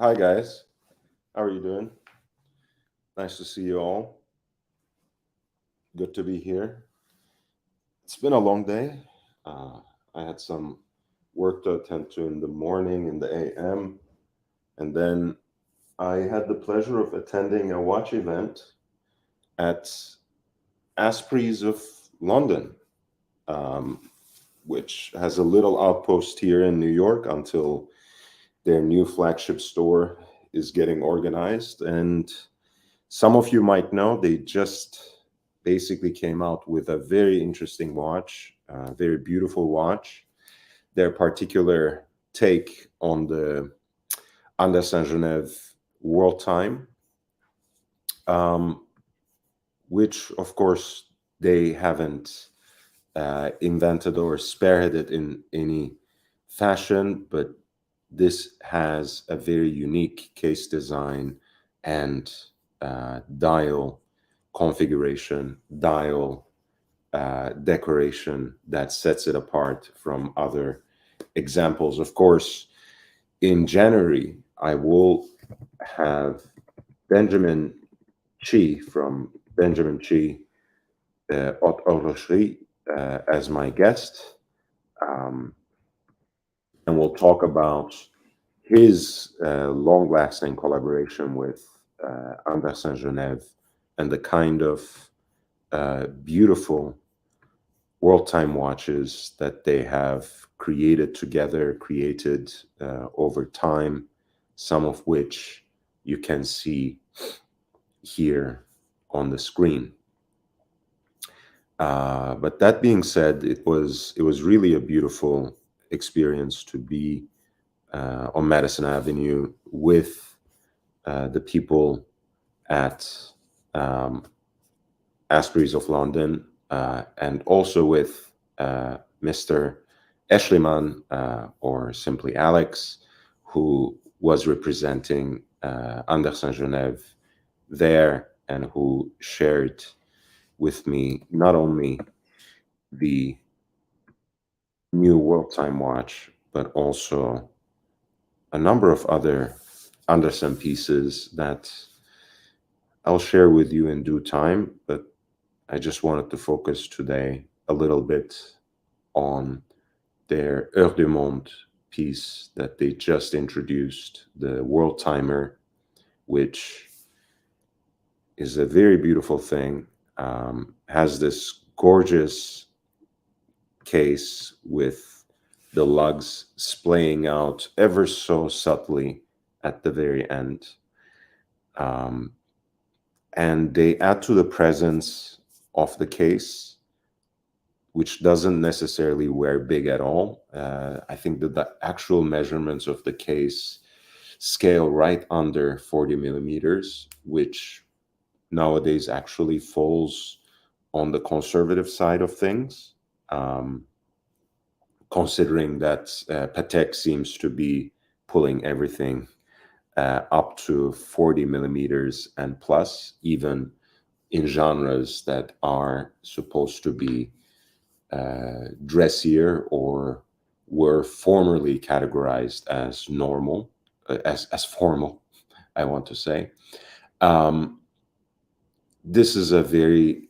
Hi guys, how are you doing? Nice to see you all. Good to be here. It's been a long day. Uh, I had some work to attend to in the morning in the AM, and then I had the pleasure of attending a watch event at Asprey's of London, um, which has a little outpost here in New York until their new flagship store is getting organized. And some of you might know they just basically came out with a very interesting watch, a very beautiful watch. Their particular take on the Andersen Geneve Worldtimer, um, which of course they haven't invented or spearheaded in any fashion, but this has a very unique case design and dial configuration, dial decoration that sets it apart from other examples. Of course, in January, I will have Benjamin Chi from Benjamin Chi Haute Horlogerie as my guest. Um, and we'll talk about his long-lasting collaboration with Andersen Geneve and the kind of beautiful world time watches that they have created together, created over time, some of which you can see here on the screen. But that being said, it was really a beautiful experience to be on Madison Avenue with the people at um, Aspreys of London, and also with Mr. Eschliman, or simply Alex, who was representing Andersen Geneve there and who shared with me not only the new World Time watch, but also a number of other Andersen pieces that I'll share with you in due time, but I just wanted to focus today a little bit on their Heure du Monde piece that they just introduced, the Worldtimer, which is a very beautiful thing. Has this gorgeous case with the lugs splaying out ever so subtly at the very end. Um, and they add to the presence of the case, which doesn't necessarily wear big at all. I think that the actual measurements of the case scale right under 40 millimeters, which nowadays actually falls on the conservative side of things, um, considering that Patek seems to be pulling everything up to 40 millimeters and plus, even in genres that are supposed to be dressier or were formerly categorized as normal, as formal, I want to say. Um, this is a very,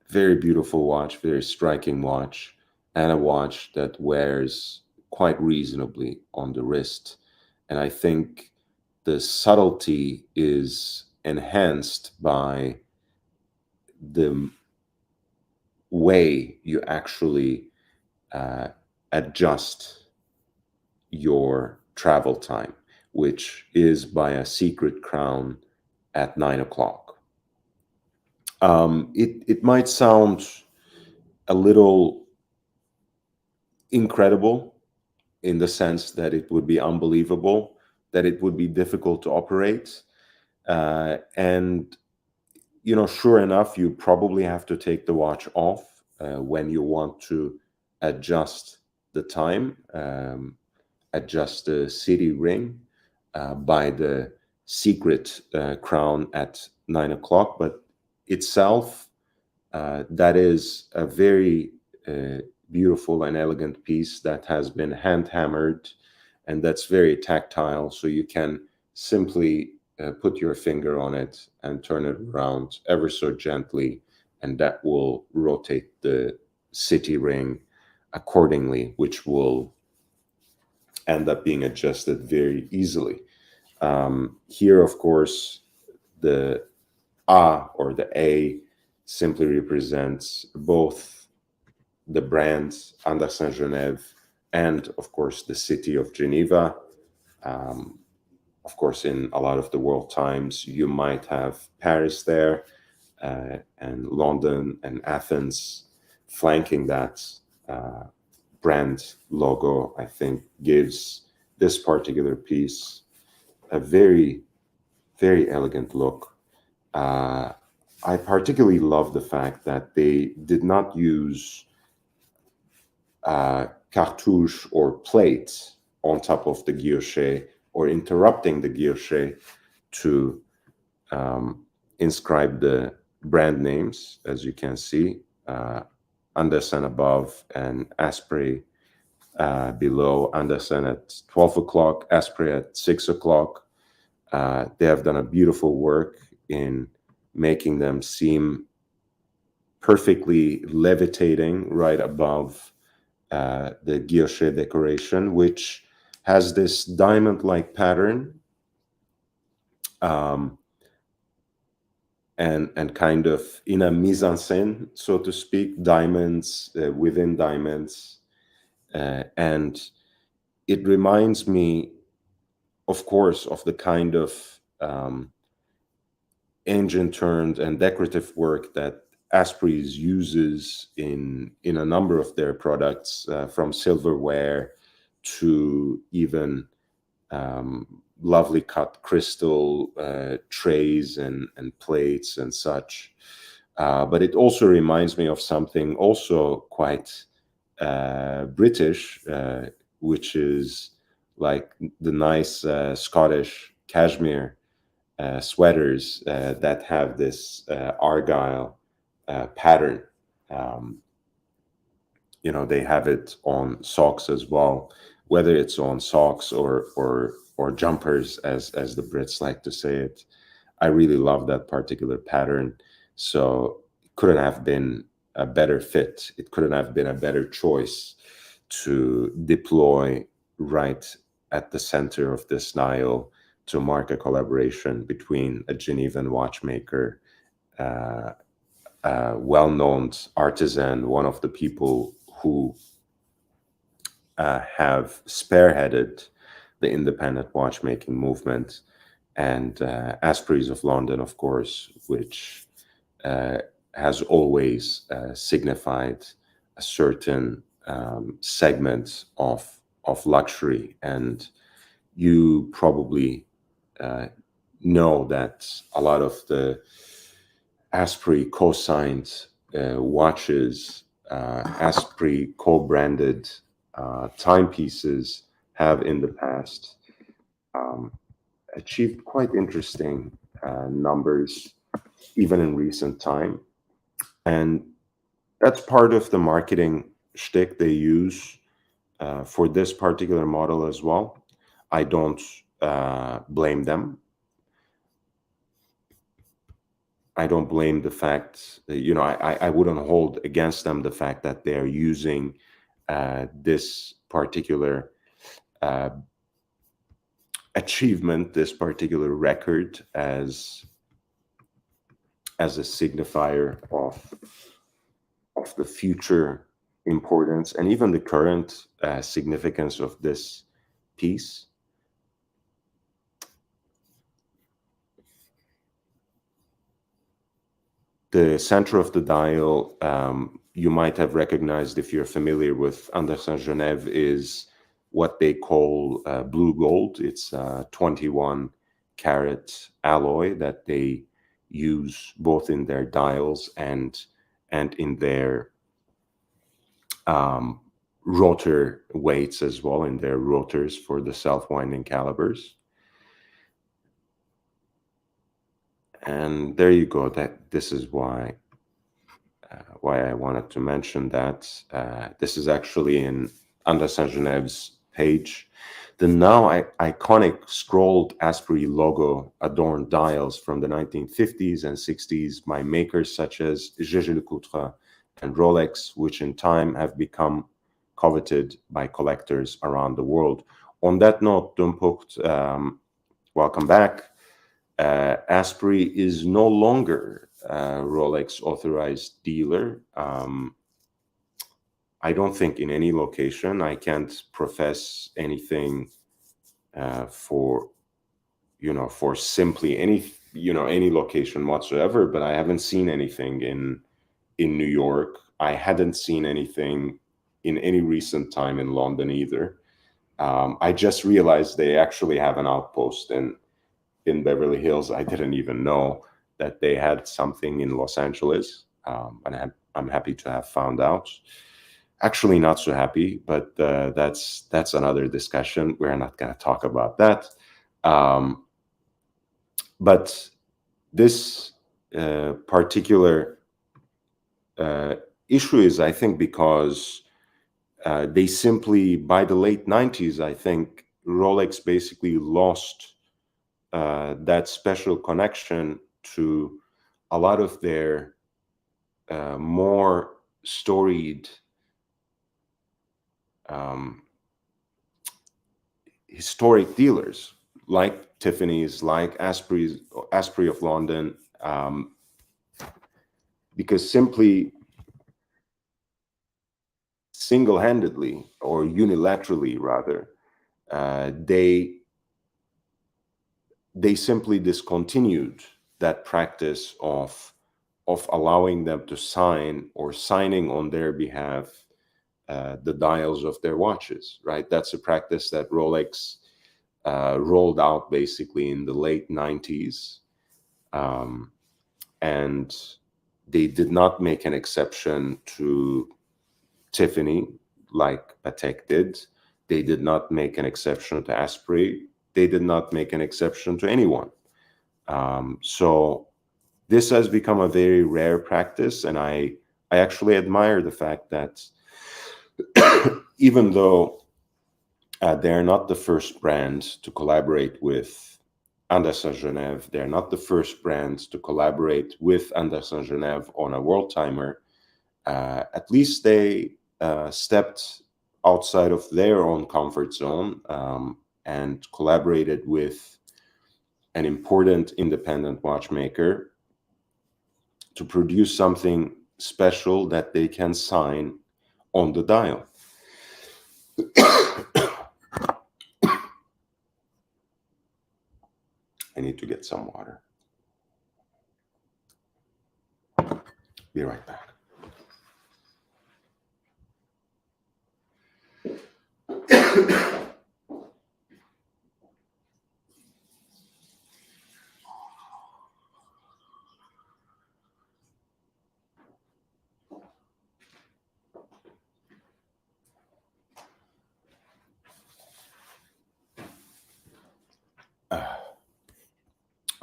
very beautiful watch, very striking watch, and a watch that wears quite reasonably on the wrist. And I think the subtlety is enhanced by the way you actually uh, adjust your travel time, which is by a secret crown at 9 o'clock. It might sound a little incredible in the sense that it would be unbelievable, that it would be difficult to operate. And, sure enough, you probably have to take the watch off when you want to adjust the time, adjust the city ring by the secret crown at 9 o'clock. But itself, that is a very beautiful and elegant piece that has been hand hammered, and that's very tactile. So you can simply put your finger on it and turn it around ever so gently, and that will rotate the city ring accordingly, which will end up being adjusted very easily. Here, of course, the A or the A simply represents both the brand Andersen Geneve and, of course, the city of Geneva. Of course, in a lot of the world times, you might have Paris there, and London and Athens flanking that brand logo. I think gives this particular piece a very, very elegant look. I particularly love the fact that they did not use cartouche or plates on top of the guilloche or interrupting the guilloche to inscribe the brand names, as you can see, Andersen above and Asprey below. Andersen at 12 o'clock, Asprey at 6 o'clock. They have done a beautiful work in making them seem perfectly levitating right above the guilloche decoration, which has this diamond-like pattern, and kind of in a mise en scène, so to speak, diamonds within diamonds. And it reminds me, of course, of the kind of engine-turned and decorative work that Asprey's uses in a number of their products, from silverware to even lovely cut crystal trays and plates and such. But it also reminds me of something also quite British, which is like the nice Scottish cashmere sweaters that have this argyle pattern. They have it on socks as well, whether it's on socks or jumpers, as the Brits like to say it. I really love that particular pattern. So it couldn't have been a better fit. It couldn't have been a better choice to deploy right at the center of this Nile to mark a collaboration between a Genevan watchmaker, a well-known artisan, one of the people who have spearheaded the independent watchmaking movement, and Asprey's of London, of course, which has always signified a certain segment of luxury. And you probably know that a lot of the Asprey co-signed watches, Asprey co-branded timepieces have in the past achieved quite interesting numbers, even in recent time. And that's part of the marketing shtick they use for this particular model as well. I don't blame them. I don't blame the fact that, I wouldn't hold against them the fact that they're using this particular achievement, this particular record as a signifier of the future importance and even the current significance of this piece. The center of the dial, you might have recognized if you're familiar with Andersen Geneve, is what they call blue gold. It's a 21 carat alloy that they use both in their dials and in their rotor weights as well, in their rotors for the self-winding calibers. And there you go. This is why I wanted to mention that. This is actually in Andersen Geneve's page. The now iconic scrolled Asprey logo adorned dials from the 1950s and 60s by makers such as Jaeger-LeCoultre and Rolex, which in time have become coveted by collectors around the world. On that note, Dumpucht, welcome back. Asprey is no longer a Rolex authorized dealer. I don't think in any location. I can't profess anything for simply any location whatsoever, but I haven't seen anything in New York. I hadn't seen anything in any recent time in London either. I just realized they actually have an outpost in Beverly Hills. I didn't even know that they had something in Los Angeles, and I'm happy to have found out. Actually, not so happy, but that's another discussion. We're not going to talk about that. But this particular issue is, I think, because they simply, by the late 90s, I think Rolex basically lost that special connection to a lot of their more storied historic dealers, like Tiffany's, like Asprey of London, because simply single-handedly or unilaterally rather, they simply discontinued that practice of allowing them to sign or signing on their behalf the dials of their watches, right? That's a practice that Rolex rolled out basically in the late 90s. And they did not make an exception to Tiffany like Patek did. They did not make an exception to Asprey. They did not make an exception to anyone. So this has become a very rare practice, and I actually admire the fact that even though they're not the first brand to collaborate with Andersen Geneve, they're not the first brand to collaborate with Andersen Geneve on a Worldtimer, at least they stepped outside of their own comfort zone and collaborated with an important independent watchmaker to produce something special that they can sign on the dial. I need to get some water. Be right back.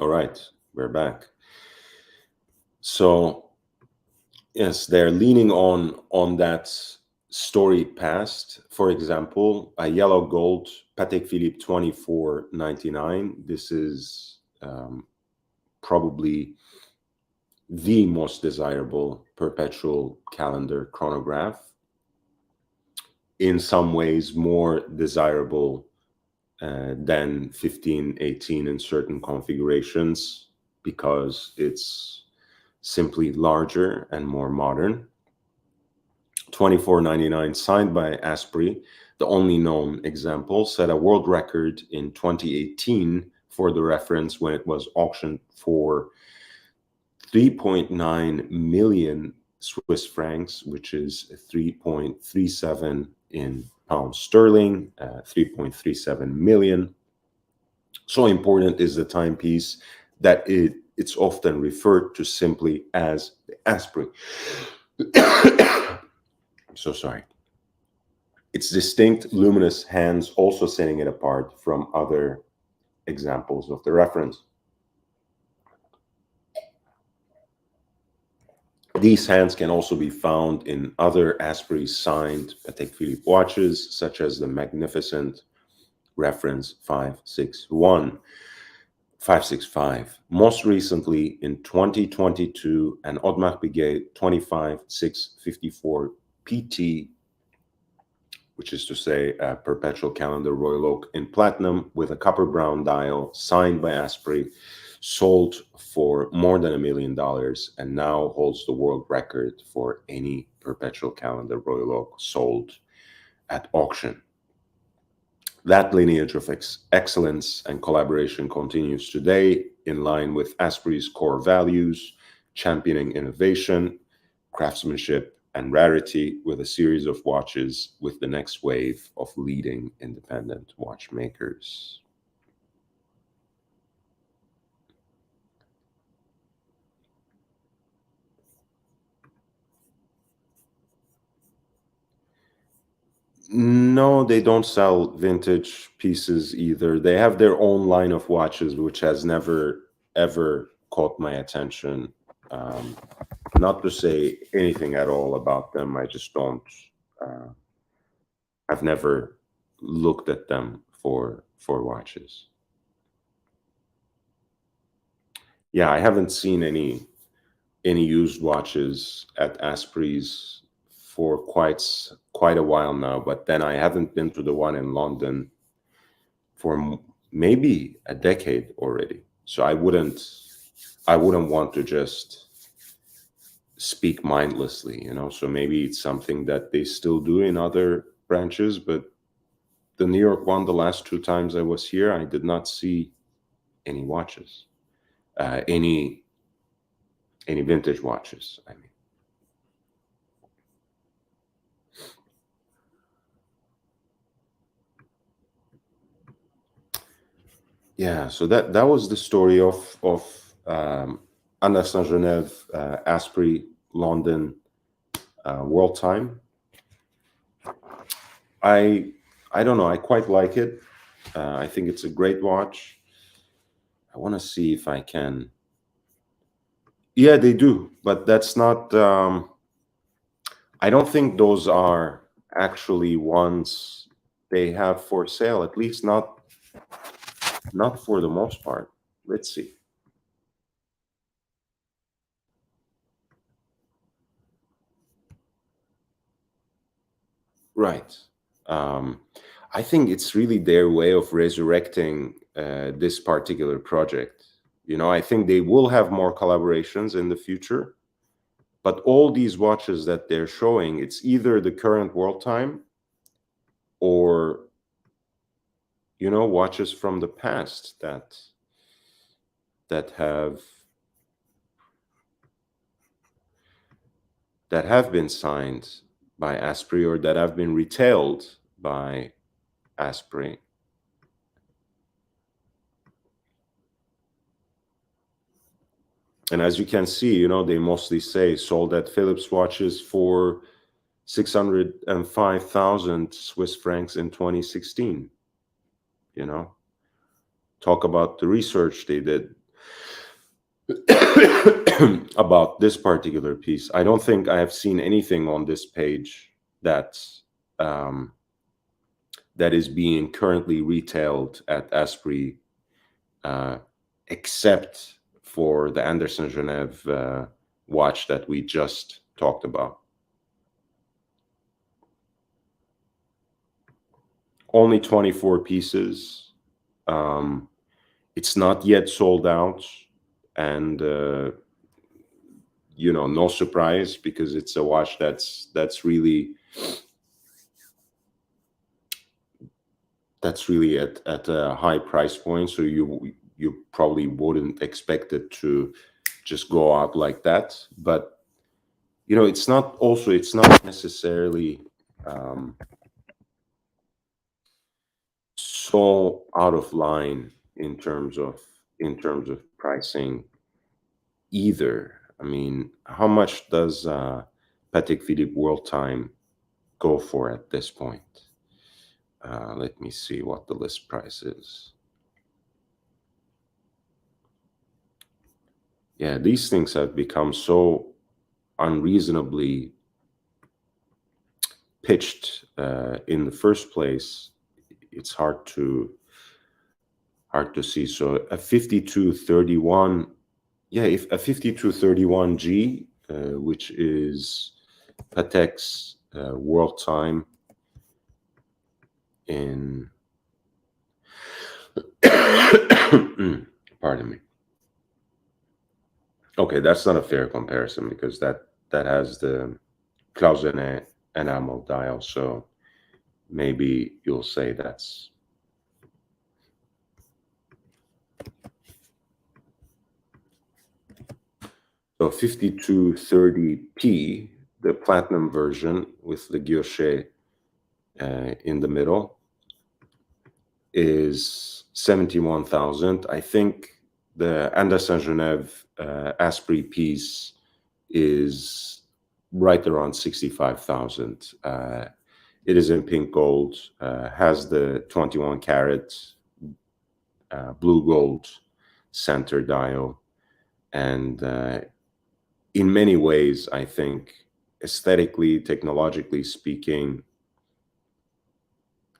All right, we're back. So yes, they're leaning on that storied past. For example, a yellow gold Patek Philippe 2499. This is probably the most desirable perpetual calendar chronograph. In some ways, more desirable than 1518 in certain configurations because it's simply larger and more modern. 2499, signed by Asprey, the only known example, set a world record in 2018 for the reference when it was auctioned for 3.9 million Swiss francs, which is 3.37 in pounds sterling, 3.37 million. So important is the timepiece that it's often referred to simply as the Asprey. I'm so sorry. Its distinct luminous hands also setting it apart from other examples of the reference. These hands can also be found in other Asprey signed Patek Philippe watches, such as the magnificent reference 565. Most recently in 2022, an Audemars Piguet 25654 PT, which is to say a perpetual calendar Royal Oak in platinum with a copper brown dial, signed by Asprey, sold for more than $1 million and now holds the world record for any perpetual calendar Royal Oak sold at auction. That lineage of excellence and collaboration continues today in line with Asprey's core values, championing innovation, craftsmanship, and rarity, with a series of watches with the next wave of leading independent watchmakers. No, they don't sell vintage pieces either. They have their own line of watches, which has never, ever caught my attention. Um, Not to say anything at all about them. I just don't. Uh, I've never looked at them for watches. Yeah, I haven't seen any used watches at Asprey's for quite a while now. But then I haven't been to the one in London for maybe a decade already. So I wouldn't want to just speak mindlessly, So maybe it's something that they still do in other branches, but the New York one, the last two times I was here, I did not see any watches, any vintage watches. I mean, yeah. So that was the story of Andersen Geneve, Asprey London Worldtime. I don't know. I quite like it. I think it's a great watch. I want to see if I can. Yeah, they do, but that's not. I don't think those are actually ones they have for sale. At least not for the most part. Let's see. Right. Um, I think it's really their way of resurrecting this particular project. I think they will have more collaborations in the future, but all these watches that they're showing, it's either the current world time or watches from the past that have been signed by Asprey or that have been retailed by Asprey. And as you can see, they mostly say sold at Phillips watches for 605,000 Swiss francs in 2016. Talk about the research they did about this particular piece. I don't think I have seen anything on this page um, that is being currently retailed at Asprey, uh, except for the Andersen Geneve watch that we just talked about. Only 24 pieces. It's not yet sold out, and no surprise, because it's a watch that's really at a high price point. So you probably wouldn't expect it to just go out like that. But it's not necessarily so out of line in terms of pricing either. I mean, how much does Patek Philippe Worldtime go for at this point? Let me see what the list price is. Yeah, these things have become so unreasonably pitched in the first place. it's hard to see. So a 5231, yeah, if a 5231G, which is Patek's world time in pardon me. Okay, that's not a fair comparison because that has the Clausenet enamel dial. So maybe you'll say that's so 5230P, the platinum version with the guilloche in the middle, is 71,000. I think the Andersen Geneve Asprey piece is right around 65,000. It is in pink gold, has the 21 karat blue gold center dial, and in many ways, I think aesthetically, technologically speaking,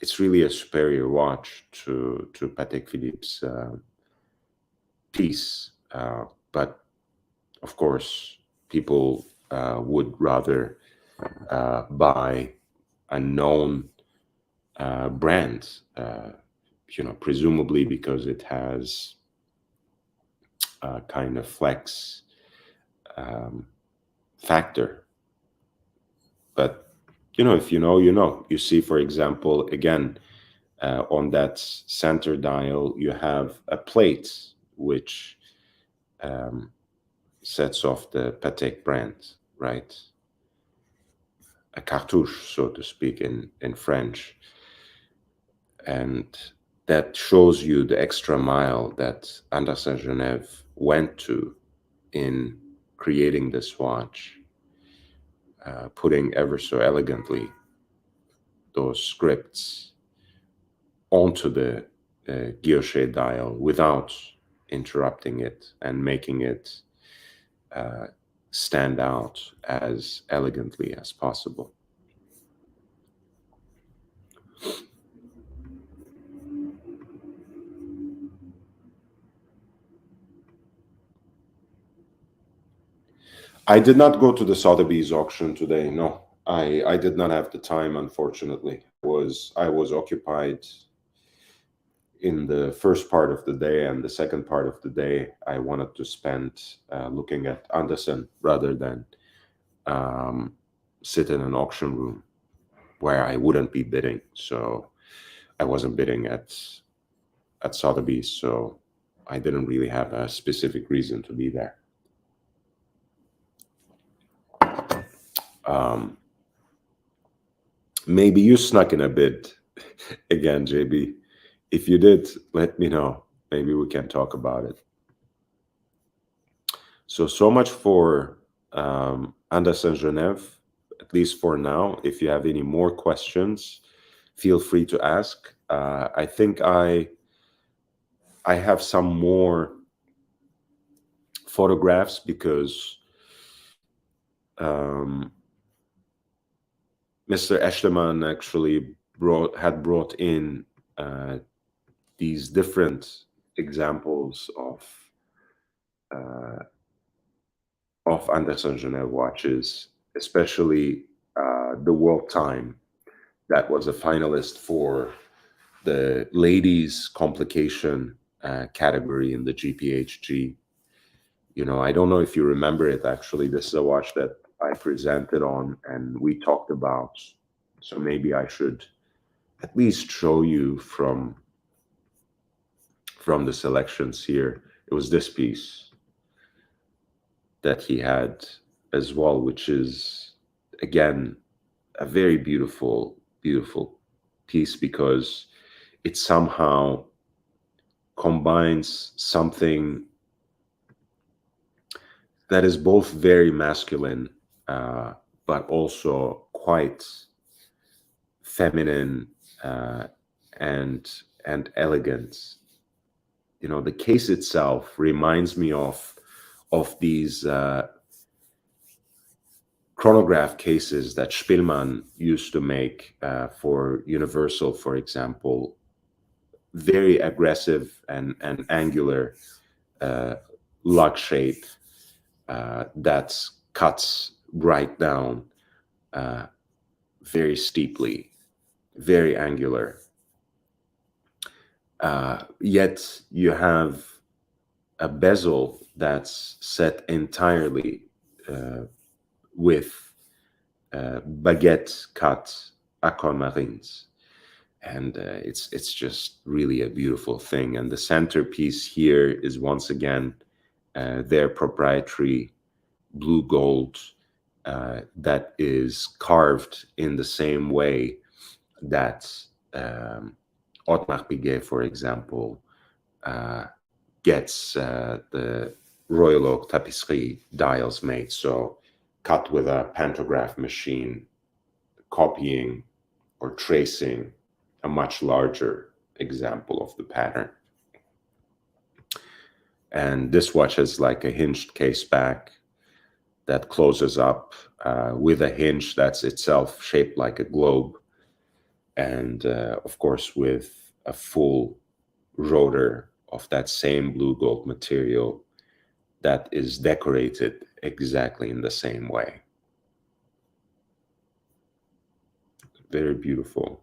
it's really a superior watch to Patek Philippe's piece. But of course, people would rather buy a known brand, presumably because it has a kind of flex factor. But if you know, you know. You see, for example, again, on that center dial, you have a plate which sets off the Patek brand, right? A cartouche, so to speak, in French. And that shows you the extra mile that Andersen Geneve went to in creating this watch, putting ever so elegantly those scripts onto the guilloche dial without interrupting it and making it stand out as elegantly as possible. I did not go to the Sotheby's auction today. No, I did not have the time, unfortunately. I was occupied in the first part of the day, and the second part of the day I wanted to spend looking at Andersen rather than sit in an auction room where I wouldn't be bidding. So I wasn't bidding at Sotheby's, so I didn't really have a specific reason to be there. Maybe you snuck in a bid again, JB. If you did, let me know. Maybe we can talk about it. So much for Andersen Geneve, at least for now. If you have any more questions, feel free to ask. I think I have some more photographs because Mr. Eschleman actually had brought in these different examples of Andersen Geneve watches, especially the World Time that was a finalist for the ladies complication category in the GPHG. I don't know if you remember it. Actually, this is a watch that I presented on and we talked about. So maybe I should at least show you from the selections here. It was this piece that he had as well, which is again a very beautiful piece because it somehow combines something that is both very masculine but also quite feminine and elegant. The case itself reminds me of these chronograph cases that Spielmann used to make for Universal, for example, very aggressive and angular lug shape that cuts right down very steeply, very angular. Yet you have a bezel that's set entirely with baguette cut aquamarines. And it's just really a beautiful thing. And the centerpiece here is once again their proprietary blue gold that is carved in the same way that Audemars Piguet, for example, uh, gets the Royal Oak tapisserie dials made. So cut with a pantograph machine, copying or tracing a much larger example of the pattern. And this watch has like a hinged case back that closes up with a hinge that's itself shaped like a globe. And of course, with a full rotor of that same blue gold material that is decorated exactly in the same way. Very beautiful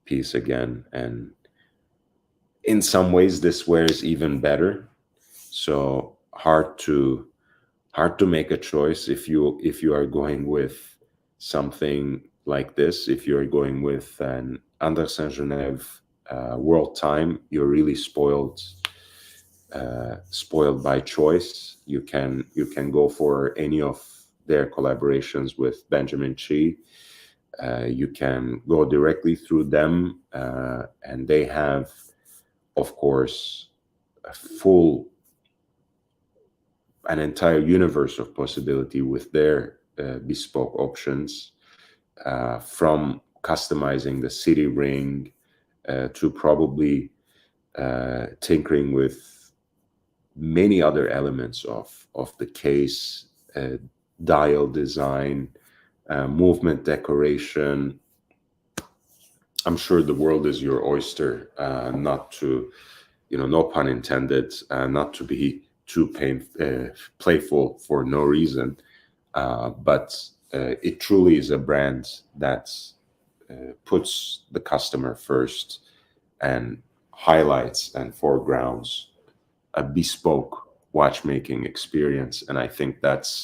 piece again. And in some ways, this wears even better. So hard to make a choice if you are going with something like this. If you're going with an Andersen Geneve Worldtime, you're really spoiled by choice. You can go for any of their collaborations with Benjamin Chi. You can go directly through them, and they have, of course, an entire universe of possibility with their bespoke options, from customizing the city ring to probably tinkering with many other elements of the case, dial design, movement decoration. I'm sure the world is your oyster, not to, no pun intended, not to be too playful for no reason. But it truly is a brand that puts the customer first and highlights and foregrounds a bespoke watchmaking experience. And I think that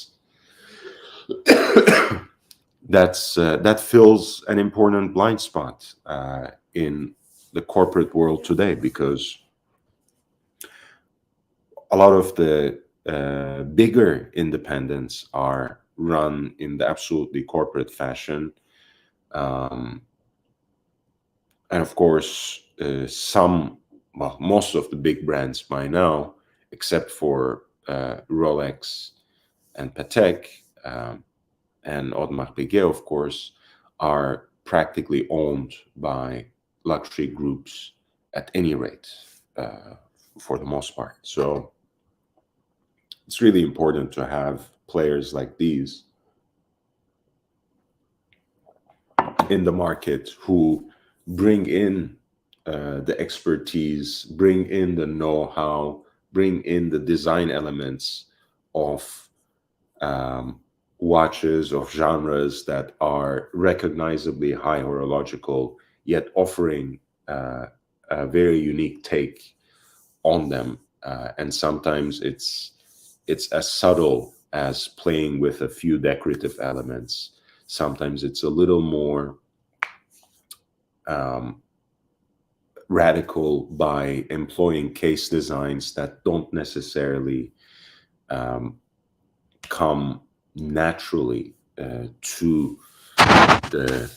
fills an important blind spot in the corporate world today, because a lot of the bigger independents are run in the absolutely corporate fashion. And of course, most of the big brands by now, except for Rolex and Patek, and Audemars Piguet, of course, are practically owned by luxury groups at any rate, for the most part. So it's really important to have players like these in the market who bring in the expertise, bring in the know-how, bring in the design elements of watches of genres that are recognizably high horological, yet offering a very unique take on them. And sometimes it's as subtle as playing with a few decorative elements. Sometimes it's a little more radical by employing case designs that don't necessarily come naturally to the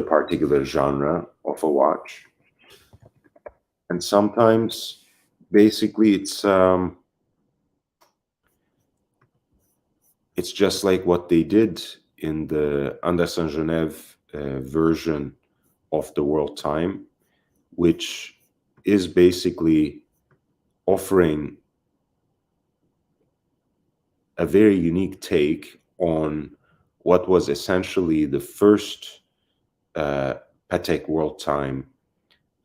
particular genre of a watch. And sometimes basically it's just like what they did in the Andersen Geneve version of the Worldtime, which is basically offering a very unique take on what was essentially the first Patek Worldtime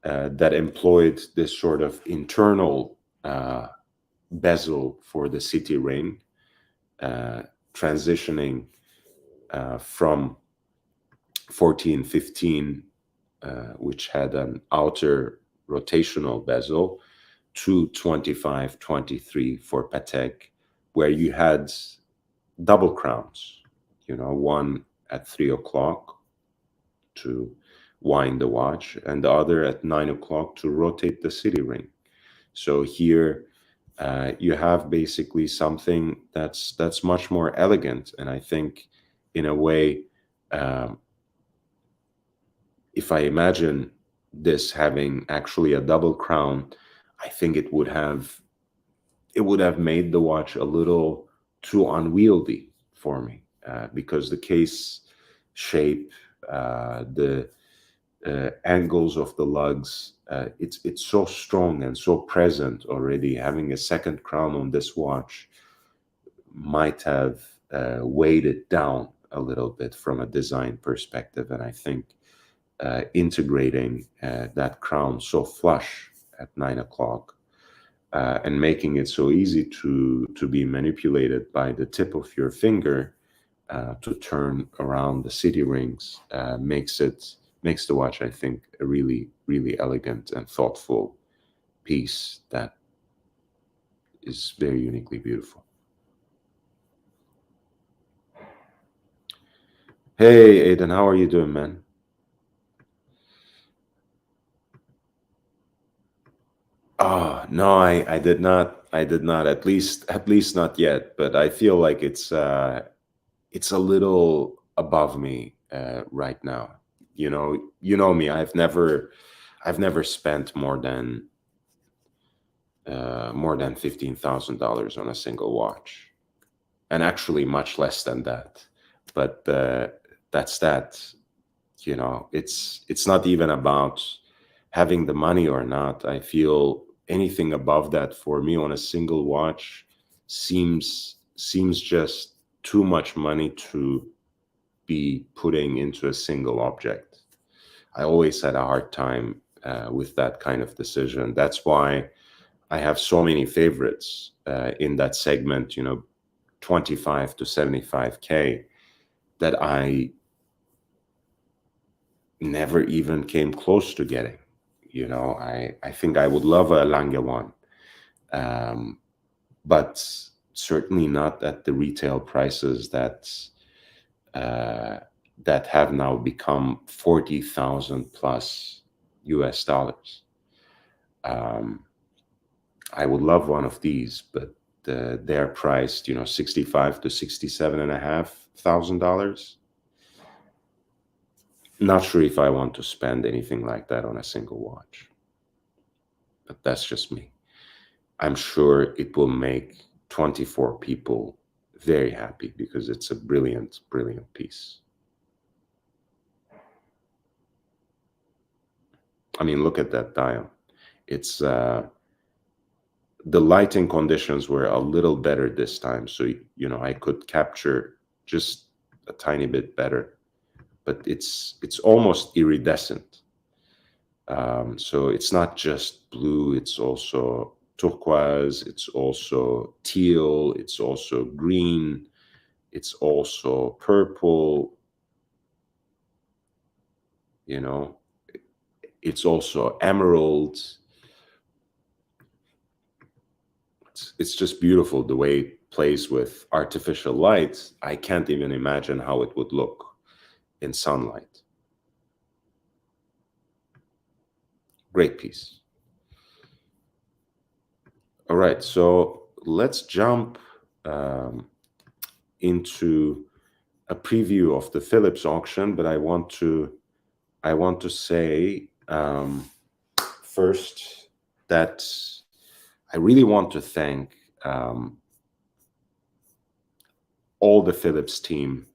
that employed this sort of internal bezel for the city ring, transitioning from 1415, which had an outer rotational bezel, to 2523 for Patek, where you had double crowns, one at 3 o'clock to wind the watch, and the other at 9 o'clock to rotate the city ring. So here you have basically something that's much more elegant, and I think, in a way, if I imagine this having actually a double crown, I think it would have made the watch a little too unwieldy for me, because the case shape, the angles of the lugs, it's so strong and so present already. Having a second crown on this watch might have weighed it down a little bit from a design perspective, and I think integrating that crown so flush at 9 o'clock, and making it so easy to be manipulated by the tip of your finger to turn around the city rings, makes the watch, I think, a really, really elegant and thoughtful piece that is very uniquely beautiful. Hey, Aiden, how are you doing, man? Oh, no, I did not. I did not. At least not yet. But I feel like it's a little above me right now. You know me. I've never spent more than $15,000 on a single watch, and actually much less than that. But that's that. It's not even about having the money or not. I feel anything above that for me on a single watch seems just too much money to be putting into a single object. I always had a hard time with that kind of decision. That's why I have so many favorites in that segment, 25 to 75K, that I never even came close to getting. I think I would love a Lange one, but certainly not at the retail prices that have now become 40,000 plus US dollars. I would love one of these, but they're priced, 65 to 67,500 dollars. Not sure if I want to spend anything like that on a single watch, but that's just me. I'm sure it will make 24 people very happy because it's a brilliant, brilliant piece. I mean, look at that dial. It's the lighting conditions were a little better this time, so I could capture just a tiny bit better, but it's almost iridescent. So it's not just blue, it's also turquoise, it's also teal, it's also green, it's also purple, it's also emerald. It's just beautiful the way it plays with artificial light. I can't even imagine how it would look in sunlight. Great piece. All right, so let's jump into a preview of the Phillips auction, but I want to say first that I really want to thank all the Phillips team.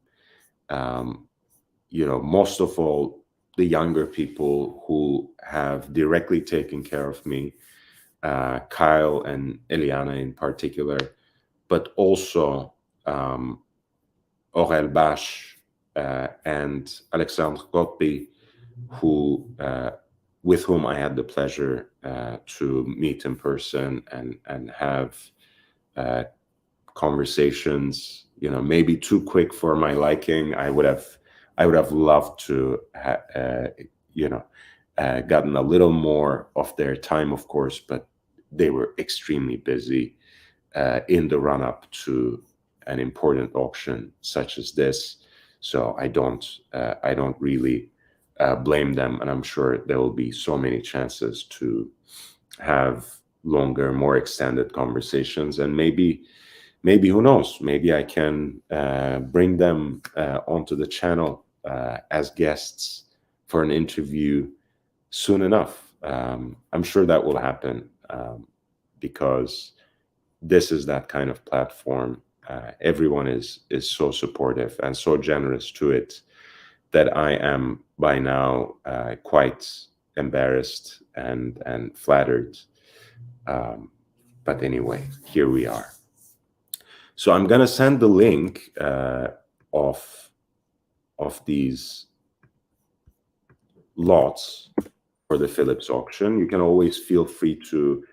Most of all, the younger people who have directly taken care of me, Kyle and Eliana in particular, but also Aurel Bash and Alexandre Gotby, who with whom I had the pleasure to meet in person and have conversations. Maybe too quick for my liking. I would have loved to you know gotten a little more of their time, of course, but they were extremely busy in the run up to an important auction such as this. So I don't really blame them, and I'm sure there will be so many chances to have longer, more extended conversations, and maybe who knows? Maybe I can bring them onto the channel as guests for an interview soon enough. I'm sure that will happen because this is that kind of platform. Everyone is so supportive and so generous to it that I am by now quite embarrassed and flattered. But anyway, here we are. So I'm gonna send the link of these lots for the Phillips auction. You can always feel free to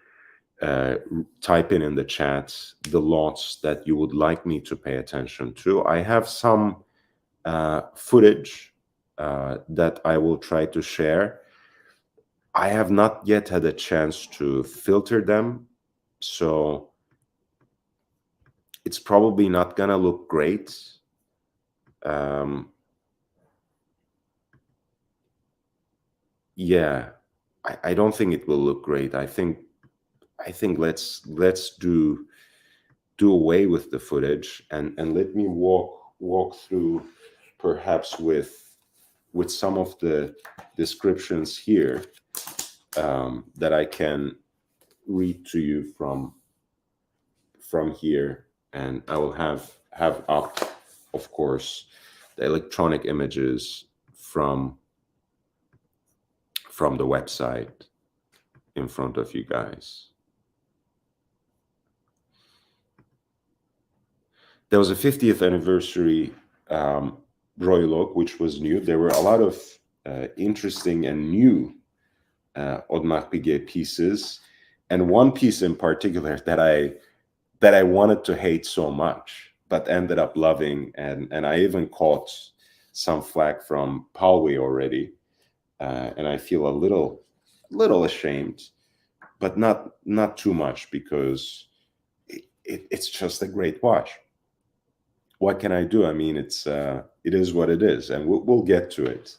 type in the chat the lots that you would like me to pay attention to. I have some footage that I will try to share. I have not yet had a chance to filter them, so it's probably not gonna look great. Yeah, I don't think it will look great. I think let's do away with the footage and let me walk through perhaps with some of the descriptions here that I can read to you from here, and I will have up, of course, the electronic images from the website in front of you guys. There was a 50th anniversary Royal Oak, which was new. There were a lot of interesting and new Audemars Piguet pieces, and one piece in particular that I wanted to hate so much, but ended up loving, and I even caught some flack from Paulway already, and I feel a little ashamed, but not too much, because it's just a great watch. What can I do? I mean, it is what it is, and we'll get to it.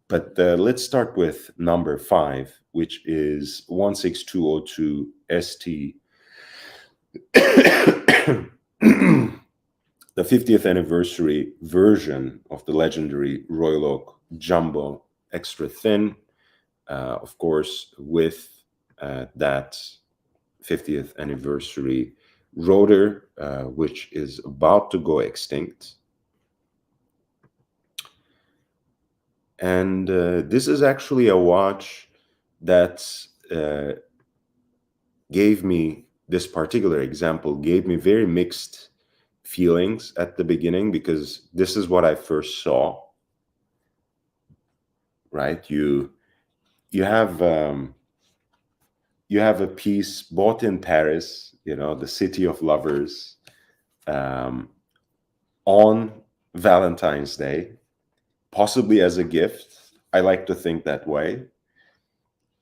But let's start with number 5, which is 16202 ST. The 50th anniversary version of the legendary Royal Oak Jumbo Extra Thin, of course, with that 50th anniversary rotor, which is about to go extinct. And this is actually a watch that this particular example gave me very mixed feelings at the beginning, because this is what I first saw, right? You have a piece bought in Paris, the city of lovers, on Valentine's Day, possibly as a gift. I like to think that way.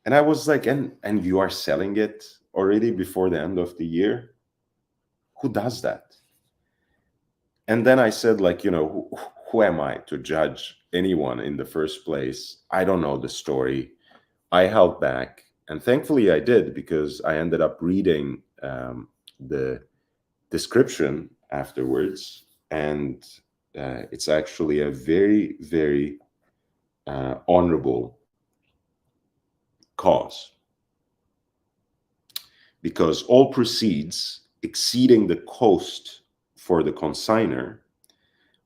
And I was like, and you are selling it already before the end of the year? Who does that? And then I said, like, who am I to judge anyone in the first place? I don't know the story. I held back. And thankfully I did, because I ended up reading the description afterwards. And it's actually a very, very honorable cause. Because all proceeds exceeding the cost for the consignor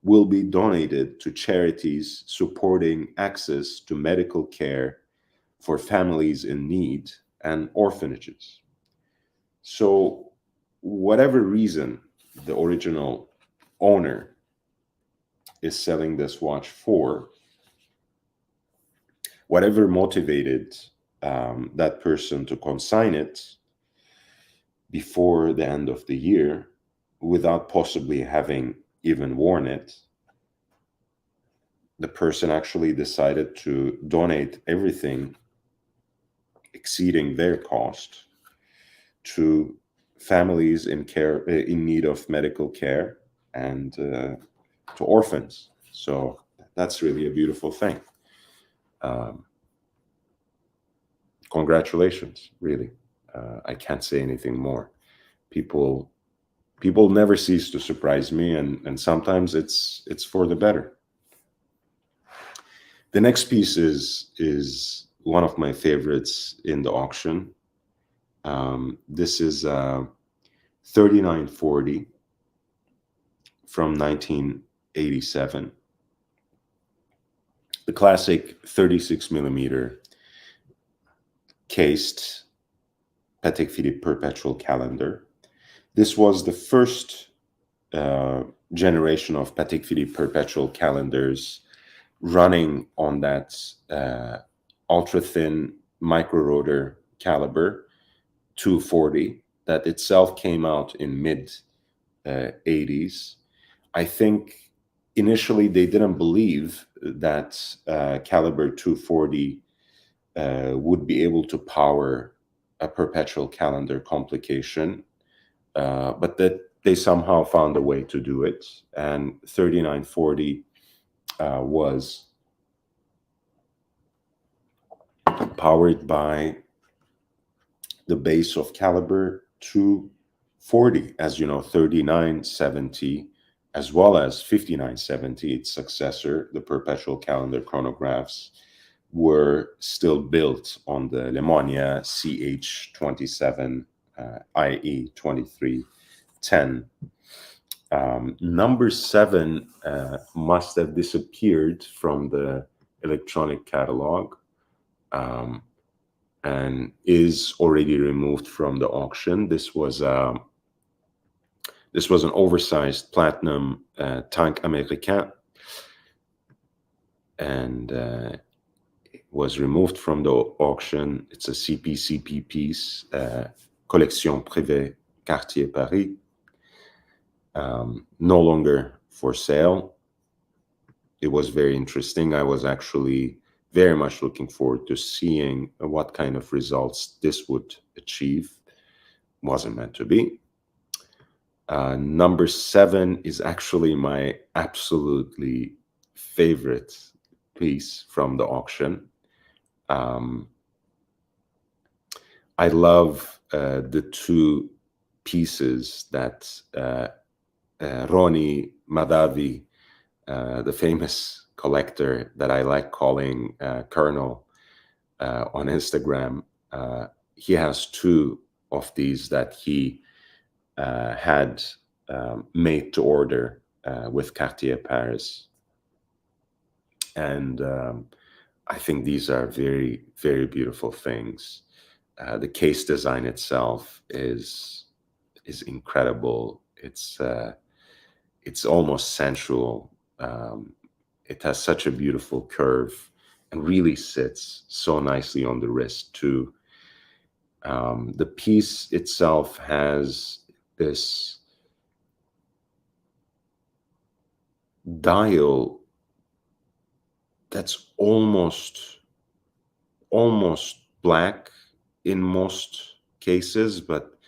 will be donated to charities supporting access to medical care for families in need and orphanages. So whatever reason the original owner is selling this watch for, whatever motivated that person to consign it before the end of the year without possibly having even worn it, the person actually decided to donate everything exceeding their cost to families in need of medical care, and to orphans. So that's really a beautiful thing. Um, Congratulations, really. I can't say anything more. People never cease to surprise me, and sometimes it's for the better. The next piece is one of my favorites in the auction. This is 3940 from 1987. The classic 36 millimeter cased Patek Philippe perpetual calendar. This was the first generation of Patek Philippe perpetual calendars running on that ultra thin micro rotor caliber 240 that itself came out in mid 80s. I think initially they didn't believe that caliber 240 would be able to power a perpetual calendar complication, but that they somehow found a way to do it. And 3940 was powered by the base of caliber 240, as you know, 3970, as well as 5970, its successor, the perpetual calendar chronographs, were still built on the Lemonia CH27 IE 2310. Number 7 must have disappeared from the electronic catalog, and is already removed from the auction. This was an oversized platinum Tank Américain, and it was removed from the auction. It's a CP piece, Collection Privée Cartier Paris, no longer for sale. It was very interesting. I was actually very much looking forward to seeing what kind of results this would achieve. Wasn't meant to be. Number 7 is actually my absolutely favorite piece from the auction. I love the two pieces that Roni Madavi, the famous collector that I like calling Colonel on Instagram, he has two of these that he had made to order with Cartier Paris. And I think these are very, very beautiful things. The case design itself is incredible. It's almost sensual. It has such a beautiful curve and really sits so nicely on the wrist too. The piece itself has this dial that's almost black in most cases, but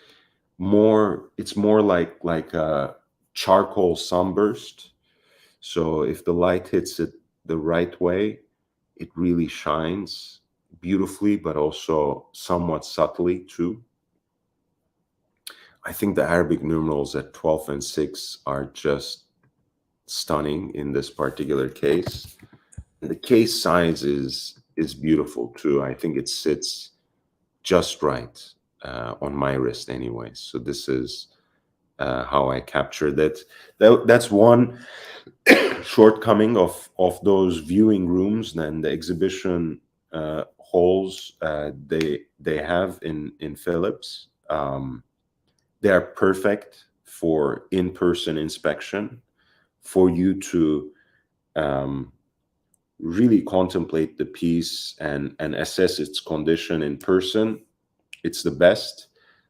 it's more like a charcoal sunburst. So if the light hits it the right way, it really shines beautifully, but also somewhat subtly too. I think the Arabic numerals at 12 and 6 are just stunning in this particular case. The case size is beautiful too. I think it sits just right on my wrist anyway. So this is how I captured it. That's one shortcoming of those viewing rooms and the exhibition halls they have in Phillips. They are perfect for in-person inspection, for you to really contemplate the piece and assess its condition in person, it's the best.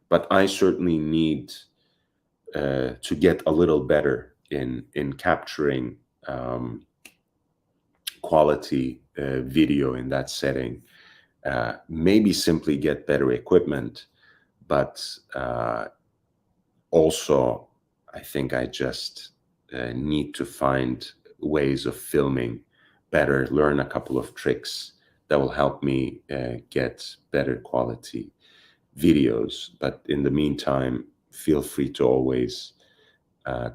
But I certainly need to get a little better in capturing quality video in that setting. Maybe simply get better equipment, but also I think I just need to find ways of filming better, learn a couple of tricks that will help me get better quality videos. But in the meantime, feel free to always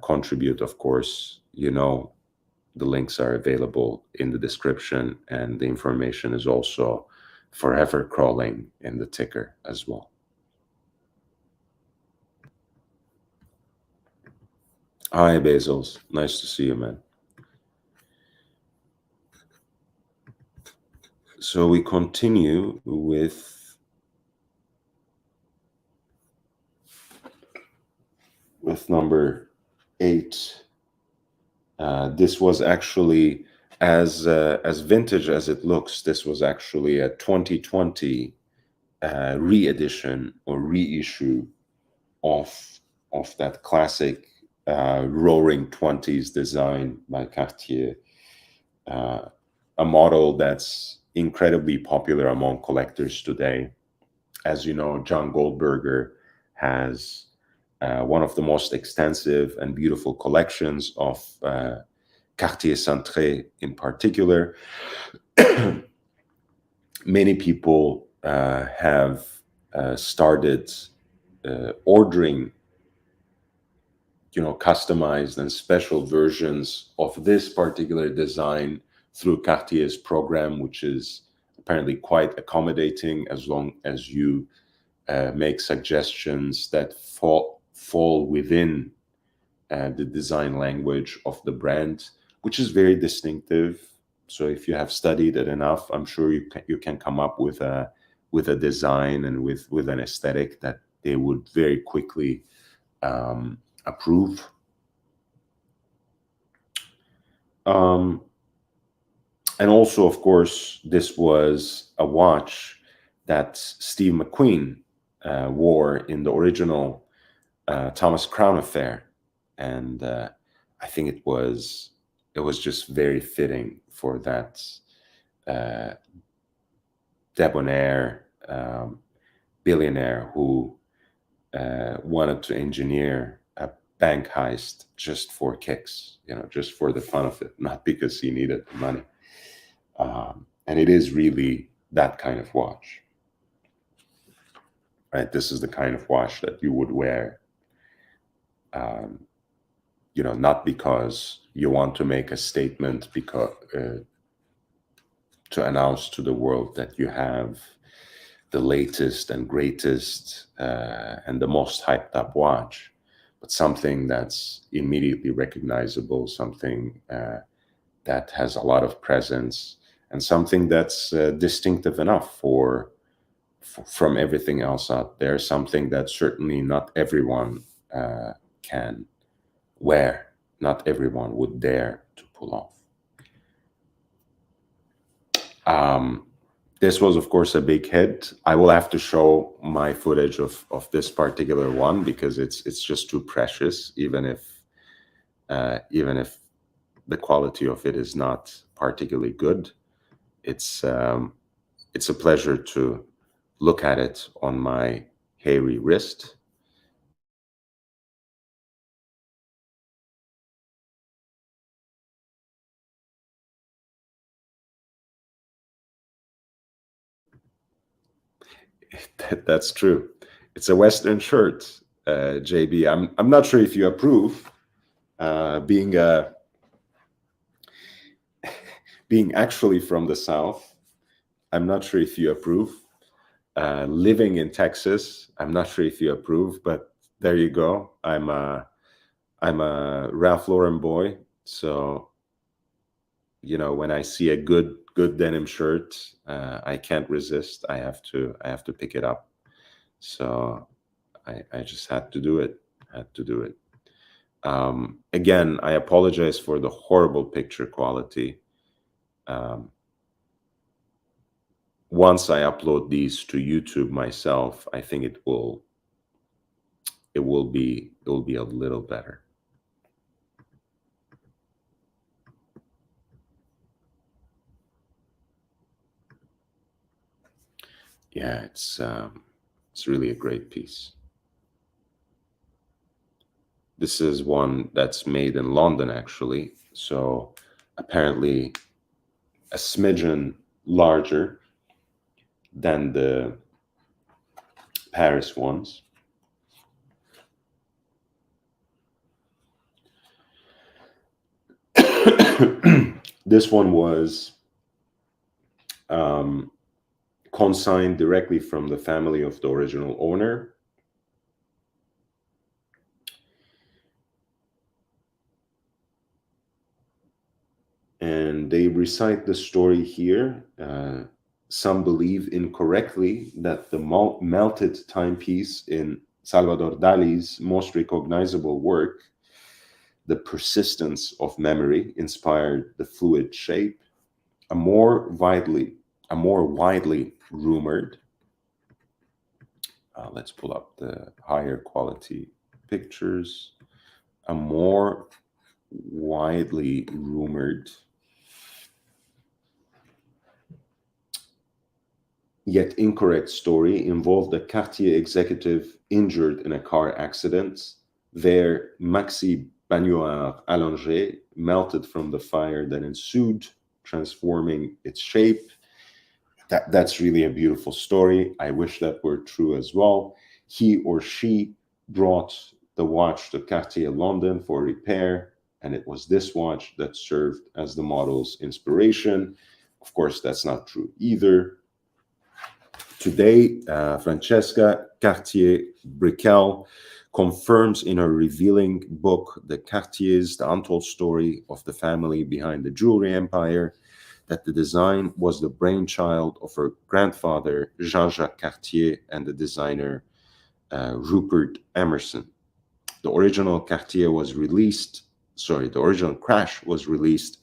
contribute, of course. The links are available in the description, and the information is also forever crawling in the ticker as well. Hi, Basils. Nice to see you, man. So we continue with number 8. This was actually, as vintage as it looks, this was actually a 2020 re-edition or reissue of that classic Roaring 20s design by Cartier. A model that's incredibly popular among collectors today. As you know, John Goldberger has one of the most extensive and beautiful collections of Cartier Centré in particular. Many people have started ordering customized and special versions of this particular design through Cartier's program, which is apparently quite accommodating as long as you make suggestions that fall within the design language of the brand, which is very distinctive. So if you have studied it enough, I'm sure you can come up with a design and with an aesthetic that they would very quickly approve. And also, of course, this was a watch that Steve McQueen wore in the original Thomas Crown affair, and I think it was just very fitting for that debonair billionaire who wanted to engineer a bank heist just for kicks, just for the fun of it, not because he needed the money. And it is really that kind of watch, right? This is the kind of watch that you would wear, not because you want to make a statement, because to announce to the world that you have the latest and greatest and the most hyped up watch, but something that's immediately recognizable, something that has a lot of presence, and something that's distinctive enough from everything else out there, something that certainly not everyone can wear, not everyone would dare to pull off. This was, of course, a big hit. I will have to show my footage of this particular one because it's just too precious, even if the quality of it is not particularly good. It's a pleasure to look at it on my hairy wrist. That's true. It's a Western shirt, JB. I'm not sure if you approve. Being actually from the South, I'm not sure if you approve. Living in Texas, I'm not sure if you approve, but there you go. I'm a Ralph Lauren boy, so when I see a good denim shirt, I can't resist. I have to pick it up. So I just had to do it. Again, I apologize for the horrible picture quality. once I upload these to YouTube myself, I think it will be a little better. Yeah, it's really a great piece. This is one that's made in London, actually. So apparently a smidgen larger than the Paris ones. This one was consigned directly from the family of the original owner. And they recite the story here. Some believe incorrectly that the melted timepiece in Salvador Dali's most recognizable work, The Persistence of Memory, inspired the fluid shape. A more widely rumored, let's pull up the higher quality pictures. A more widely rumored yet incorrect story involved a Cartier executive injured in a car accident. Their maxi baignoire allongé melted from the fire that ensued, transforming its shape. That's really a beautiful story. I wish that were true as well. He or she brought the watch to Cartier London for repair, and it was this watch that served as the model's inspiration. Of course, that's not true either. Today, Francesca Cartier-Brickell confirms in her revealing book, The Cartiers, The Untold Story of the Family Behind the Jewelry Empire, that the design was the brainchild of her grandfather, Jean-Jacques Cartier, and the designer Rupert Emerson. The original crash was released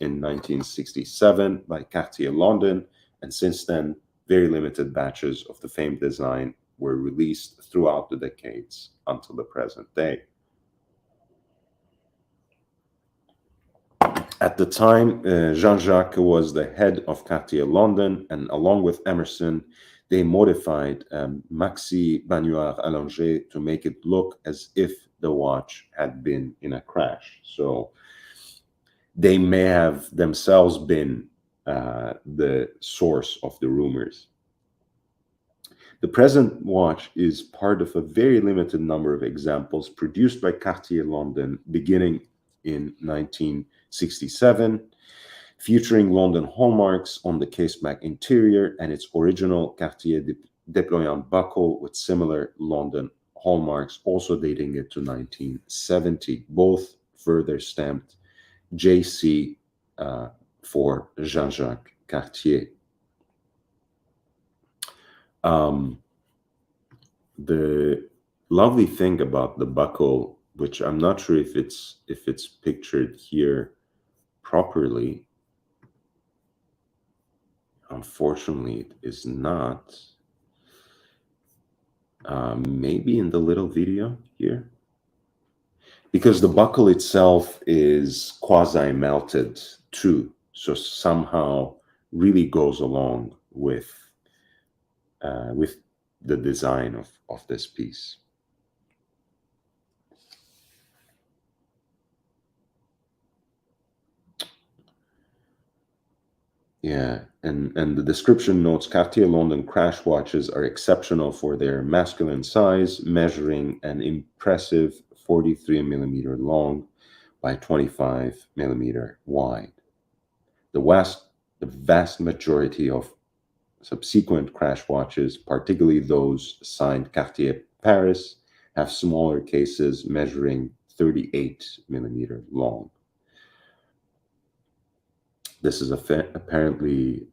in 1967 by Cartier London, and since then, very limited batches of the famed design were released throughout the decades until the present day. At the time, Jean-Jacques was the head of Cartier London, and along with Emerson, they modified Maxi Baignoire Allongé to make it look as if the watch had been in a crash. So they may have themselves been the source of the rumors. The present watch is part of a very limited number of examples produced by Cartier London beginning in 1967, featuring London hallmarks on the caseback interior and its original Cartier déployant buckle with similar London hallmarks, also dating it to 1970, both further stamped JC for Jean-Jacques Cartier. The lovely thing about the buckle, which I'm not sure if it's pictured here properly, unfortunately it is not. Maybe in the little video here, because the buckle itself is quasi-melted too, so somehow really goes along with the design of this piece. Yeah, and the description notes Cartier London crash watches are exceptional for their masculine size, measuring an impressive 43 millimeter long by 25 millimeter wide. The vast majority of subsequent crash watches, particularly those signed Cartier Paris, have smaller cases measuring 38 millimeter long. This is apparently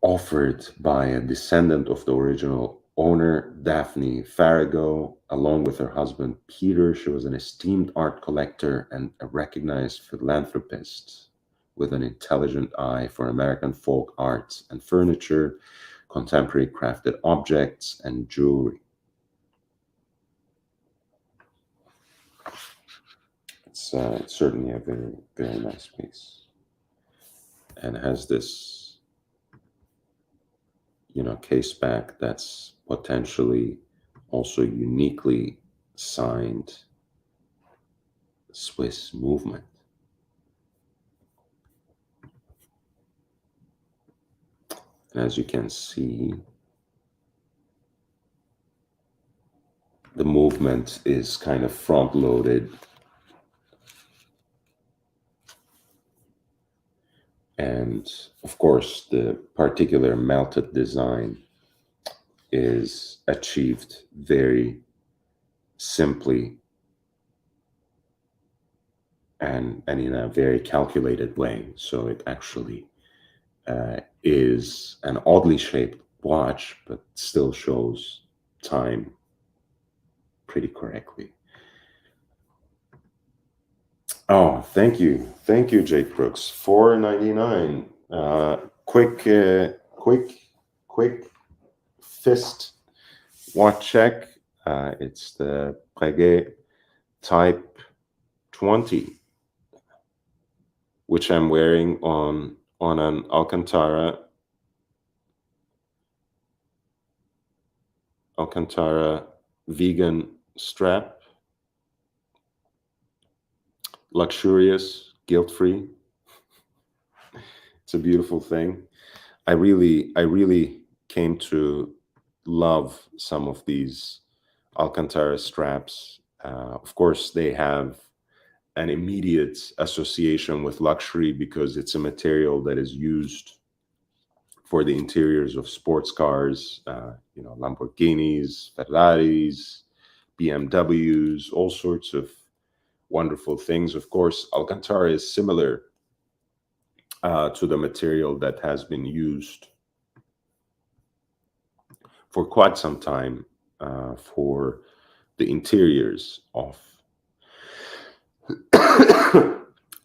offered by a descendant of the original owner Daphne Farago, along with her husband Peter. She was an esteemed art collector and a recognized philanthropist with an intelligent eye for American folk arts and furniture, contemporary crafted objects, and jewelry. It's certainly a very, very nice piece, and has this, case back that's potentially also uniquely signed Swiss movement. And as you can see, the movement is kind of front loaded, and of course the particular melted design is achieved very simply and in a very calculated way. So it actually is an oddly shaped watch, but still shows time pretty correctly. Oh, thank you, Jake Brooks. $4.99. Quick fist watch check. It's the Breguet Type 20, which I'm wearing on an Alcantara vegan strap. Luxurious, guilt-free. It's a beautiful thing. I really came to love some of these Alcantara straps. Of course, they have an immediate association with luxury because it's a material that is used for the interiors of sports cars, Lamborghinis, Ferraris, BMWs, all sorts of wonderful things. Of course, Alcantara is similar to the material that has been used for quite some time for the interiors of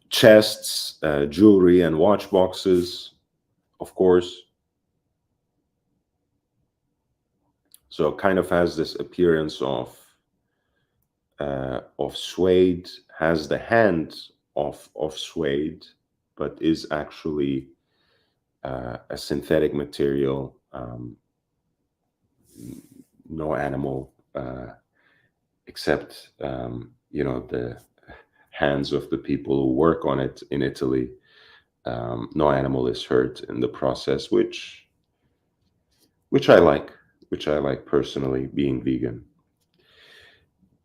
chests, jewelry, and watch boxes, of course. So it kind of has this appearance of suede, has the hand of suede, but is actually a synthetic material. No animal except the hands of the people who work on it in Italy. No animal is hurt in the process, which I like personally, being vegan.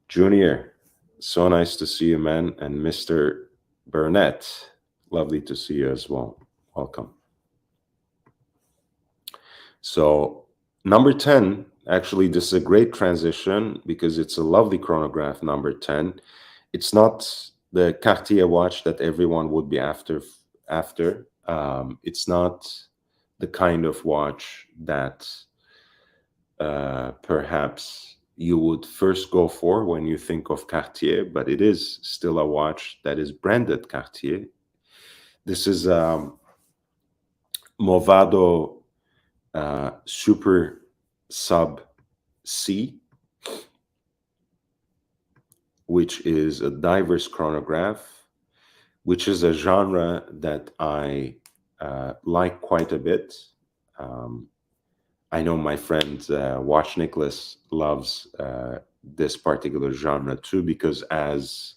Junior, so nice to see you, man. And Mr. Burnett, lovely to see you as well. Welcome. So number 10, actually, this is a great transition because it's a lovely chronograph, number 10. It's not the Cartier watch that everyone would be after. It's not the kind of watch that perhaps you would first go for when you think of Cartier, but it is still a watch that is branded Cartier. This is Movado Super Sub C, which is a diverse chronograph, which is a genre that I like quite a bit. I know my friend Watch Nicholas loves this particular genre too, because as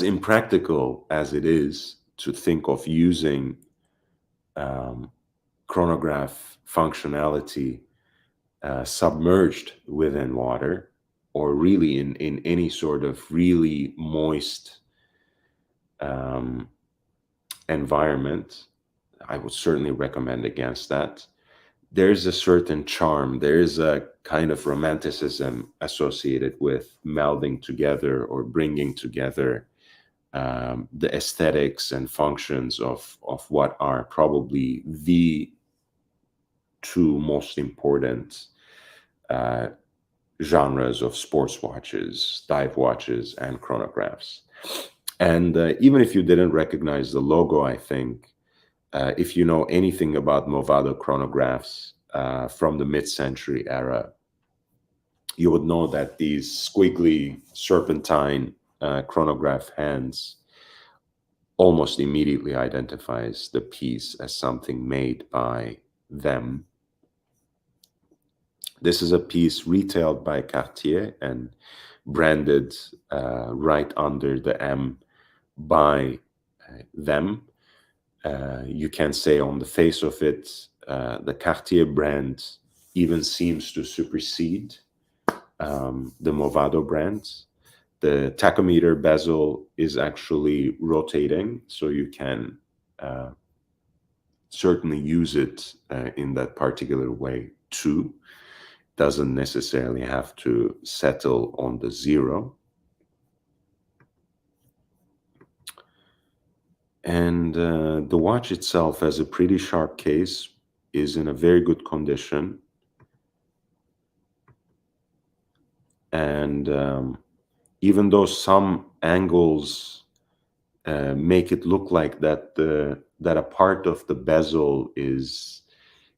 impractical as it is to think of using chronograph functionality submerged within water, or really in any sort of really moist environment, I would certainly recommend against that. There's a certain charm, there's a kind of romanticism associated with melding together or bringing together the aesthetics and functions of what are probably the two most important uh, genres of sports watches, dive watches, and chronographs. And even if you didn't recognize the logo, I think if you know anything about Movado chronographs from the mid-century era, you would know that these squiggly serpentine chronograph hands almost immediately identifies the piece as something made by them. This is a piece retailed by Cartier and branded right under the M by them. You can say on the face of it, the Cartier brand even seems to supersede the Movado brand. The tachometer bezel is actually rotating, so you can certainly use it in that particular way too. Doesn't necessarily have to settle on the zero. And the watch itself has a pretty sharp case, is in a very good condition. And even though some angles make it look like that a part of the bezel is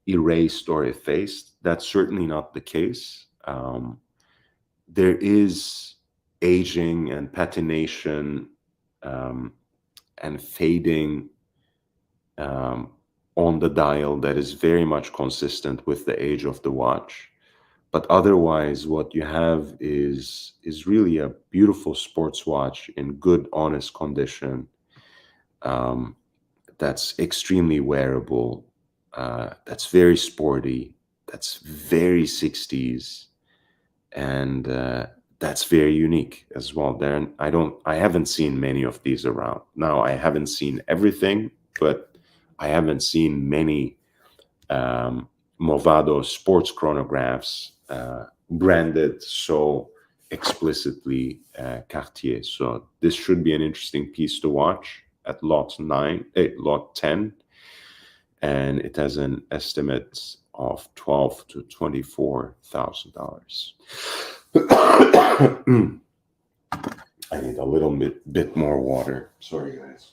erased or effaced, that's certainly not the case. There is aging and patination and fading on the dial that is very much consistent with the age of the watch. But otherwise, what you have is really a beautiful sports watch in good, honest condition. That's extremely wearable. That's very sporty. That's very 60s, and that's very unique as well. There, I haven't seen many of these around. Now, I haven't seen everything, but I haven't seen many Movado sports chronographs branded so explicitly Cartier. So this should be an interesting piece to watch at lot 10, and it has an estimate of $12,000 to $24,000. I need a little bit more water. Sorry, guys.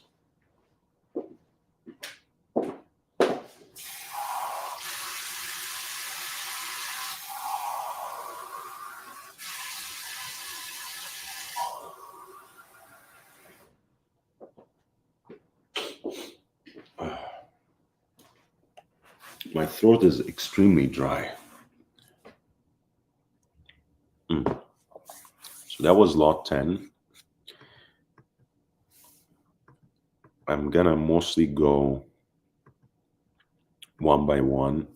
My throat is extremely dry. So that was lot 10. I'm gonna mostly go one by one,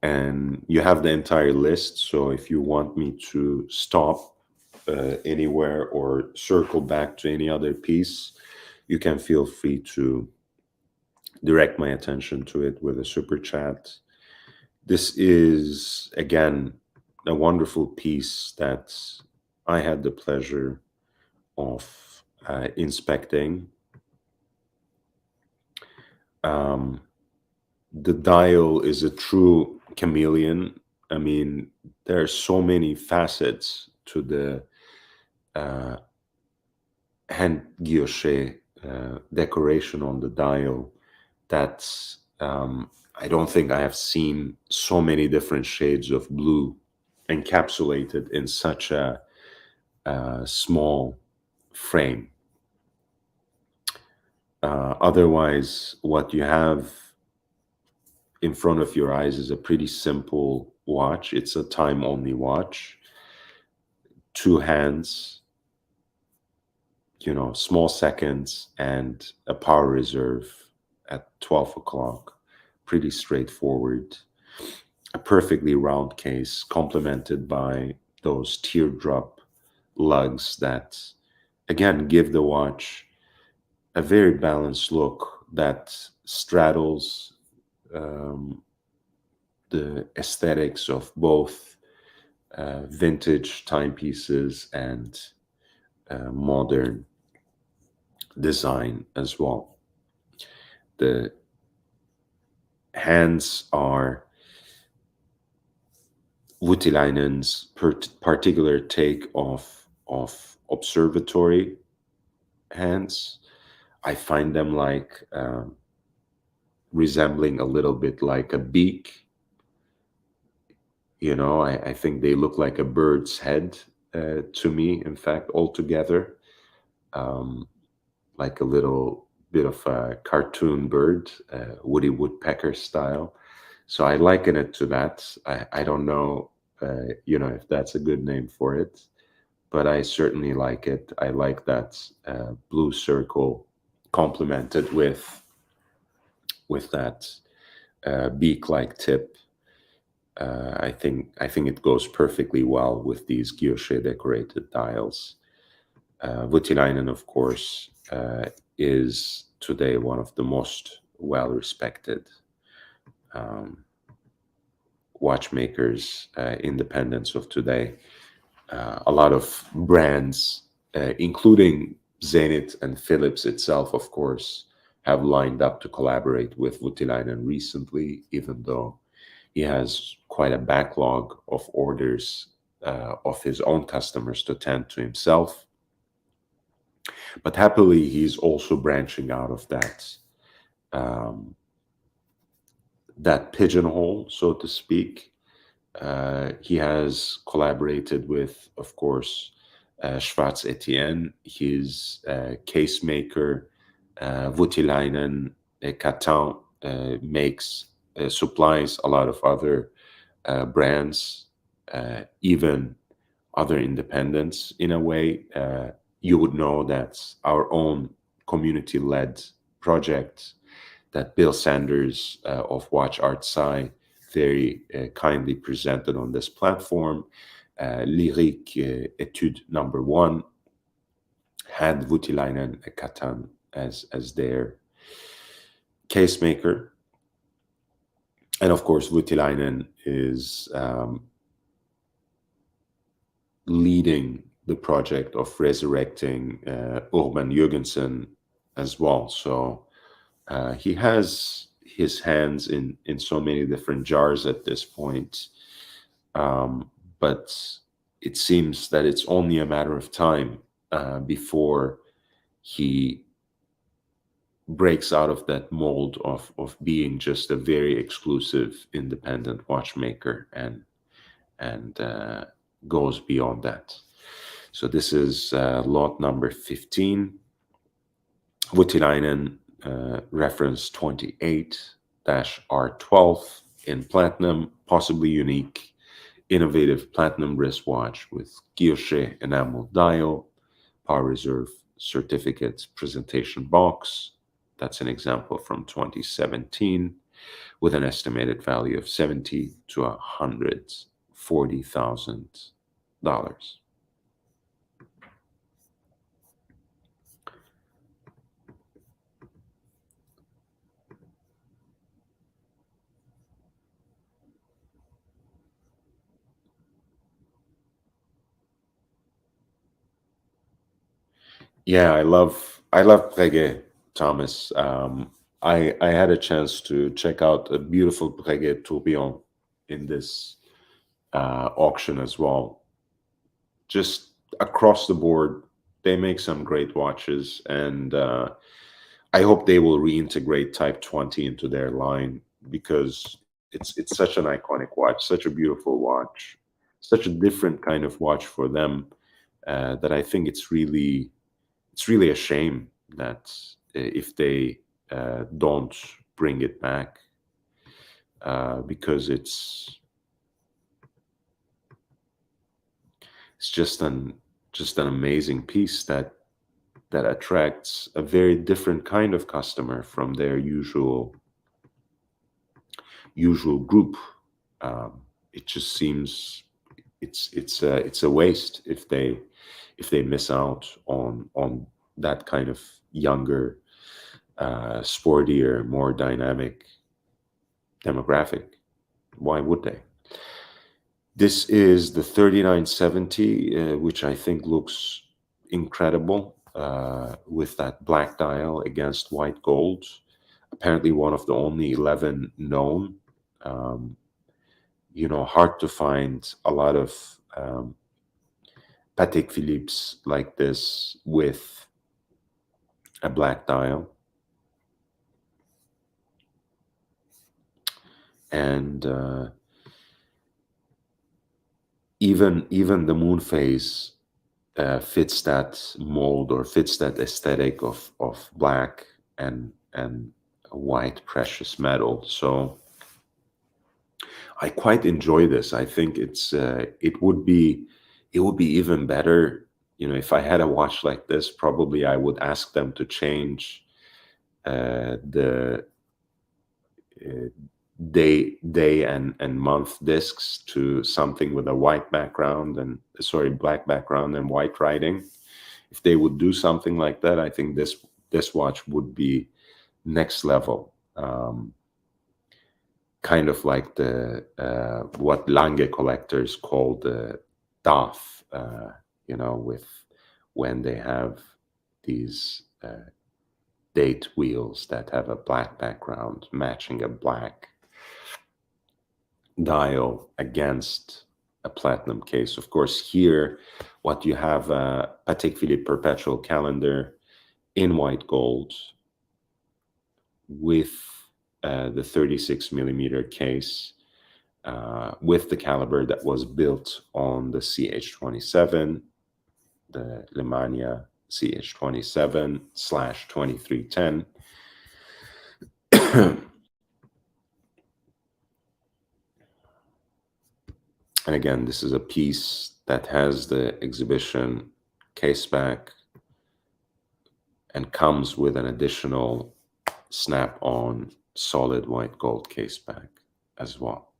and you have the entire list. So if you want me to stop anywhere or circle back to any other piece, you can feel free to direct my attention to it with a super chat. This is, again, a wonderful piece that I had the pleasure of inspecting. The dial is a true chameleon. I mean, there are so many facets to the hand guilloche decoration on the dial that I don't think I have seen so many different shades of blue encapsulated in such a small frame. Otherwise, what you have in front of your eyes is a pretty simple watch. It's a time-only watch. Two hands, small seconds, and a power reserve at 12 o'clock. Pretty straightforward. A perfectly round case, complemented by those teardrop lugs that, again, give the watch a very balanced look that straddles the aesthetics of both vintage timepieces and modern design as well. The hands are Voutilainen's particular take of observatory hands. I find them like resembling a little bit like a beak. I think they look like a bird's head to me, in fact, altogether. Um, like a little bit of a cartoon bird, Woody Woodpecker style. So I liken it to that. I don't know, if that's a good name for it, but I certainly like it. I like that blue circle complemented with that beak-like tip. I think it goes perfectly well with these guilloche decorated dials. Voutilainen, of course, is today one of the most well-respected um, watchmakers, independents of today. A lot of brands, including Zenit and Philips itself, of course, have lined up to collaborate with Voutilainen recently, even though he has quite a backlog of orders of his own customers to tend to himself. But happily, he's also branching out of um, that pigeonhole, so to speak. He has collaborated with, of course, Schwarz Etienne, his case maker, Voutilainen, Catan makes, supplies a lot of other brands, even other independents in a way. You would know that our own community-led project that Bill Sanders of Watch Art Sci very kindly presented on this platform, Lyrique Etude number 1, had Voutilainen and Catan as their case maker. And of course, Voutilainen is leading the project of resurrecting Urban Jürgensen as well. So he has his hands in so many different jars at this point, but it seems that it's only a matter of time before he breaks out of that mold of being just a very exclusive independent watchmaker and goes beyond that. So this is lot number 15. Voutilainen, reference 28-R12 in platinum, possibly unique, innovative platinum wristwatch with guilloche enamel dial, power reserve certificate presentation box. That's an example from 2017 with an estimated value of $70,000 to $140,000. Yeah, I love Breguet, Thomas. I had a chance to check out a beautiful Breguet tourbillon in this auction as well. Just across the board, they make some great watches, and I hope they will reintegrate Type 20 into their line because it's such an iconic watch, such a beautiful watch, such a different kind of watch for them that I think it's really a shame that if they don't bring it back because it's just an amazing piece that attracts a very different kind of customer from their usual group. It just seems it's a waste if they miss out on that kind of younger, sportier, more dynamic demographic. Why would they? This is the 3970, which I think looks incredible with that black dial against white gold. Apparently, one of the only 11 known. Um, hard to find a lot of Patek Philippe like this with a black dial. And even the moon phase fits that mold, or fits that aesthetic of black and white precious metal. So I quite enjoy this. I think it would be even better, if I had a watch like this. Probably I would ask them to change the uh, day and month discs to something with a white background, and sorry, black background and white writing. If they would do something like that, I think this watch would be next level. Kind of like the what Lange collectors call the DAF, with when they have these date wheels that have a black background matching a black dial against a platinum case. Of course, here what you have a Patek Philippe perpetual calendar in white gold with the 36 millimeter case, with the caliber that was built on the CH27, the Lemania CH27/2310. And again, this is a piece that has the exhibition case back and comes with an additional snap-on solid white gold case back as well.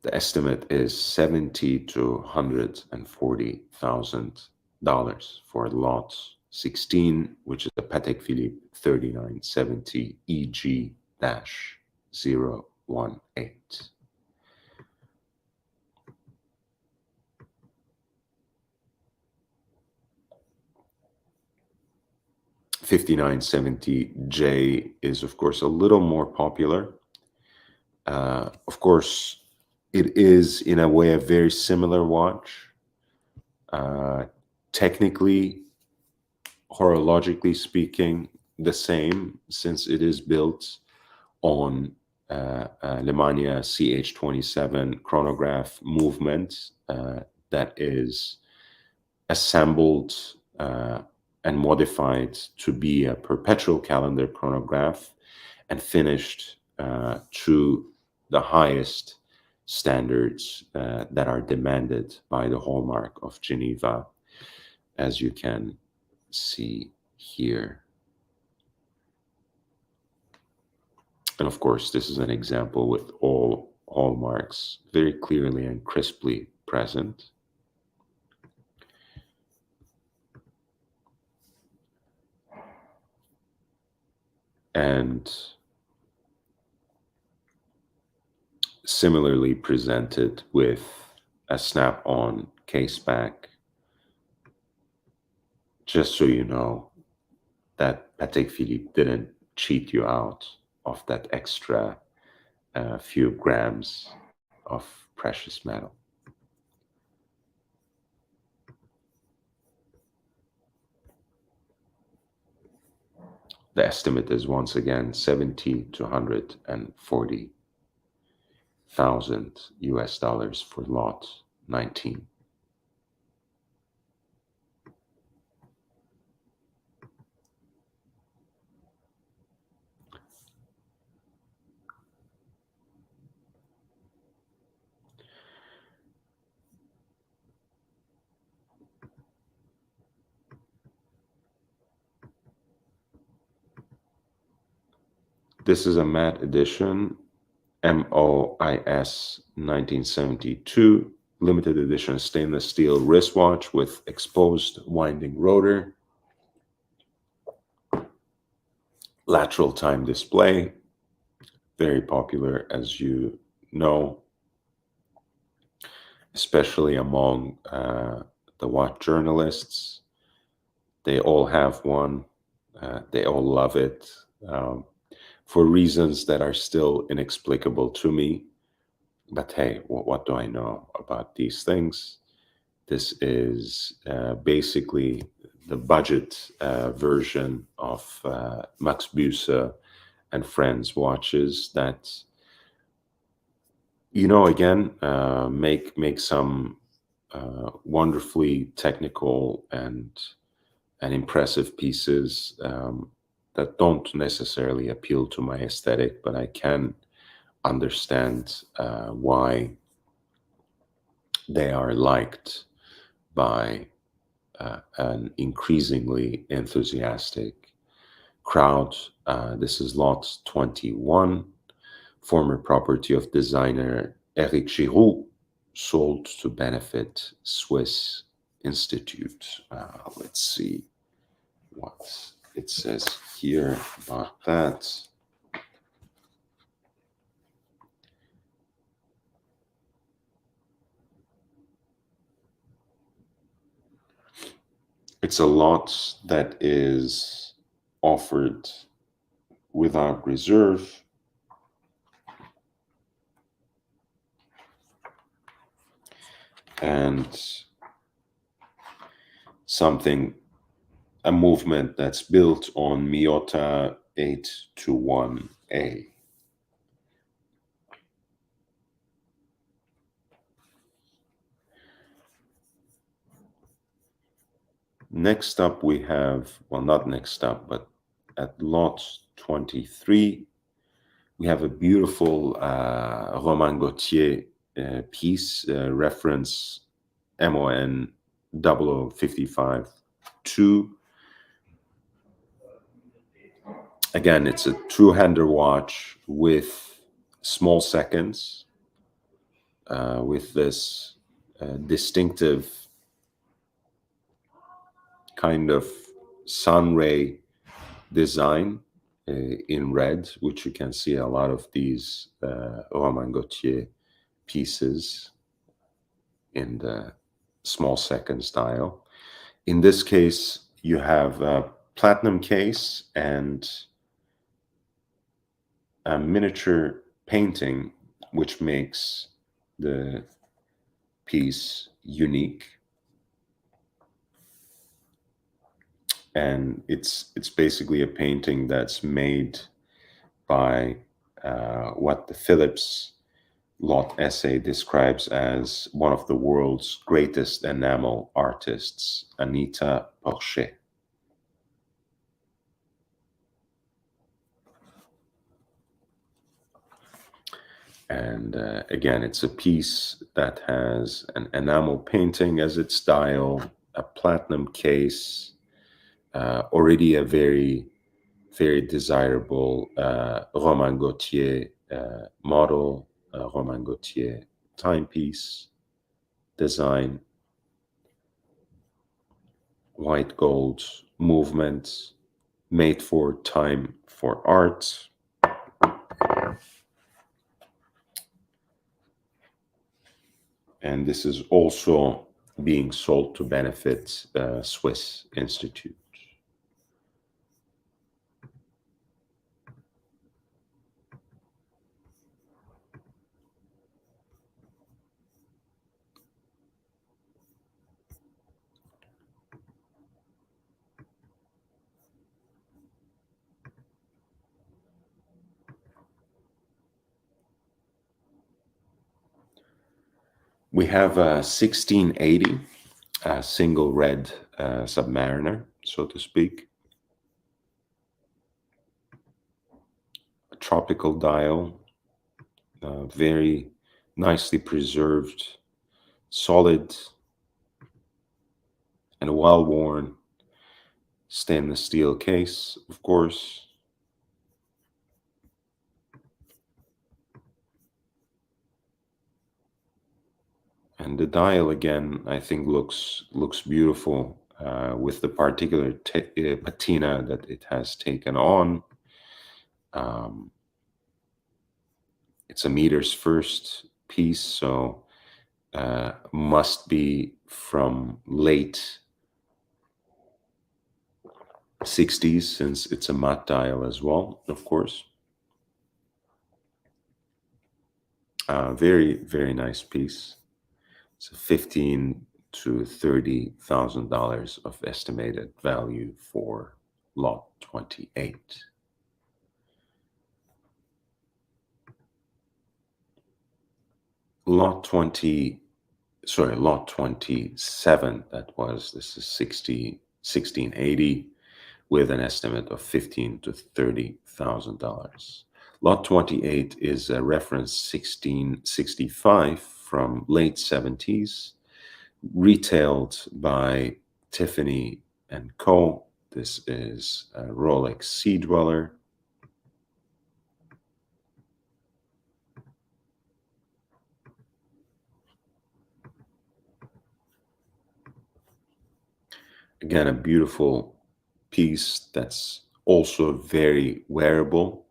The estimate is $70,000 to $140,000 for lot 16, which is the Patek Philippe 3970 EG-018. 5970J is, of course, a little more popular. Of course, it is, in a way, a very similar watch. Technically, horologically speaking, the same, since it is built on Lemania CH27 chronograph movement that is assembled and modified to be a perpetual calendar chronograph and finished to the highest standards that are demanded by the hallmark of Geneva, as you can see here. And of course, this is an example with all hallmarks very clearly and crisply present. And similarly presented with a snap-on case back, just so you know that Patek Philippe didn't cheat you out of that extra few grams of precious metal. The estimate is once again 70 to 140,000 US dollars for lot 19. This is a matte edition, MOIS 1972, limited edition stainless steel wristwatch with exposed winding rotor, lateral time display, very popular, as you know, especially among the watch journalists. They all have one. They all love it, um, for reasons that are still inexplicable to me. But hey, what do I know about these things? This is basically the budget version of Max Büsse and Friends watches that, again, make some wonderfully technical and impressive pieces, that don't necessarily appeal to my aesthetic, but I can understand why they are liked by an increasingly enthusiastic crowd. This is lot 21, former property of designer Eric Giroux, sold to benefit Swiss Institute. Let's see what it says here about that. It's a lot that is offered without reserve, and a movement that's built on Miota 821A. Next up we have, well, not next up, but at lot 23, we have a beautiful Romain Gauthier piece, reference MON 0055-2. Again, it's a two-hander watch with small seconds, with this distinctive kind of sun ray design in red, which you can see a lot of these Romain Gauthier pieces in the small second style. In this case, you have a platinum case and a miniature painting, which makes the piece unique. And it's basically a painting that's made by what the Phillips Lot essay describes as one of the world's greatest enamel artists, Anita Porcher. And again, it's a piece that has an enamel painting as its style, a platinum case, already a very, very desirable Romain Gauthier model, Romain Gauthier timepiece design, white gold movement, made for time for art. And this is also being sold to benefit Swiss Institute. We have a 1680, a single red Submariner, so to speak. A tropical dial, very nicely preserved, solid, and well-worn stainless steel case, of course. And the dial, again, I think looks beautiful with the particular patina that it has taken on. It's a Meter's first piece, so must be from late 60s, since it's a matte dial as well, of course. Very, very nice piece. It's 15 to $30,000 of estimated value for lot 28. Lot 20, sorry, lot 27, this is 1680, with an estimate of 15 to $30,000. Lot 28 is a reference 1665 from late 70s, retailed by Tiffany and Co. This is a Rolex Sea Dweller. Again, a beautiful piece that's also very wearable,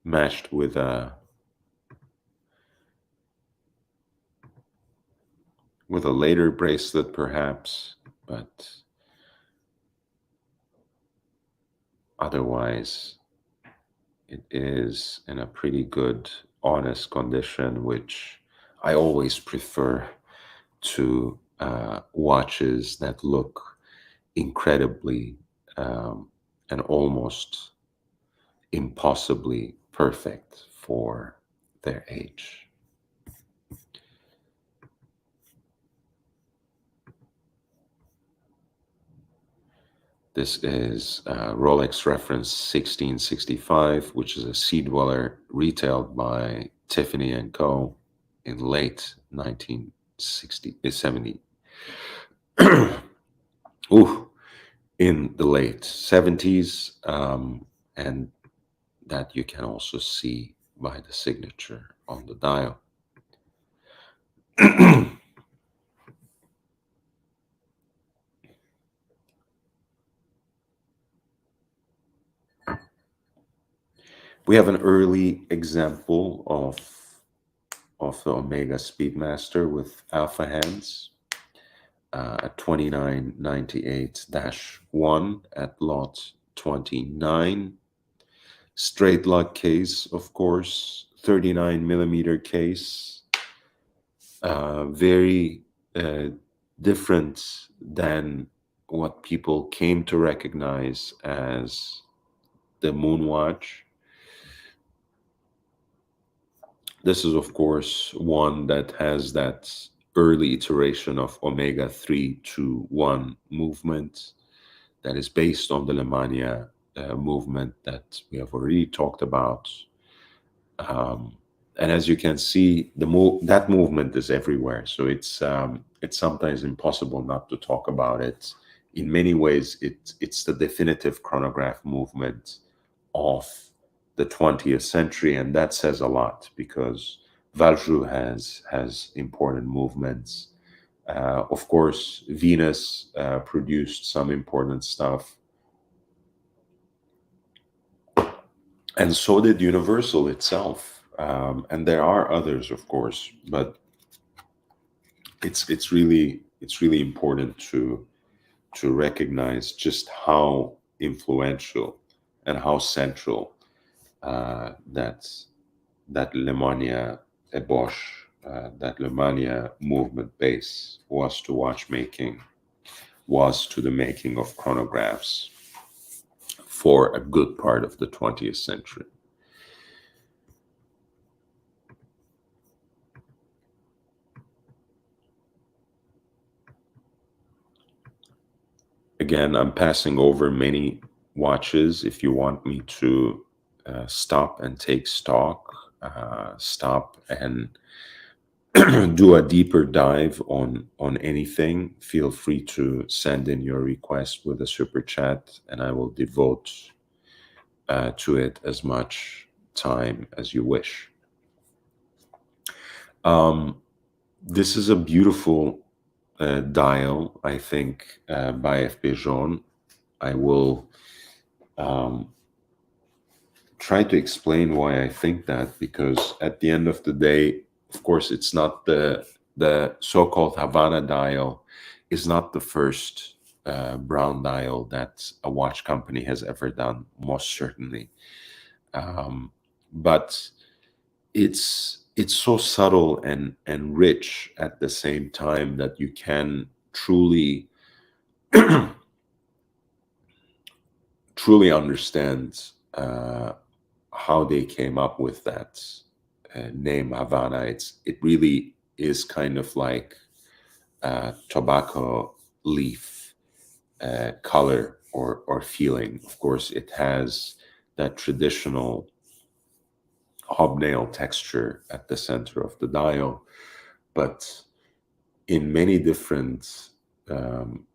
matched with a later bracelet perhaps, but otherwise it is in a pretty good, honest condition, which I always prefer to watches that look incredibly and almost impossibly perfect for their age. This is Rolex reference 1665, which is a Sea Dweller retailed by Tiffany and Co. in late 1970. Ooh, in the late 70s, and that you can also see by the signature on the dial. We have an early example of the Omega Speedmaster with alpha hands, a 2998-1 at lot 29. Straight lug case, of course, 39 millimeter case, very different than what people came to recognize as the Moonwatch. This is, of course, one that has that early iteration of Omega 3-2-1 movement that is based on the Lemania movement that we have already talked about. And as you can see, that movement is everywhere. So it's sometimes impossible not to talk about it. In many ways, it's the definitive chronograph movement of the 20th century, and that says a lot because Valjoux has important movements. Of course, Venus produced some important stuff, and so did Universal itself. And there are others, of course, but it's really important to recognize just how influential and how central that Lemania ébauche, that Lemania movement base was to watchmaking, was to the making of chronographs for a good part of the 20th century. Again, I'm passing over many watches. If you want me to stop and take stock, stop and do a deeper dive on anything, feel free to send in your request with a super chat, and I will devote to it as much time as you wish. This is a beautiful dial, I think, by F.P. Jaune. I will try to explain why I think that, because at the end of the day, of course, it's not the so-called Havana dial is not the first brown dial that a watch company has ever done, most certainly. But it's so subtle and rich at the same time that you can truly truly understand how they came up with that name Havana. It really is kind of like tobacco leaf color or feeling. Of course, it has that traditional hobnail texture at the center of the dial, but in many different um,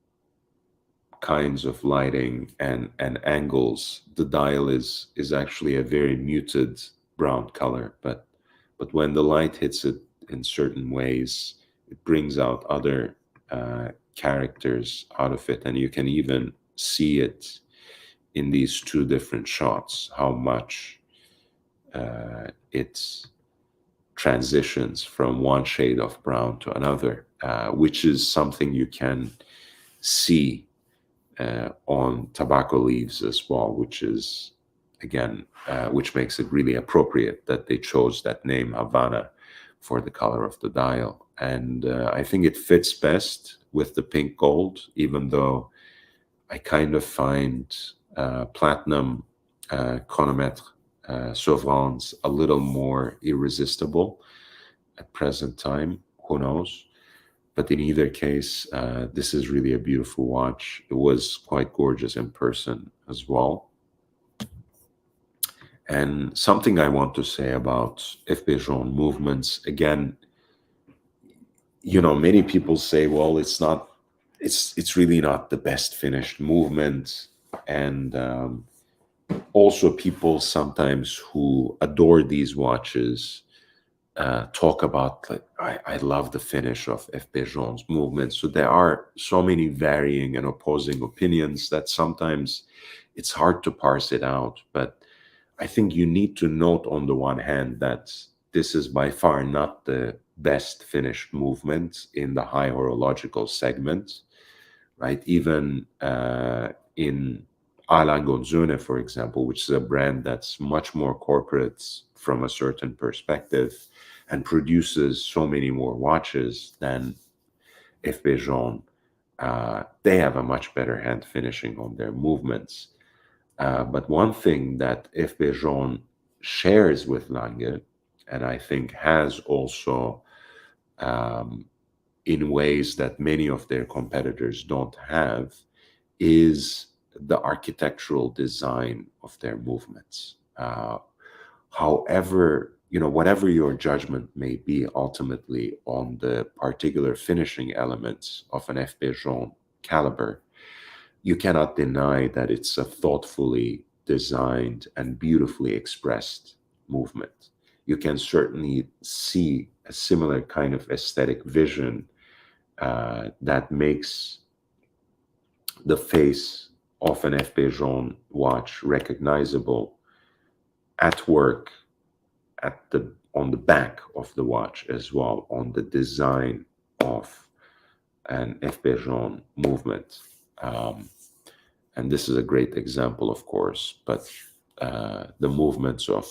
kinds of lighting and angles, the dial is actually a very muted brown color. But when the light hits it in certain ways, it brings out other characters out of it, and you can even see it in these two different shots how much it transitions from one shade of brown to another, which is something you can see on tobacco leaves as well, which is again, which makes it really appropriate that they chose that name Havana for the color of the dial. And I think it fits best with the pink gold, even though I kind of find platinum chronometre Sauvrans a little more irresistible at present time. Who knows? But in either case, this is really a beautiful watch. It was quite gorgeous in person as well. And something I want to say about FP Jaune movements, again, many people say, well, it's really not the best finished movement. And also people sometimes who adore these watches talk about, like, I love the finish of FP Jaune's movement. So there are so many varying and opposing opinions that sometimes it's hard to parse it out. But I think you need to note on the one hand that this is by far not the best finished movement in the high horological segment, right? Even in Alangonzone, for example, which is a brand that's much more corporate from a certain perspective and produces so many more watches than FP Jaune, they have a much better hand finishing on their movements. But one thing that FP Jaune shares with Lange, and I think has also um, in ways that many of their competitors don't have, is the architectural design of their movements. However, whatever your judgment may be ultimately on the particular finishing elements of an FP Jaune caliber, you cannot deny that it's a thoughtfully designed and beautifully expressed movement. You can certainly see a similar kind of aesthetic vision that makes the face of an FP Jaune watch recognizable at work, on the back of the watch as well, on the design of an FP Jaune movement. And this is a great example, of course, but the movements of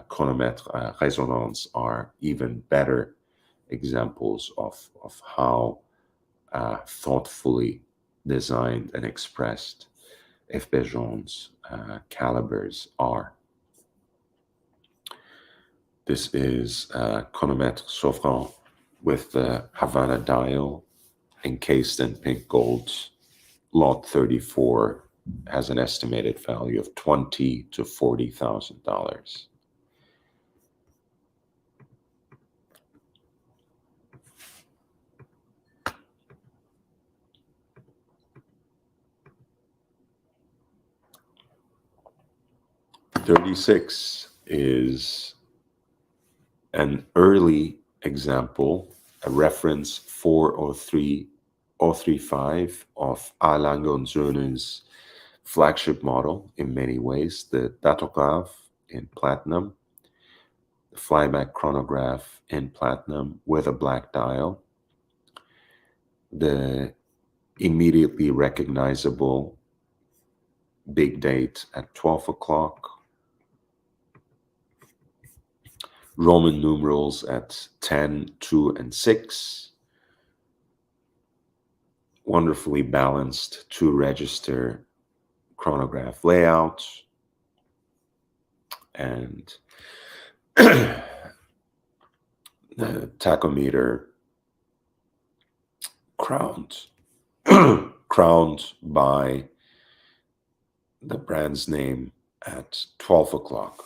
chronometre résonance are even better examples of how thoughtfully designed and expressed FP Jaune's calibers are. This is chronometre Sauvrand with the Havana dial encased in pink gold. Lot 34 has an estimated value of $20,000 to $40,000. $36 is an early example, a reference 4035 of Alain Gonzone's flagship model in many ways, the datograph in platinum, the flyback chronograph in platinum with a black dial, the immediately recognizable big date at 12 o'clock, Roman numerals at 10, 2, and 6, wonderfully balanced two register chronograph layout, and the tachometer crowned crowned by the brand's name at 12 o'clock.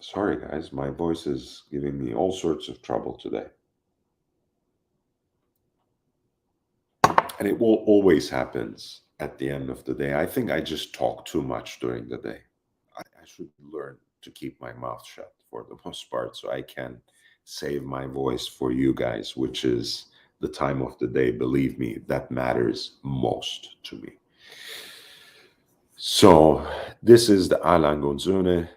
Sorry, guys, my voice is giving me all sorts of trouble today. And it will always happens at the end of the day. I think I just talk too much during the day. I should learn to keep my mouth shut for the most part so I can save my voice for you guys, which is the time of the day, believe me, that matters most to me. So this is the Alangonzune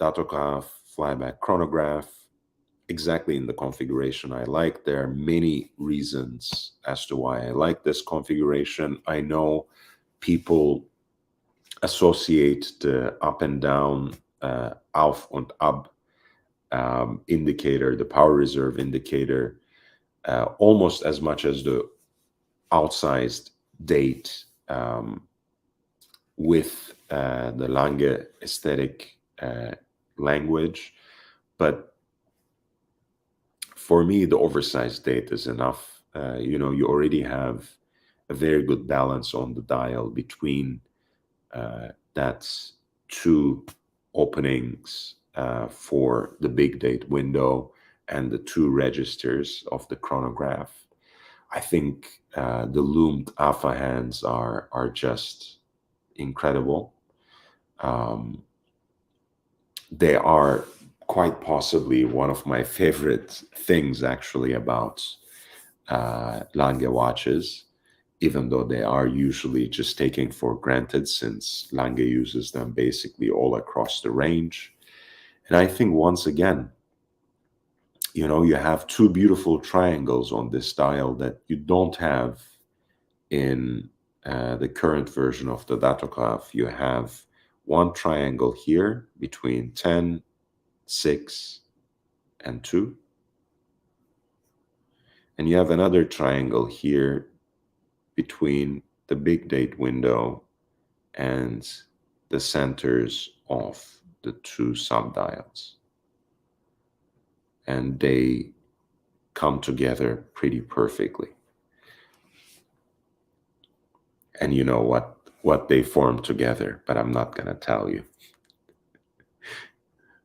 datograph flyback chronograph, exactly in the configuration I like. There are many reasons as to why I like this configuration. I know people associate the up and down auf und ab indicator, the power reserve indicator, almost as much as the outsized date with the Lange aesthetic language. But for me, the oversized date is enough. You already have a very good balance on the dial between that two openings for the big date window and the two registers of the chronograph. I think the loomed alpha hands are just incredible. They are quite possibly one of my favorite things actually about Lange watches, even though they are usually just taken for granted since Lange uses them basically all across the range. And I think once again, you have two beautiful triangles on this dial that you don't have in the current version of the datograph. You have one triangle here between 10, 6, and 2. And you have another triangle here between the big date window and the centers of the two subdials. And they come together pretty perfectly. And you know what they form together, but I'm not gonna tell you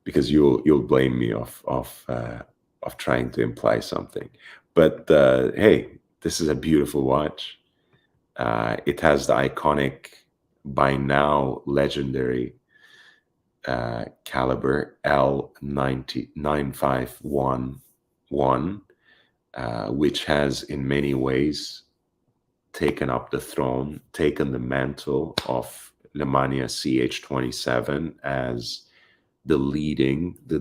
because you'll blame me of trying to imply something. But hey, this is a beautiful watch. It has the iconic, by now legendary caliber L951, which has in many ways taken up the throne, taken the mantle of Lemania CH27 as the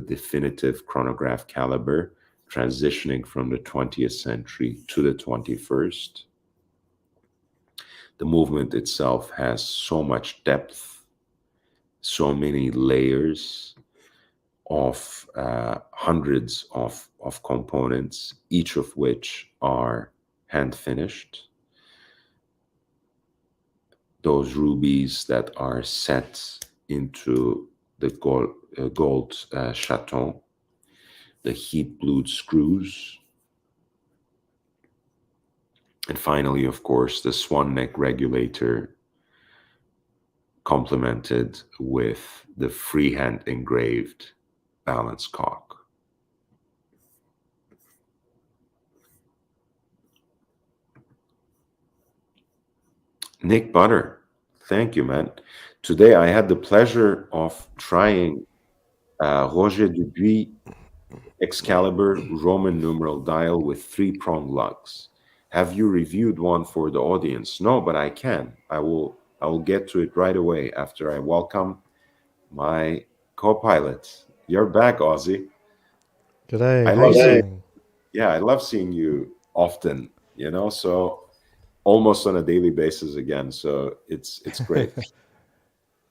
definitive chronograph caliber, transitioning from the 20th century to the 21st. The movement itself has so much depth, so many layers of hundreds of components, each of which are hand finished. Those rubies that are set into the gold chaton, the heat blued screws, and finally, of course, the swan neck regulator complemented with the freehand engraved balance cock. Nick Butter, thank you, man. Today I had the pleasure of trying Roger Dubuis Excalibur Roman numeral dial with 3-prong lugs. Have you reviewed one for the audience? No, but I can. I will get to it right away after I welcome my co-pilot. You're back, Ozzy. G'day, I how you like doing? Yeah, I love seeing you often, so almost on a daily basis again. So it's great.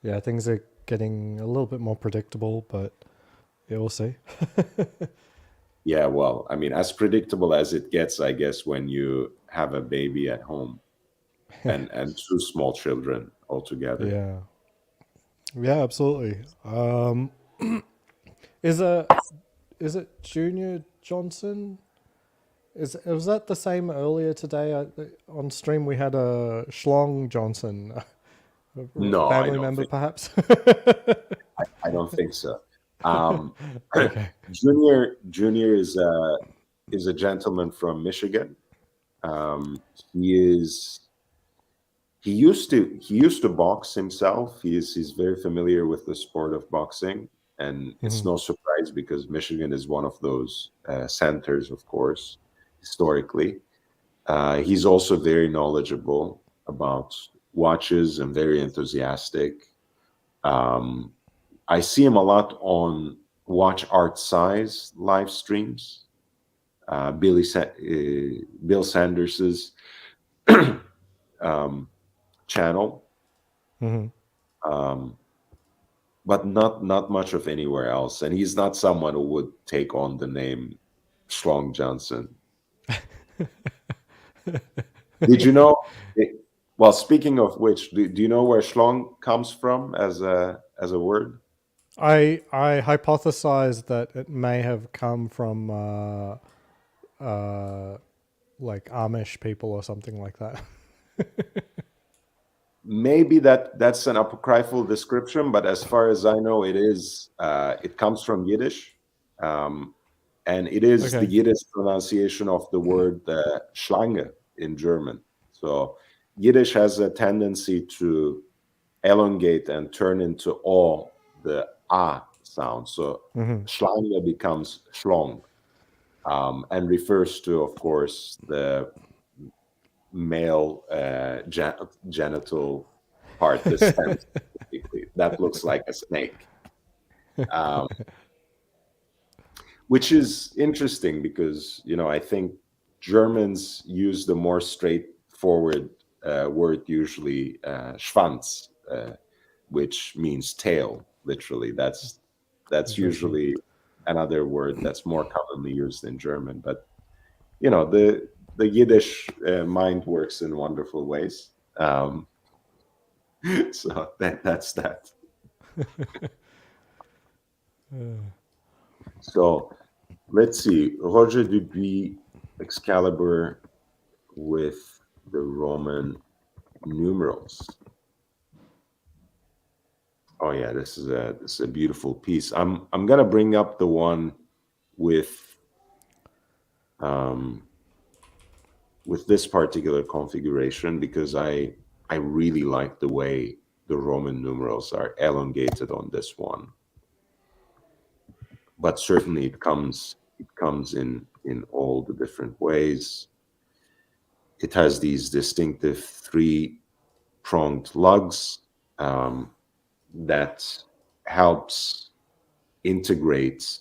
Yeah, things are getting a little bit more predictable, but yeah, we'll see. Yeah, well, I mean, as predictable as it gets, I guess, when you have a baby at home and two small children altogether. Yeah, yeah, absolutely. Is a is it Junior Johnson? Is was that the same earlier today? On stream we had a Schlong Johnson, a No, I family don't member think perhaps. I don't think so. Um, Okay. Junior is a gentleman from Michigan. Um, he is he used to box himself. He's very familiar with the sport of boxing, and it's Hmm. no surprise because Michigan is one of those centers, of course, historically. He's also very knowledgeable about watches and very enthusiastic. Um, I see him a lot on Watch Art Size live streams. Bill Sanders's um, channel, Hmm. um, but not much of anywhere else. And he's not someone who would take on the name Schlong Johnson. Did you know? Well, speaking of which, do you know where Schlong comes from as a word? I hypothesized that it may have come from uh, like Amish people or something like that. Maybe that's an apocryphal description, but as far as I know, it comes from Yiddish, um, and it is the Okay. Yiddish pronunciation of the word Schlange in German. So Yiddish has a tendency to elongate and turn into all the ah sound. So Hmm. Schlange becomes Schlong, and refers to, of course, the male genital part, the stems, basically, that looks like a snake. Um, which is interesting because, I think Germans use the more straightforward word usually, Schwanz, which means tail. Literally, that's Interesting. usually another word that's more commonly used in German. But the Yiddish mind works in wonderful ways. So that's that. So let's see. Roger Dubuis Excalibur with the Roman numerals. Oh yeah, this is a beautiful piece. I'm gonna bring up the one with um, with this particular configuration because I really like the way the Roman numerals are elongated on this one. But certainly it comes in all the different ways. It has these distinctive three pronged lugs that helps integrate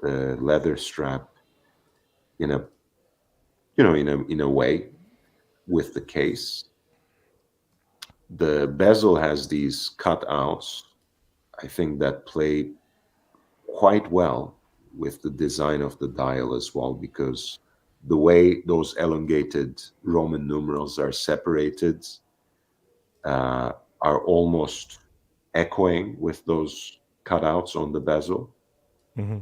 the leather strap in a in a way with the case. The bezel has these cutouts, I think, that play quite well with the design of the dial as well, because the way those elongated Roman numerals are separated uh, are almost echoing with those cutouts on the bezel. Hmm.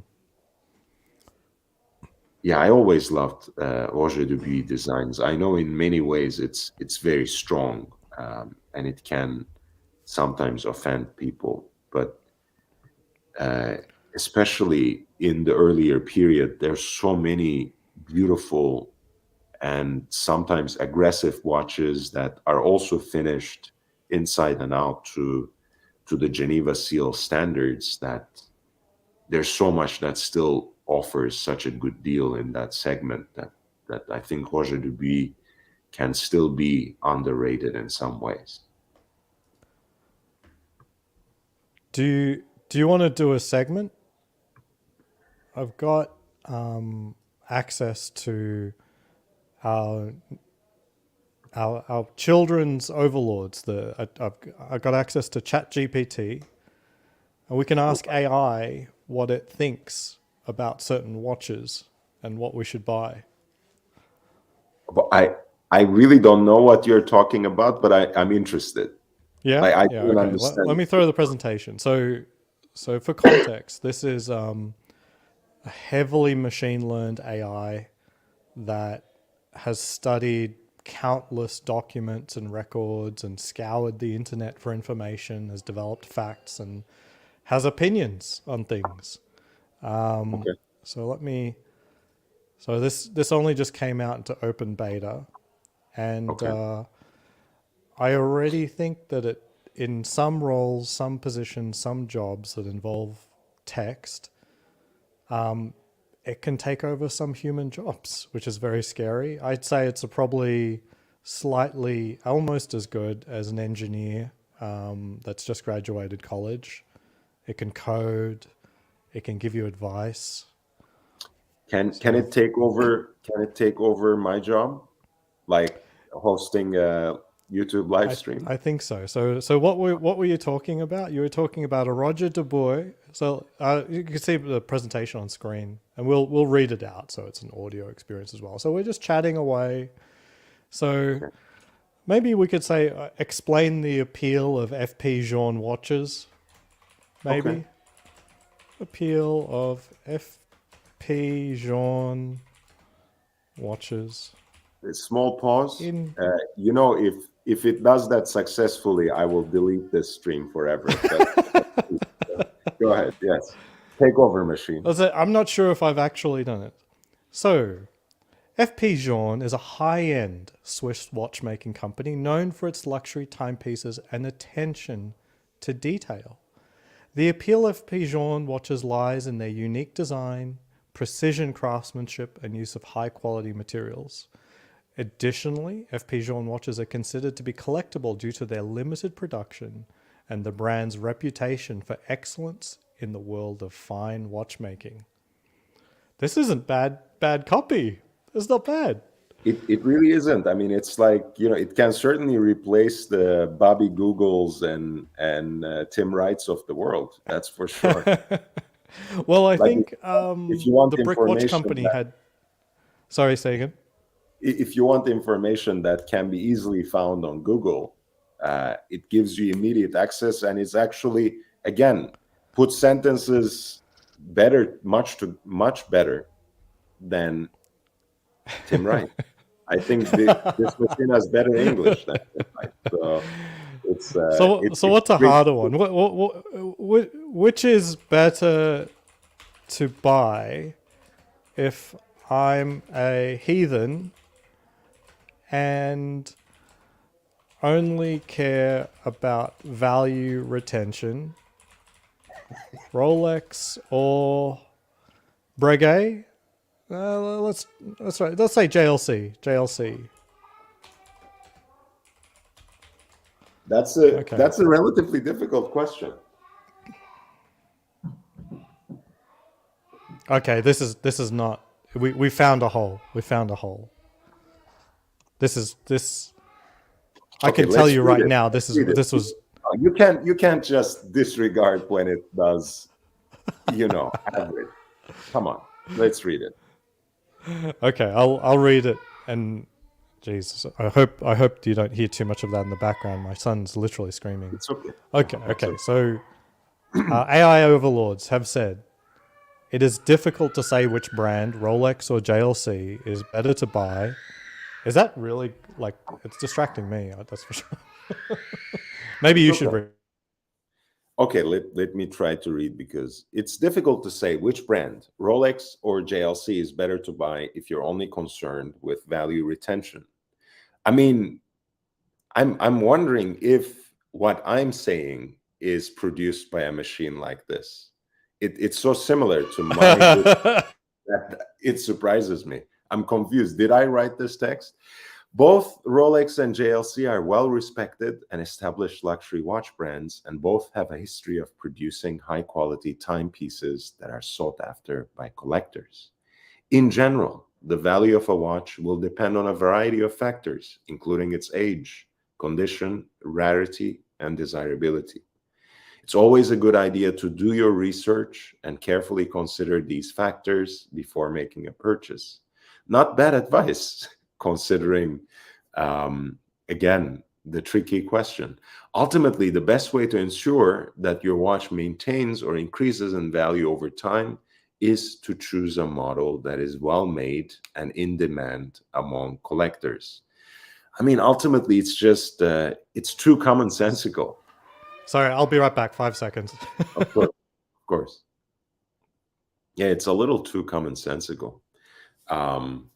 Yeah, I always loved Roger Dubuis designs. I know in many ways it's very strong, and it can sometimes offend people, but uh, especially in the earlier period, there's so many beautiful and sometimes aggressive watches that are also finished inside and out to the Geneva Seal standards, that there's so much that still offers such a good deal in that segment, that I think Roger Dubuis can still be underrated in some ways. Do you want to do a segment? I've got um, access to our our children's overlords. I've got access to ChatGPT, and we can ask AI what it thinks about certain watches and what we should buy. But I really don't know what you're talking about, but I'm interested. Yeah, Like I yeah. don't Okay. Let understand. me throw the presentation. So for context, this is a heavily machine learned AI that has studied countless documents and records and scoured the internet for information, has developed facts, and has opinions on things. Okay. So let me. So this only just came out into open beta, and Okay. I already think that it, in some roles, some positions, some jobs that involve text, it can take over some human jobs, which is very scary. I'd say it's probably slightly, almost as good as an engineer that's just graduated college. It can code, it can give you advice. Can So it take over? Can it take over my job, like hosting a YouTube live stream? I think so. So what were you talking about? You were talking about a Roger Dubois. So you can see the presentation on screen, and we'll read it out, so it's an audio experience as well. So we're just chatting away. So Okay. maybe we could say explain the appeal of FP Journe watches. Okay. Maybe appeal of FP Journe watches A small pause. in. You know, if it does that successfully, I will delete this stream forever. But go ahead. Yes. Take over, machine. I'm not sure if I've actually done it. So FP Journe is a high-end Swiss watchmaking company known for its luxury timepieces and attention to detail. The appeal of FP Journe watches lies in their unique design, precision craftsmanship, and use of high-quality materials. Additionally, FP Journe watches are considered to be collectible due to their limited production and the brand's reputation for excellence in the world of fine watchmaking. This isn't bad copy. It's not bad. It really isn't. I mean, it's like, you know, it can certainly replace the Bobby Googles and Tim Wrights of the world. That's for sure. Well, I Like think if you want the Brick Watch information Company that had. Sorry, say again. if you want information that can be easily found on Google, it gives you immediate access, and it's actually, again, puts sentences better, much better than Tim Wright. I think this machine has better English than Tim Wright. So So it what's a brings, harder one? Which is better to buy if I'm a heathen and only care about value retention, Rolex or Breguet? Let's say JLC. JLC. Okay. that's a relatively difficult question. Okay. This is not. We found a hole. We found a hole. This. I Okay, can tell let's you read right it. now. Let's read it. This was. You can't just disregard when it does, you know, average. Come on, let's read it. Okay. I'll read it. And Jesus, I hope you don't hear too much of that in the background. My son's literally screaming. It's okay. Okay. It's okay. So AI overlords have said it is difficult to say which brand, Rolex or JLC, is better to buy. Is that really, like, it's distracting me, that's for sure. Maybe you should read. Okay, let me try to read, because it's difficult to say which brand, Rolex or JLC, is better to buy if you're only concerned with value retention. I mean, I'm wondering if what I'm saying is produced by a machine like this. It's so similar to my that it surprises me. I'm confused. Did I write this text? Both Rolex and JLC are well-respected and established luxury watch brands, and both have a history of producing high-quality timepieces that are sought after by collectors. In general, the value of a watch will depend on a variety of factors, including its age, condition, rarity, and desirability. It's always a good idea to do your research and carefully consider these factors before making a purchase. Not bad advice, considering, um, again, the tricky question. Ultimately, the best way to ensure that your watch maintains or increases in value over time is to choose a model that is well made and in demand among collectors. I mean, ultimately, it's too commonsensical. Sorry, I'll be right back. 5 seconds. Of course, of course. Yeah, it's a little too commonsensical. Um,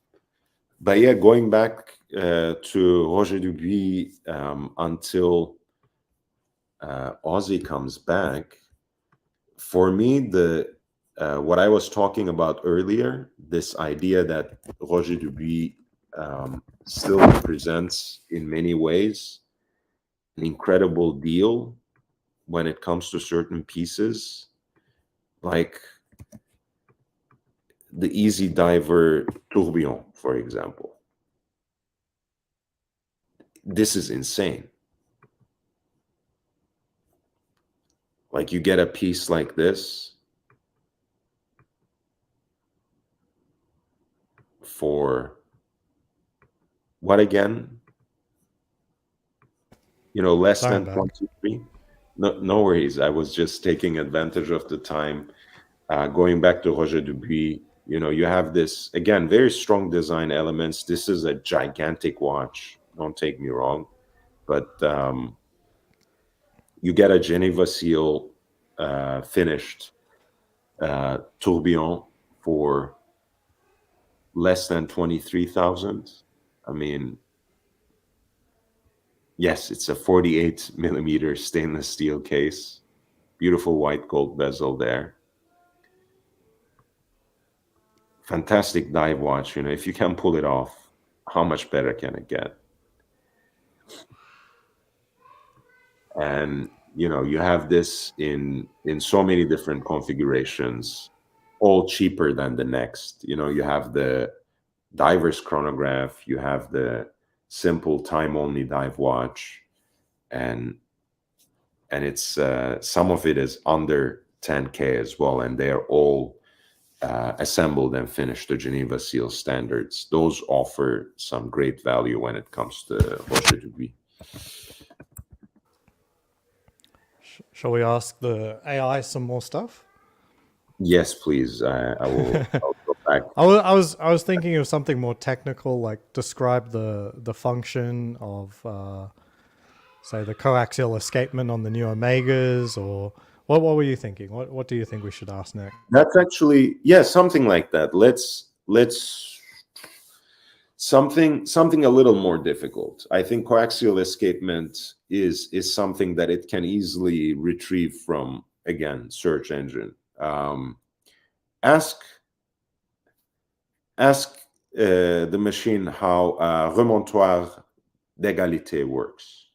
but yeah, going back to Roger Dubuis until Ozzy comes back, for me, the what I was talking about earlier, this idea that Roger Dubuis still represents in many ways an incredible deal when it comes to certain pieces, like the Easy Diver Tourbillon, for example. This is insane. Like, you get a piece like this for what again? Less Sorry, I'm than back. 23. No, no worries. I was just taking advantage of the time. Going back to Roger Dubuis, you have this, again, very strong design elements. This is a gigantic watch. Don't take me wrong. But you get a Geneva seal finished tourbillon for less than 23,000. I mean, yes, it's a 48 millimeter stainless steel case. Beautiful white gold bezel there. Fantastic dive watch. If you can pull it off, how much better can it get? And you have this in so many different configurations, all cheaper than the next. You have the diver's chronograph, you have the simple time only dive watch, and it's some of it is under 10K as well, and they are all assembled and finished to Geneva Seal standards. Those offer some great value when it comes to Roger Dubuis. Shall we ask the AI some more stuff? Yes, please. I'll go back. I was thinking of something more technical, like describe the function of say the coaxial escapement on the new Omegas, or what were you thinking? What do you think we should ask next? That's actually, yeah, something like that. Let's something a little more difficult. I think coaxial escapement is something that it can easily retrieve from, again, search engine. Ask ask the machine how remontoir d'égalité works.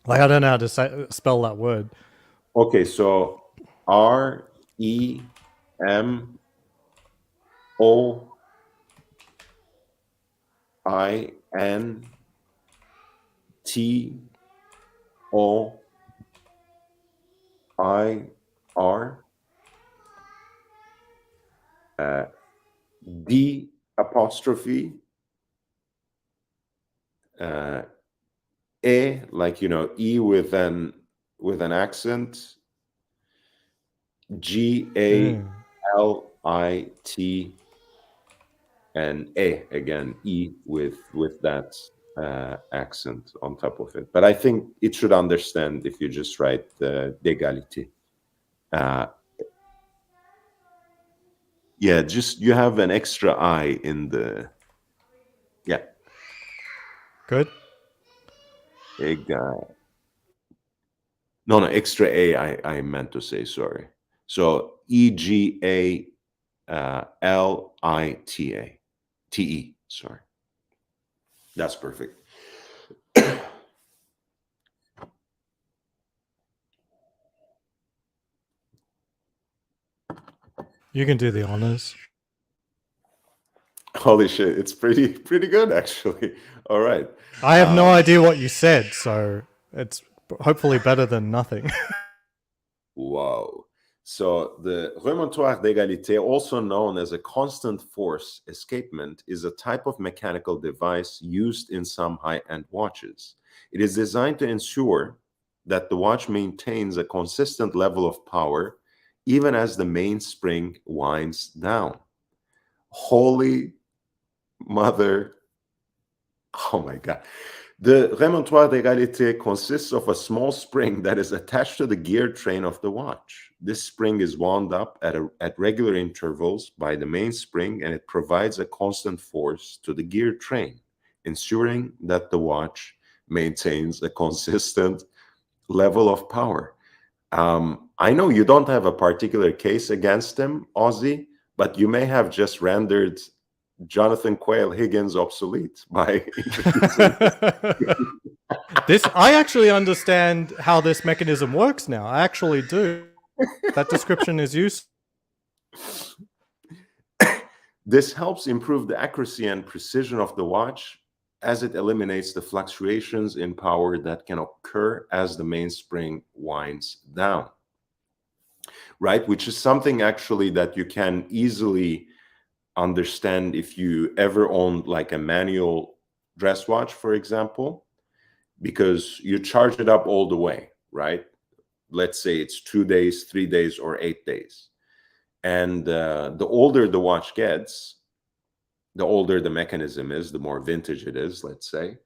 Like, I don't know how to spell that word. Okay, so REMOINTOIR, D apostrophe E, like E with an accent, GALIT, and E again, E with that accent on top of it. But I think it should understand if you just write d'égalité. Yeah, just you have an extra I in the, yeah, Good. no, extra A, I meant to say, sorry. So EGALITA, sorry. That's perfect. You can do the honors. Holy shit, it's pretty good actually. All right. I have no idea what you said, so it's hopefully better than nothing. Wow. So the remontoire d'égalité, also known as a constant force escapement, is a type of mechanical device used in some high-end watches. It is designed to ensure that the watch maintains a consistent level of power even as the mainspring winds down. Holy mother. Oh my God. The remontoire d'égalité consists of a small spring that is attached to the gear train of the watch. This spring is wound up at regular intervals by the mainspring, and it provides a constant force to the gear train, ensuring that the watch maintains a consistent level of power. I know you don't have a particular case against him, Ozzy, but you may have just rendered Jonathan Quayle Higgins obsolete by introducing. This I actually understand how this mechanism works now. I actually do. That description is useful. This helps improve the accuracy and precision of the watch as it eliminates the fluctuations in power that can occur as the mainspring winds down, right? Which is something actually that you can easily understand if you ever own like a manual dress watch, for example, because you charge it up all the way, right? Let's say it's 2 days, 3 days, or 8 days. And the older the watch gets, the older the mechanism is, the more vintage it is, let's say,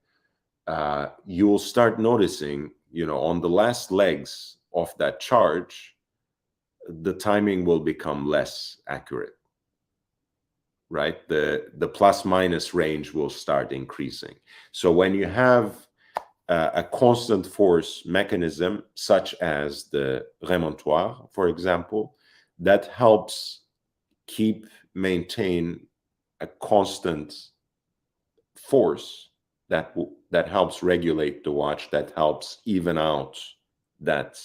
you'll start noticing, on the last legs of that charge, the timing will become less accurate, right? The plus minus range will start increasing. So when you have a constant force mechanism, such as the remontoire, for example, that helps maintain a constant force that helps regulate the watch, that helps even out that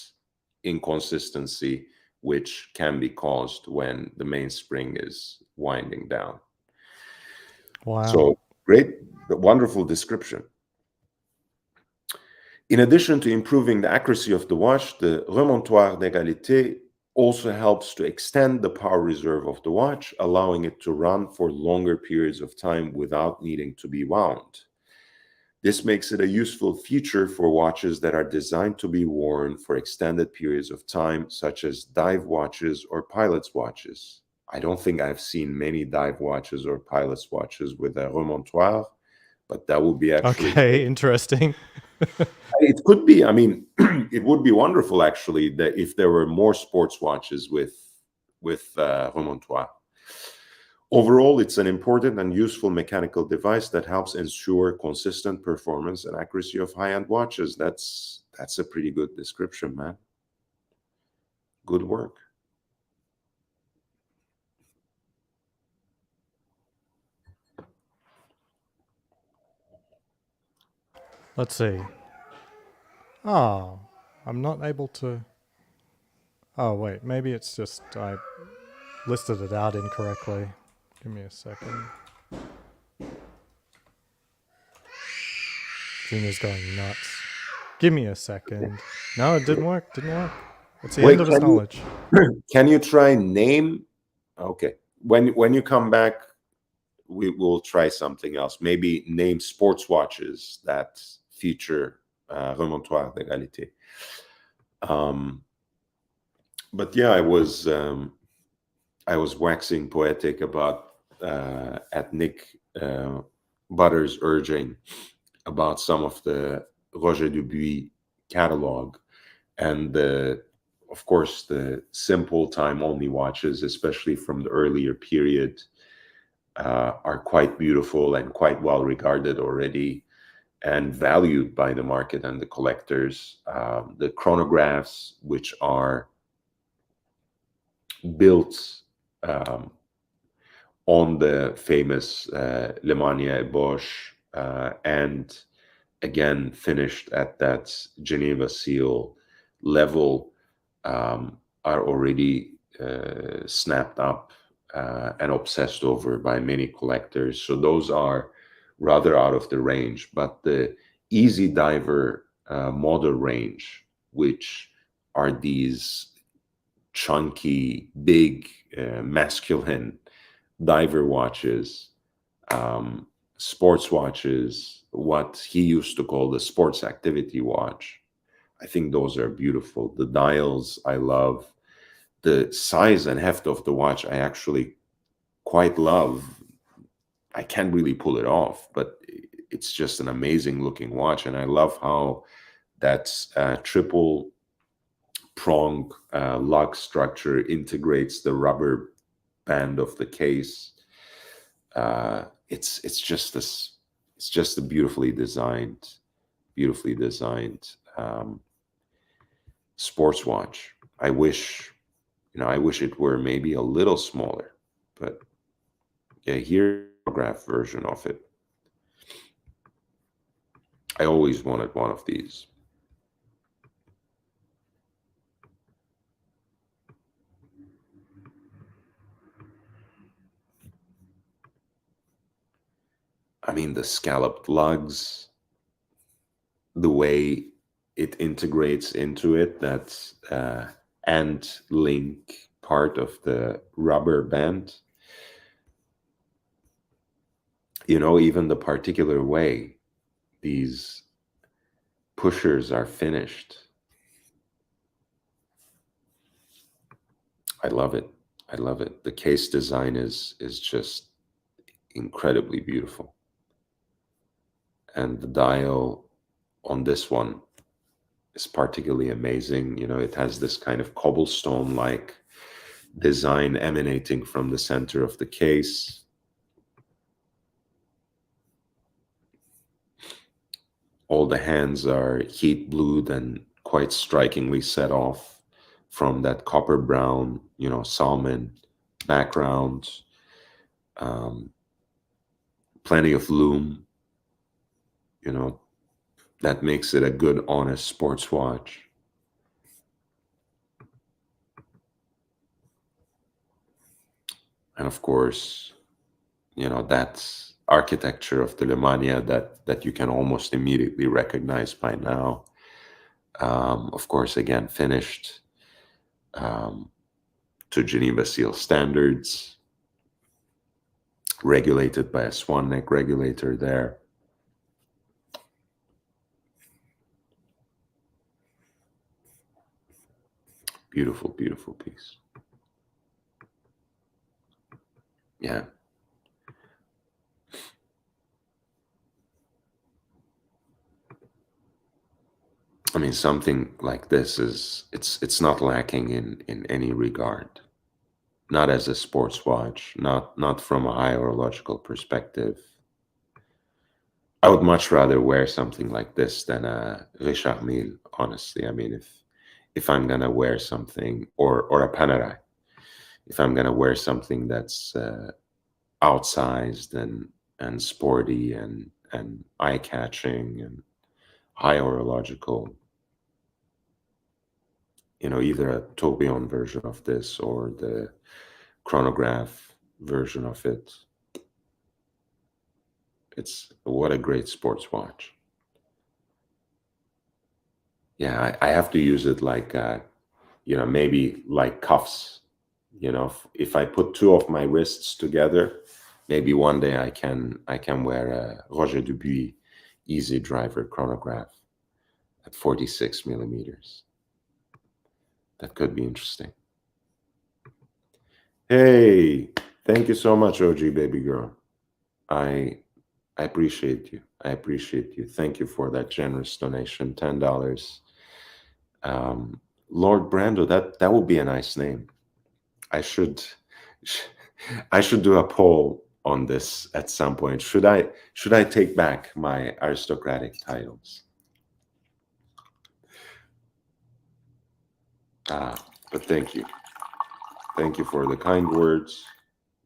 inconsistency which can be caused when the mainspring is winding down. Wow. So great, wonderful description. In addition to improving the accuracy of the watch, the remontoire d'égalité also helps to extend the power reserve of the watch, allowing it to run for longer periods of time without needing to be wound. This makes it a useful feature for watches that are designed to be worn for extended periods of time, such as dive watches or pilot's watches. I don't think I've seen many dive watches or pilot's watches with a remontoire, but that would be actually Okay, interesting. It could be. I mean, it would be wonderful actually that if there were more sports watches with remontoire. Overall, it's an important and useful mechanical device that helps ensure consistent performance and accuracy of high-end watches. That's a pretty good description, man. Good work. Let's see. Oh, I'm not able to. Oh, wait. Maybe it's just I listed it out incorrectly. Give me a second. Junior's going nuts. Give me a second. No, it didn't work. Didn't work. It's the Wait, end of his knowledge. Can you try name? Okay. When you come back, we will try something else. Maybe name sports watches that feature remontoire d'égalité. But yeah, I was waxing poetic about at Nick Butter's urging about some of the Roger Dubuis catalog, and of course the simple time only watches, especially from the earlier period, are quite beautiful and quite well regarded already and valued by the market and the collectors. The chronographs, which are built on the famous Le Manier Bosch, and again finished at that Geneva seal level, are already snapped up and obsessed over by many collectors. So those are rather out of the range. But the Easy Diver model range, which are these chunky, big, masculine diver watches, um, sports watches, what he used to call the sports activity watch. I think those are beautiful. The dials I love. The size and heft of the watch I actually quite love. I can't really pull it off, but it's just an amazing looking watch. And I love how that triple prong lug structure integrates the rubber band of the case. It's just this. It's just a beautifully designed sports watch. I wish, I wish it were maybe a little smaller, but yeah, here's a chronograph version of it. I always wanted one of these. I mean, the scalloped lugs, the way it integrates into it, that end link part of the rubber band, even the particular way these pushers are finished. I love it. I love it. The case design is just incredibly beautiful. And the dial on this one is particularly amazing. It has this kind of cobblestone-like design emanating from the center of the case. All the hands are heat blued and quite strikingly set off from that copper brown, salmon background. Um, Plenty of lume, that makes it a good, honest sports watch. And of course, that architecture of the Lemania that you can almost immediately recognize by now. Of course, again, finished um, to Geneva Seal standards, regulated by a swan neck regulator there. Beautiful, beautiful piece. Yeah. I mean, something like this it's not lacking in any regard. Not as a sports watch, not from a high horological perspective. I would much rather wear something like this than a Richard Mille, honestly. I mean, if I'm gonna wear something, or a Panerai, if I'm gonna wear something that's outsized and sporty and eye-catching and high horological, either a tourbillon version of this or the chronograph version of it. It's what a great sports watch. Yeah, I have to use it like, maybe like cuffs. If I put two of my wrists together, maybe one day I can wear a Roger Dubuis Easy Driver chronograph at 46 millimeters. That could be interesting. Hey, thank you so much, OG baby girl. I I appreciate you. I appreciate you. Thank you for that generous donation, $10. Lord Brando, that would be a nice name. I should I should do a poll on this at some point. Should I take back my aristocratic titles? But thank you. Thank you for the kind words.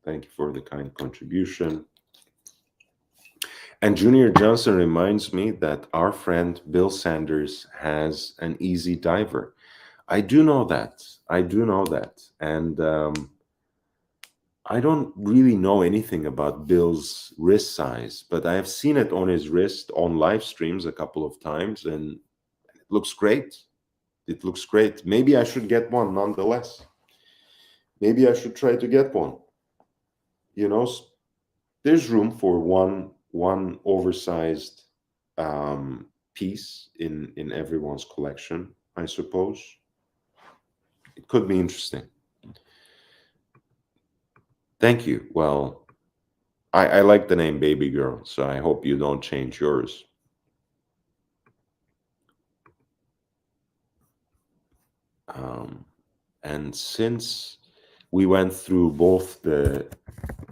Thank you for the kind contribution. And Junior Johnson reminds me that our friend Bill Sanders has an Easy Diver. I do know that. I do know that. And I don't really know anything about Bill's wrist size, but I have seen it on his wrist on live streams a couple of times, and it looks great. It looks great. Maybe I should get one nonetheless. Maybe I should try to get one. You know, there's room for one oversized piece in everyone's collection, I suppose. It could be interesting. Thank you. Well, I like the name Baby Girl, so I hope you don't change yours. Um, and since we went through both the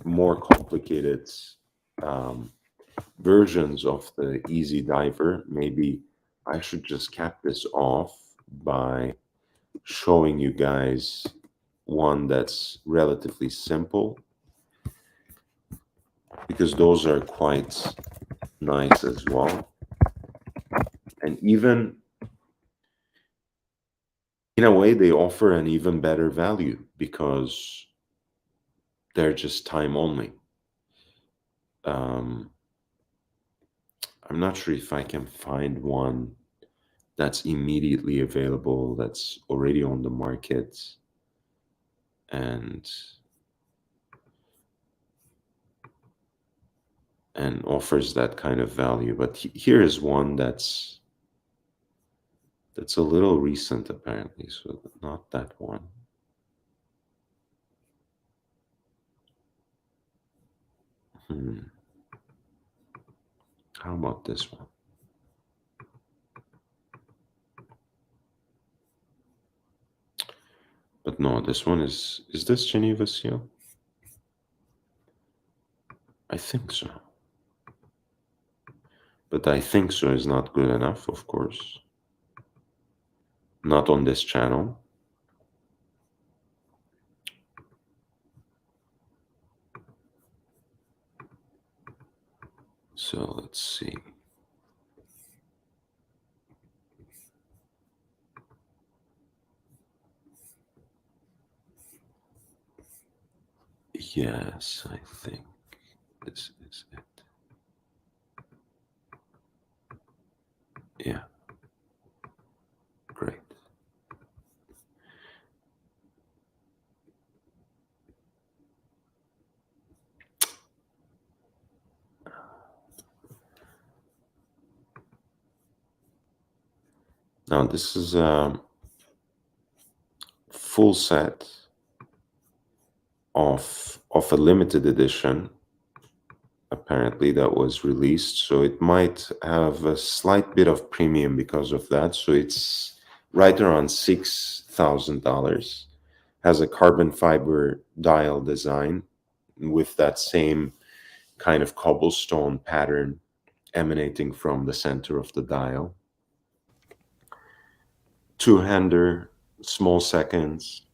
more complicated um, versions of the Easy Diver, maybe I should just cap this off by showing you guys one that's relatively simple, because those are quite nice as well. And even in a way, they offer an even better value because they're just time only. Um, I'm not sure if I can find one that's immediately available, that's already on the market, and offers that kind of value. But here is one that's a little recent apparently, so not that one. Hmm. How about this one? But no, this one is this Geneva seal? I think so. But I think so is not good enough, of course. Not on this channel. So let's see. Yes, I think this is it. Yeah, great. Now this is a full set of a limited edition apparently that was released, so it might have a slight bit of premium because of that. So it's right around $6,000. Has a carbon fiber dial design with that same kind of cobblestone pattern emanating from the center of the dial. Two-hander, small seconds,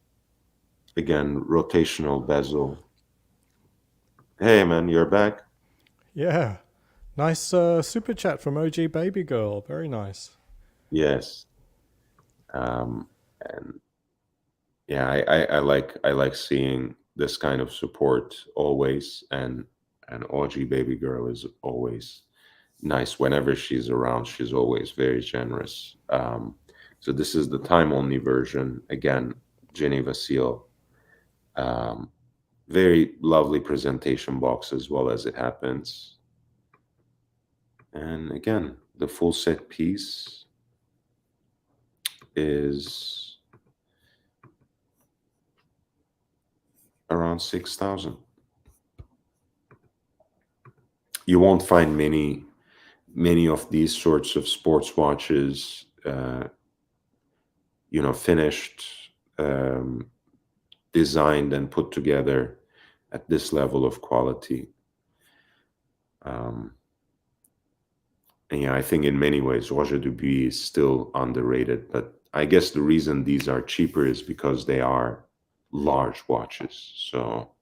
again, rotational bezel. Hey man, you're back? Yeah. Nice super chat from OG Baby Girl. Very nice. Yes. And yeah, I like seeing this kind of support always, and OG Baby Girl is always nice. Whenever she's around, she's always very generous. So this is the time only version. Again, Geneva Seal. Um, Very lovely presentation box as well as it happens. And again, the full set piece is around 6,000. You won't find many of these sorts of sports watches, finished, um, designed, and put together at this level of quality. Um, and yeah, I think in many ways Roger Dubuis is still underrated, but I guess the reason these are cheaper is because they are large watches. So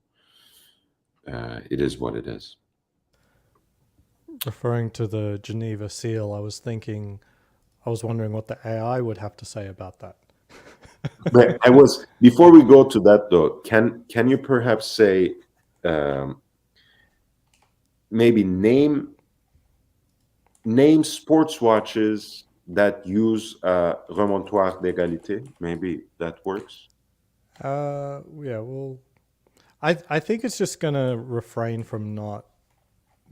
it is what it is. Referring to the Geneva seal, I was wondering what the AI would have to say about that. But I was before we go to that though. Can you perhaps say um, maybe name sports watches that use remontoir d'égalité? Maybe that works. Yeah, well, I think it's just gonna refrain from not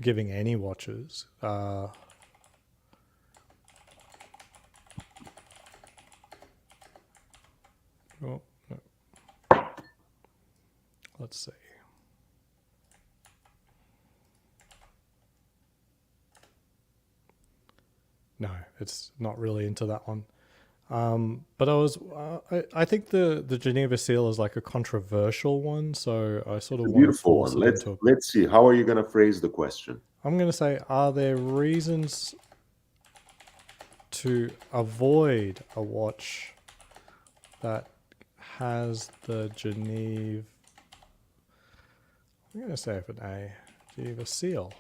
giving any watches. Oh, no. Let's see. No, it's not really into that one. But I think the Geneva Seal is like a controversial one, so I sort It's of a want to beautiful force one. it into a. Let's see. How are you going to phrase the question? I'm going to say, are there reasons to avoid a watch that has the Geneve? I'm going to say with an A, Geneva Seal.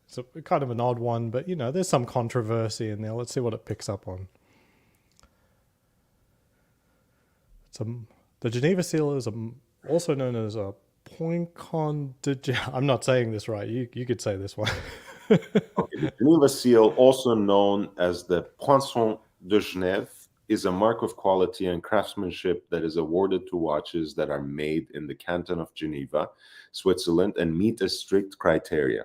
It's a kind of an odd one, but there's some controversy in there. Let's see what it picks up on. It's a, the Geneva Seal is also known as a Poincon de. I'm not saying this right. You could say this one. Okay, the Geneva Seal, also known as the Poinçon de Genève, is a mark of quality and craftsmanship that is awarded to watches that are made in the canton of Geneva, Switzerland, and meet strict criteria.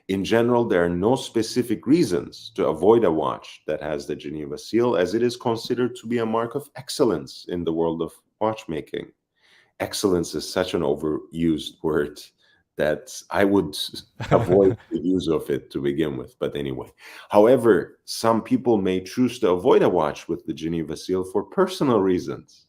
In general, there are no specific reasons to avoid a watch that has the Geneva Seal, as it is considered to be a mark of excellence in the world of watchmaking. Excellence is such an overused word that I would avoid the use of it to begin with. But anyway, however, some people may choose to avoid a watch with the Geneva Seal for personal reasons.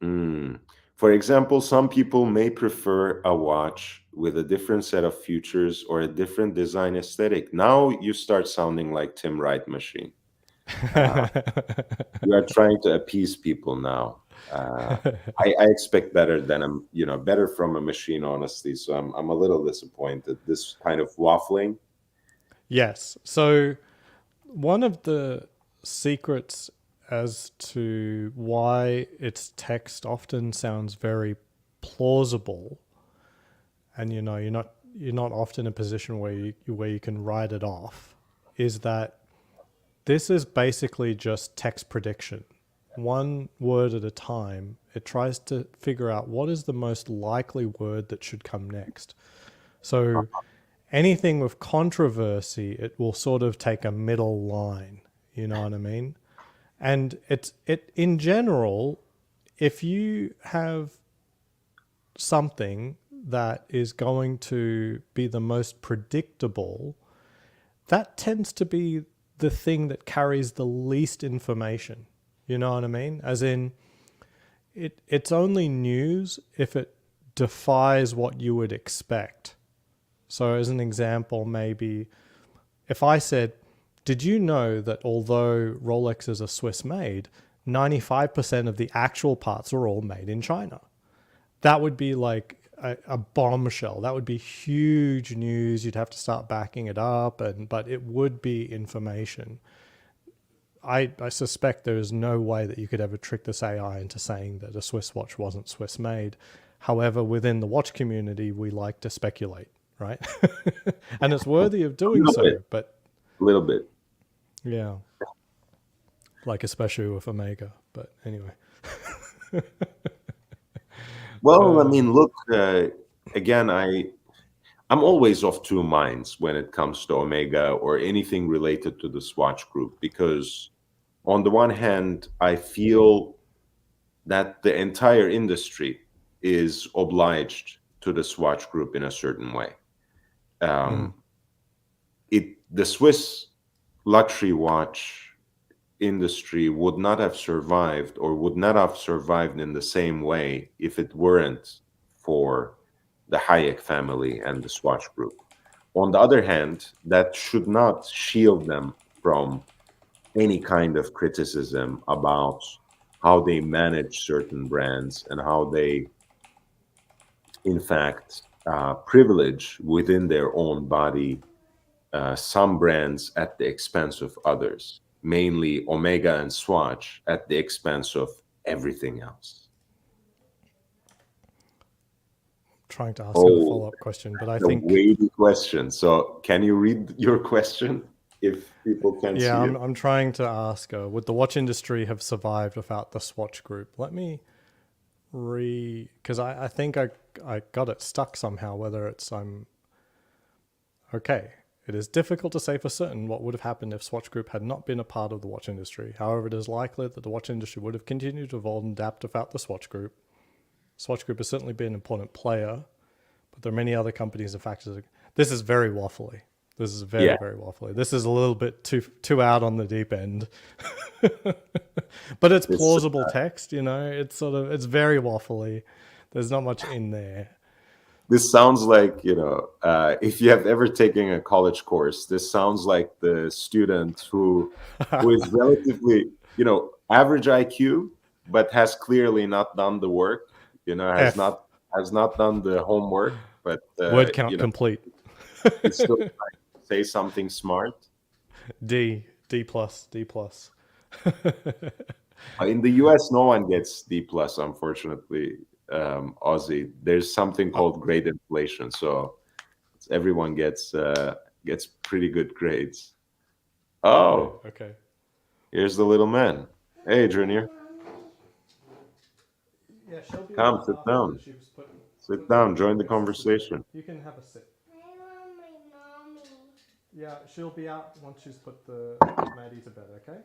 For example, some people may prefer a watch with a different set of features or a different design aesthetic. Now you start sounding like Tim Wright machine. You are trying to appease people now. I expect better than better from a machine, honestly. So I'm a little disappointed. This kind of waffling. Yes. So one of the secrets as to why its text often sounds very plausible, and you're not often in a position where you can write it off, is that this is basically just text prediction. One word at a time, it tries to figure out what is the most likely word that should come next. So anything with controversy, it will sort of take a middle line. You know what I mean? And it in general, if you have something that is going to be the most predictable, that tends to be the thing that carries the least information. You know what I mean? As in, it's only news if it defies what you would expect. So, as an example, maybe if I said, did you know that although Rolexes are Swiss made, 95% of the actual parts are all made in China? That would be like a bombshell. That would be huge news. You'd have to start backing it up, but it would be information. I suspect there is no way that you could ever trick this AI into saying that a Swiss watch wasn't Swiss made. However, within the watch community, we like to speculate, right? And it's worthy of A doing little so, bit. but A little bit. yeah, like especially with Omega. But anyway, Well, I mean, look, again, I'm always of two minds when it comes to Omega or anything related to the Swatch Group, because on the one hand, I feel that the entire industry is obliged to the Swatch Group in a certain way. Um, the Swiss luxury watch industry would not have survived, or would not have survived in the same way, if it weren't for the Hayek family and the Swatch Group. On the other hand, that should not shield them from any kind of criticism about how they manage certain brands and how they, in fact, privilege within their own body some brands at the expense of others. mainly Omega and Swatch at the expense of everything else? Trying to ask a Oh, follow-up question, but I a think, weighty question. So can you read your question if people can yeah, see it? I'm trying to ask, would the watch industry have survived without the Swatch Group? Let me because I think I got it stuck somehow, whether it's okay. It is difficult to say for certain what would have happened if Swatch Group had not been a part of the watch industry. However, it is likely that the watch industry would have continued to evolve and adapt without the Swatch Group. Swatch Group has certainly been an important player, but there are many other companies and factors. This is very waffly. This is very, Yeah, very waffly. This is a little bit too out on the deep end. But it's this plausible text, It's it's very waffly. There's not much in there. this sounds like, if you have ever taken a college course, this sounds like the student who is relatively, average IQ, but has clearly not done the work, has F. not done the homework, but Word count complete. is still trying to say something smart. D plus, D plus. In the US, no one gets D plus, unfortunately. Aussie, there's something Oh, called grade inflation, so everyone gets pretty good grades. yeah, Oh, okay. here's the little man. Hey, Junior, Yeah, she'll be come, around sit after down. that. She was Sit putting down, join the biscuits together. conversation. You can have a sit. Yeah, she'll be out once she's put the Maddie to bed, okay?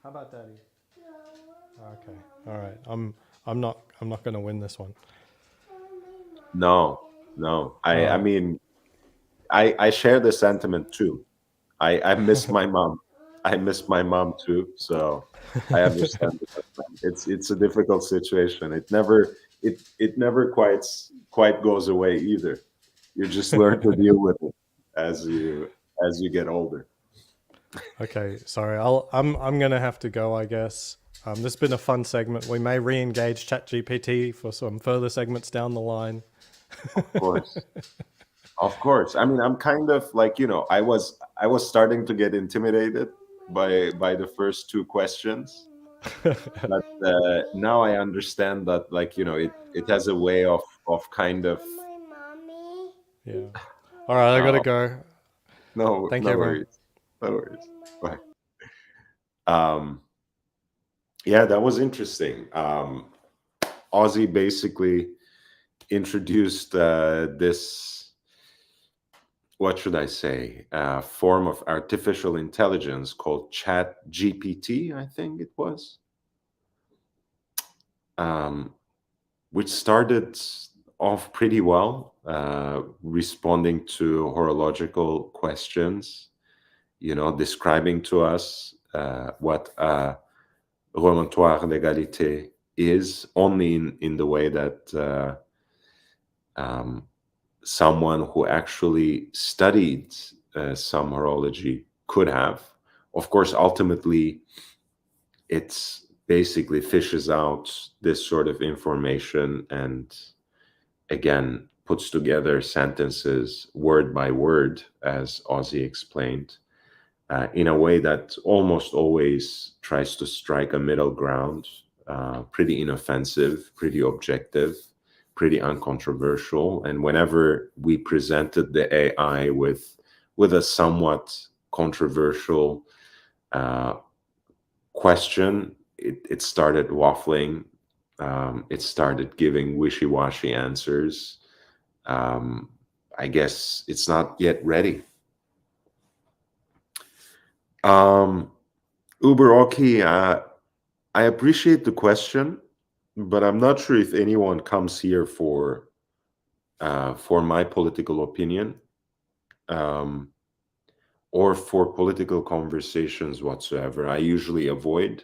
How about Daddy? Okay. All right. I'm not going to win this one. No, no. I Oh. mean, I share the sentiment too. I miss my mom. I miss my mom too. So I understand that. It's a difficult situation. It never quite goes away either. You just learn to deal with it as you get older. Okay, sorry. I'm going to have to go, I guess. This has been a fun segment. We may re-engage ChatGPT for some further segments down the line. Of course. Of course. I mean, I'm kind of like, I was starting to get intimidated by the first two questions, but now I understand that, like, it has a way of kind of. Yeah. All right, I got to Oh, go. no, Thank you, no everyone. worries. No worries. Bye. Um, yeah, that was interesting. Ozzy basically introduced this, what should I say, form of artificial intelligence called Chat GPT, I think it was, um, which started off pretty well, responding to horological questions, describing to us what a remontoire d'égalité is, only in the way that um, someone who actually studied some horology could have. Of course, ultimately, it's basically fishes out this sort of information and again puts together sentences word by word, as Ozzy explained, in a way that almost always tries to strike a middle ground, pretty inoffensive, pretty objective, pretty uncontroversial. And whenever we presented the AI with a somewhat controversial uh, question, it started waffling. It started giving wishy-washy answers. Um, I guess it's not yet ready. Um, Uber Oki, I appreciate the question, but I'm not sure if anyone comes here for my political opinion, um, or for political conversations whatsoever. I usually avoid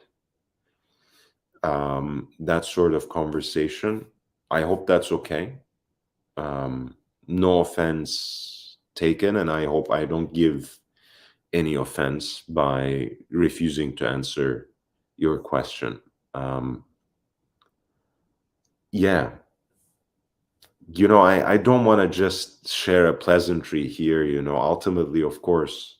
that sort of conversation. I hope that's okay. Um, no offense taken, and I hope I don't give any offense by refusing to answer your question. Yeah, I don't want to just share a pleasantry here. Ultimately, of course,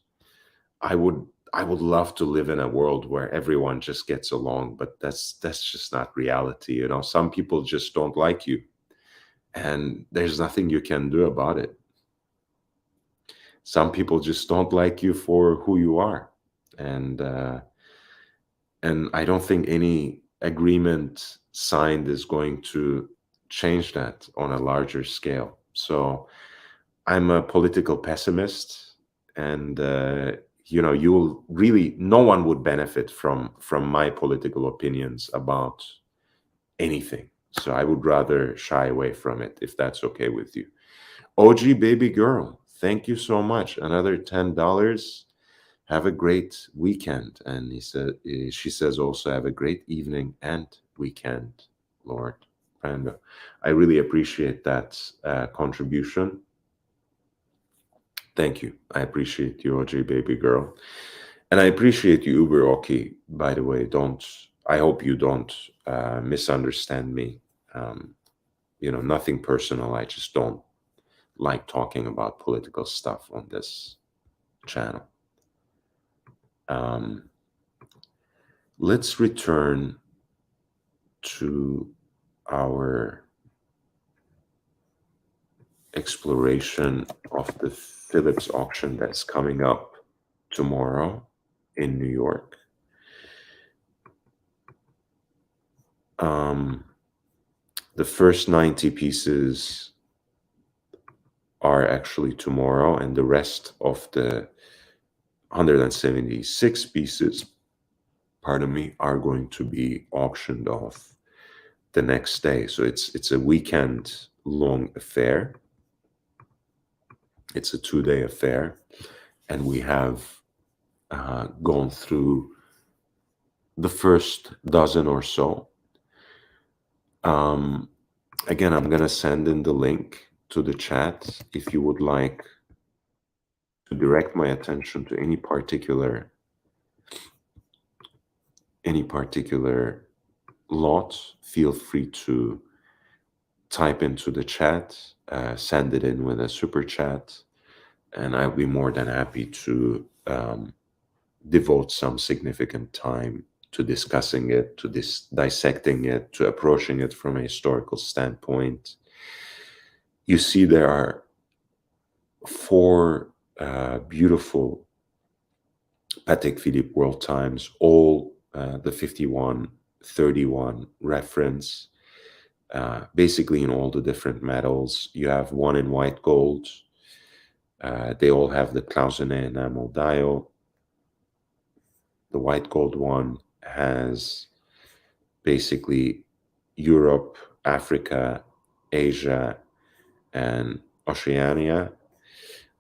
I would I would love to live in a world where everyone just gets along, but that's just not reality. You know, some people just don't like you, and there's nothing you can do about it. Some people just don't like you for who you are, and I don't think any agreement signed is going to change that on a larger scale. So I'm a political pessimist, and you know, you'll really no one would benefit from my political opinions about anything. So I would rather shy away from it if that's okay with you. OG baby girl, thank you so much. Another $10. Have a great weekend. And she says also, have a great evening and weekend, Lord Brando. I really appreciate that contribution. Thank you. I appreciate you, OG baby girl. And I appreciate you, Uber Oki, by the way. I hope you don't misunderstand me. Um, you know, nothing personal. I just don't like talking about political stuff on this channel. Um, let's return to our exploration of the Phillips auction that's coming up tomorrow in New York. The first 90 pieces are actually tomorrow, and the rest of the 176 pieces, pardon me, are going to be auctioned off the next day. So it's a weekend long affair. It's a 2-day affair, and we have gone through the first dozen or so. Again, I'm gonna send in the link to the chat if you would like to direct my attention to any particular lot. Feel free to type into the chat, send it in with a super chat, and I'll be more than happy to devote some significant time to discussing it, to dissecting it, to approaching it from a historical standpoint. You see, there are 4 beautiful Patek Philippe World Times, all the 5131 reference, basically in all the different metals. You have one in white gold. They all have the Clausenet enamel dial. The white gold one has basically Europe, Africa, Asia, and Oceania.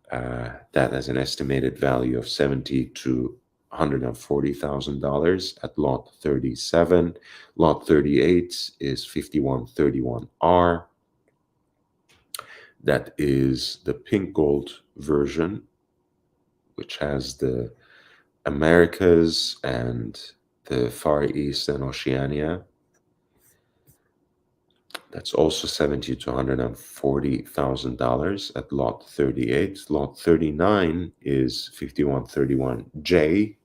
That has an estimated value of $70,000 to $140,000 at lot 37. Lot 38 is 5131R. That is the pink gold version, which has the Americas and the Far East and Oceania. That's also $70,000 to $140,000 at lot 38. Lot 39 is 5131J.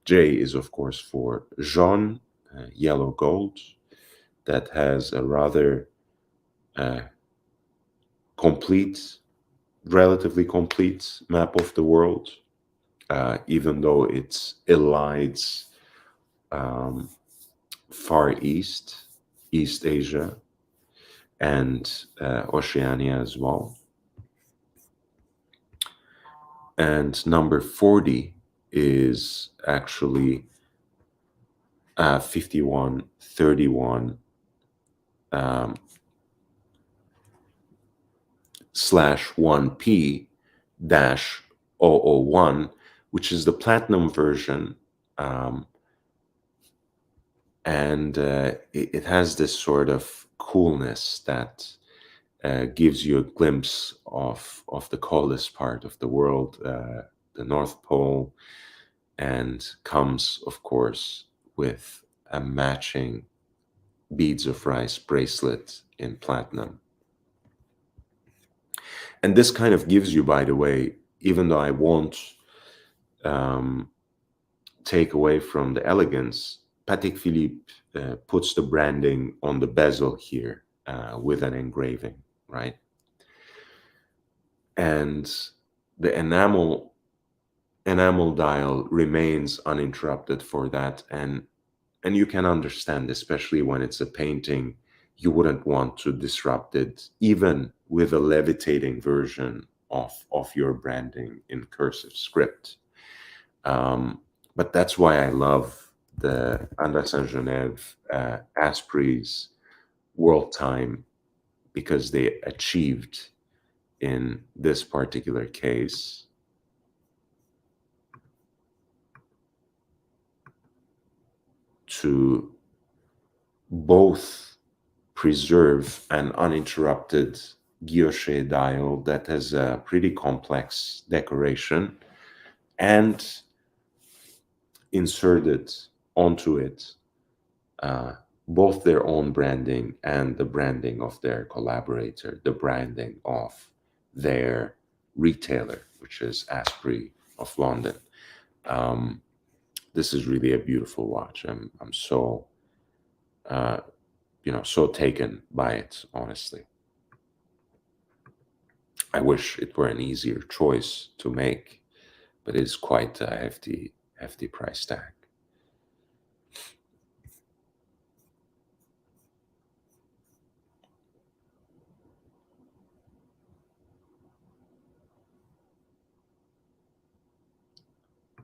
J is, of course, for jaune, yellow gold. That has a rather complete, relatively complete map of the world, even though it elides Far East, East Asia, and Oceania as well. And number 40 is actually 5131 slash 1P dash 001, which is the platinum version. And it has this sort of coolness that gives you a glimpse of the coldest part of the world, the North Pole, and comes, of course, with a matching beads of rice bracelet in platinum. And this kind of gives you, by the way, even though I won't take away from the elegance, Patek Philippe puts the branding on the bezel here with an engraving, right? And the enamel dial remains uninterrupted for that, and you can understand, especially when it's a painting, you wouldn't want to disrupt it, even with a levitating version of your branding in cursive script. But that's why I love the Andersen Geneve Asprey's World Time, because they achieved in this particular case to both preserve an uninterrupted guilloche dial that has a pretty complex decoration and inserted onto it uh, both their own branding and the branding of their collaborator, the branding of their retailer, which is Asprey of London. Um, this is really a beautiful watch. I'm so so taken by it, honestly. I wish it were an easier choice to make, but it's quite a hefty price tag.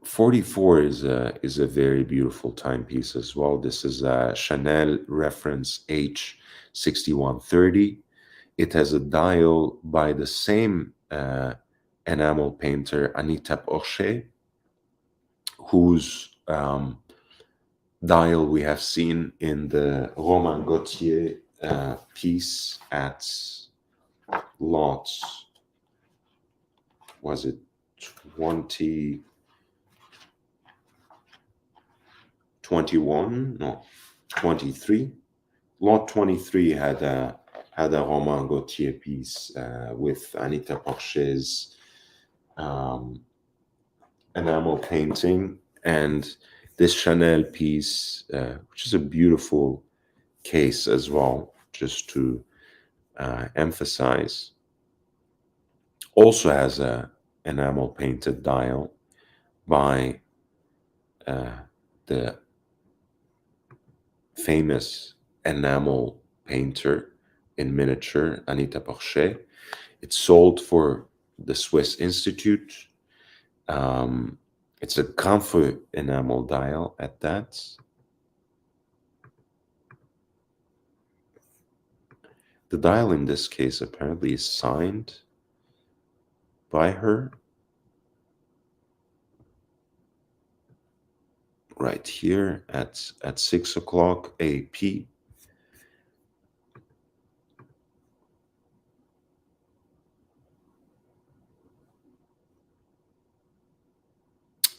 44 is a very beautiful timepiece as well. This is a Chanel reference H6130. It has a dial by the same enamel painter Anita Porcher, whose dial we have seen in the Romain Gauthier piece at lot, was it 2021? No, 23. Lot 23 had a Romain Gauthier piece with Anita Porcher's enamel painting, and this Chanel piece, which is a beautiful case as well, just to emphasize, also has a enamel painted dial by the famous enamel painter in miniature, Anita Porcher. It's sold for the Swiss Institute. It's a comfort enamel dial at that. The dial in this case apparently is signed by her. Right here at 6 o'clock AP.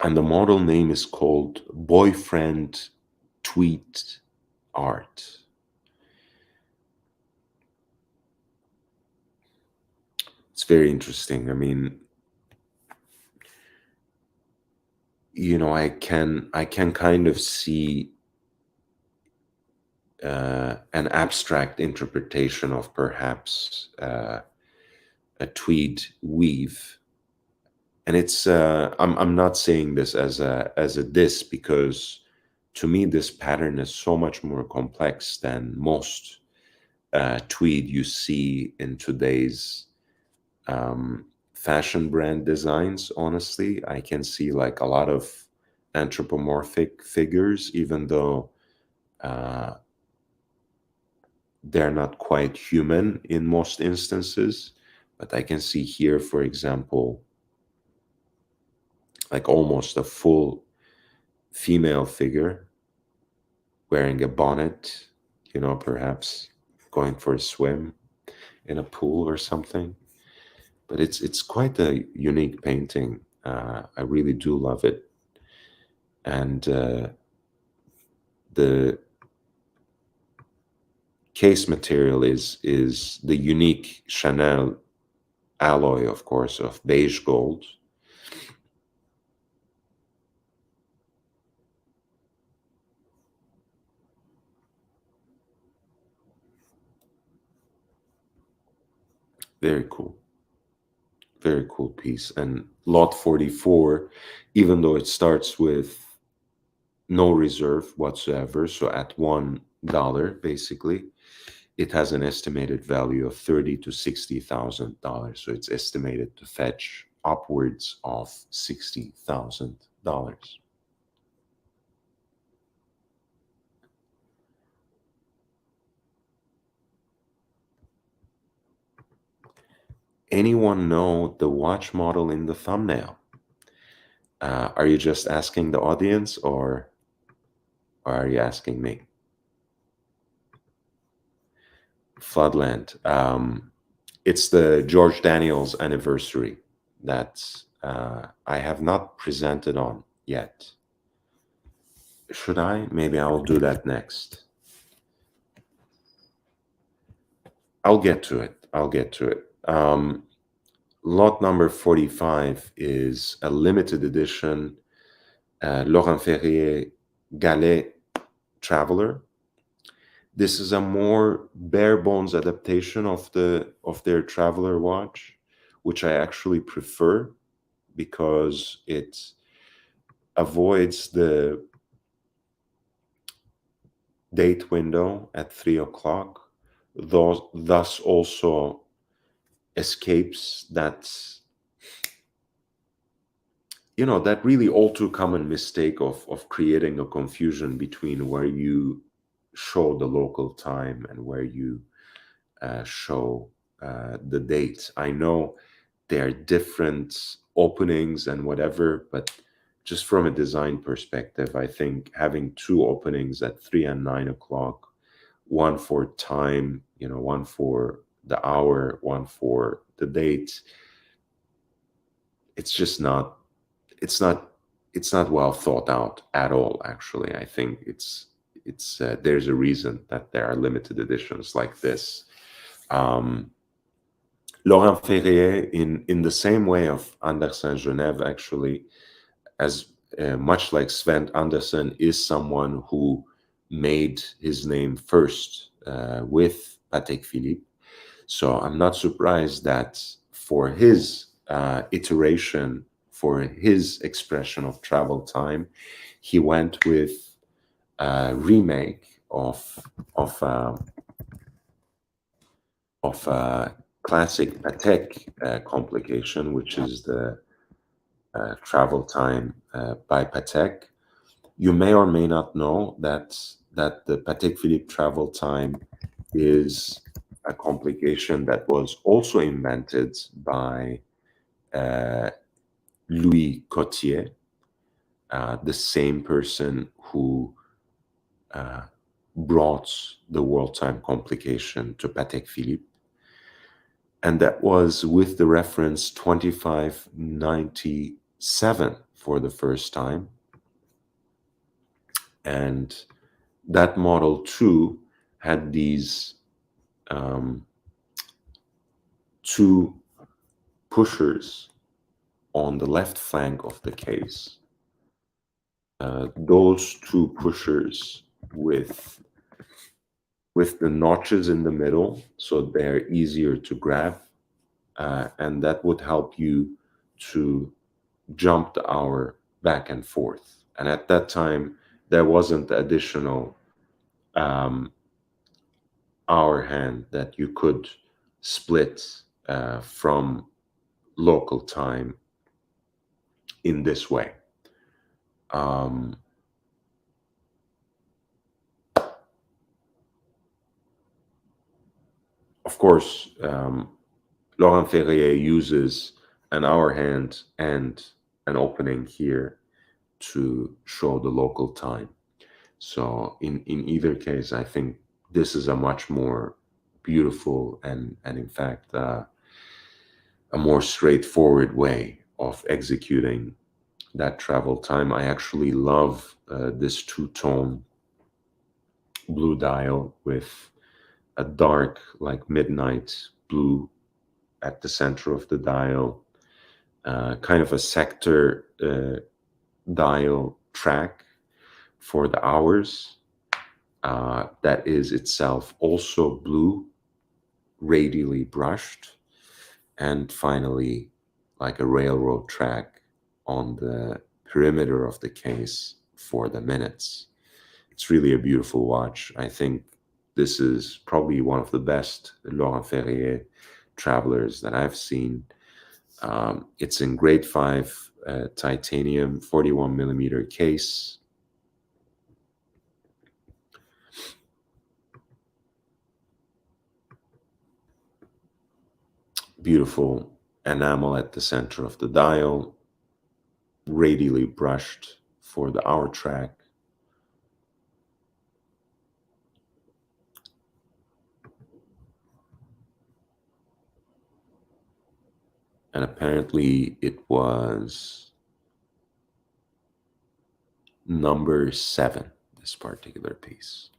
And the model name is called Boyfriend Tweet Art. It's very interesting. I mean, I can kind of see an abstract interpretation of perhaps a tweed weave, and it's I'm not saying this as a diss, because to me this pattern is so much more complex than most tweed you see in today's fashion brand designs. Honestly, I can see like a lot of anthropomorphic figures, even though they're not quite human in most instances. But I can see here, for example, like almost a full female figure wearing a bonnet, perhaps going for a swim in a pool or something. But it's quite a unique painting. I really do love it. And the case material is the unique Chanel alloy, of course, of beige gold. Very cool. Very cool piece. And lot 44, even though it starts with no reserve whatsoever, so at $1 basically, it has an estimated value of $30,000 to $60,000. So it's estimated to fetch upwards of $60,000. Anyone know the watch model in the thumbnail? Are you just asking the audience, or are you asking me? Floodland. It's the George Daniels anniversary that I have not presented on yet. Should I? Maybe I'll do that next. I'll get to it. I'll get to it. Lot number 45 is a limited edition Laurent Ferrier Galet Traveler. This is a more bare bones adaptation of their Traveler watch, which I actually prefer because it avoids the date window at 3 o'clock, thus also escapes that really all too common mistake of creating a confusion between where you show the local time and where you show the date. I know there are different openings and whatever, but just from a design perspective, I think having two openings at 3 and 9 o'clock, one for time, one for the hour, one for the date, it's just not it's not well thought out at all. Actually, I think it's there's a reason that there are limited editions like this. Laurent Ferrier, in the same way of Andersen Geneve, actually, as much like Sven Andersen, is someone who made his name first with Patek Philippe. So I'm not surprised that for his iteration, for his expression of travel time, he went with a remake of classic Patek complication, which is the travel time by Patek. You may or may not know that the Patek Philippe travel time is a complication that was also invented by Louis Cotier, the same person who brought the world time complication to Patek Philippe. And that was with the reference 2597 for the first time. And that model too had these two pushers on the left flank of the case. Those two pushers with the notches in the middle, so they're easier to grab, and that would help you to jump the hour back and forth. And at that time, there wasn't the additional hour hand that you could split from local time in this way. Of course, Laurent Ferrier uses an hour hand and an opening here to show the local time. So in either case, I think this is a much more beautiful and in fact a more straightforward way of executing that travel time. I actually love this two-tone blue dial with a dark, like midnight blue at the center of the dial, kind of a sector dial track for the hours that is itself also blue, radially brushed. and finally, like a railroad track on the perimeter of the case for the minutes. It's really a beautiful watch. I think this is probably one of the best Laurent Ferrier travelers that I've seen. It's in grade 5 titanium 41 millimeter case. Beautiful enamel at the center of the dial, radially brushed for the hour track. And apparently it was number 7, this particular piece.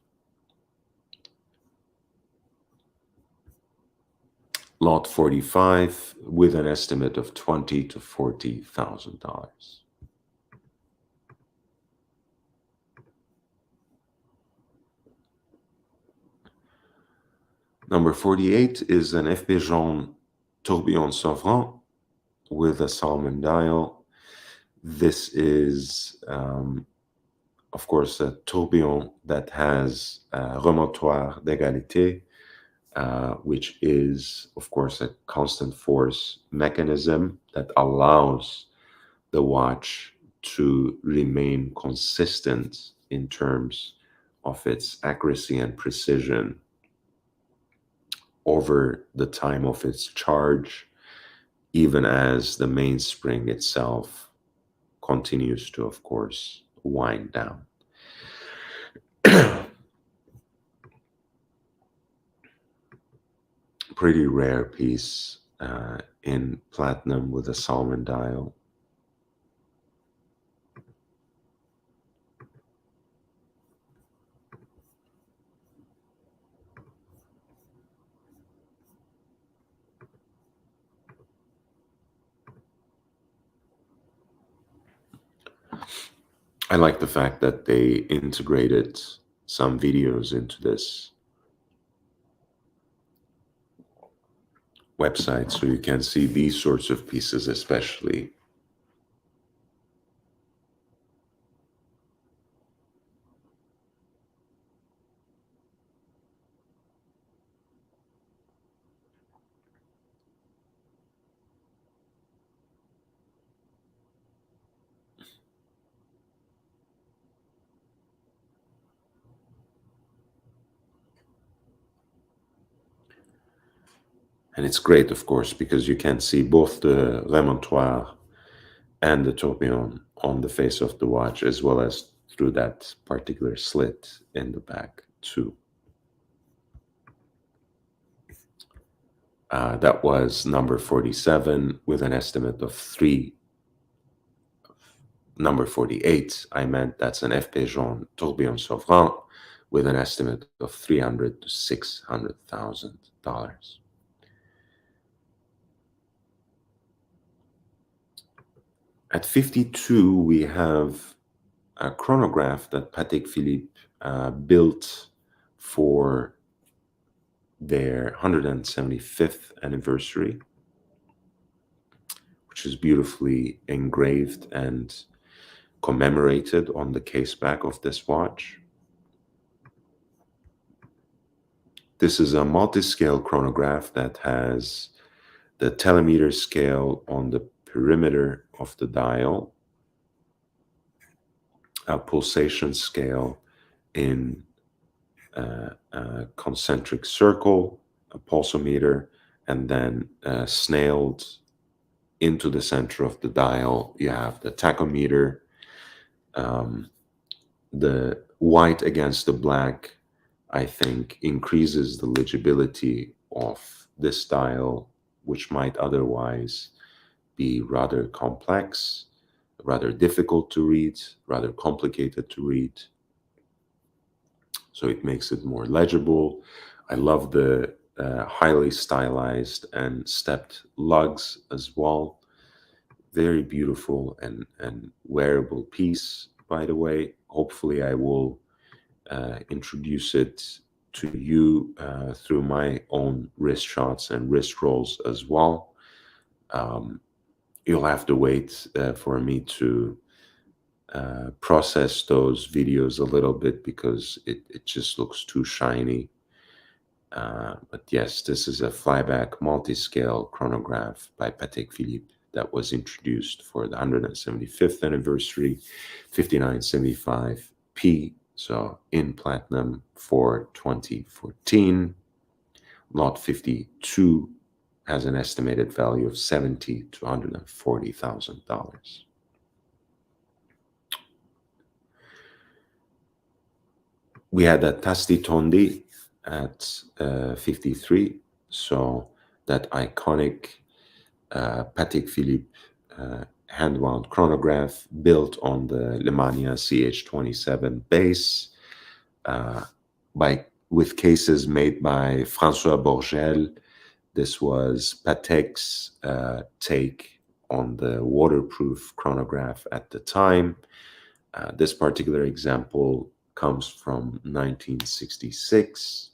Lot 45 with an estimate of $20,000 to $40,000. Number 48 is an FP Jaune Tourbillon Sauvron with a Salmon dial. This is, of course, a tourbillon that has a remontoir d'égalité, which is, of course, a constant force mechanism that allows the watch to remain consistent in terms of its accuracy and precision over the time of its charge, even as the mainspring itself continues to, of course, wind down. Pretty rare piece in platinum with a Salmon dial. I like the fact that they integrated some videos into this website so you can see these sorts of pieces especially. And it's great, of course, because you can see both the remontoir and the tourbillon on the face of the watch, as well as through that particular slit in the back too. That was number 47 with an estimate of 3. Number 48, I meant, that's an FP Jaune Tourbillon Sauvron with an estimate of $300,000 to $600,000. At 52, we have a chronograph that Patek Philippe built for their 175th anniversary, which is beautifully engraved and commemorated on the case back of this watch. This is a multi-scale chronograph that has the telemeter scale on the perimeter of the dial, a pulsation scale in a concentric circle, a pulsometer, and then snailed into the center of the dial, you have the tachometer. The white against the black, I think, increases the legibility of this dial, which might otherwise be rather complex, rather difficult to read, rather complicated to read. So it makes it more legible. I love the highly stylized and stepped lugs as well. Very beautiful and wearable piece, by the way. Hopefully I will introduce it to you through my own wrist shots and wrist rolls as well. You'll have to wait for me to process those videos a little bit because it just looks too shiny. But yes, this is a flyback multi-scale chronograph by Patek Philippe that was introduced for the 175th anniversary, 5975P, so in platinum for 2014. Lot 52 has an estimated value of $70,000 to $140,000. We had a Tasti Tondi at 53, so that iconic Patek Philippe hand-wound chronograph built on the Lemania CH27 base with cases made by François Borgel. This was Patek's take on the waterproof chronograph at the time. This particular example comes from 1966.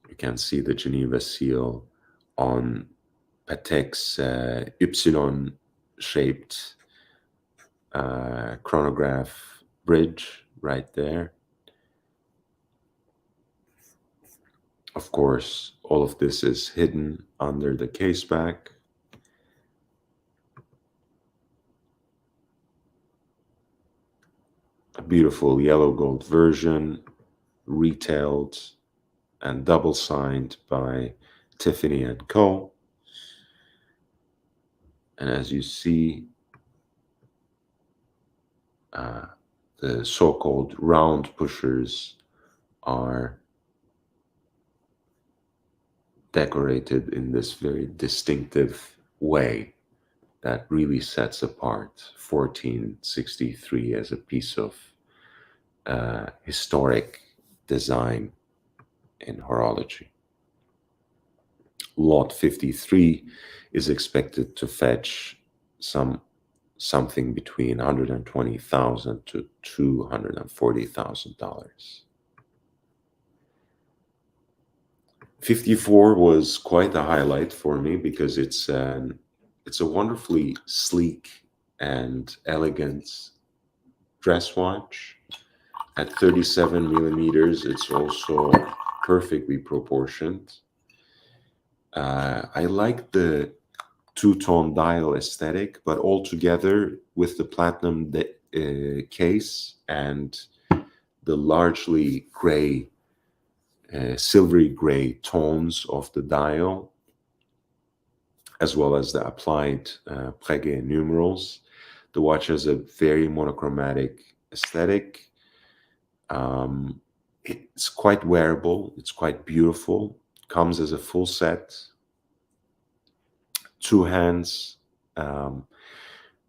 You can see the Geneva seal on Patek's Y-shaped chronograph bridge right there. Of course, all of this is hidden under the case back. A beautiful yellow gold version, retailed and double signed by Tiffany & Co. And as you see, the so-called round pushers are decorated in this very distinctive way that really sets apart 1463 as a piece of historic design in horology. Lot 53 is expected to fetch something between $120,000 to $240,000. 54 was quite a highlight for me because it's a wonderfully sleek and elegant dress watch. At 37 millimeters, it's also perfectly proportioned. I like the two-tone dial aesthetic, but altogether with the platinum case and the largely gray, silvery gray tones of the dial, as well as the applied Breguet numerals, the watch has a very monochromatic aesthetic. It's quite wearable. It's quite beautiful. Comes as a full set. 2 hands,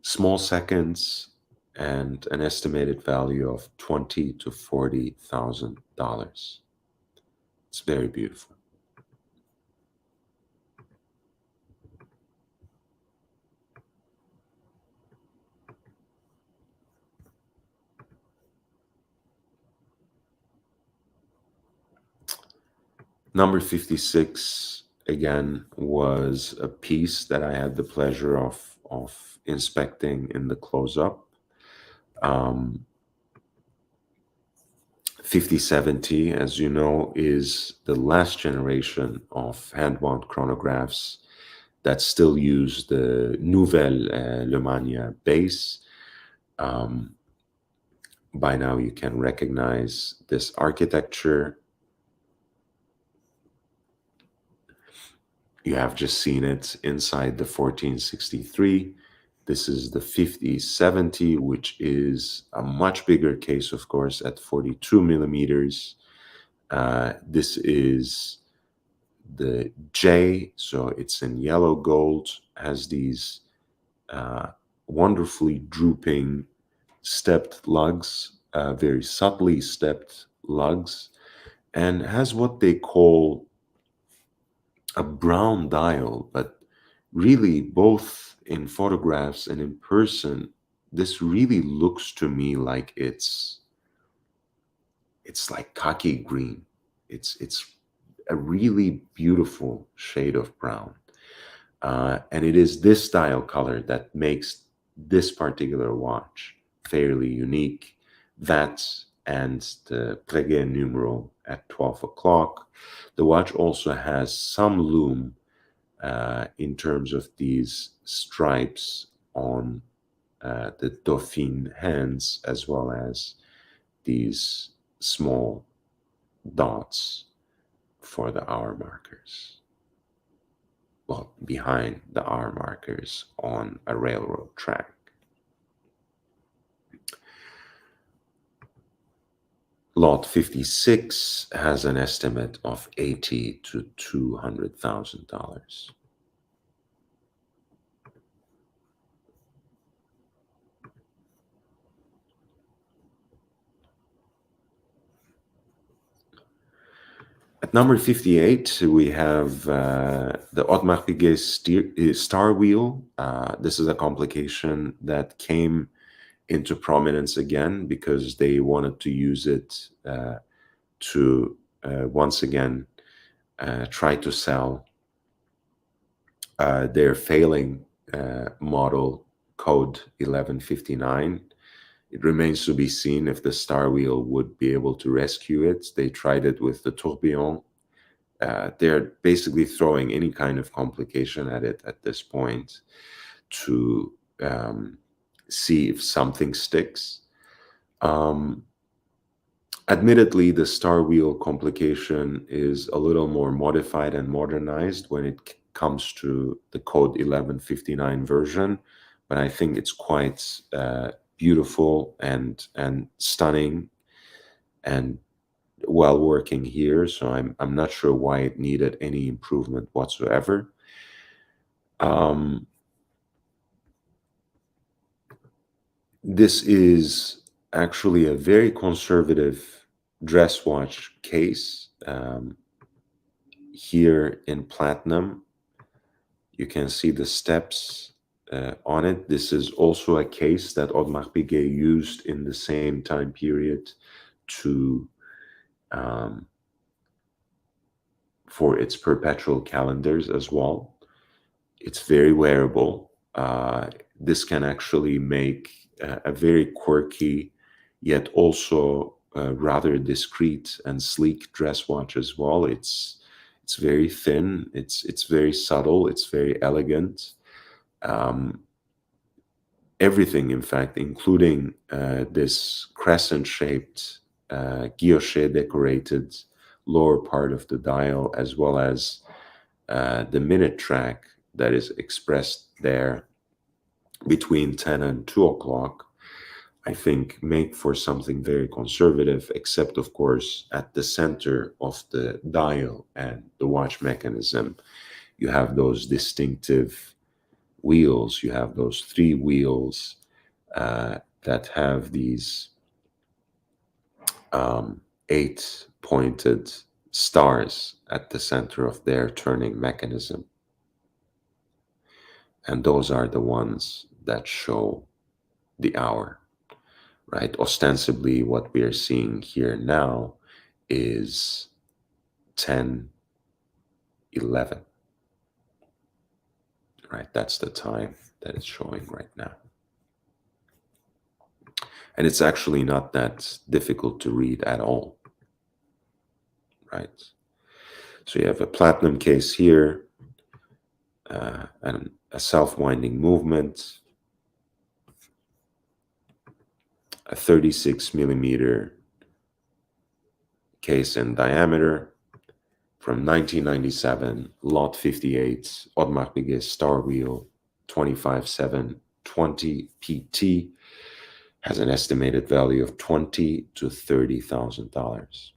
small seconds, and an estimated value of $20,000 to $40,000. It's very beautiful. Number 56, again, was a piece that I had the pleasure of inspecting in the close-up. 5070, as you know, is the last generation of hand-wound chronographs that still use the Nouvelle Lemania base. By now you can recognize this architecture. You have just seen it inside the 1463. This is the 5070, which is a much bigger case, of course, at 42 millimeters. This is the J, so it's in yellow gold, has these wonderfully drooping stepped lugs, very subtly stepped lugs, and has what they call a brown dial, but really both in photographs and in person, this really looks to me like it's like khaki green. It's a really beautiful shade of brown. And it is this dial color that makes this particular watch fairly unique. That and the Breguet numeral at 12 o'clock. The watch also has some lume in terms of these stripes on the Dauphine hands, as well as these small dots for the hour markers. Well, behind the hour markers on a railroad track. Lot 56 has an estimate of $80,000 to $200,000. At number 58, we have the Audemars Piguet star wheel. This is a complication that came into prominence again because they wanted to use it to once again try to sell their failing model code 1159. It remains to be seen if the star wheel would be able to rescue it. They tried it with the tourbillon. They're basically throwing any kind of complication at it at this point to see if something sticks. Admittedly, the star wheel complication is a little more modified and modernized when it comes to the code 1159 version, but I think it's quite beautiful and stunning and well working here. So I'm not sure why it needed any improvement whatsoever. This is actually a very conservative dress watch case. Here in platinum, you can see the steps on it. This is also a case that Audemars Piguet used in the same time period to for its perpetual calendars as well. It's very wearable. This can actually make a very quirky, yet also rather discreet and sleek dress watch as well. It's very thin. It's very subtle. It's very elegant. Everything, in fact, including this crescent-shaped guilloche decorated lower part of the dial, as well as the minute track that is expressed there between 10 and 2 o'clock, I think make for something very conservative, except of course at the center of the dial and the watch mechanism, you have those distinctive wheels. You have those three wheels that have these 8 pointed stars at the center of their turning mechanism. And those are the ones that show the hour, right? Ostensibly, what we are seeing here now is 10:11, right? That's the time that it's showing right now. And it's actually not that difficult to read at all, right? So you have a platinum case here, and a self-winding movement, a 36 millimeter case in diameter from 1997, lot 58, Audemars Piguet star wheel, 25720 PT, has an estimated value of $20,000 to $30,000.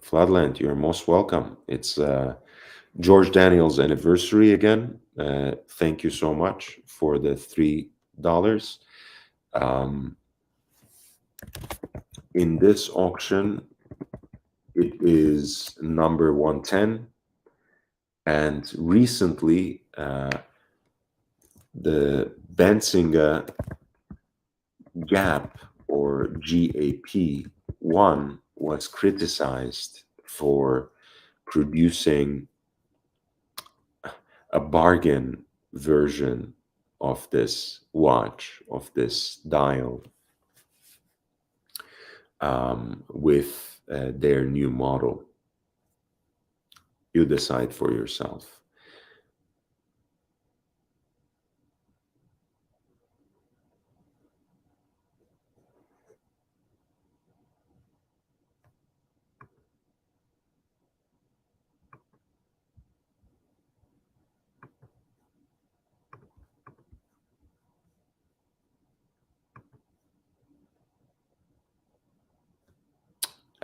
Floodland, you're most welcome. It's George Daniels' anniversary again. Thank you so much for the $3. In this auction, it is number 110, and recently the Benzinga Gap or GAP 1 was criticized for producing a bargain version of this watch, of this dial, with their new model. You decide for yourself.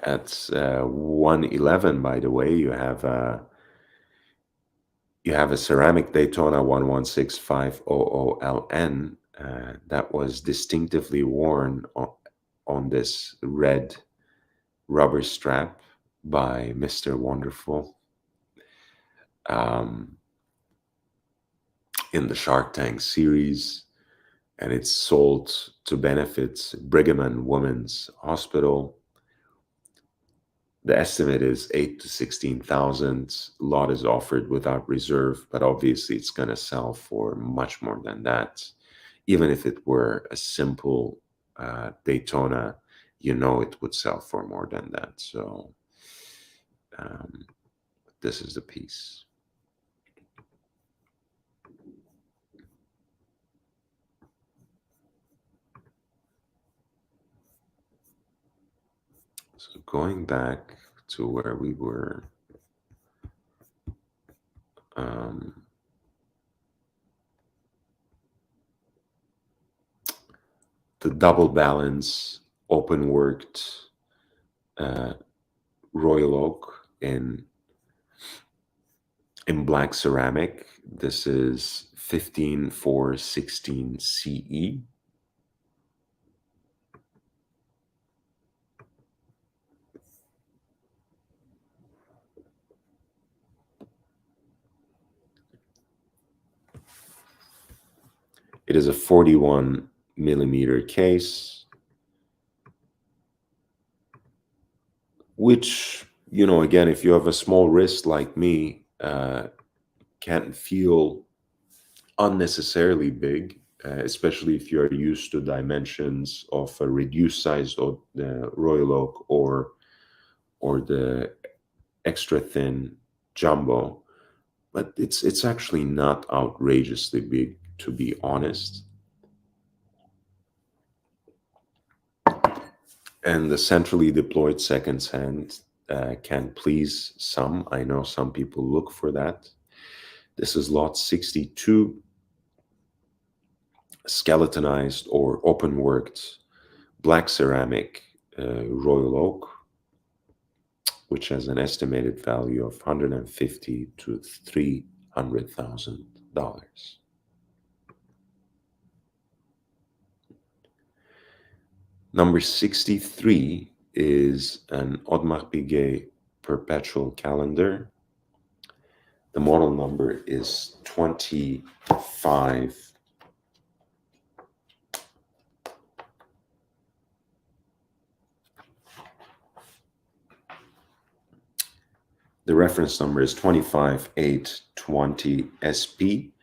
At 111, by the way, you have a ceramic Daytona 116500LN that was distinctively worn on this red rubber strap by Mr. Wonderful, um, in the Shark Tank series, and it's sold to benefit Brigham and Women's Hospital. The estimate is 8 to 16,000. Lot is offered without reserve, but obviously it's going to sell for much more than that. Even if it were a simple Daytona, you know it would sell for more than that. So this is the piece. So going back to where we were, the double balance open worked Royal Oak in black ceramic. This is 15416 CE. It is a 41 millimeter case, which, you know, again, if you have a small wrist like me, can feel unnecessarily big, especially if you're used to dimensions of a reduced size of the Royal Oak or the extra thin jumbo. But it's actually not outrageously big, to be honest. And the centrally deployed seconds hand can please some. I know some people look for that. This is lot 62, skeletonized or open worked black ceramic Royal Oak, which has an estimated value of $150,000 to $300,000. Number 63 is an Audemars Piguet perpetual calendar. The model number is 25. The reference number is 25820 SP.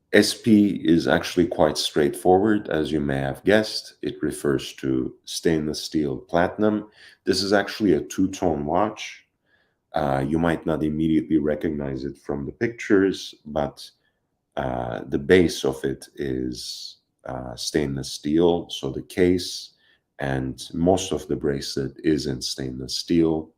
SP is actually quite straightforward, as you may have guessed. It refers to stainless steel platinum. This is actually a two-tone watch. You might not immediately recognize it from the pictures, but the base of it is stainless steel. So the case and most of the bracelet is in stainless steel.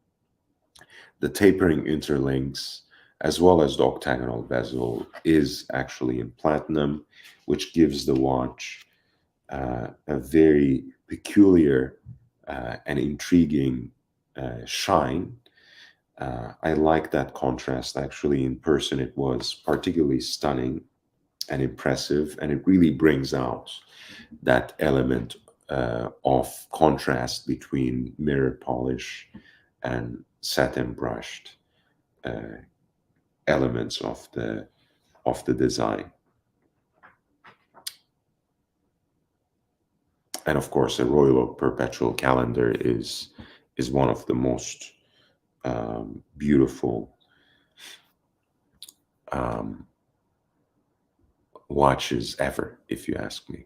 The tapering interlinks, as well as the octagonal bezel, is actually in platinum, which gives the watch a very peculiar and intriguing shine. I like that contrast. Actually, in person, it was particularly stunning and impressive, and it really brings out that element of contrast between mirror polish and satin brushed elements of the design. And of course, a Royal Oak perpetual calendar is one of the most beautiful watches ever, if you ask me.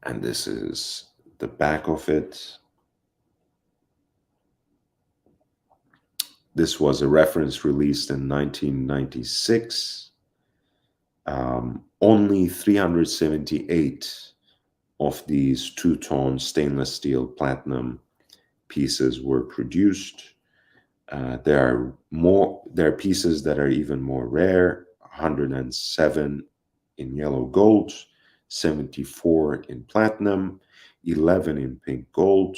And this is the back of it. This was a reference released in 1996. Only 378 of these two-tone stainless steel platinum pieces were produced. There are pieces that are even more rare, 107 in yellow gold, 74 in platinum, 11 in pink gold,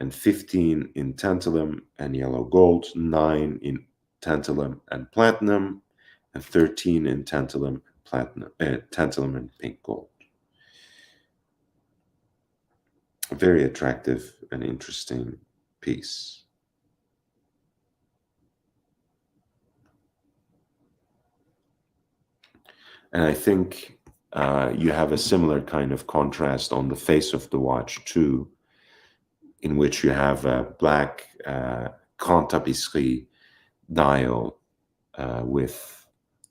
and 15 in tantalum and yellow gold, 9 in tantalum and platinum, and 13 in tantalum and pink gold. A very attractive and interesting piece. And I think you have a similar kind of contrast on the face of the watch too, in which you have a black Grand Tapisserie dial with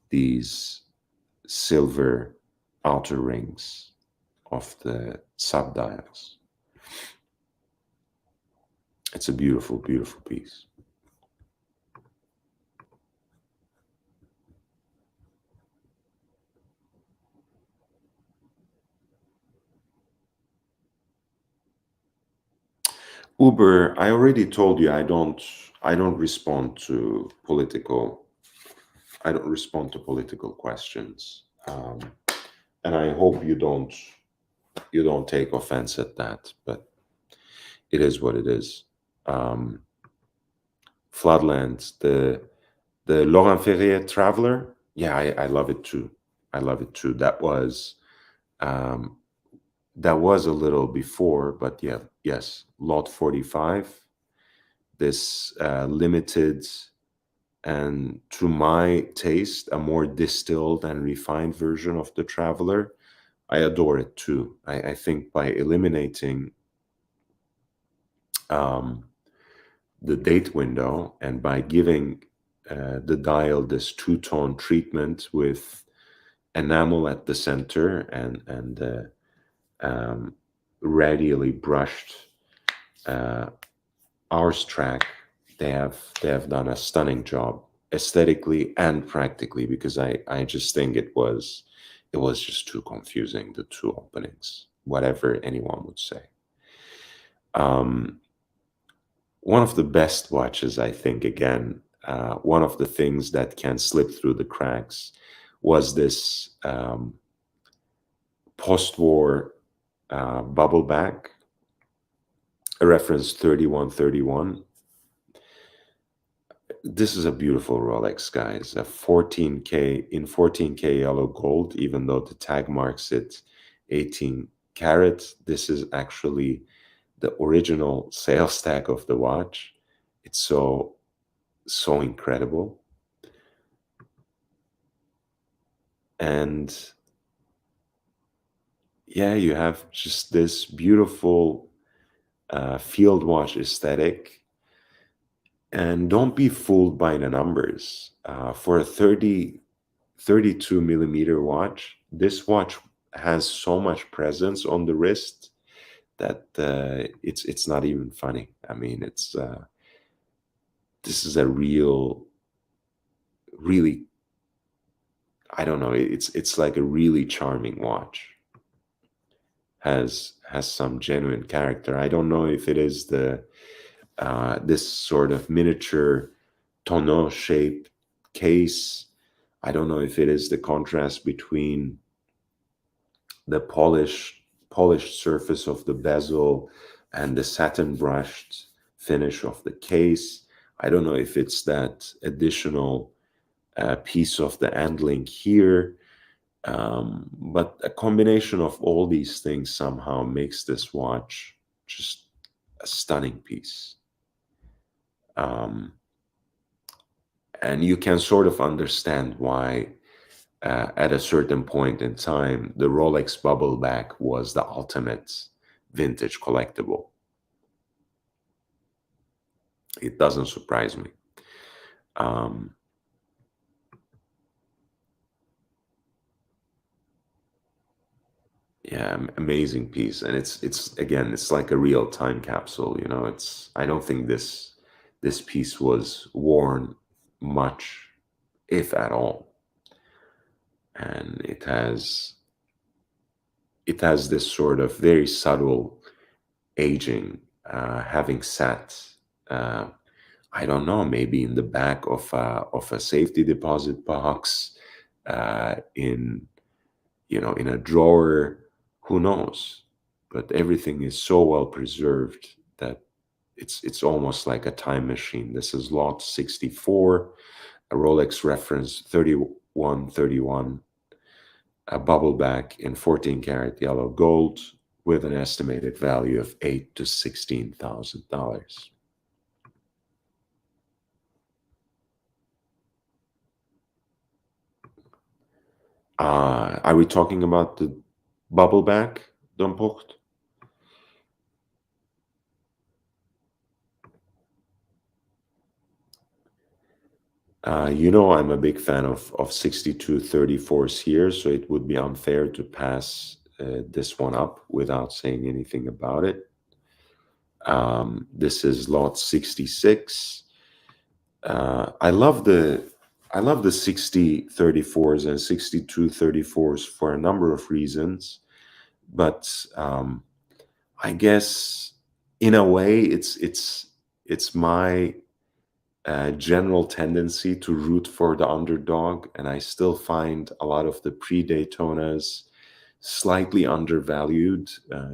these silver outer rings of the subdials. It's a beautiful, beautiful piece. Uber, I already told you I don't respond to political questions, and I hope you don't take offense at that. But it is what it is. Floodlands, the Laurent Ferrier Traveler, yeah, I love it too. I love it too. That was a little before, but yeah, yes, Lot 45. This limited and, to my taste, a more distilled and refined version of the Traveler. I adore it too. I think by eliminating the date window and by giving the dial this two-tone treatment with enamel at the center and radially brushed hours track, they have done a stunning job aesthetically and practically, because I just think it was just too confusing, the two openings, whatever anyone would say. One of the best watches, I think, again, one of the things that can slip through the cracks was this post-war bubble back, a reference 3131. This is a beautiful Rolex, guys. A 14K in 14K yellow gold, even though the tag marks it 18 karat. This is actually the original sales tag of the watch. It's so incredible. And yeah, you have just this beautiful field watch aesthetic. And don't be fooled by the numbers. For a 32 millimeter watch, this watch has so much presence on the wrist that it's not even funny. I mean, this is a really, I don't know, it's like a really charming watch. Has some genuine character. I don't know if it is the this sort of miniature tonneau shaped case. I don't know if it is the contrast between the polished surface of the bezel and the satin brushed finish of the case. I don't know if it's that additional piece of the end link here, but a combination of all these things somehow makes this watch just a stunning piece. And you can sort of understand why at a certain point in time, the Rolex bubble back was the ultimate vintage collectible. It doesn't surprise me. Um, yeah, amazing piece, and it's again, it's like a real time capsule. You know, it's I don't think this piece was worn much, if at all, and it has this sort of very subtle aging, having sat. Uh, I don't know, maybe in the back of a safety deposit box, in in a drawer, who knows? But everything is so well preserved that it's almost like a time machine. This is lot 64, a Rolex reference 3131, a bubble back in 14 karat yellow gold with an estimated value of $8,000 to $16,000. Are we talking about the bubble back, Don Pocht? I'm a big fan of 6234s here, so it would be unfair to pass this one up without saying anything about it. This is lot 66. I love the 6034s and 6234s for a number of reasons, but I guess in a way it's my general tendency to root for the underdog, and I still find a lot of the pre-Daytonas slightly undervalued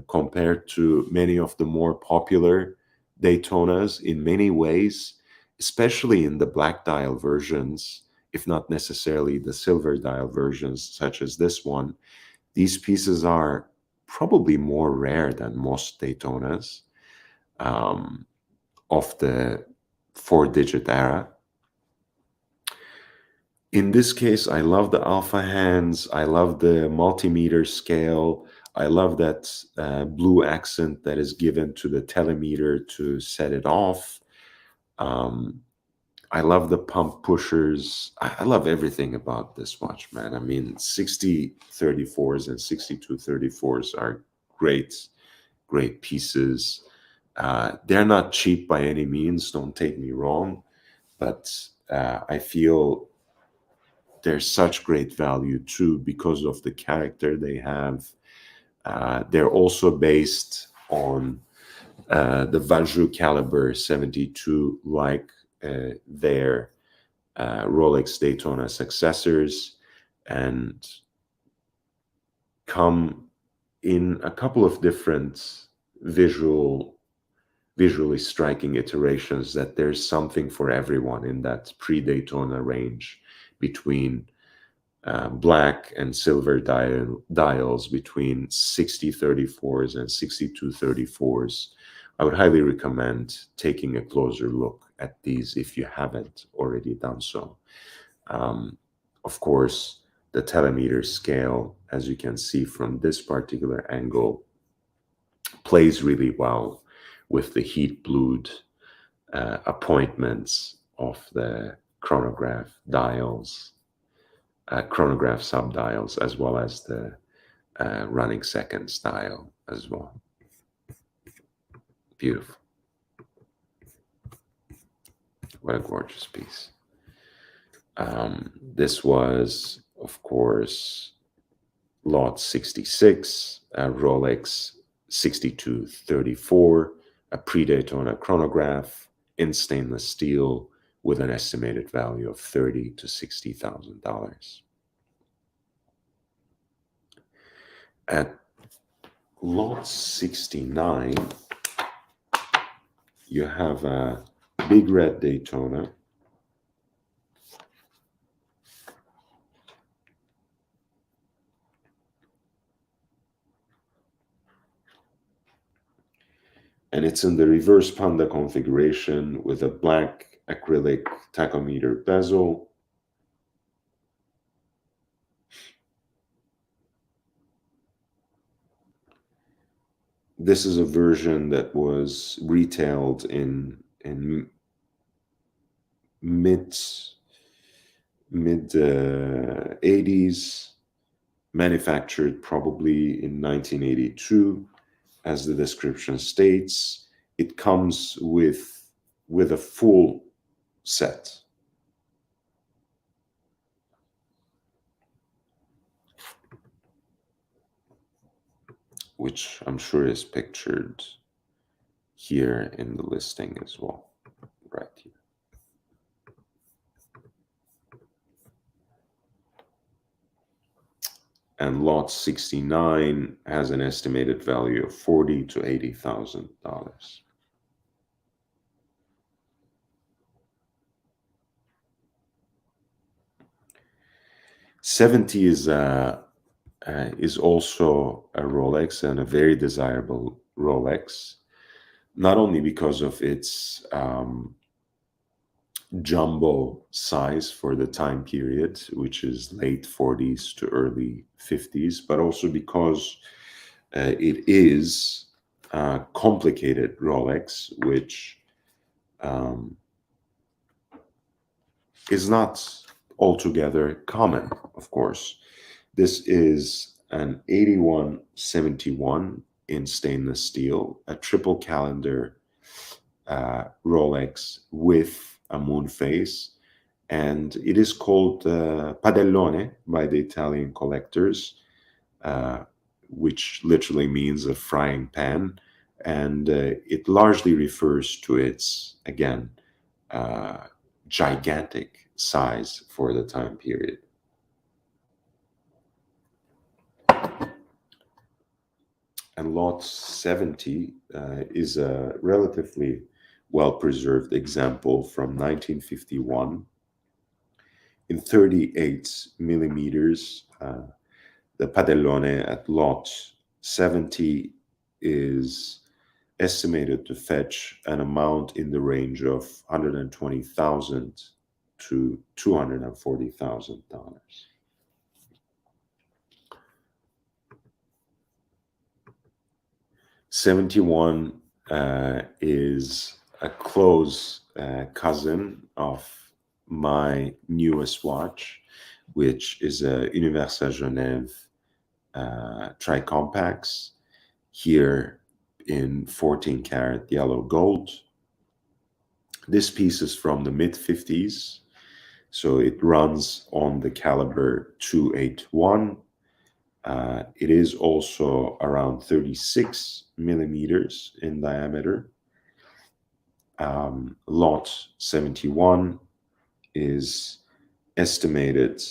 compared to many of the more popular Daytonas in many ways, especially in the black dial versions, if not necessarily the silver dial versions, such as this one. These pieces are probably more rare than most Daytonas um, of the four-digit era. In this case, I love the alpha hands. I love the multimeter scale. I love that blue accent that is given to the telemeter to set it off. Um, I love the pump pushers. I love everything about this watch, man. I mean, 6034s and 6234s are great, great pieces. They're not cheap by any means, don't take me wrong, but I feel there's such great value too because of the character they have. They're also based on the Vajou caliber 72, like their Rolex Daytona successors, and come in a couple of different visually striking iterations. That there's something for everyone in that pre-Daytona range between black and silver dials, between 6034s and 6234s. I would highly recommend taking a closer look at these if you haven't already done so. Um, of course, the telemeter scale, as you can see from this particular angle, plays really well with the heat blued appointments of the chronograph dials, chronograph subdials, as well as the running seconds dial as well. Beautiful. What a gorgeous piece. This was, of course, lot 66, Rolex 6234, a pre-Daytona chronograph in stainless steel with an estimated value of $30,000 to $60,000. At lot 69, you have a big red Daytona. And it's in the reverse panda configuration with a black acrylic tachometer bezel. This is a version that was retailed in mid 80s, manufactured probably in 1982, as the description states. It comes with a full set. Which I'm sure is pictured here in the listing as well, right here. And lot 69 has an estimated value of $40,000 to $80,000. $70 is also a Rolex, and a very desirable Rolex, not only because of its jumbo size for the time period, which is late 40s to early 50s, but also because it is a complicated Rolex, which is not altogether common, of course. This is an 8171 in stainless steel, a triple calendar Rolex with a moon phase, and it is called padellone by the Italian collectors, which literally means a frying pan, and it largely refers to its, again, gigantic size for the time period. And lot 70 is a relatively well-preserved example from 1951 in 38 millimeters. The padellone at lot 70 is estimated to fetch an amount in the range of $120,000 to $240,000. '71 is a close cousin of my newest watch, which is a Universal Geneve Tricompax, here in 14 karat yellow gold. This piece is from the mid 50s, so it runs on the caliber 281. It is also around 36 millimeters in diameter. Lot 71 is estimated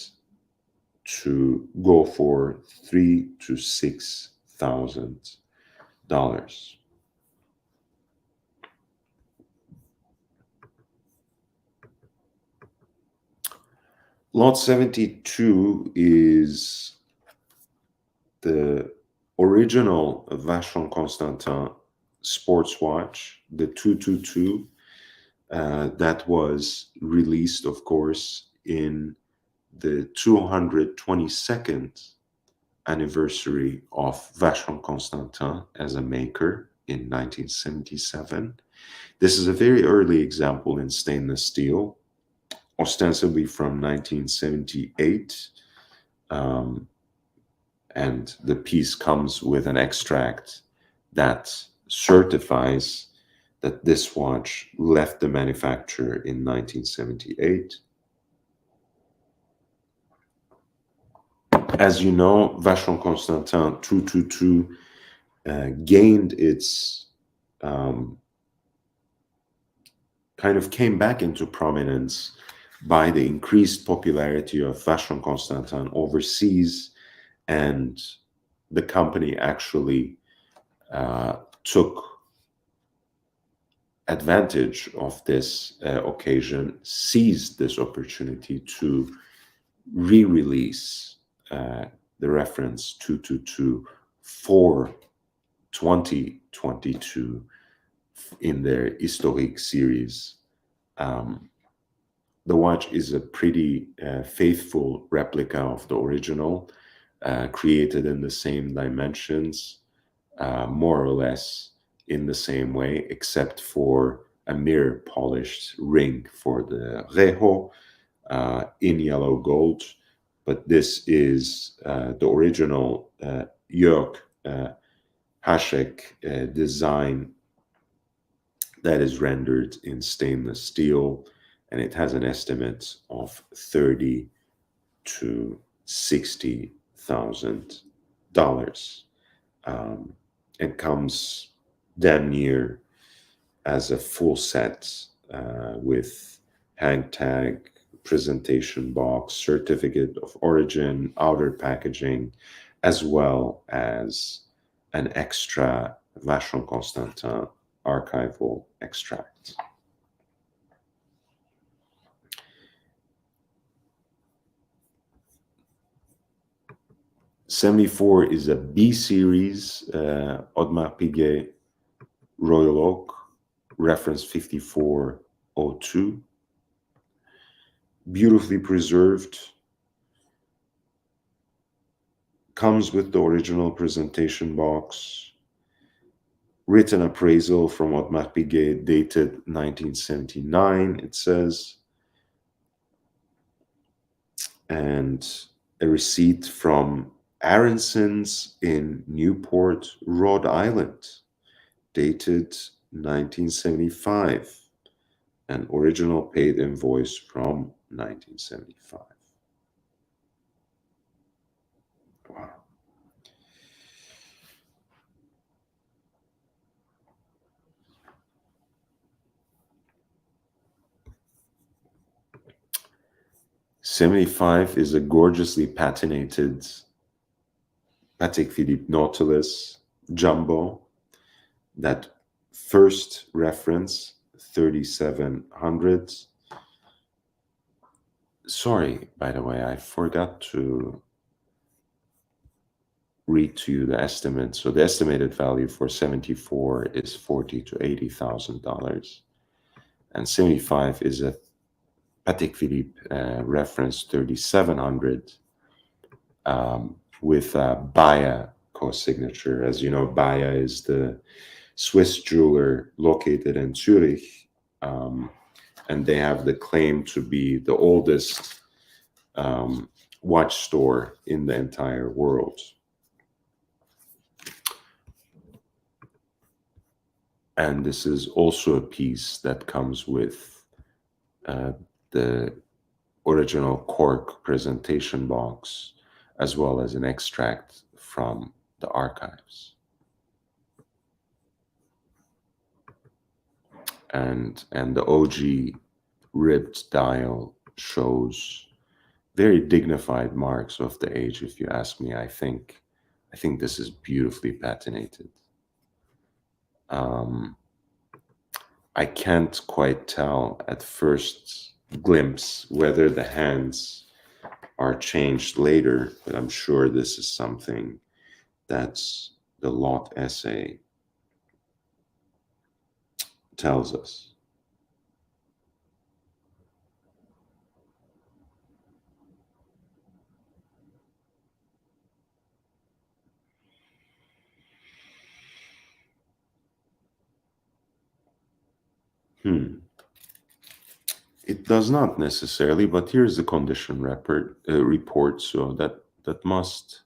to go for $3,000 to $6,000. Lot 72 is the original Vacheron Constantin sports watch, the 222, that was released, of course, in the 222nd anniversary of Vacheron Constantin as a maker in 1977. This is a very early example in stainless steel, ostensibly from 1978. And the piece comes with an extract that certifies that this watch left the manufacturer in 1978. As you know, Vacheron Constantin 222 gained its kind of came back into prominence by the increased popularity of Vacheron Constantin overseas, and the company actually took advantage of this occasion, seized this opportunity to re-release the reference 222 for 2022 in their Historique series. The watch is a pretty faithful replica of the original, created in the same dimensions, more or less in the same way, except for a mirror polished ring for the rejo in yellow gold, but this is the original York Hashek design that is rendered in stainless steel, and it has an estimate of $30,000 to $60,000. It comes damn near as a full set with hang tag, presentation box, certificate of origin, outer packaging, as well as an extra Vachon Constantin archival extract. '74 is a B series Audemars Piguet Royal Oak, reference 5402. Beautifully preserved. Comes with the original presentation box. Written appraisal from Audemars Piguet dated 1979, it says. And a receipt from Andersen's in Newport, Rhode Island, dated 1975. An original paid invoice from 1975. Wow. '75 is a gorgeously patinated Patek Philippe Nautilus Jumbo. That first reference, 3700. Sorry, by the way, I forgot to read to you the estimate. So the estimated value for '74 is $40,000 to $80,000, and '75 is a Patek Philippe reference 3700 with a Baya co-signature. As you know, Baya is the Swiss jeweler located in Zurich, and they have the claim to be the oldest watch store in the entire world. And this is also a piece that comes with the original cork presentation box, as well as an extract from the archives. And the OG ribbed dial shows very dignified marks of the age, if you ask me. I think this is beautifully patinated. I can't quite tell at first glimpse whether the hands are changed later, but I'm sure this is something that's the lot essay tells us. It does not necessarily, but here's the condition report, so that must.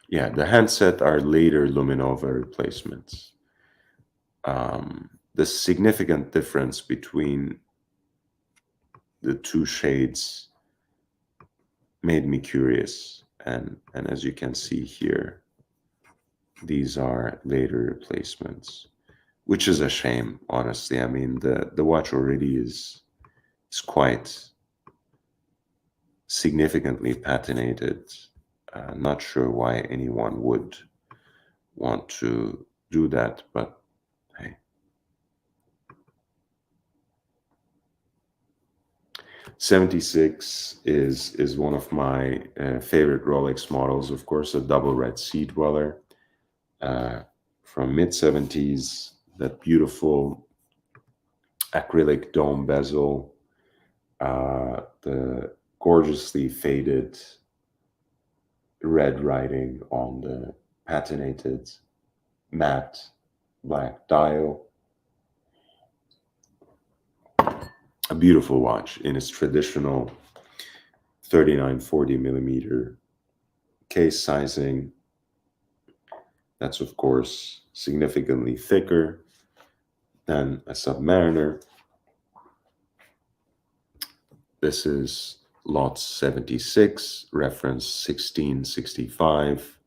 Yeah, the handset are later Luminova replacements. The significant difference between the two shades made me curious, and as you can see here, these are later replacements, which is a shame, honestly. I mean, the watch already is quite significantly patinated. Not sure why anyone would want to do that, but hey. '76 is one of my favorite Rolex models, of course, a double red sea dweller from mid-'70s, that beautiful acrylic dome bezel, the gorgeously faded red writing on the patinated matte black dial. A beautiful watch in its traditional 3940 millimeter case sizing. That's, of course, significantly thicker than a Submariner. This is lot 76, reference 1665,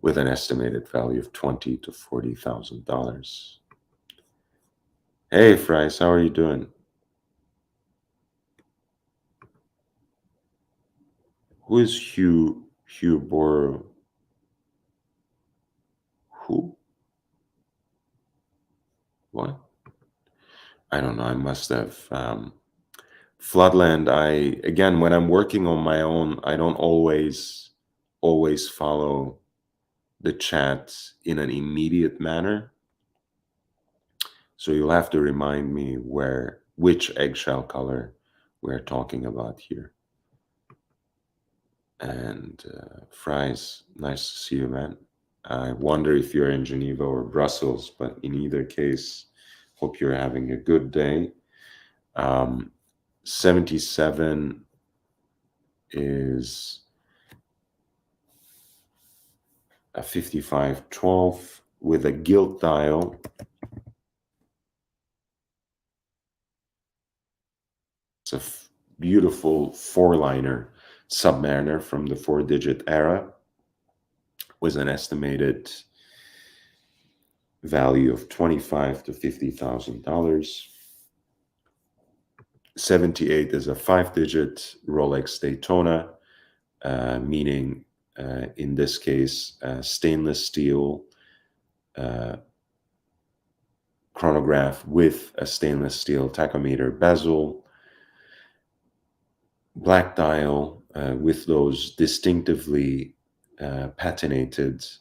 with an estimated value of $20,000 to $40,000. Hey, Fries, how are you doing? Who is Hugh Bor? Who? What? I don't know. I must have. Floodland, again, when I'm working on my own, I don't always follow the chat in an immediate manner. So you'll have to remind me which eggshell color we're talking about here. And Fries, nice to see you, man. I wonder if you're in Geneva or Brussels, but in either case, hope you're having a good day. 77 is a 5512 with a gilt dial. It's a beautiful four-liner Submariner from the four-digit era with an estimated value of $25,000 to $50,000. 78 is a five-digit Rolex Daytona, meaning in this case stainless steel chronograph with a stainless steel tachometer bezel, black dial with those distinctively patinated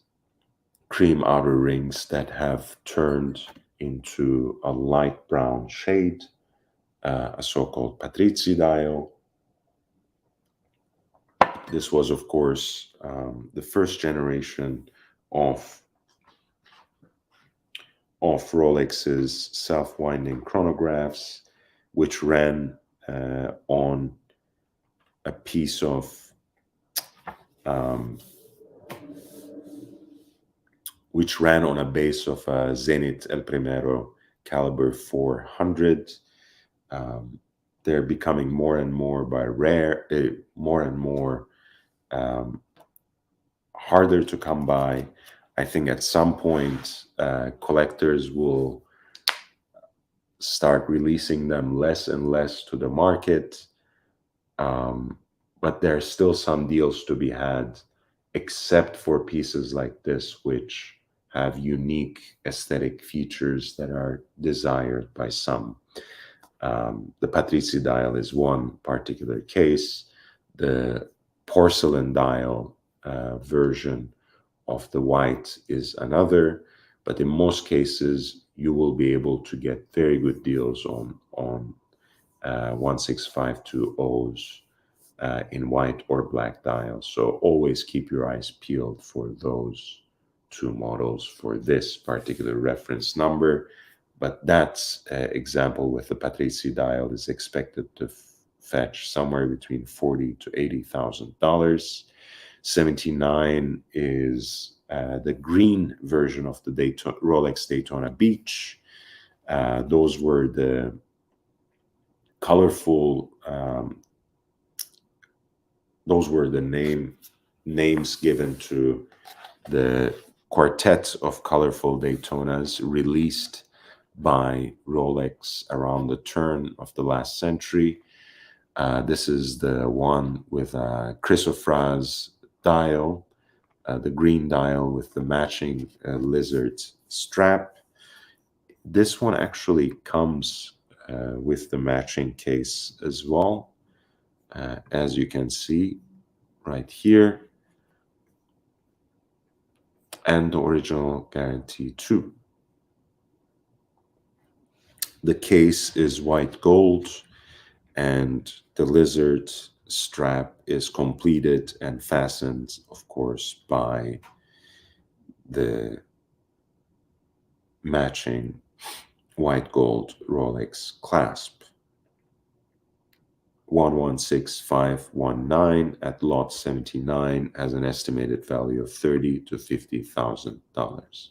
cream outer rings that have turned into a light brown shade, a so-called Patrizzi dial. This was, of course, the first generation of Rolex's self-winding chronographs, which ran on a piece of which ran on a base of a Zenith El Primero caliber 400. They're becoming more and more harder to come by. I think at some point collectors will start releasing them less and less to the market. But there's still some deals to be had, except for pieces like this, which have unique aesthetic features that are desired by some. The Patrizzi dial is one particular case. The porcelain dial version of the white is another, but in most cases you will be able to get very good deals on 16520s in white or black dials. So always keep your eyes peeled for those two models for this particular reference number. But that example with the Patrizzi dial is expected to fetch somewhere between $40,000 to $80,000. 79 is the green version of the Rolex Daytona Beach. Those were the colorful. Those were the names given to the quartet of colorful Daytonas released by Rolex around the turn of the last century. This is the one with a chrysoprase dial, the green dial with the matching lizard strap. This one actually comes with the matching case as well, as you can see right here, and the original guarantee too. The case is white gold, and the lizard strap is completed and fastened, of course, by the matching white gold Rolex clasp. 116519 at lot 79 has an estimated value of $30,000 to $50,000.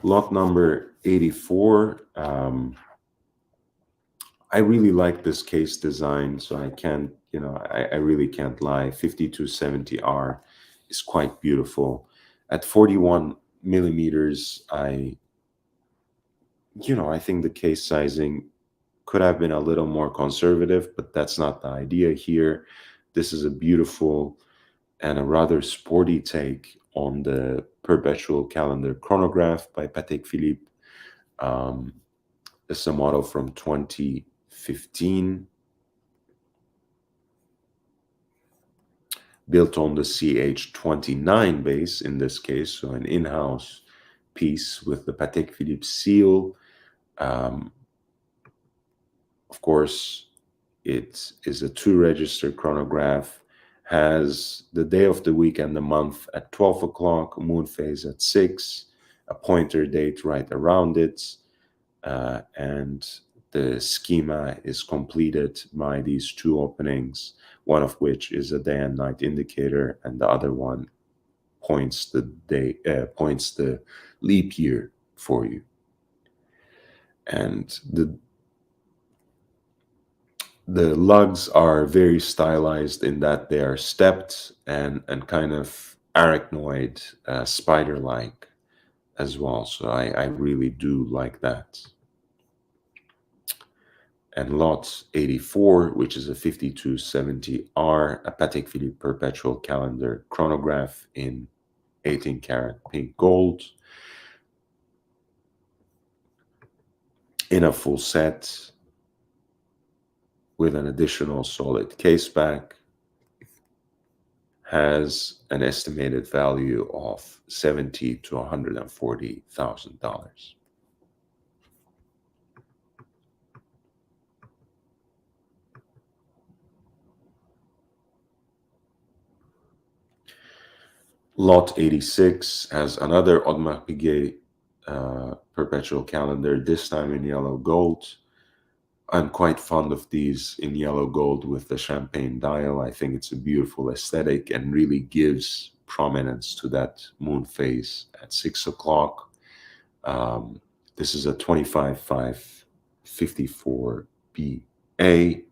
Lot number 84. I really like this case design, so I can't, I really can't lie. 5270R is quite beautiful. At 41 millimeters, I think the case sizing could have been a little more conservative, but that's not the idea here. This is a beautiful and a rather sporty take on the perpetual calendar chronograph by Patek Philippe. It's a model from 2015, built on the CH29 base in this case, so an in-house piece with the Patek Philippe seal. Of course, it is a 2-register chronograph, has the day of the week and the month at 12 o'clock, moon phase at 6, a pointer date right around it, and the schema is completed by these 2 openings, one of which is a day and night indicator, and the other one points the leap year for you. And the lugs are very stylized in that they are stepped and kind of arachnoid, spider-like as well. So I really do like that. And lot 84, which is a 5270R, a Patek Philippe perpetual calendar chronograph in 18 karat pink gold, in a full set with an additional solid case back, has an estimated value of $70,000 to $140,000. Lot 86 has another Audemars Piguet perpetual calendar, this time in yellow gold. I'm quite fond of these in yellow gold with the champagne dial. I think it's a beautiful aesthetic and really gives prominence to that moon phase at 6 o'clock. This is a 25554BA,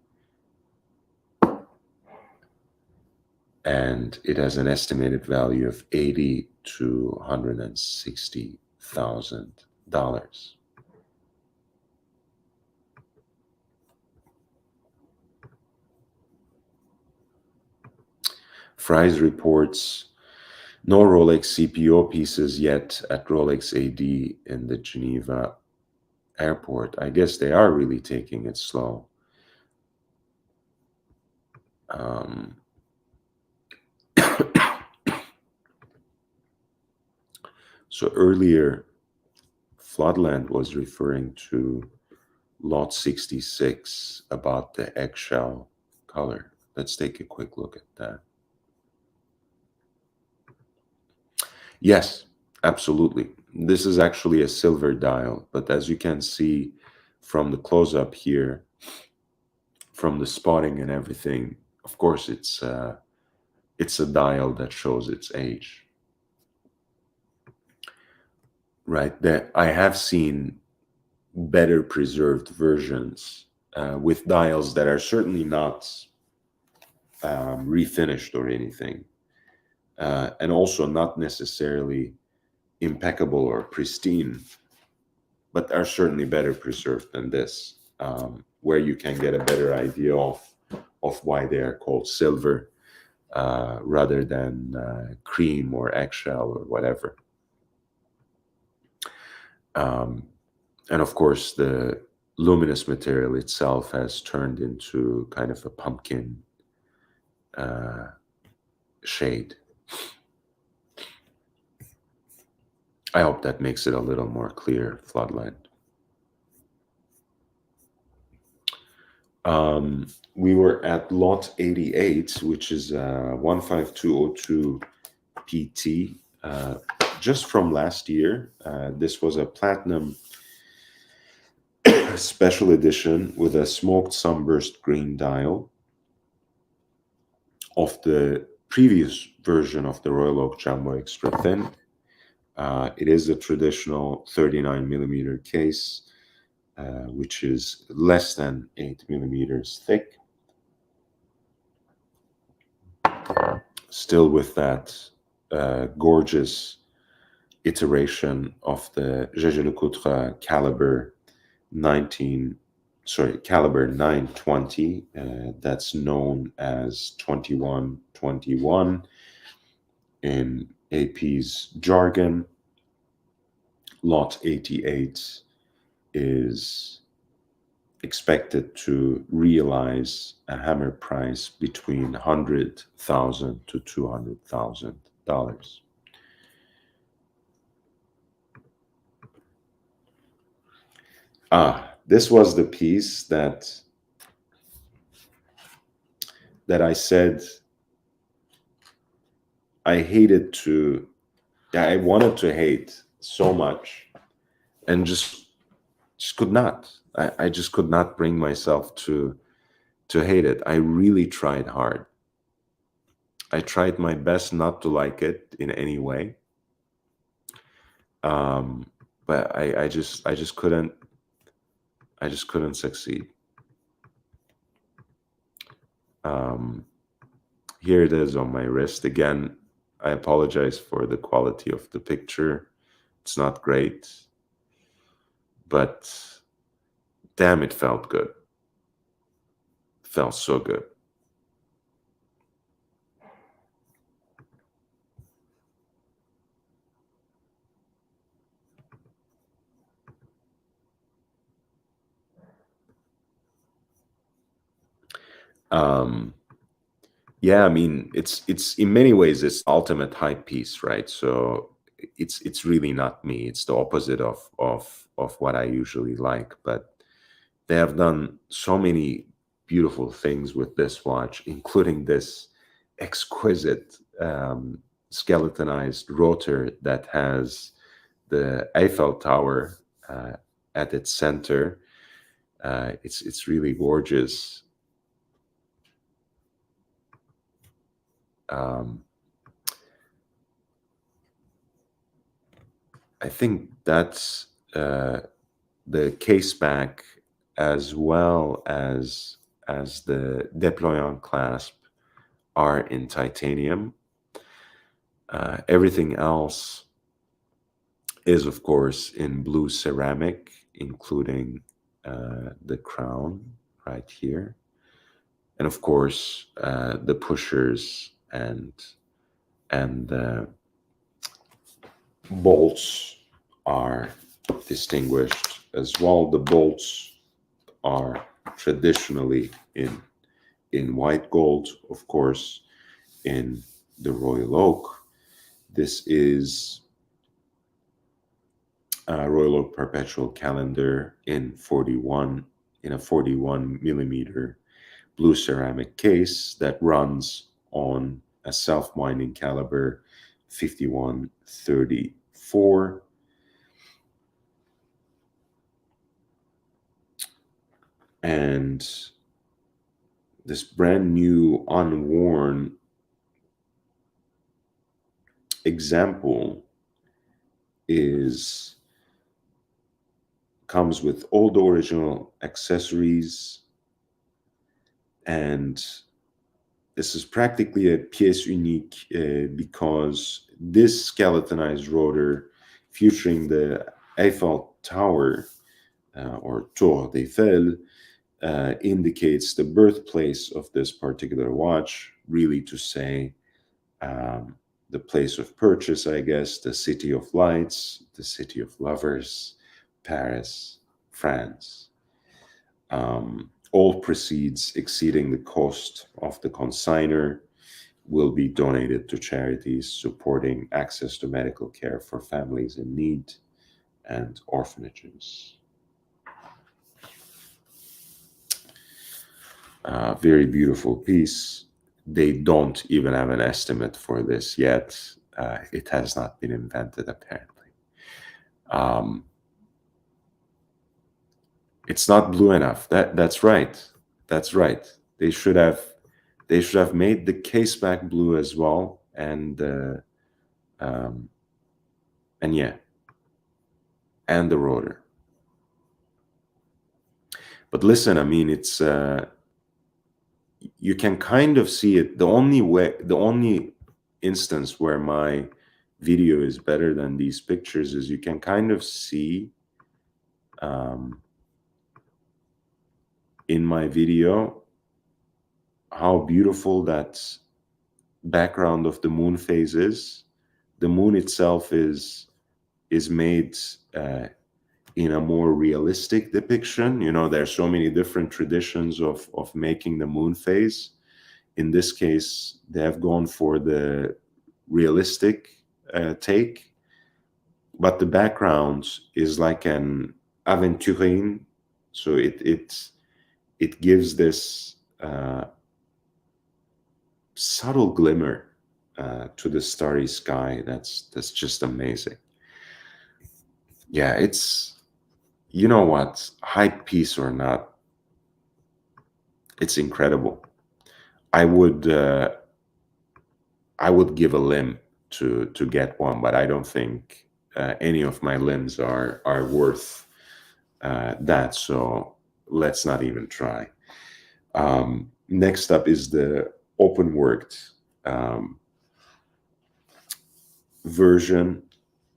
and it has an estimated value of $80,000 to $160,000. Fries reports no Rolex CPO pieces yet at Rolex AD in the Geneva airport. I guess they are really taking it slow. So earlier, Floodland was referring to lot 66 about the eggshell color. Let's take a quick look at that. Yes, absolutely. This is actually a silver dial, but as you can see from the close-up here, from the spotting and everything, of course, it's a dial that shows its age. Right, that I have seen better preserved versions with dials that are certainly not refinished or anything, and also not necessarily impeccable or pristine, but are certainly better preserved than this, where you can get a better idea of why they are called silver rather than cream or eggshell or whatever. And of course, the luminous material itself has turned into kind of a pumpkin shade. I hope that makes it a little more clear, floodlight. We were at lot 88, which is 15202 PT, just from last year. This was a platinum special edition with a smoked sunburst green dial of the previous version of the Royal Oak Jumbo Extra Thin. It is a traditional 39 millimeter case, which is less than 8 millimeters thick. Still with that gorgeous iteration of the Jaeger-LeCoultre caliber 920, that's known as 2121 in AP's jargon. Lot 88 is expected to realize a hammer price between $100,000 to $200,000. This was the piece that I said I hated to, I wanted to hate so much and just could not. I just could not bring myself to hate it. I really tried hard. I tried my best not to like it in any way. But I just couldn't succeed. Here it is on my wrist again. I apologize for the quality of the picture. It's not great, but damn, it felt good. It felt so good. Yeah, I mean, it's in many ways it's ultimate hype piece, right? So it's really not me. It's the opposite of what I usually like. But they have done so many beautiful things with this watch, including this exquisite skeletonized rotor that has the Eiffel Tower at its center. It's really gorgeous. I think that's the case back as well as the deployant clasp are in titanium. Everything else is, of course, in blue ceramic, including the crown right here. And of course, the pushers and the bolts are distinguished as well. The bolts are traditionally in white gold, of course, in the Royal Oak. This is a Royal Oak Perpetual Calendar in a 41 millimeter blue ceramic case that runs on a self-winding caliber 5134. And this brand new unworn example comes with all the original accessories, and this is practically a pièce unique because this skeletonized rotor featuring the Eiffel Tower or Tour d'Eiffel indicates the birthplace of this particular watch, really to say the place of purchase, I guess, the city of lights, the city of lovers, Paris, France. All proceeds exceeding the cost of the consignor will be donated to charities supporting access to medical care for families in need and orphanages. Very beautiful piece. They don't even have an estimate for this yet. It has not been invented, apparently. It's not blue enough. That's right. That's right. They should have made the case back blue as well, um, and yeah, and the rotor. But listen, I mean, it's you can kind of see it. The only instance where my video is better than these pictures is you can kind of see in my video how beautiful that background of the moon phase is. The moon itself is made in a more realistic depiction. You know, there are so many different traditions of making the moon phase. In this case, they have gone for the realistic take, but the background is like an aventurine, so it gives this subtle glimmer to the starry sky. That's just amazing. Yeah, it's, you know what, hype piece or not, it's incredible. I would give a limb to get one, but I don't think any of my limbs are worth that. So let's not even try. Next up is the open worked version.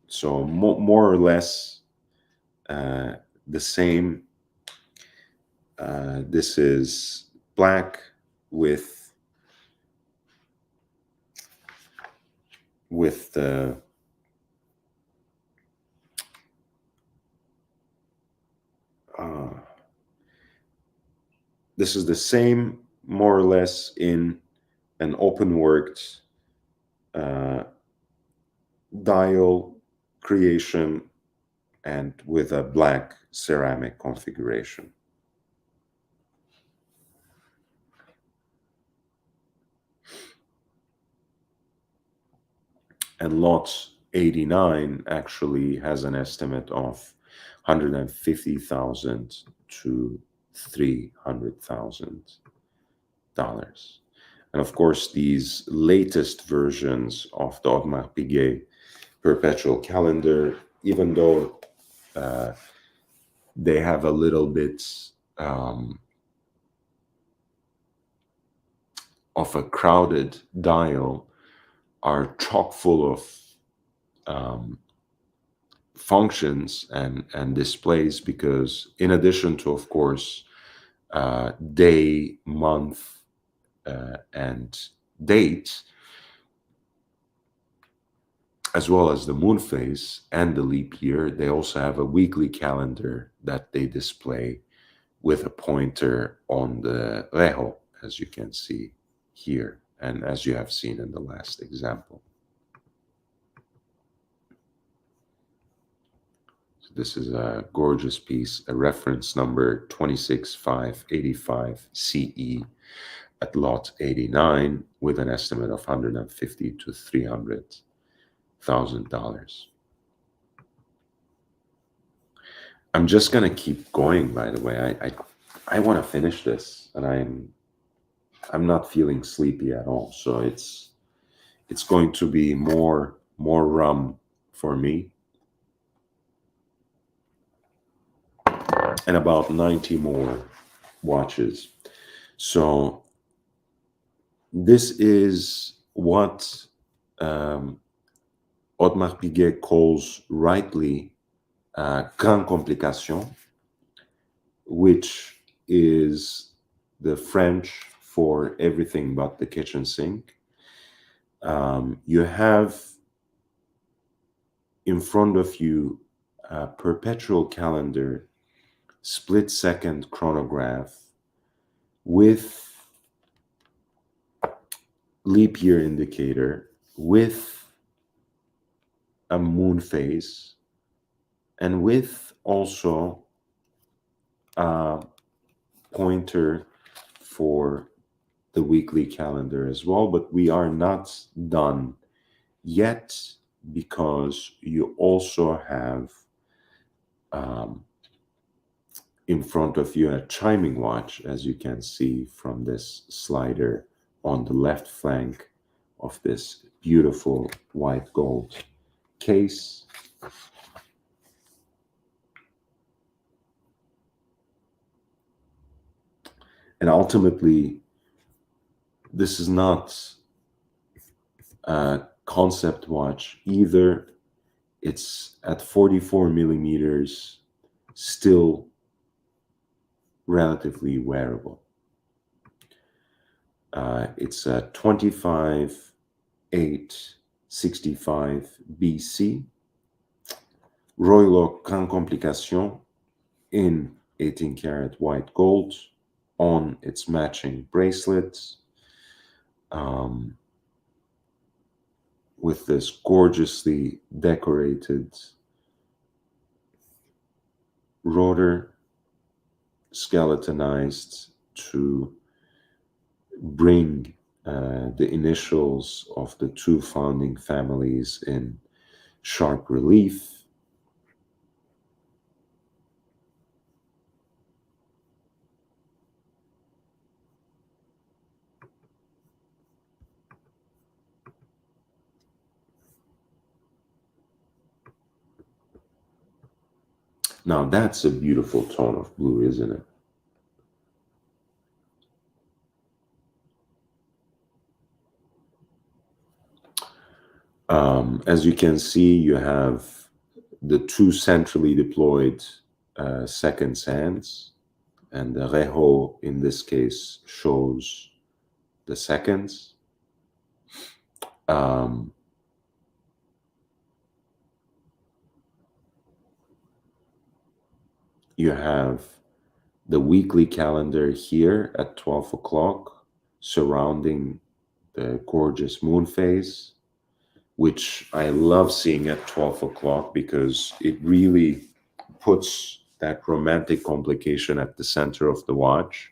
So more or less the same. This is black with the this is the same more or less in an open worked dial creation and with a black ceramic configuration. And lot 89 actually has an estimate of 150,000 to $300,000. And of course, these latest versions of the Audemars Piguet perpetual calendar, even though they have a little bit of a crowded dial, are chock full of functions and displays, because in addition to, of course, day, month, and date, as well as the moon phase and the leap year, they also have a weekly calendar that they display with a pointer on the rejo, as you can see here, and as you have seen in the last example. So this is a gorgeous piece, a reference number 26585 CE at lot 89 with an estimate of $150,000 to $300,000. I'm just gonna keep going. By the way, I want to finish this, and I'm not feeling sleepy at all. So it's going to be more rum for me, and about 90 more watches. So this is what Audemars Piguet calls rightly Grande Complication, which is the French for everything but the kitchen sink. You have in front of you a perpetual calendar, split second chronograph, with leap year indicator, with a moon phase, and with also a pointer for the weekly calendar as well. But we are not done yet, because you also have in front of you a chiming watch, as you can see from this slider on the left flank of this beautiful white gold case. And ultimately, this is not a concept watch either. It's at 44 millimeters, still relatively wearable. It's a 25-8-65 BC, Roylo sans complication, in 18 karat white gold on its matching bracelets, with this gorgeously decorated rotor, skeletonized to bring the initials of the two founding families in sharp relief. Now that's a beautiful tone of blue, isn't it? As you can see, you have the two centrally deployed second sands, and the rejo in this case shows the seconds. You have the weekly calendar here at 12 o'clock surrounding the gorgeous moon phase, which I love seeing at 12 o'clock because it really puts that romantic complication at the center of the watch.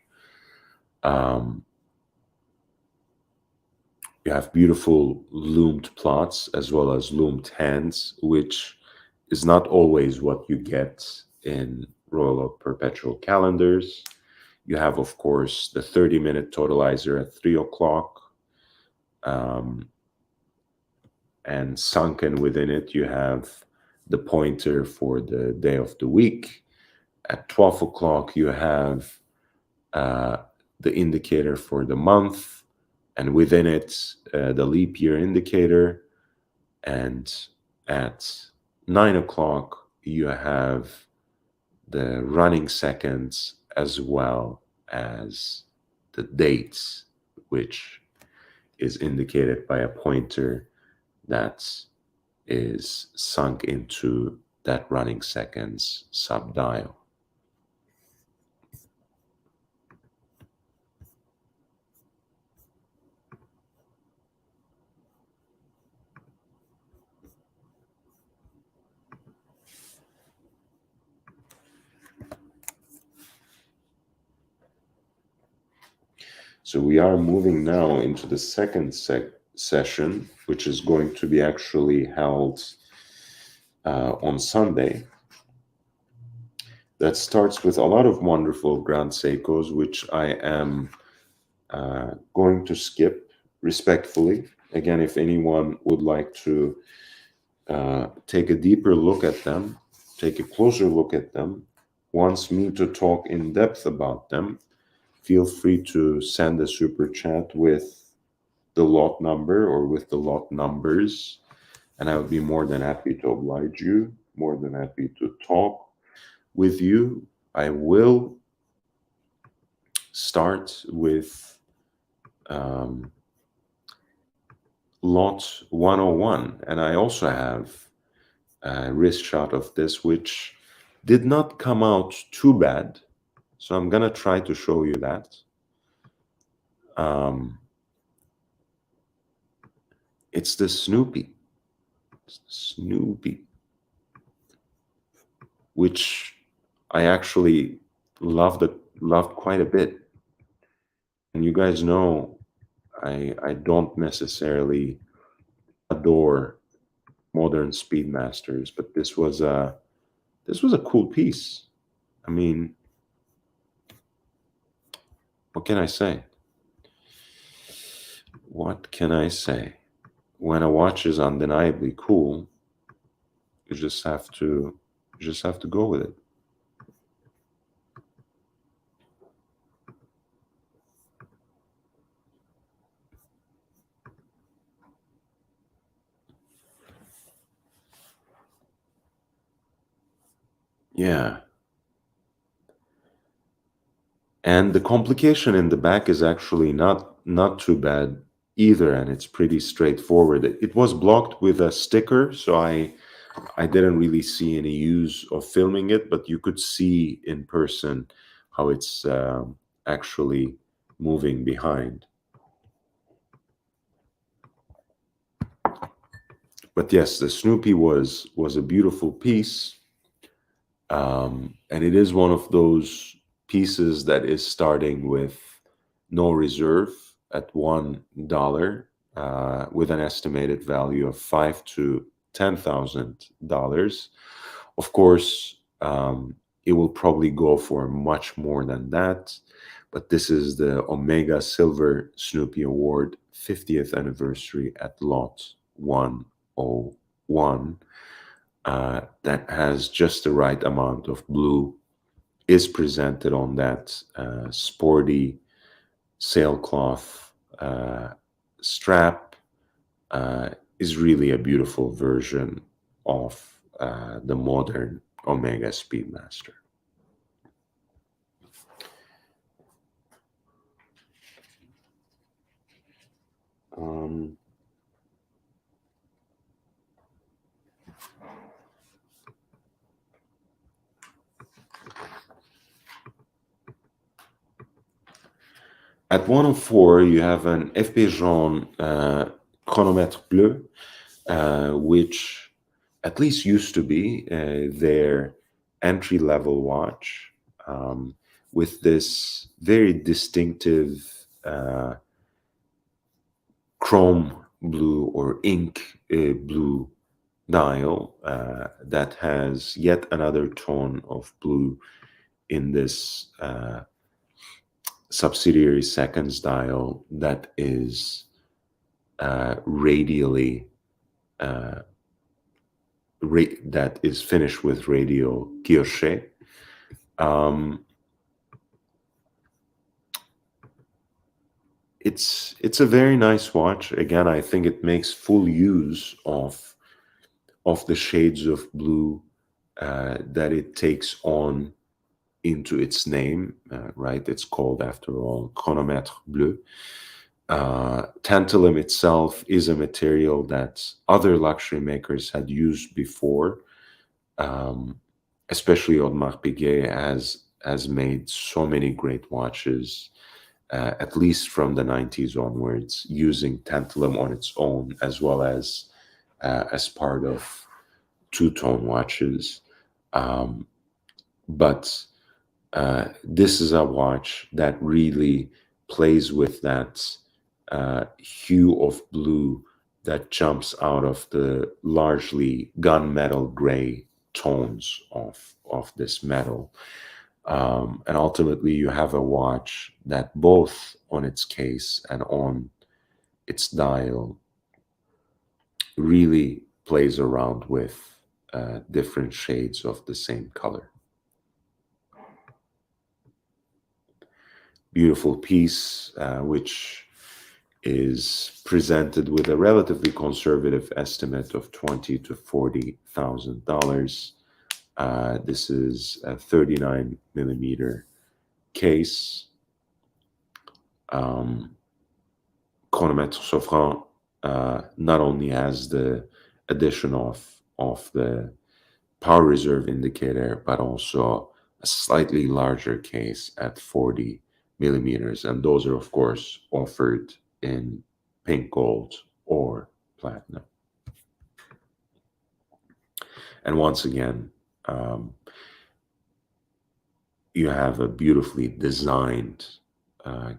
You have beautiful loomed plots as well as loomed hands, which is not always what you get in Royal Oak perpetual calendars. You have, of course, the 30-minute totalizer at 3 o'clock. And sunken within it, you have the pointer for the day of the week. At 12 o'clock, you have the indicator for the month, and within it, the leap year indicator. And at 9 o'clock, you have the running seconds as well as the dates, which is indicated by a pointer that is sunk into that running seconds subdial. So we are moving now into the second session, which is going to be actually held on Sunday. That starts with a lot of wonderful Grand Seikos, which I am going to skip respectfully. Again, if anyone would like to take a deeper look at them, take a closer look at them, wants me to talk in depth about them, feel free to send a super chat with the lot number or with the lot numbers, and I would be more than happy to oblige you, more than happy to talk with you. I will start with lot 101, and I also have a wrist shot of this, which did not come out too bad. So I'm gonna try to show you that. Um, it's the Snoopy. Snoopy, which I actually loved quite a bit. And you guys know I don't necessarily adore modern Speedmasters, but this was a cool piece. I mean, what can I say? What can I say? When a watch is undeniably cool, you just have to go with it. Yeah. And the complication in the back is actually not too bad either, and it's pretty straightforward. It was blocked with a sticker, so I didn't really see any use of filming it, but you could see in person how it's actually moving behind. But yes, the Snoopy was a beautiful piece, and it is one of those pieces that is starting with no reserve at $1, with an estimated value of $5,000 to $10,000. Of course, it will probably go for much more than that, but this is the Omega Silver Snoopy Award 50th anniversary at Lot 101. That has just the right amount of blue, is presented on that sporty sailcloth strap, is really a beautiful version of the modern Omega Speedmaster. Um, at 104, you have an FP Jaune chronomètre bleu, which at least used to be their entry-level watch, with this very distinctive chrome blue or ink blue dial that has yet another tone of blue in this subsidiary seconds dial that is radially that is finished with radial guilloche. It's a very nice watch. Again, I think it makes full use of the shades of blue that it takes on into its name, right? It's called, after all, chronomètre bleu. Tantalum itself is a material that other luxury makers had used before, especially Audemars Piguet has made so many great watches, at least from the 90s onwards, using tantalum on its own, as well as part of two-tone watches. But this is a watch that really plays with that hue of blue that jumps out of the largely gunmetal gray tones of this metal. And ultimately, you have a watch that both on its case and on its dial really plays around with different shades of the same color. Beautiful piece, which is presented with a relatively conservative estimate of $20,000 to $40,000. This is a 39 millimeter case. Chronomètre Sofran not only has the addition of the power reserve indicator, but also a slightly larger case at 40 millimeters, and those are of course offered in pink gold or platinum. And once again, you have a beautifully designed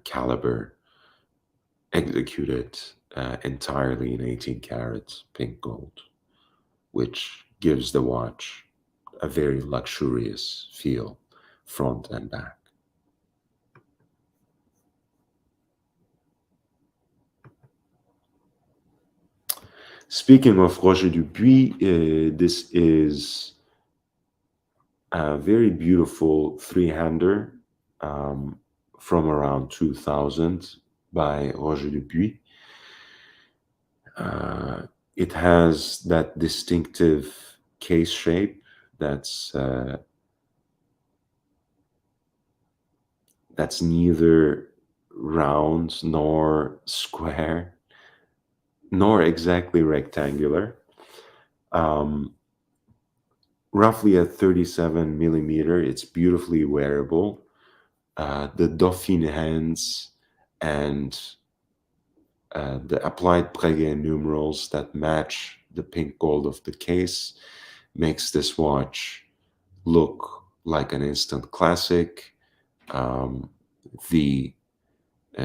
caliber executed entirely in 18 karat pink gold, which gives the watch a very luxurious feel, front and back. Speaking of Roger Dubuis, this is a very beautiful three-hander from around 2000 by Roger Dubuis. It has that distinctive case shape that's neither round nor square nor exactly rectangular. Roughly at 37 millimeter, it's beautifully wearable. The Dauphine hands and the applied Breguet numerals that match the pink gold of the case makes this watch look like an instant classic. The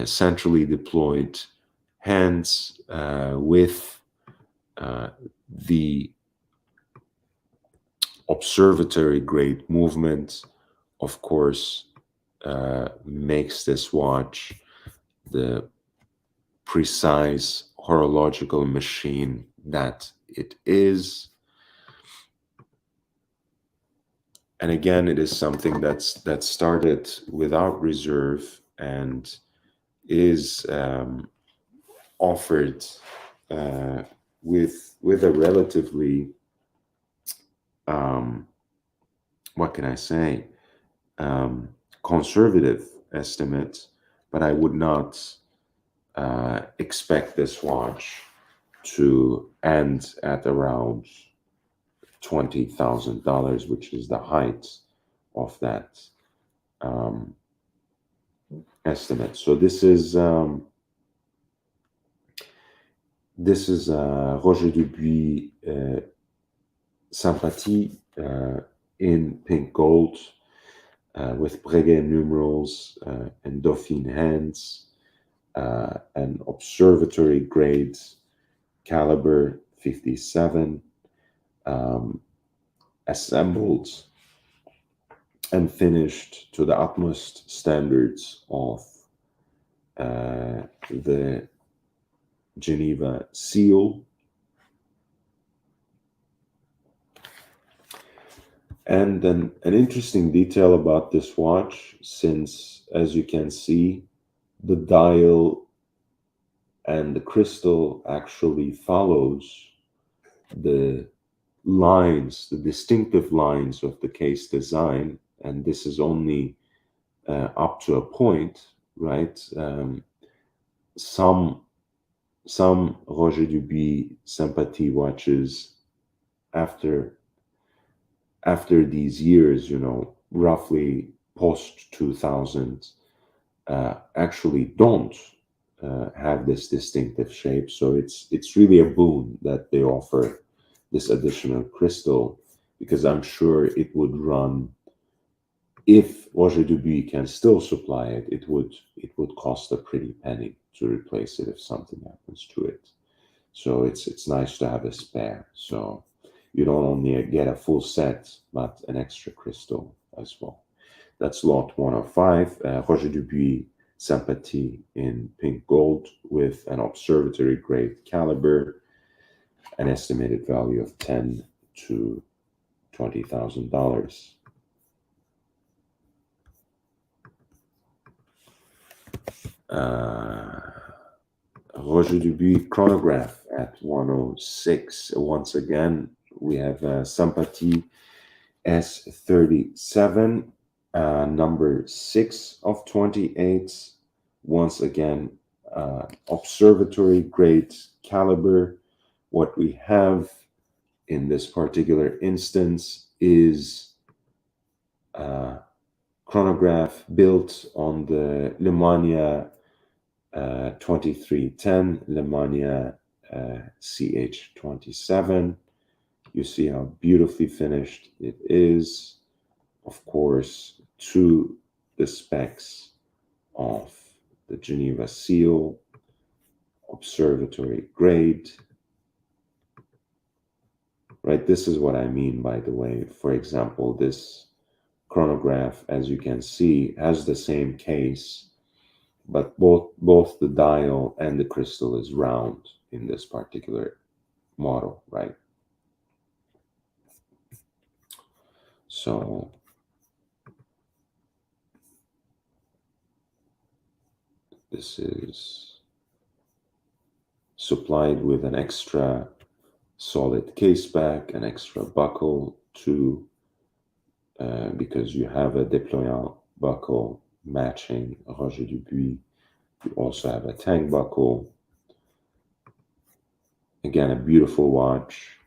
centrally deployed hands with the observatory grade movement, of course, makes this watch the precise horological machine that it is. And again, it is something that started without reserve and is offered with a relatively what can I say, conservative estimate, but I would not expect this watch to end at around $20,000, which is the height of that estimate. So this is Roger Dubuis Sympathie in pink gold with Breguet numerals and Dauphine hands, an observatory grade caliber 57, assembled and finished to the utmost standards of the Geneva seal. And then an interesting detail about this watch, since as you can see, the dial and the crystal actually follows the lines, the distinctive lines of the case design, and this is only up to a point, right? Some Roger Dubuis Sympathie watches after these years, roughly post 2000, actually don't have this distinctive shape. So it's really a boon that they offer this additional crystal, because I'm sure it would run, if Roger Dubuis can still supply it, it would cost a pretty penny to replace it if something happens to it. So it's nice to have a spare. So you don't only get a full set, but an extra crystal as well. That's lot 105, Roger Dubuis Sympathie in pink gold with an observatory grade caliber, an estimated value of $10,000 to $20,000. Roger Dubuis chronograph at 106. Once again, we have Sympathie S37, number 6 of 28. Once again, observatory grade caliber. What we have in this particular instance is chronograph built on the Lemania 2310, Lemania CH27. You see how beautifully finished it is. Of course, to the specs of the Geneva seal, observatory grade. Right, this is what I mean, by the way. For example, this chronograph, as you can see, has the same case, but both the dial and the crystal is round in this particular model, right? So this is supplied with an extra solid case back, an extra buckle too, because you have a déployant buckle matching Roger Dubuis. You also have a tang buckle. Again, a beautiful watch.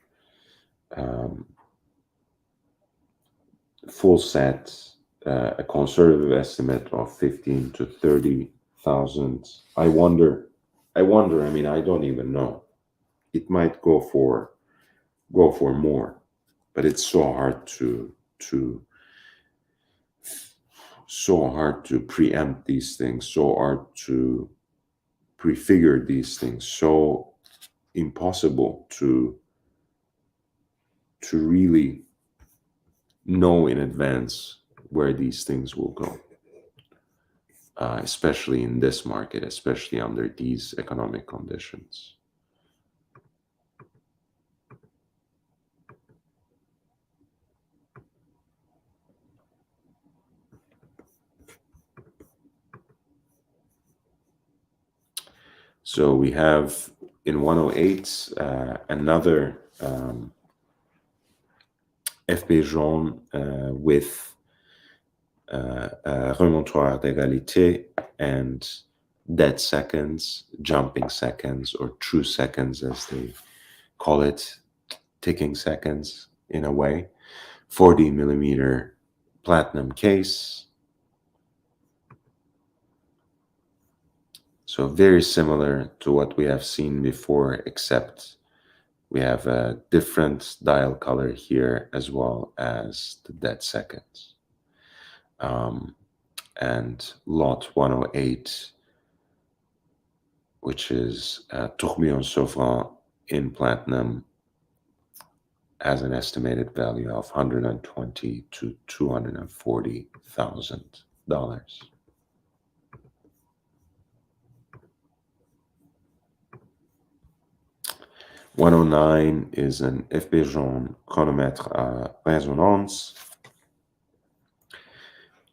Full set, a conservative estimate of 15 to 30,000. I wonder, I mean, I don't even know. It might go for more, but it's so hard to preempt these things, so hard to prefigure these things, so impossible to really know in advance where these things will go, especially in this market, especially under these economic conditions. So we have in 108 another FP jaune with remontoir d'égalité and dead seconds, jumping seconds, or true seconds as they call it, ticking seconds in a way. 40 millimeter platinum case. So very similar to what we have seen before, except we have a different dial color here as well as the dead seconds. And lot 108, which is Tourbillon Sauvrin in platinum, has an estimated value of $120,000 to $240,000. 109 is an FP jaune chronomètre à résonance.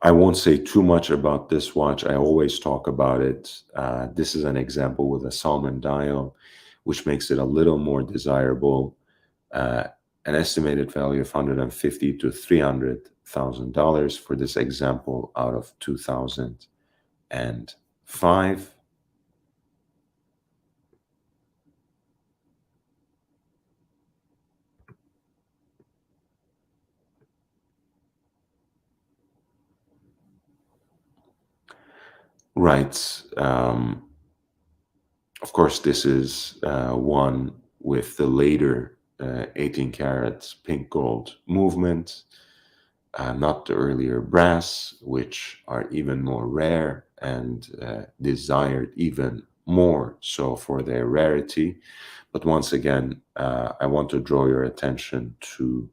I won't say too much about this watch. I always talk about it. This is an example with a Salmon dial, which makes it a little more desirable. An estimated value of $150,000 to $300,000 for this example out of 2005. Right. Of course, this is one with the later 18 karat pink gold movement, not the earlier brass, which are even more rare and desired even more so for their rarity. But once again, I want to draw your attention to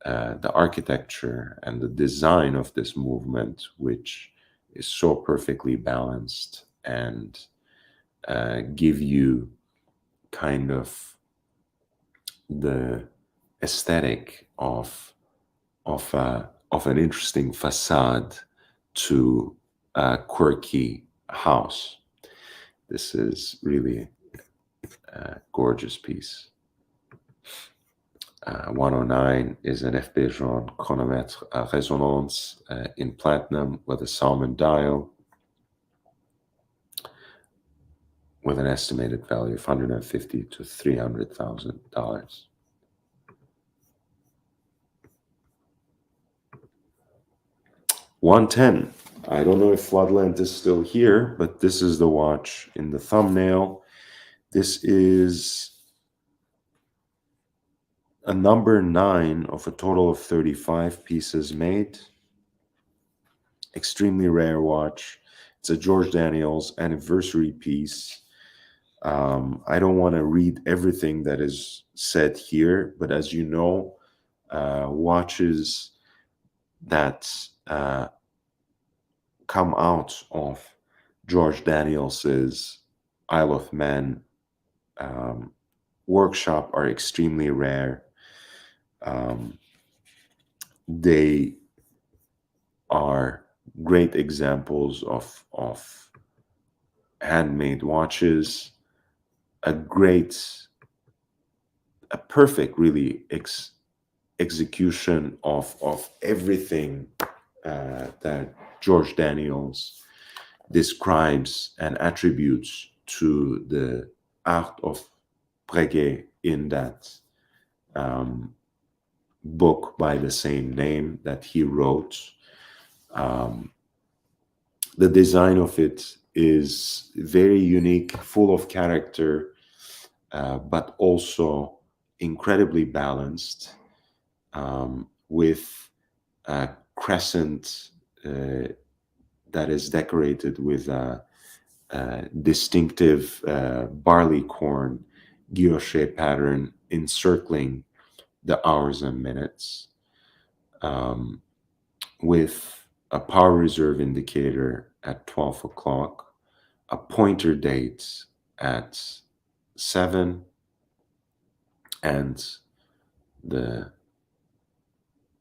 the architecture and the design of this movement, which is so perfectly balanced and give you kind of the aesthetic of an interesting facade to a quirky house. This is really a gorgeous piece. 109 is an FP jaune chronomètre à résonance in platinum with a salmon dial with an estimated value of $150,000 to $300,000. 110. I don't know if Floodland is still here, but this is the watch in the thumbnail. This is a number 9 of a total of 35 pieces made. Extremely rare watch. It's a George Daniels anniversary piece. I don't want to read everything that is said here, but as you know, watches that come out of George Daniels's Isle of Man um, workshop are extremely rare. Um, they are great examples of handmade watches, a great, a perfect, really, execution of everything that George Daniels describes and attributes to the art of Breguet in that book by the same name that he wrote. Um, the design of it is very unique, full of character, but also incredibly balanced, with a crescent that is decorated with a distinctive barley corn guilloche pattern encircling the hours and minutes, um, with a power reserve indicator at 12 o'clock, a pointer date at 7, and the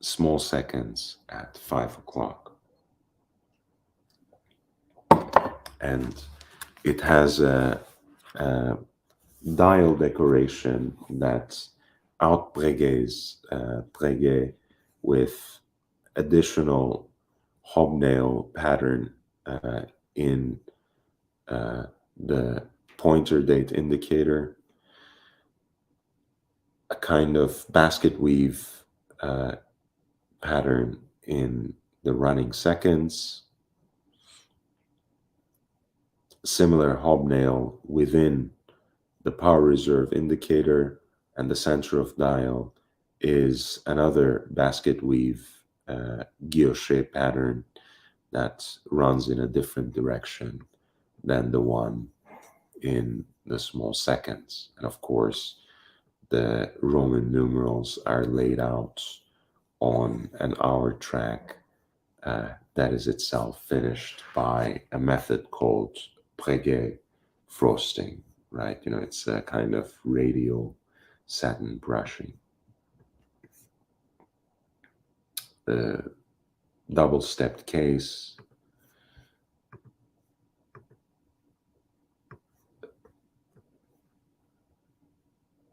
small seconds at 5 o'clock. And it has a dial decoration that's out Breguet's Breguet with additional hobnail pattern in the pointer date indicator, a kind of basket weave pattern in the running seconds, similar hobnail within the power reserve indicator, and the center of dial is another basket weave guilloche pattern that runs in a different direction than the one in the small seconds. And of course, the Roman numerals are laid out on an hour track that is itself finished by a method called Breguet frosting, right? You know, it's a kind of radial satin brushing. The double-stepped case,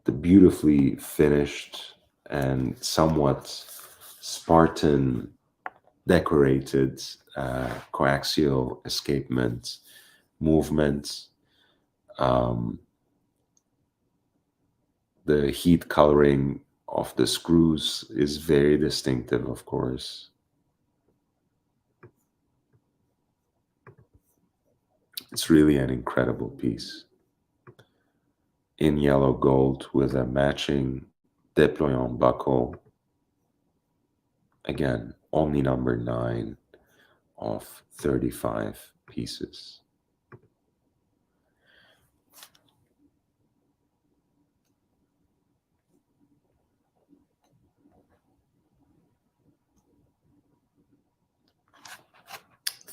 the beautifully finished and somewhat Spartan decorated coaxial escapement movement. Um, the heat coloring of the screws is very distinctive, of course. It's really an incredible piece. In yellow gold with a matching déployant buckle. Again, only number 9 of 35 pieces.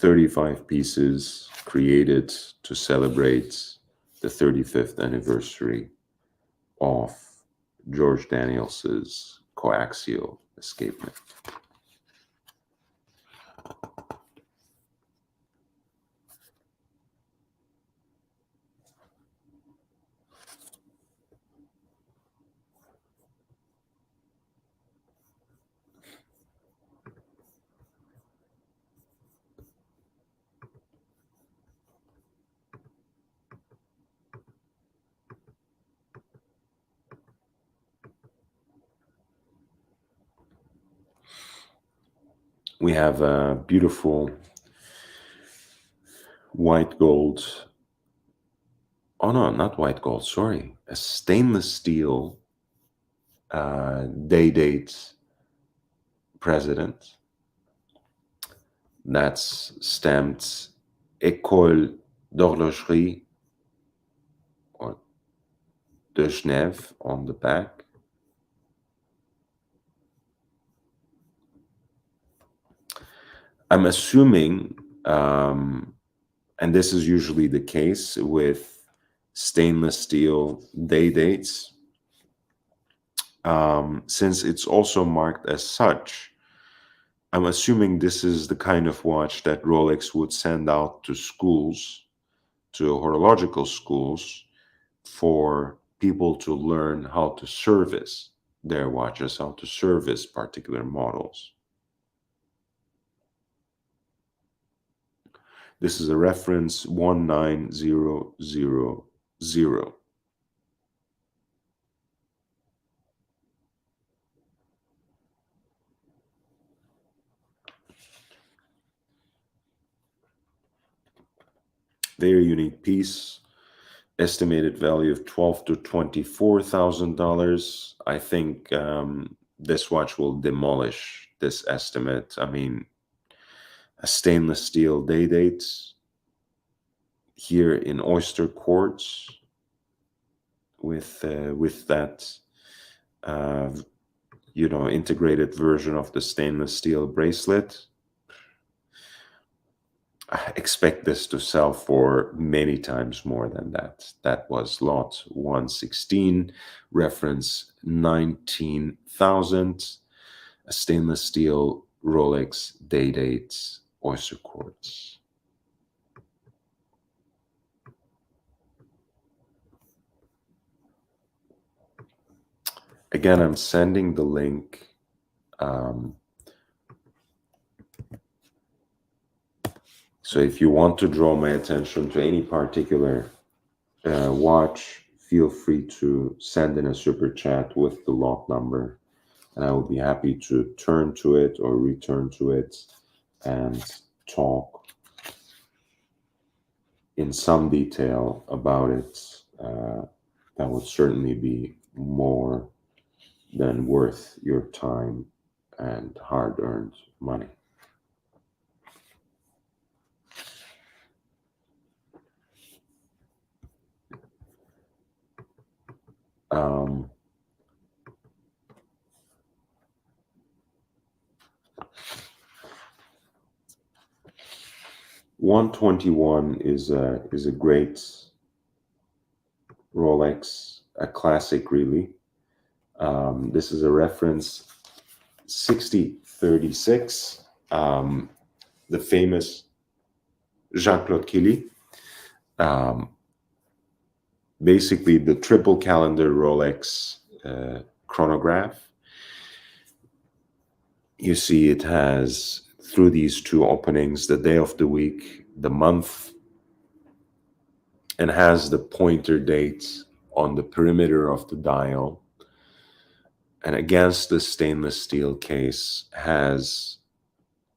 "35 pieces created to celebrate the 35th anniversary of George Daniels's coaxial escapement." We have a beautiful white gold. Oh no, not white gold. Sorry, a stainless steel day date president. That's stamped École d'horlogerie or de Genève on the back. I'm assuming, and this is usually the case with stainless steel day dates, since it's also marked as such, I'm assuming this is the kind of watch that Rolex would send out to schools, to horological schools, for people to learn how to service their watches, how to service particular models. This is a reference 19000. Very unique piece. Estimated value of $12,000 to $24,000. I think this watch will demolish this estimate. I mean, a stainless steel day date here in oyster quartz with that integrated version of the stainless steel bracelet. I expect this to sell for many times more than that. That was lot 116, reference 19,000, a stainless steel Rolex day date oyster quartz. Again, I'm sending the link. So if you want to draw my attention to any particular watch, feel free to send in a super chat with the lot number, and I will be happy to turn to it or return to it and talk in some detail about it. That would certainly be more than worth your time and hard-earned money. Um, 121 is a great Rolex, a classic really. This is a reference 6036, the famous Jacques-Claude Killy. Basically the triple calendar Rolex chronograph. You see it has, through these two openings, the day of the week, the month, and has the pointer date on the perimeter of the dial. And against the stainless steel case has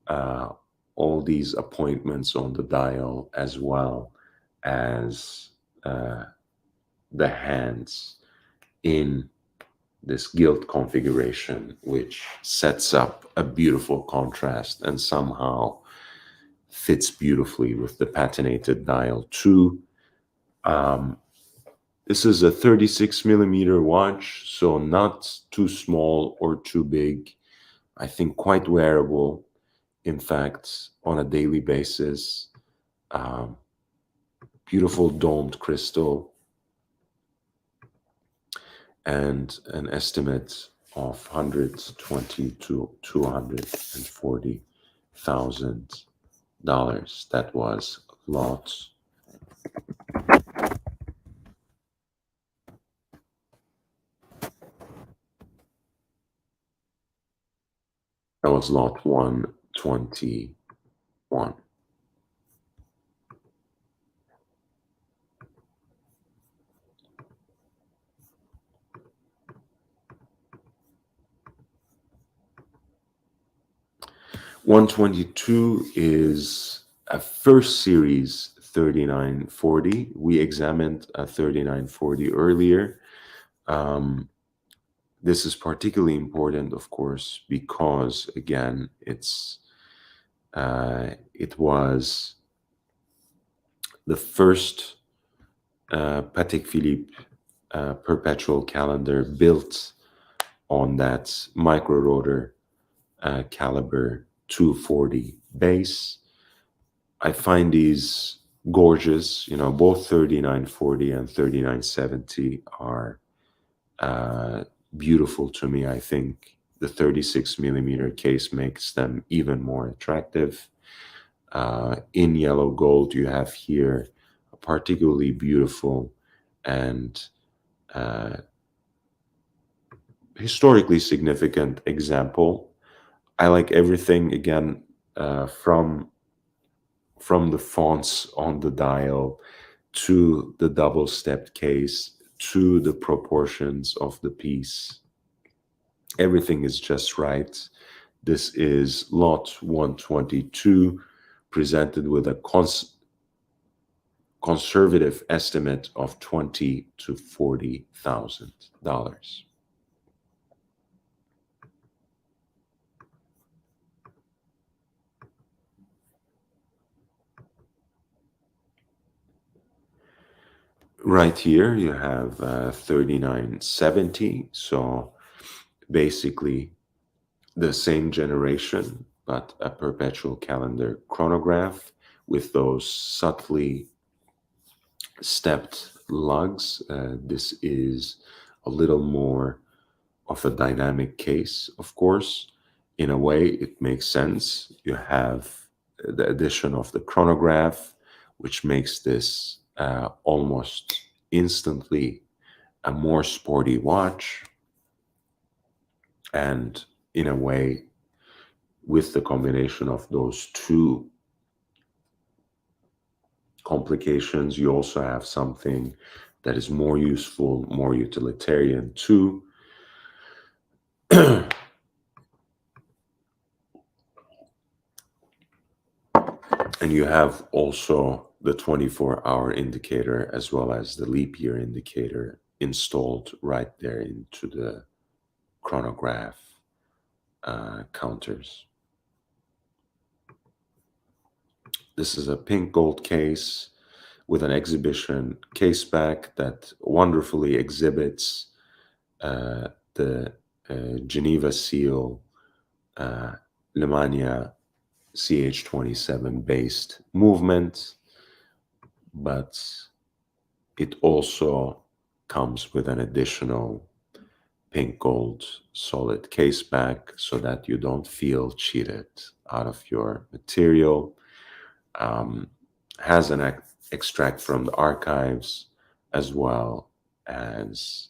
all these appointments on the dial, as well as the hands in this gilt configuration, which sets up a beautiful contrast and somehow fits beautifully with the patinated dial too. This is a 36 millimeter watch, so not too small or too big. I think quite wearable, in fact, on a daily basis. Beautiful domed crystal, and an estimate of $120,000 to $240,000. That was lot. That was lot 121. 122 is a first series 3940. We examined a 3940 earlier. This is particularly important, of course, because again, it was the first Patek Philippe perpetual calendar built on that micro rotor caliber 240 base. I find these gorgeous. Both 3940 and 3970 are beautiful to me. I think the 36 millimeter case makes them even more attractive. In yellow gold, you have here a particularly beautiful and historically significant example. I like everything again from the fonts on the dial to the double-stepped case to the proportions of the piece. Everything is just right. This is lot 122, presented with a conservative estimate of $20,000 to $40,000. Right here you have 3970, so basically the same generation, but a perpetual calendar chronograph with those subtly stepped lugs. This is a little more of a dynamic case, of course. In a way, it makes sense. You have the addition of the chronograph, which makes this almost instantly a more sporty watch. And in a way, with the combination of those two complications, you also have something that is more useful, more utilitarian too. And you have also the 24-hour indicator as well as the leap year indicator installed right there into the chronograph counters. This is a pink gold case with an exhibition case back that wonderfully exhibits the Geneva seal Lemania CH27 based movement, but it also comes with an additional pink gold solid case back so that you don't feel cheated out of your material. Has an extract from the archives as well as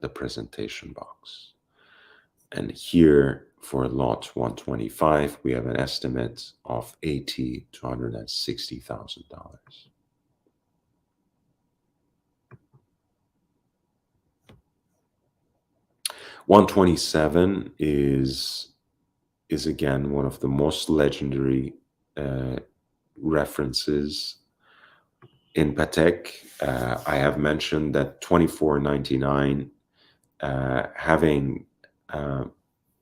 the presentation box. And here for lot 125, we have an estimate of $80,000 to $160,000. $127 is again one of the most legendary references in Patek. I have mentioned that 2499 having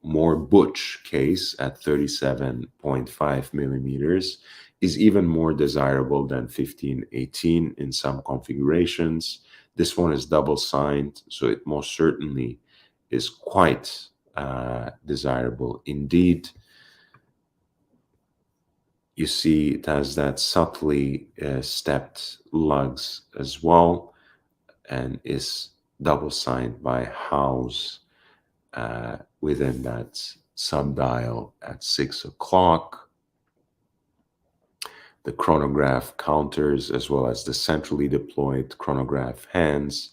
more butch case at 37.5 millimeters is even more desirable than 1518 in some configurations. This one is double signed, so it most certainly is quite desirable indeed. You see it has that subtly stepped lugs as well, and is double signed by House within that sub-dial at 6 o'clock. The chronograph counters as well as the centrally deployed chronograph hands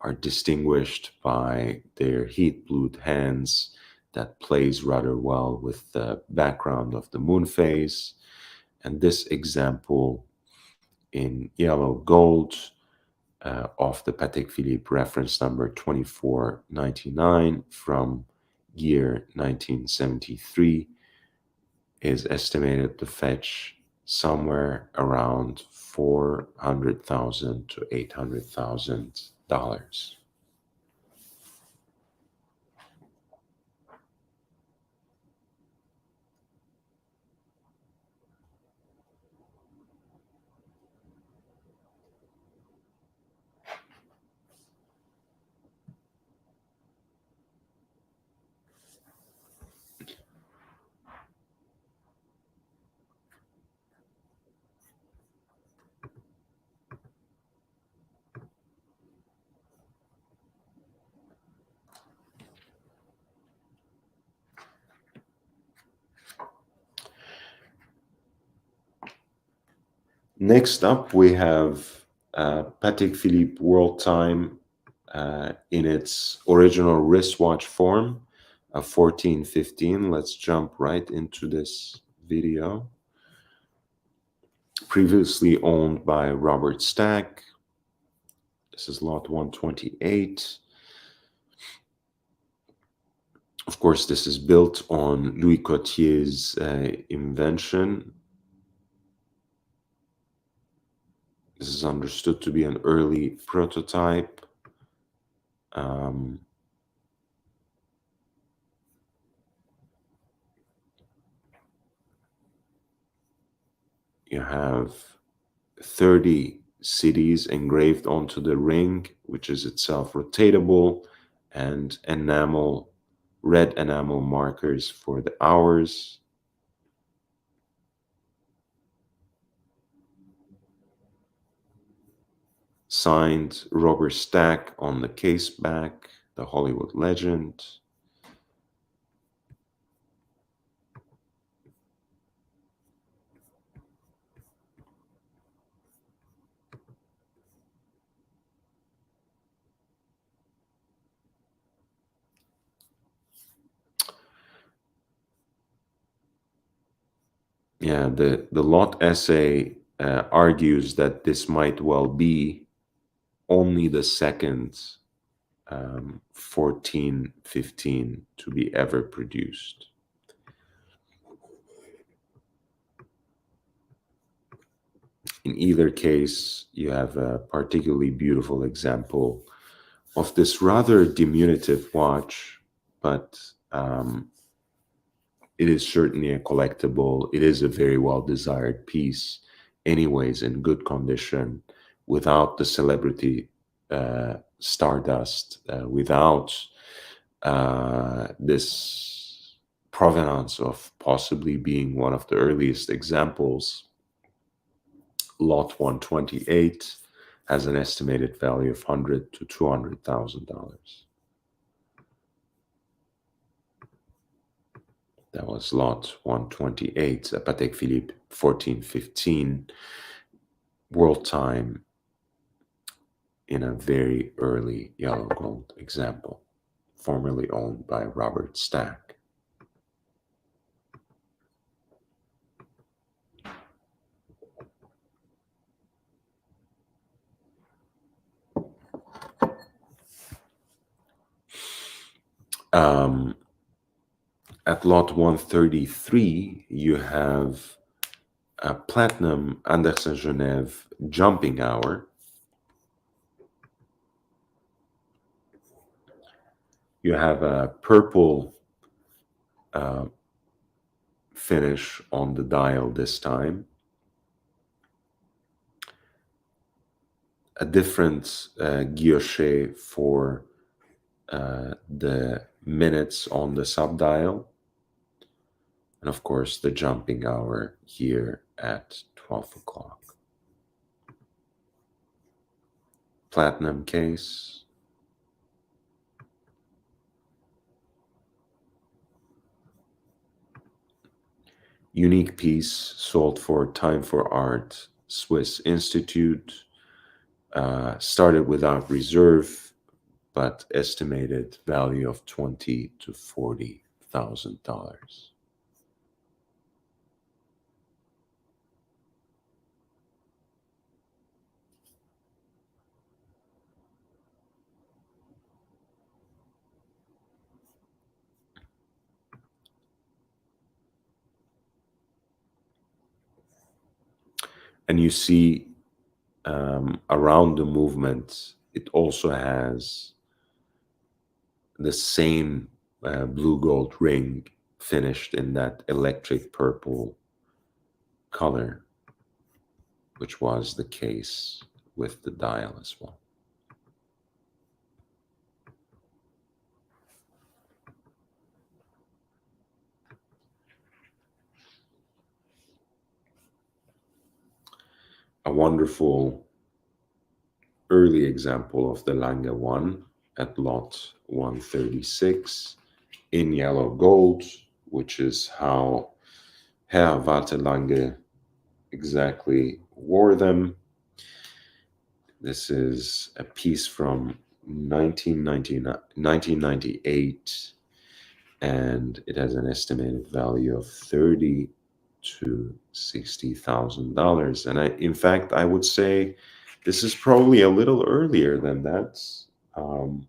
are distinguished by their heat-blued hands that plays rather well with the background of the moon phase. And this example in yellow gold of the Patek Philippe reference number 2499 from year 1973 is estimated to fetch somewhere around 400,000 to $800,000. Next up, we have Patek Philippe Worldtime in its original wristwatch form, a 1415. Let's jump right into this video. Previously owned by Robert Stack. This is lot 128. Of course, this is built on Louis Cotier's invention. This is understood to be an early prototype. You have 30 cities engraved onto the ring, which is itself rotatable, and red enamel markers for the hours. Signed Robert Stack on the case back, the Hollywood legend. Yeah, the lot essay argues that this might well be only the second 1415 to be ever produced. In either case, you have a particularly beautiful example of this rather diminutive watch, but it is certainly a collectible. It is a very well-desired piece, anyways, in good condition, without the celebrity stardust, without this provenance of possibly being one of the earliest examples. Lot 128 has an estimated value of $100,000 to $200,000. That was lot 128, a Patek Philippe 1415 Worldtime in a very early yellow gold example, formerly owned by Robert Stack. At lot 133, you have a platinum Andersen Geneve jumping hour. You have a purple finish on the dial this time. A different guilloche for the minutes on the subdial. And of course, the jumping hour here at 12 o'clock. Platinum case. Unique piece sold for Time for Art Swiss Institute. Started without reserve, but estimated value of $20,000 to $40,000. And you see around the movement, it also has the same blue gold ring finished in that electric purple color, which was the case with the dial as well. A wonderful early example of the Lange 1 at lot 136 in yellow gold, which is how Herr Walter Lange exactly wore them. This is a piece from 1998, and it has an estimated value of $30,000 to $60,000. And in fact, I would say this is probably a little earlier than that. Um,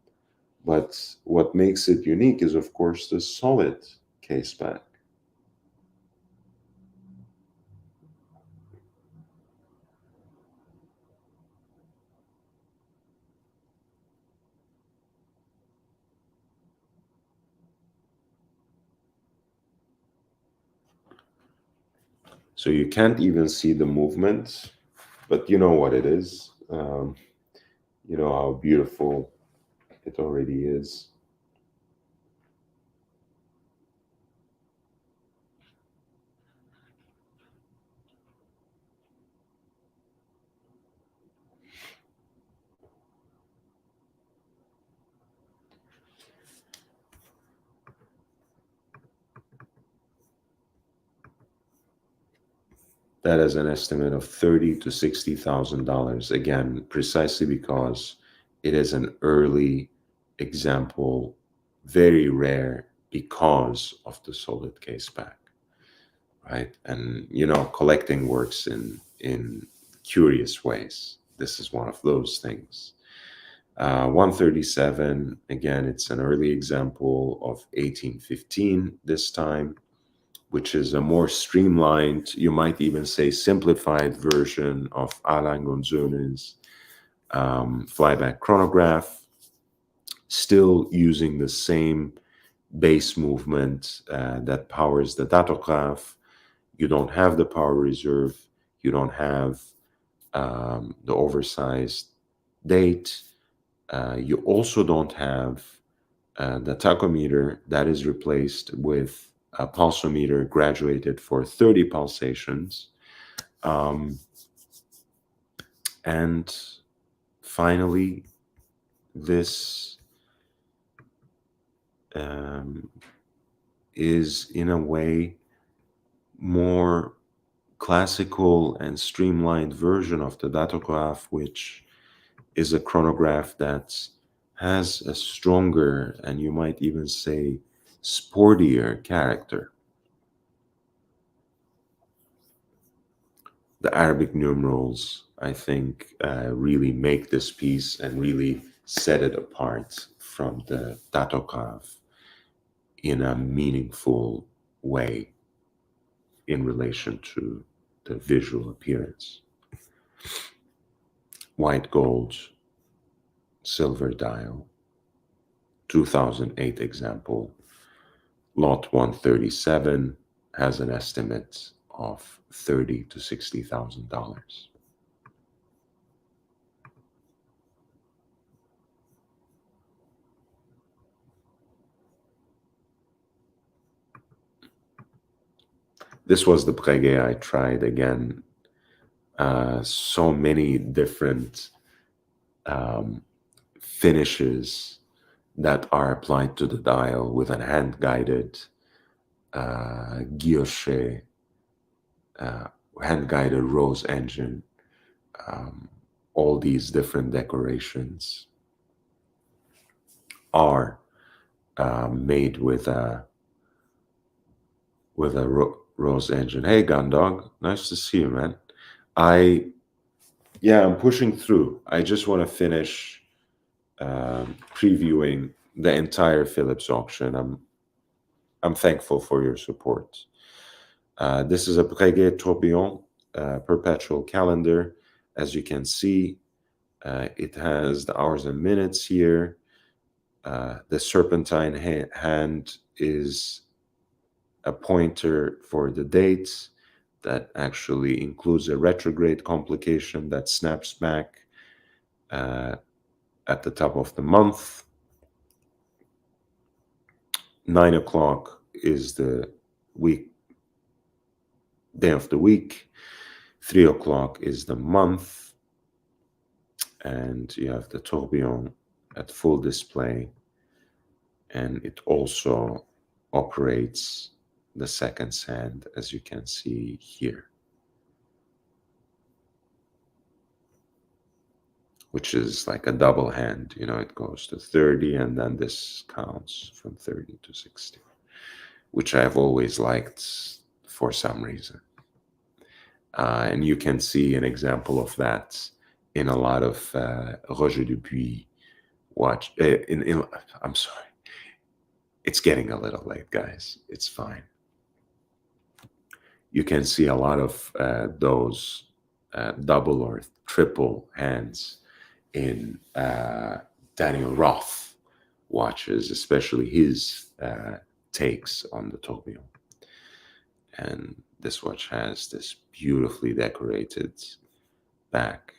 but what makes it unique is, of course, the solid case back. So you can't even see the movement, but you know what it is. You know how beautiful it already is. That is an estimate of $30,000 to $60,000. Again, precisely because it is an early example, very rare because of the solid case back, right? And you know, collecting works in curious ways. This is one of those things. 137, again, it's an early example of 1815 this time, which is a more streamlined, you might even say simplified version of Alain Gonzon's flyback chronograph, still using the same base movement that powers the datograph. You don't have the power reserve, you don't have the oversized date. You also don't have the tachometer that is replaced with a pulsometer graduated for 30 pulsations. And finally, this is in a way more classical and streamlined version of the datograph, which is a chronograph that has a stronger and you might even say sportier character. The Arabic numerals, I think, really make this piece and really set it apart from the datograph in a meaningful way in relation to the visual appearance. White gold, silver dial, 2008 example, lot 137 has an estimate of $30,000 to $60,000. This was the Breguet I tried again. So many different finishes that are applied to the dial with a hand-guided guilloche, hand-guided rose engine, all these different decorations are made with a rose engine. Hey, Gun Dog, nice to see you, man. I'm pushing through. I just want to finish previewing the entire Phillips auction. I'm thankful for your support. This is a Breguet Tourbillon perpetual calendar. As you can see, it has the hours and minutes here. The serpentine hand is a pointer for the dates that actually includes a retrograde complication that snaps back at the top of the month. 9 o'clock is the day of the week. 3 o'clock is the month. And you have the tourbillon at full display. And it also operates the second hand, as you can see here, which is like a double hand. You know, it goes to 30 and then this counts from 30 to 60, which I've always liked for some reason. And you can see an example of that in a lot of Roger Dupuis watch. I'm sorry, it's getting a little late, guys. It's fine. You can see a lot of those double or triple hands in Daniel Roth watches, especially his takes on the tourbillon. And this watch has this beautifully decorated back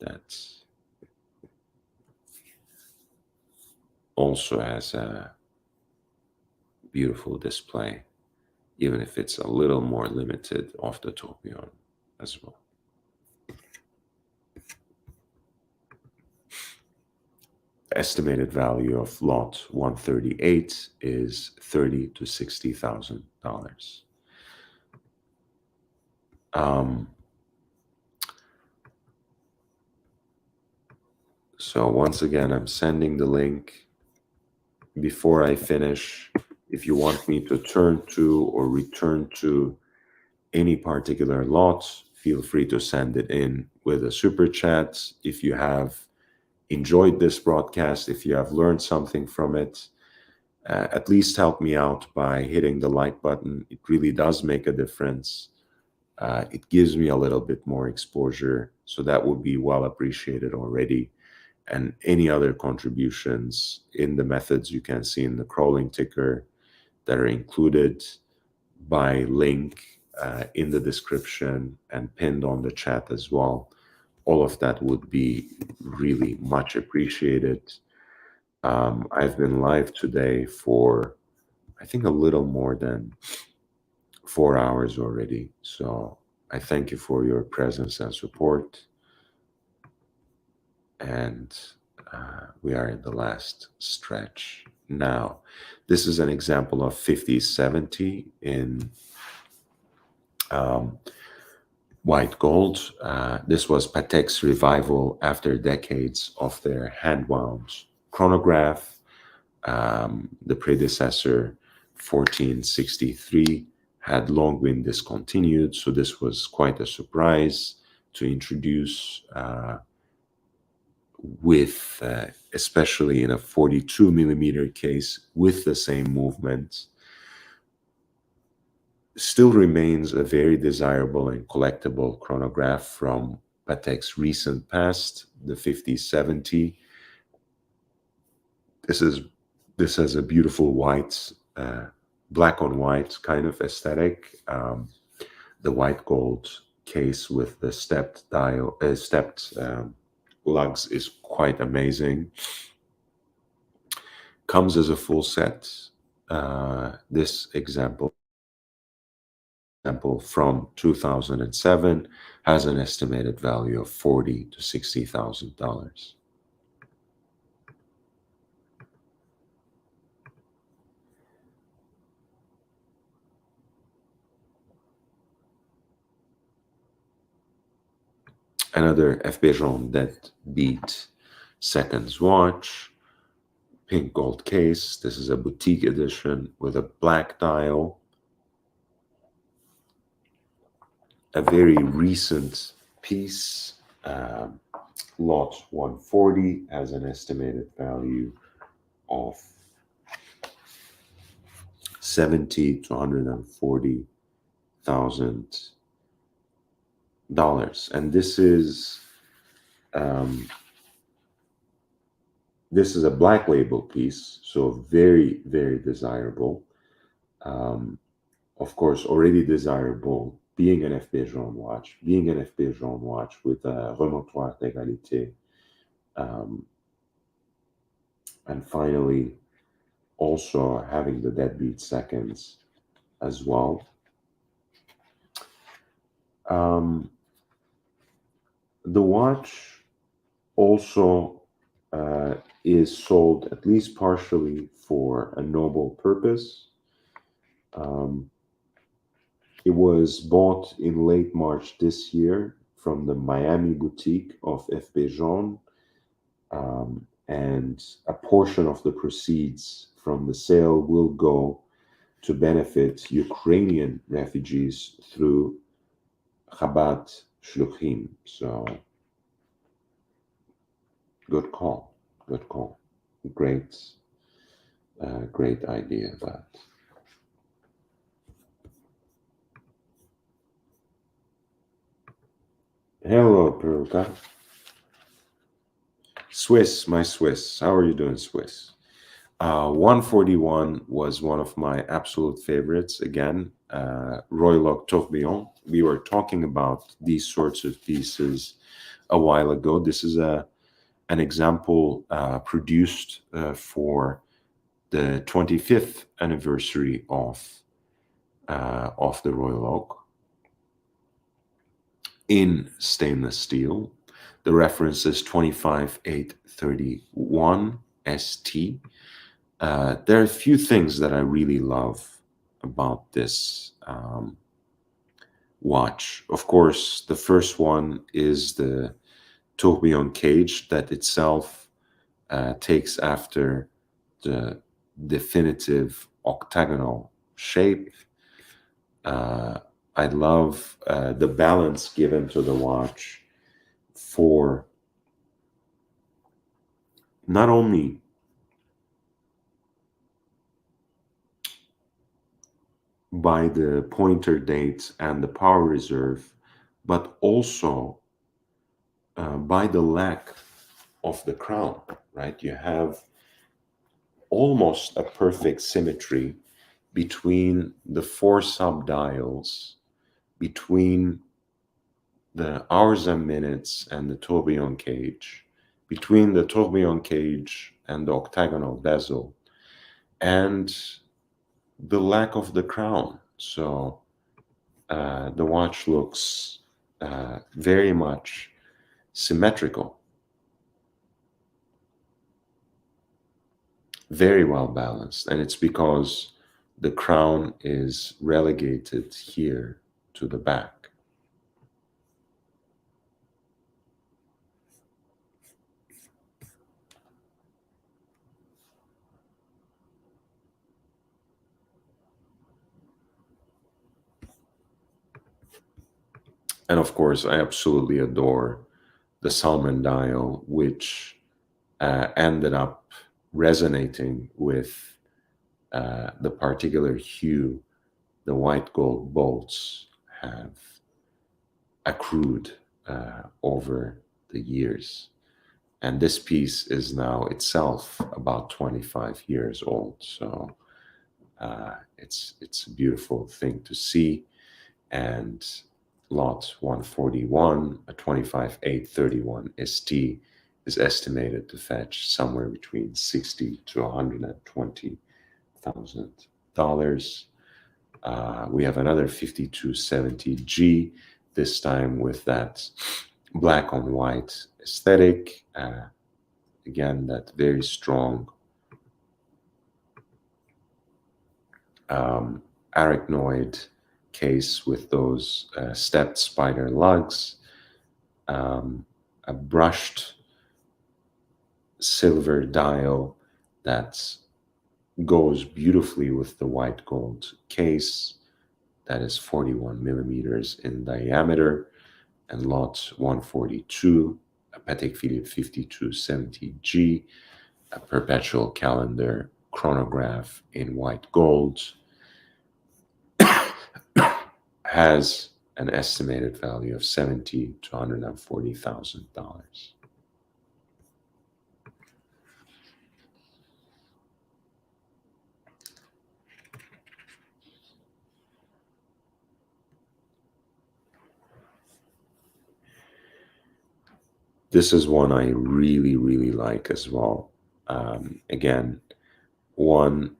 that also has a beautiful display, even if it's a little more limited off the tourbillon as well. The estimated value of lot 138 is $30,000 to $60,000. So once again, I'm sending the link. Before I finish, if you want me to turn to or return to any particular lot, feel free to send it in with a super chat. If you have enjoyed this broadcast, if you have learned something from it, at least help me out by hitting the like button. It really does make a difference. It gives me a little bit more exposure, so that would be well appreciated already. And any other contributions in the methods you can see in the crawling ticker that are included by link in the description and pinned on the chat as well. All of that would be really much appreciated. I've been live today for, I think, a little more than 4 hours already. So I thank you for your presence and support. And we are in the last stretch now. This is an example of 5070 in white gold. This was Patek's revival after decades of their hand-wound chronograph. The predecessor, 1463, had long been discontinued, so this was quite a surprise to introduce with, especially in a 42 millimeter case with the same movement. Still remains a very desirable and collectible chronograph from Patek's recent past, the 5070. This has a beautiful white, black on white kind of aesthetic. The white gold case with the stepped dial, lugs is quite amazing. Comes as a full set. This example from 2007 has an estimated value of $40,000 to $60,000. Another F. Bejon Dead Beat seconds watch, pink gold case. This is a boutique edition with a black dial. A very recent piece, lot 140, has an estimated value of $70,000 to $140,000. And this is a black label piece, so very, very desirable. Um, of course, already desirable, being an FP Jaune watch, with a remontoir d'égalité. Um, and finally, also having the deadbeat seconds as well. Um, the watch also is sold at least partially for a noble purpose. Um, it was bought in late March this year from the Miami boutique of FP Jaune, and a portion of the proceeds from the sale will go to benefit Ukrainian refugees through Chabad Shluchim. So, good call. Good call. Great, great idea. That. Hello, Peruka. Swiss, my Swiss. How are you doing, Swiss? 141 was one of my absolute favorites. Again, Roylock Tourbillon. We were talking about these sorts of pieces a while ago. This is an example produced for the 25th anniversary of the Royal Oak in stainless steel. The reference is 25831 ST. There are a few things that I really love about this watch. Of course, the first one is the tourbillon cage that itself takes after the definitive octagonal shape. I love the balance given to the watch for not only by the pointer date and the power reserve, but also by the lack of the crown, right? You have almost a perfect symmetry between the four subdials, between the hours and minutes and the tourbillon cage, between the tourbillon cage and the octagonal bezel, and the lack of the crown. So the watch looks very much symmetrical, very well balanced, and it's because the crown is relegated here to the back. And of course, I absolutely adore the salmon dial, which ended up resonating with the particular hue the white gold bolts have accrued over the years. And this piece is now itself about 25 years old. So it's a beautiful thing to see. And lot 141, a 25-831 ST, is estimated to fetch somewhere between $60,000 to $120,000. We have another 5270G, this time with that black on white aesthetic. Again, that very strong arachnoid case with those stepped spider lugs, a brushed silver dial that goes beautifully with the white gold case that is 41 millimeters in diameter, and lot 142, a Patek Philippe 5270G, a perpetual calendar chronograph in white gold, has an estimated value of $70,000 to $140,000. This is one I really, really like as well. Again, one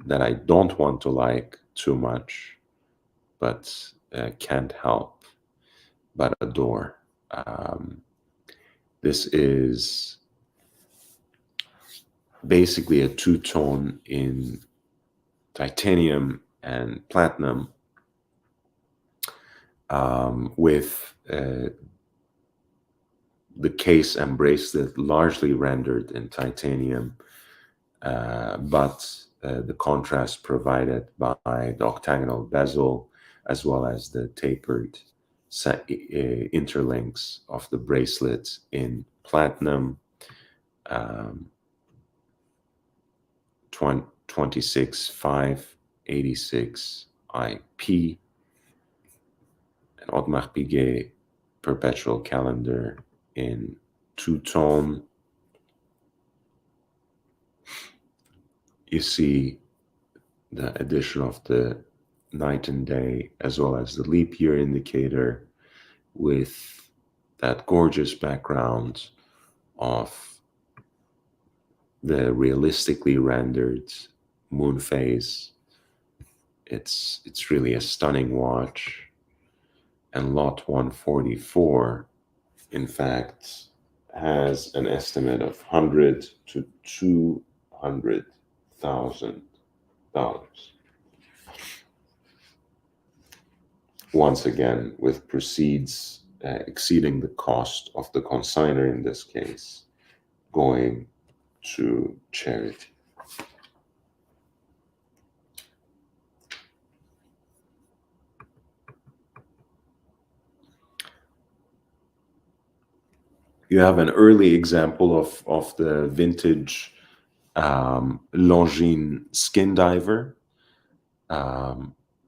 that I don't want to like too much, but can't help but adore. This is basically a two-tone in titanium and platinum, with the case and bracelet largely rendered in titanium, but the contrast provided by the octagonal bezel as well as the tapered interlinks of the bracelet in platinum, 26,586 IP, an Audemars Piguet perpetual calendar in two-tone. You see the addition of the night and day as well as the leap year indicator with that gorgeous background of the realistically rendered moon phase. It's really a stunning watch. And lot 144, in fact, has an estimate of $100,000 to $200,000. Once again, with proceeds exceeding the cost of the consignor in this case, going to charity. You have an early example of the vintage Longines skin diver.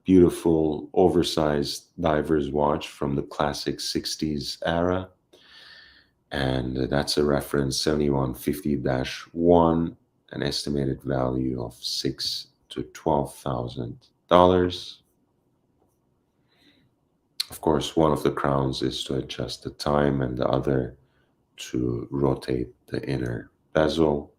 Beautiful oversized diver's watch from the classic 60s era. And that's a reference 7150-1, an estimated value of $6,000 to $12,000. Of course, one of the crowns is to adjust the time and the other to rotate the inner bezel.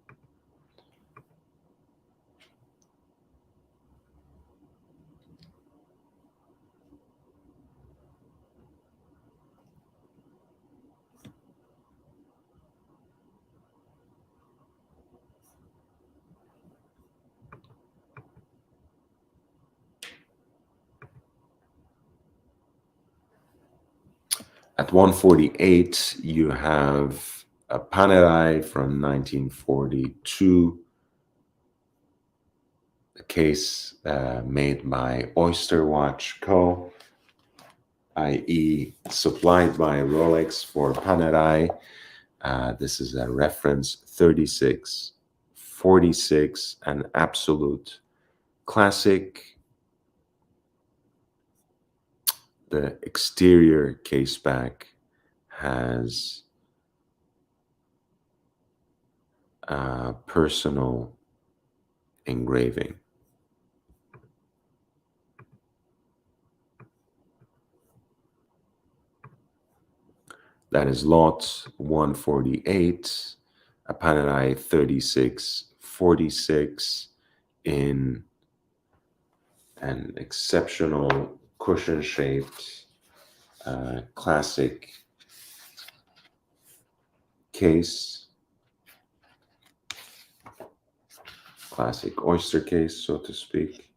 At 148, you have a Panerai from 1942, a case made by Oyster Watch Co., i.e. supplied by Rolex for Panerai. This is a reference 3646, an absolute classic. The exterior case back has personal engraving. That is lot 148, a Panerai 3646 in an exceptional cushion-shaped classic case, classic oyster case, so to speak.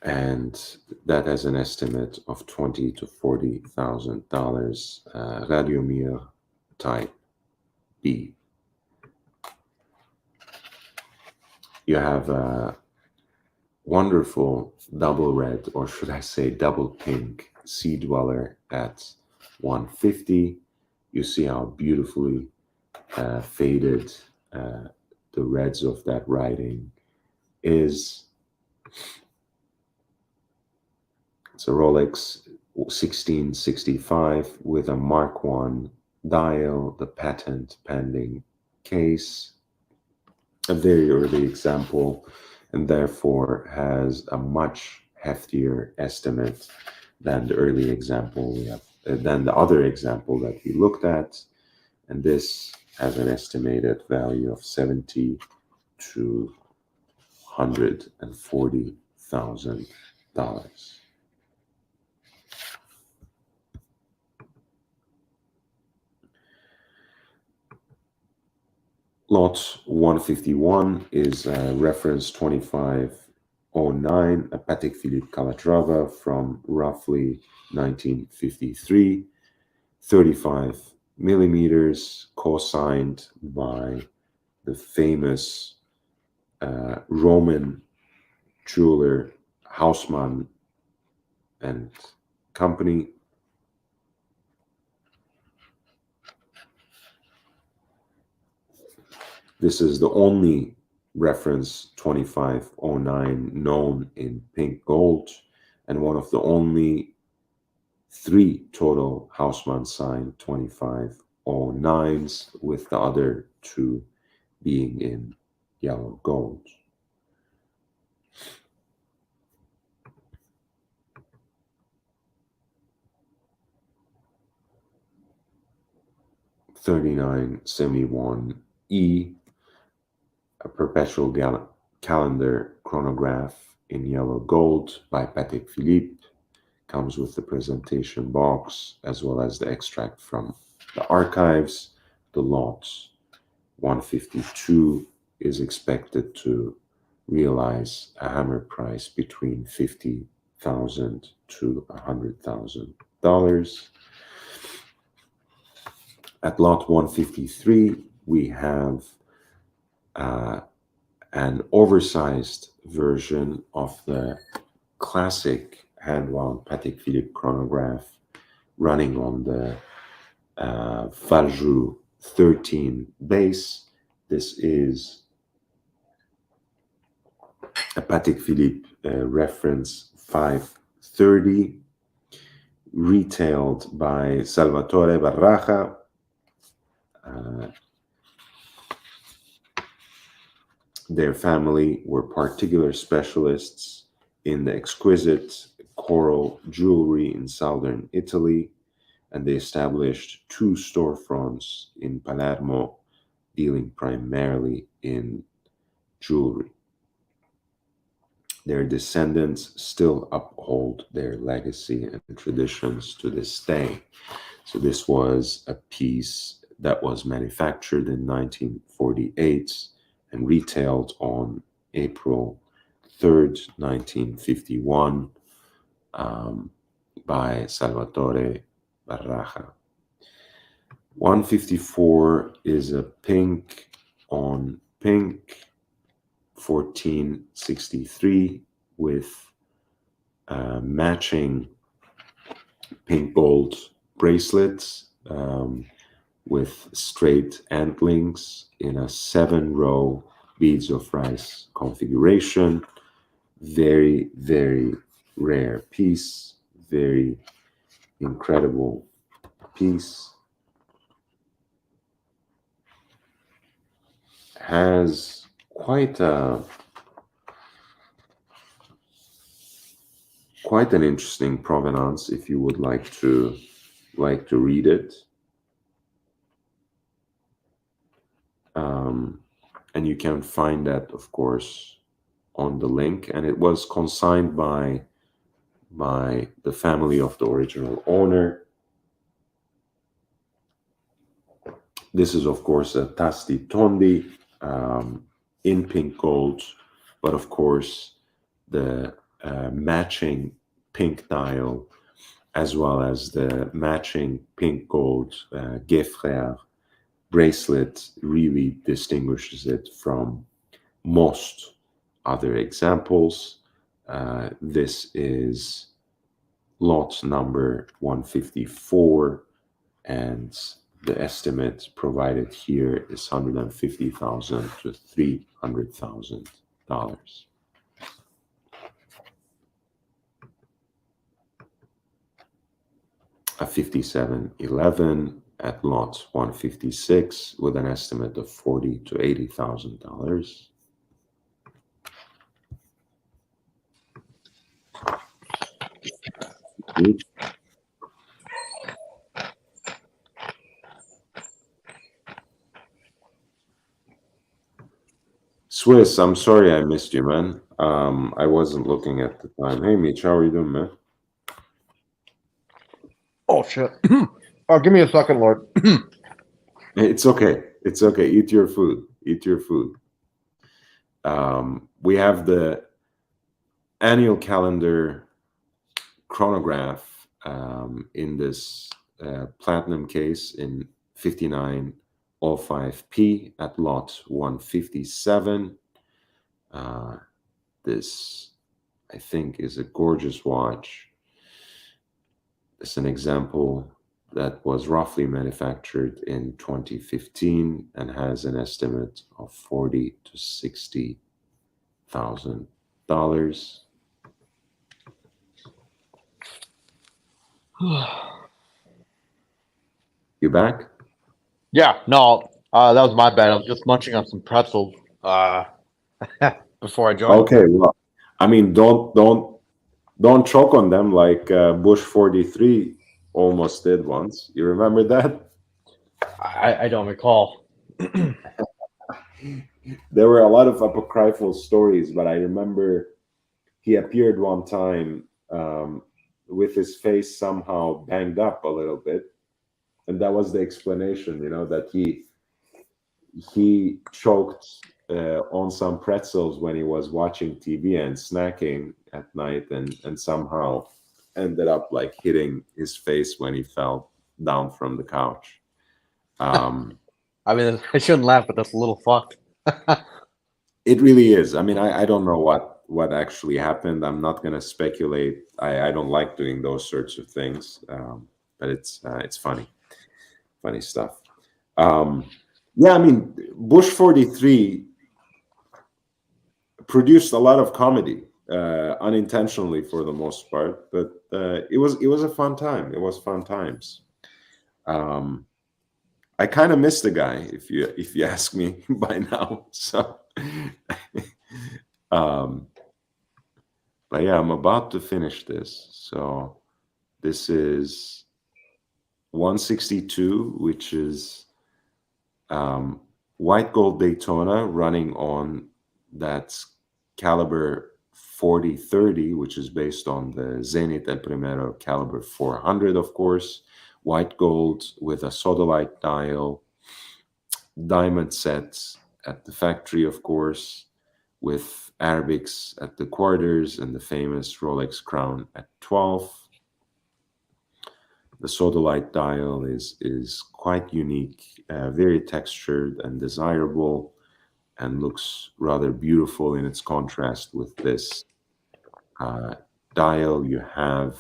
And that has an estimate of $20,000 to $40,000, Radiomir type B. You have a wonderful double red, or should I say double pink, Sea Dweller at 150. You see how beautifully faded the reds of that writing is. It's a Rolex 1665 with a Mark I dial, the patent pending case, a very early example, and therefore has a much heftier estimate than the early example we have, than the other example that we looked at. And this has an estimated value of $70,000 to $140,000. Lot 151 is reference 2509, a Patek Philippe Calatrava from roughly 1953, 35 millimeters, co-signed by the famous Roman jeweler Haussmann and Company. This is the only reference 2509 known in pink gold, and one of the only 3 total Haussmann signed 2509s, with the other 2 being in yellow gold. $39.71E, a perpetual calendar chronograph in yellow gold by Patek Philippe, comes with the presentation box as well as the extract from the archives. The lot 152 is expected to realize a hammer price between $50,000 to $100,000. At lot 153, we have an oversized version of the classic hand-wound Patek Philippe chronograph running on the Valjoux 13 base. This is a Patek Philippe reference 530, retailed by Salvatore Barraja. Their family were particular specialists in the exquisite coral jewelry in southern Italy, and they established 2 storefronts in Palermo, dealing primarily in jewelry. Their descendants still uphold their legacy and traditions to this day. So this was a piece that was manufactured in 1948 and retailed on April 3rd, 1951, by Salvatore Barraja. 154 is a pink on pink 1463 with matching pink gold bracelets with straight antlings in a 7-row beads of rice configuration. Very, very rare piece, very incredible piece. Has quite an interesting provenance if you would like to read it. And you can find that, of course, on the link. And it was consigned by the family of the original owner. This is, of course, a Tasti Tondi in pink gold, but of course the matching pink dial as well as the matching pink gold Gueffrère bracelet really distinguishes it from most other examples. This is lot number 154, and the estimate provided here is $150,000 to $300,000. a 5711 at lot 156 with an estimate of $40,000 to $80,000. Swiss, I'm sorry I missed you, man. I wasn't looking at the time. Hey, Mitch, how are you doing, man? Oh shit! Oh, give me a second, Lord. It's okay. It's okay. Eat your food. Eat your food. We have the annual calendar chronograph in this platinum case in 5905P at lot 157. This, I think, is a gorgeous watch. It's an example that was roughly manufactured in 2015 and has an estimate of $40,000 to $60,000. You back? Yeah, no, that was my bad. I was just munching on some pretzels before I joined. Okay, well, I mean, don't choke on them like Bush 43 almost did once. You remember that? I don't recall. There were a lot of apocryphal stories, but I remember he appeared one time with his face somehow banged up a little bit, and that was the explanation, that he choked on some pretzels when he was watching TV and snacking at night, and somehow ended up like hitting his face when he fell down from the couch. I mean, I shouldn't laugh, but that's a little fucked. It really is. I mean, I don't know what actually happened. I'm not going to speculate. I don't like doing those sorts of things, but it's funny stuff. Yeah, I mean, Bush 43 produced a lot of comedy, unintentionally for the most part, but it was a fun time. It was fun times. I kind of miss the guy, if you ask me by now. So, but yeah, I'm about to finish this. So this is 162, which is white gold Daytona running on that caliber 4030, which is based on the Zenith El Primero caliber 400, of course. White gold with a sodalite dial, diamond sets at the factory, of course, with Arabics at the quarters and the famous Rolex crown at 12. The sodalite dial is quite unique, very textured and desirable, and looks rather beautiful in its contrast with this dial. You have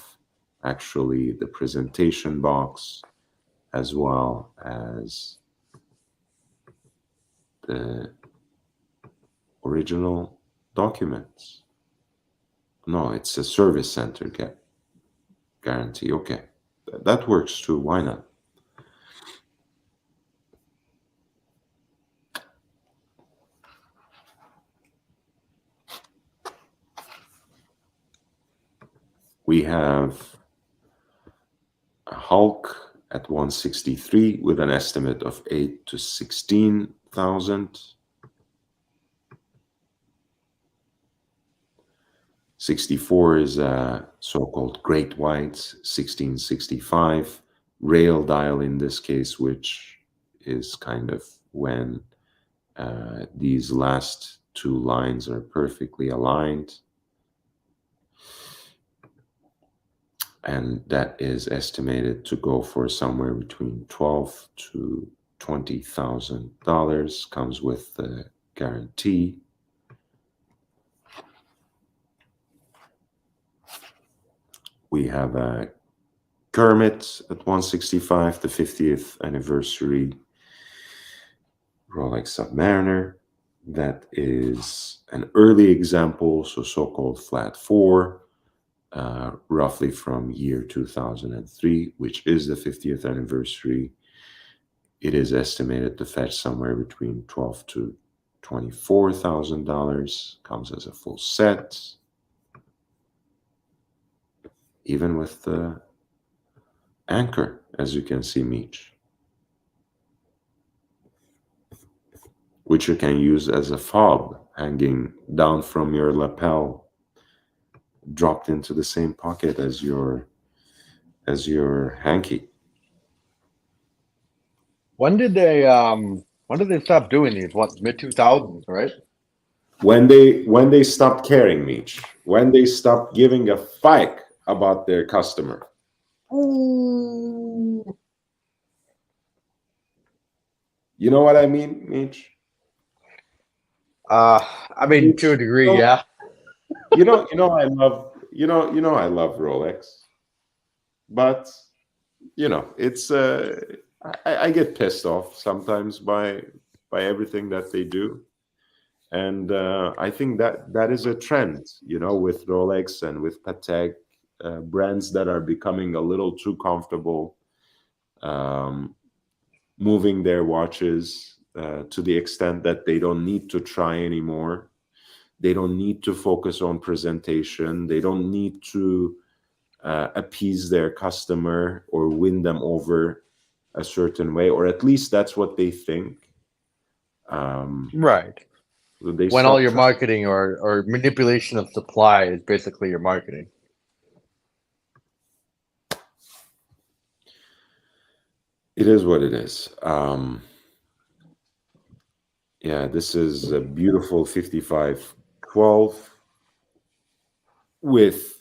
actually the presentation box as well as the original documents. No, it's a service center guarantee. Okay, that works too. Why not? We have a Hulk at 163 with an estimate of 8 to 16,000. 64 is a so-called Great Whites, 1665 rail dial in this case, which is kind of when these last two lines are perfectly aligned. And that is estimated to go for somewhere between $12,000 to $20,000. Comes with the guarantee. We have a Kermit at 165, the 50th anniversary Rolex Submariner. That is an early example, so-called flat 4. roughly from year 2003, which is the 50th anniversary. It is estimated to fetch somewhere between $12,000 to $24,000. Comes as a full set, even with the anchor, as you can see, Meech, which you can use as a fob hanging down from your lapel, dropped into the same pocket as your hanky. When did they stop doing these? What, mid-2000s, right? When they stopped caring, Meech, when they stopped giving a fike about their customer. Ooh. You know what I mean, Meech? I mean, to a degree, yeah. I love Rolex, but it's I get pissed off sometimes by everything that they do, and I think that is a trend, with Rolex and with Patek, brands that are becoming a little too comfortable, moving their watches to the extent that they don't need to try anymore. They don't need to focus on presentation. They don't need to appease their customer or win them over a certain way, or at least that's what they think. Right. They When all stop your trying. marketing or manipulation of supply is basically your marketing. It is what it is. Yeah, this is a beautiful 5512 with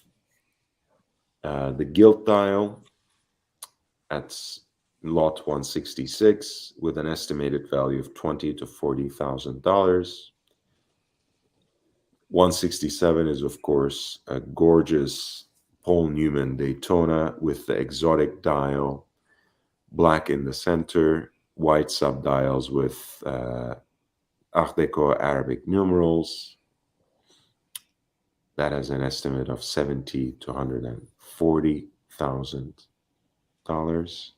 the gilt dial at lot 166 with an estimated value of $20,000 to $40,000. 167 is, of course, a gorgeous Paul Newman Daytona with the exotic dial, black in the center, white subdials with Art Deco Arabic numerals. That has an estimate of $70,000 to $140,000.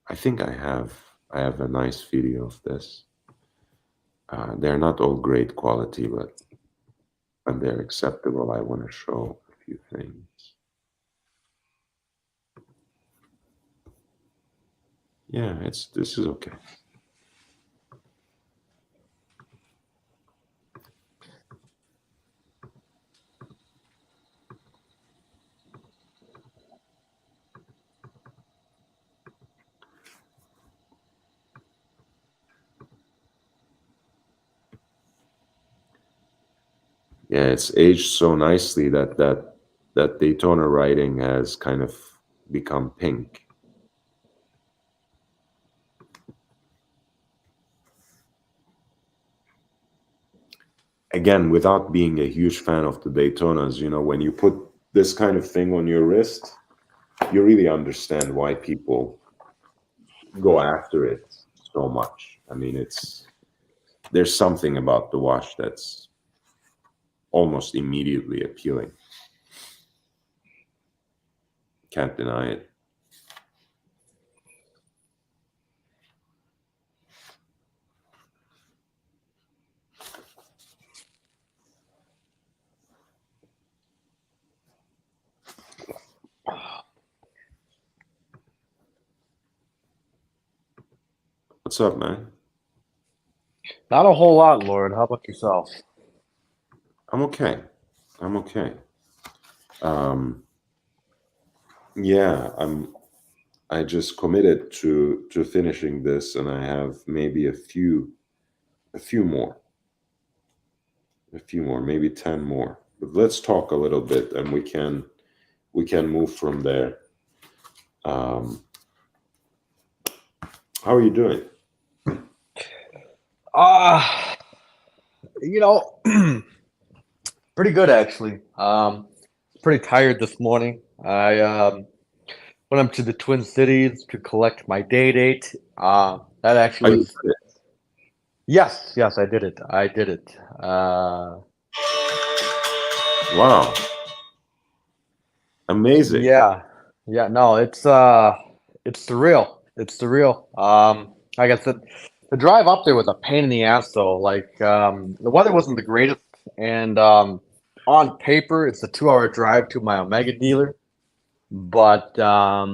I think I have a nice video of this. They're not all great quality, but when they're acceptable, I want to show a few things. Yeah, this is okay. Yeah, it's aged so nicely that Daytona writing has kind of become pink. Again, without being a huge fan of the Daytonas, when you put this kind of thing on your wrist, you really understand why people go after it so much. I mean, there's something about the watch that's almost immediately appealing. Can't deny it. What's up, man? Not a whole lot, Lord. How about yourself? I'm okay. Yeah, I just committed to finishing this, and I have maybe a few more, maybe 10 more. But let's talk a little bit, and we can move from there. How are you doing? You know, pretty good actually. Pretty tired this morning. I went up to the Twin Cities to collect my day date. That Are actually you was yes, I did it. I did it. Wow. Amazing. Yeah, yeah, no, it's surreal. It's surreal. Like I said, the drive up there was a pain in the ass though. Like, the weather wasn't the greatest, and on paper, it's a 2 hour drive to my Omega dealer, but a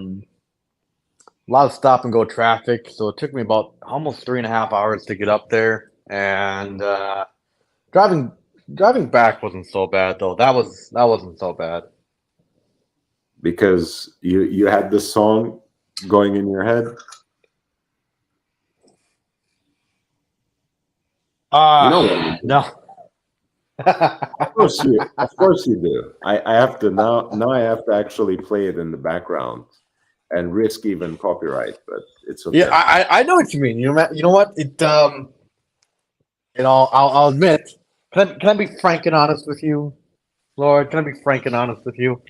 lot of stop and go traffic, so it took me about almost 3.5 hours to get up there, and driving driving back wasn't so bad though. That wasn't so bad. Because you had the song going in your head. You know what I mean? No. Of course you do. I have to now I have to actually play it in the background and risk even copyright, but it's Yeah, okay. I know what you mean. You know what? I'll admit. Can I be frank and honest with you, Lord? Can I be frank and honest with you?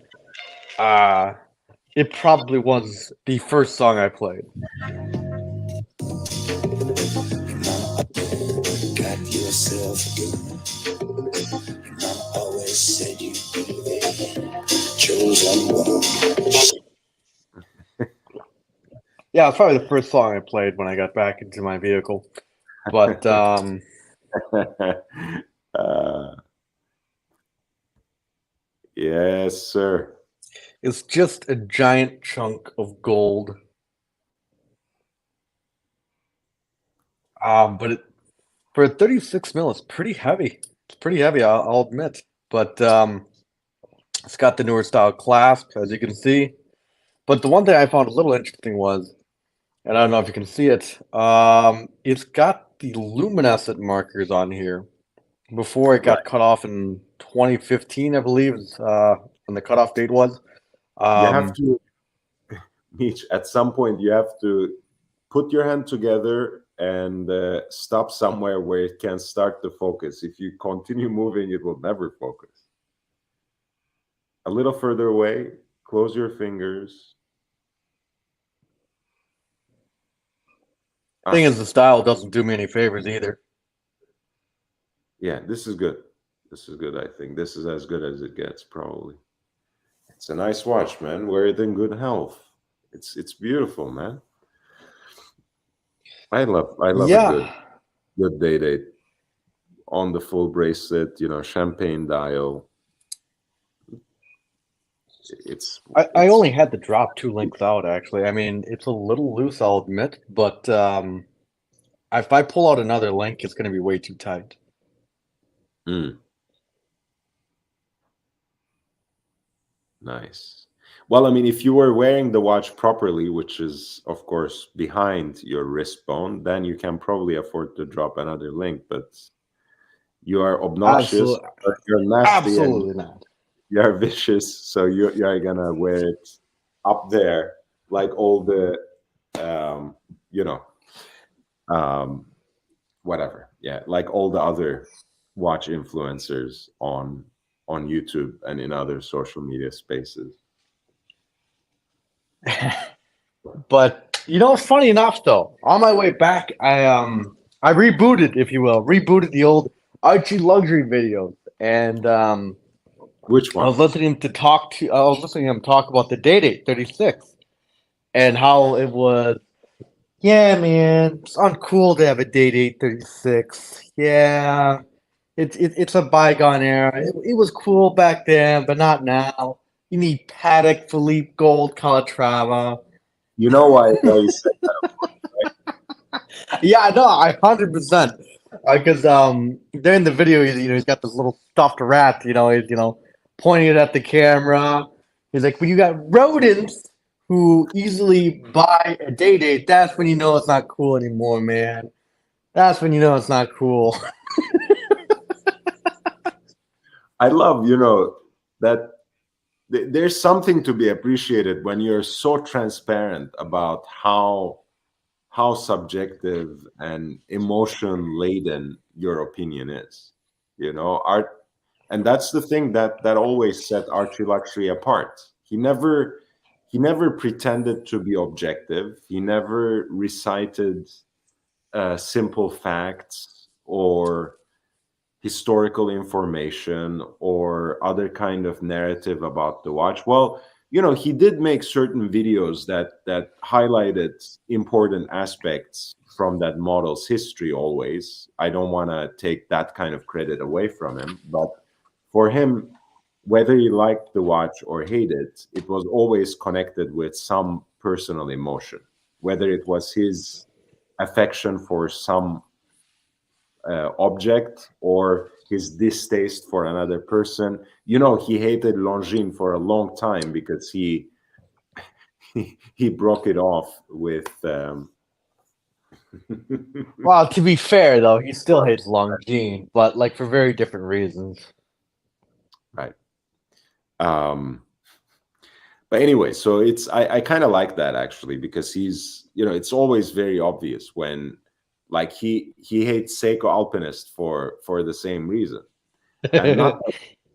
Uh it probably was the first song I played. Got yourself Mama always said you'd be the chosen one. Yeah, it's probably the first song I played when I got back into my vehicle. But uh, yes, sir. it's just a giant chunk of gold. But for a 36 mil, it's pretty heavy. It's pretty heavy, I'll admit. But it's got the newer style clasp, as you can see. But the one thing I found a little interesting was, and I don't know if you can see it, it's got the luminescent markers on here. Before it got Right. cut off in 2015, I believe, is when the cutoff date was. You have Um, to, Mitch, at some point you have to put your hand together and stop somewhere where it can start to focus. If you continue moving, it will never focus. A little further away, close your fingers. thing is, the style doesn't do me any favors either. Yeah, this is good. This is good, I think. This is as good as it gets, probably. It's a nice watch, man. Wear it in good health. It's beautiful, man. I love a Yeah. good day date on the full bracelet, champagne dial. It's I it's only had to drop 2 links out, actually. I mean, it's a little loose, I'll admit, but if I pull out another link, it's going to be way too tight. mm, nice. Well, I mean, if you were wearing the watch properly, which is of course behind your wrist bone, then you can probably afford to drop another link. But you are obnoxious, Absolutely, you're nasty, and absolutely not. you're vicious. So you're gonna wear it up there like all the, um, you know, um, whatever. Yeah, like all the other watch influencers on YouTube and in other social media spaces. But funny enough, though, on my way back, I rebooted, if you will, rebooted the old Archie luxury videos, and Which I was ones? listening to him talk about the Day 36 and how it was. Yeah, man, it's uncool to have a Day 36. Yeah, it's a bygone era. It was cool back then, but not now. You need Patek Philippe Gold Calatrava. You know why you said Yeah, no, I 100%. Because during the video, he's got this little stuffed rat. He's pointing it at the camera. He's like, when you got rodents who easily buy a day date, that's when you know it's not cool anymore, man. That's when you know it's not cool. I love, that there's something to be appreciated when you're so transparent about how subjective and emotion laden your opinion is. Art, and that's the thing that always set Archie Luxury apart. He never pretended to be objective. He never recited simple facts or historical information or other kind of narrative about the watch. Well, he did make certain videos that highlighted important aspects from that model's history always. I don't want to take that kind of credit away from him, but for him, whether he liked the watch or hated it, it was always connected with some personal emotion, whether it was his affection for some object or his distaste for another person. He hated Longines for a long time because he he broke it off with Well, to be fair though, he still hates Longines, but like for very different reasons. right. But anyway, so I kind of like that actually, because he's, it's always very obvious when, like, he hates Seiko Alpinist for the same reason, and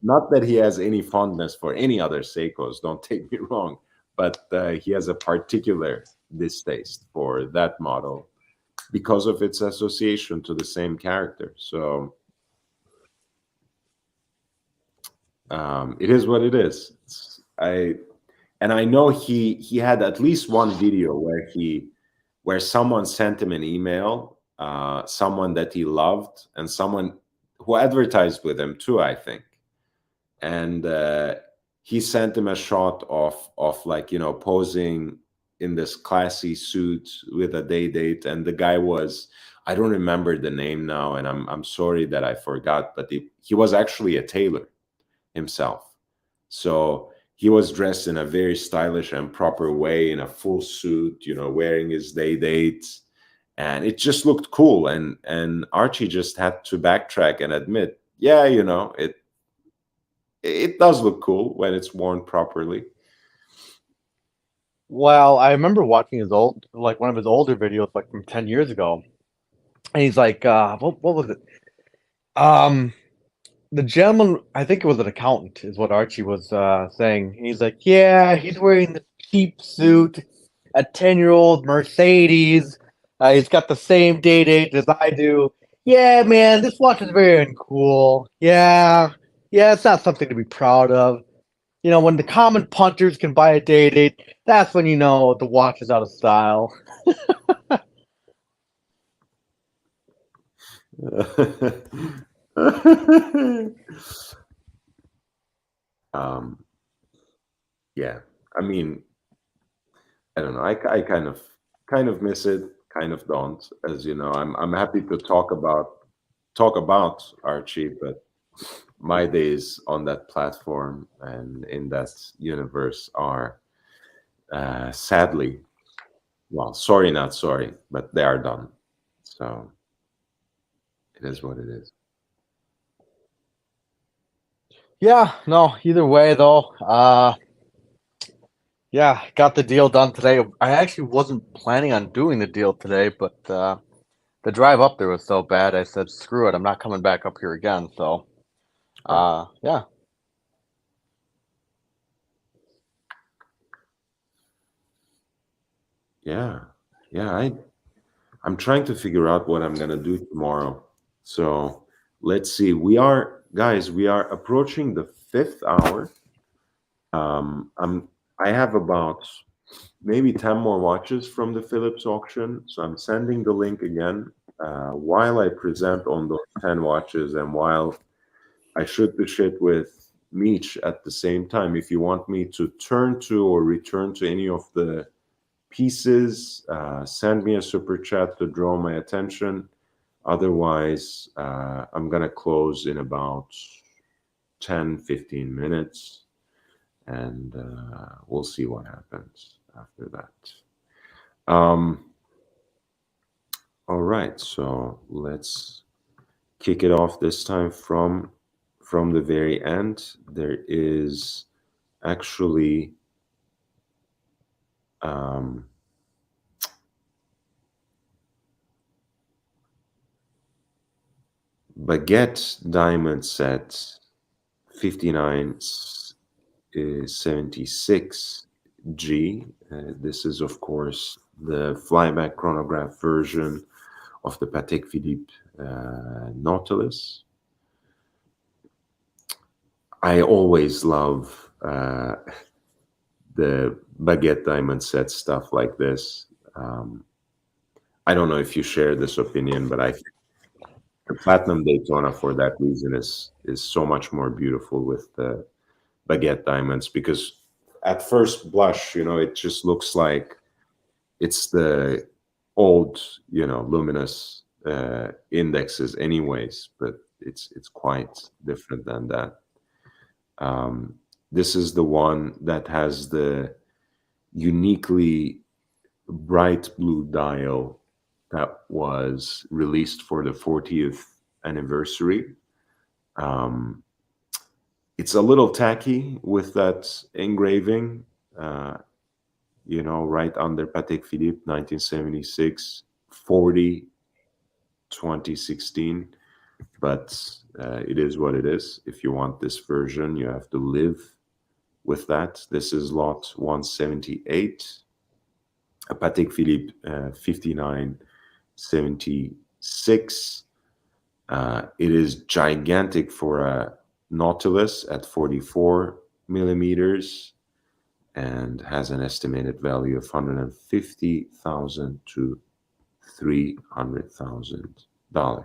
not that he has any fondness for any other Seikos, don't take me wrong, but he has a particular distaste for that model because of its association to the same character. So it is what it is. I know he had at least one video where someone sent him an email, someone that he loved, and someone who advertised with him too, I think. And he sent him a shot of like, posing in this classy suit with a date, and the guy was, I don't remember the name now, and I'm sorry that I forgot, but he was actually a tailor himself. So he was dressed in a very stylish and proper way, in a full suit, wearing his date, and it just looked cool. And Archie just had to backtrack and admit, yeah, it does look cool when it's worn properly. Well, I remember watching one of his older videos, like from 10 years ago, and he's like, what was it? The gentleman, I think it was an accountant, is what Archie was saying. He's like, yeah, he's wearing the cheap suit, a 10-year-old Mercedes. He's got the same date as I do. Yeah, man, this watch is very uncool. Yeah, it's not something to be proud of. When the common punters can buy a date, that's when the watch is out of style. Yeah, I mean, I don't know. I kind of miss it, kind of don't. As you know, I'm happy to talk about Archie, but my days on that platform and in that universe are sadly, well, sorry, not sorry, but they are done. So it is what it is. Yeah, no, either way though, yeah, got the deal done today. I actually wasn't planning on doing the deal today, but the drive up there was so bad, I said, screw it, I'm not coming back up here again. So, yeah. Yeah. I'm trying to figure out what I'm gonna do tomorrow. So let's see. We are approaching the 5th hour. I have about maybe 10 more watches from the Phillips auction. So I'm sending the link again while I present on those 10 watches, and while I shoot the shit with Meech at the same time. If you want me to turn to or return to any of the pieces, send me a super chat to draw my attention. Otherwise, I'm going to close in about 10-15 minutes, and we'll see what happens after that. All right, so let's kick it off this time from the very end. There is actually Baguette diamond set 5976G. This is, of course, the flyback chronograph version of the Patek Philippe Nautilus. I always love the baguette diamond set stuff like this. Um, I don't know if you share this opinion, but I think the platinum Daytona for that reason is so much more beautiful with the baguette diamonds, because at first blush, it just looks like it's the old, luminous indexes anyways, but it's quite different than that. Um, this is the one that has the uniquely bright blue dial that was released for the 40th anniversary. Um, it's a little tacky with that engraving, uh, right under Patek Philippe 1976, 40, 2016. But it is what it is. If you want this version, you have to live with that. This is lot 178, a Patek Philippe 5976. It is gigantic for a Nautilus at 44 millimeters and has an estimated value of $150,000 to $300,000.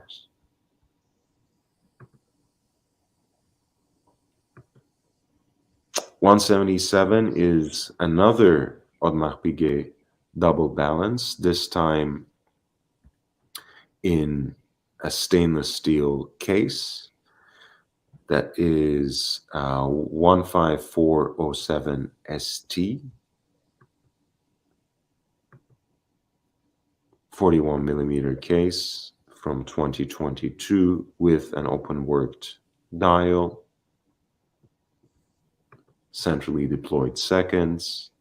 177 is another Audemars Piguet double balance, this time in a stainless steel case. That is 15407 ST, 41 millimeter case from 2022 with an open worked dial, centrally deployed seconds,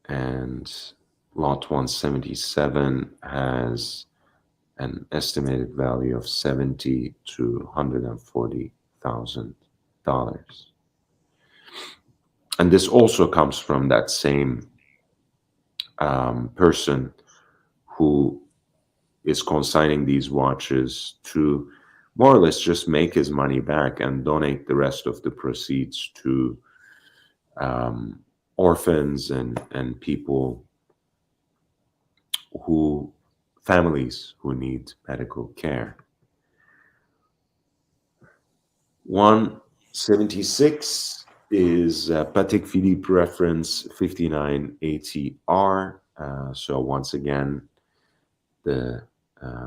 and lot 177 has an estimated value of $70,000 to $140,000. And this also comes from that same person who is consigning these watches to more or less just make his money back and donate the rest of the proceeds to orphans and people families who need medical care. 176 is Patek Philippe reference 5980R. So once again, the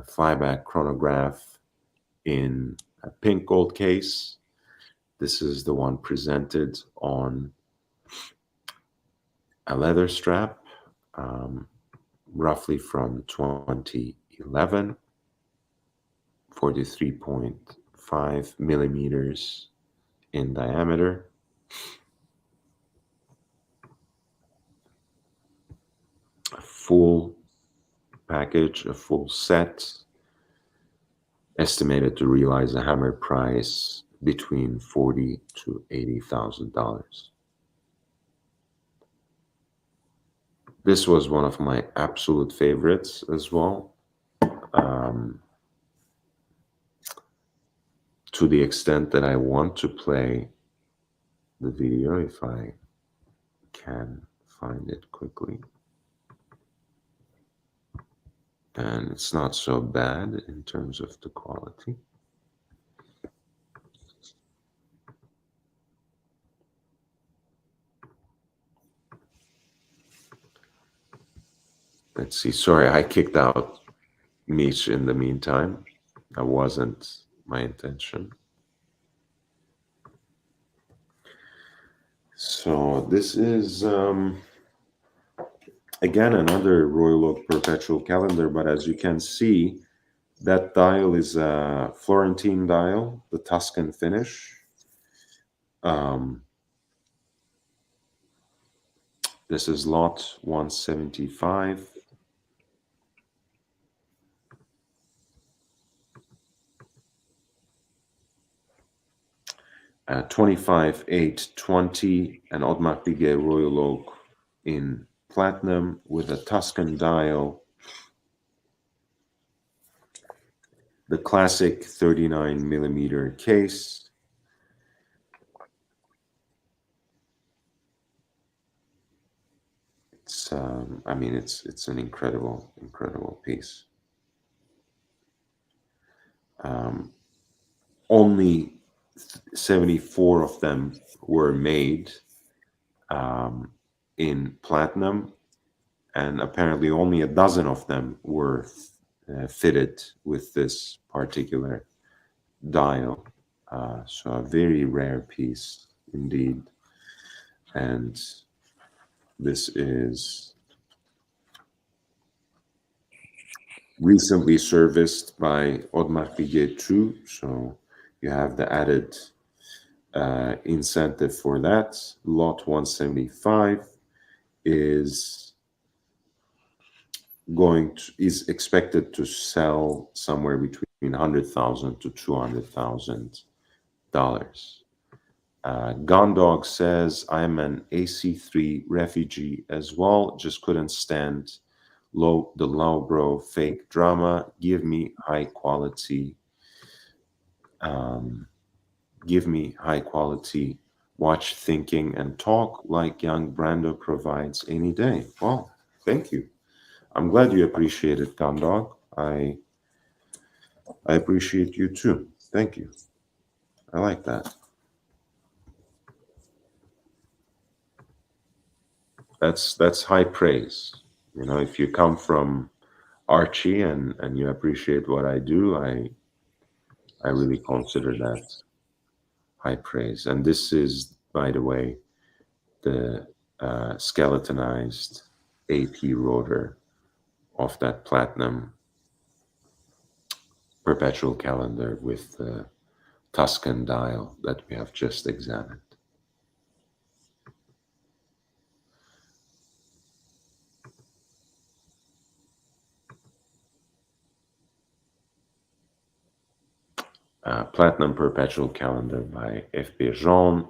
flyback chronograph in a pink gold case. This is the one presented on a leather strap, roughly from 2011, 43.5 millimeters in diameter. A full package, a full set, estimated to realize a hammer price between $40,000 to $80,000. This was one of my absolute favorites as well, to the extent that I want to play the video if I can find it quickly. And it's not so bad in terms of the quality. Let's see. Sorry, I kicked out Mish in the meantime. That wasn't my intention. So this is, again, another Royal Oak Perpetual Calendar, but as you can see, that dial is a Florentine dial, the Tuscan finish. This is lot 175. Uh, 25-8-20, an Audemars Piguet Royal Oak in platinum with a Tuscan dial. The classic 39 millimeter case, It's I mean it's an incredible piece. Only 74 of them were made in platinum, and apparently only a dozen of them were fitted with this particular dial. So a very rare piece indeed. And this is recently serviced by Audemars Piguet too. So you have the added incentive for that. Lot 175 is is expected to sell somewhere between $100,000 to $200,000. Gondog says, I'm an AC3 refugee as well, just couldn't stand the lowbrow fake drama. Give me high quality watch, thinking, and talk like young Brando provides any day. Well, thank you. I'm glad you appreciate it, Gondog. I appreciate you too. Thank you. I like that. That's high praise. You know, if you come from Archie and you appreciate what I do, I really consider that high praise. And this is, by the way, the skeletonized AP rotor of that platinum perpetual calendar with the Tuscan dial that we have just examined. Platinum perpetual calendar by F.P. Jean.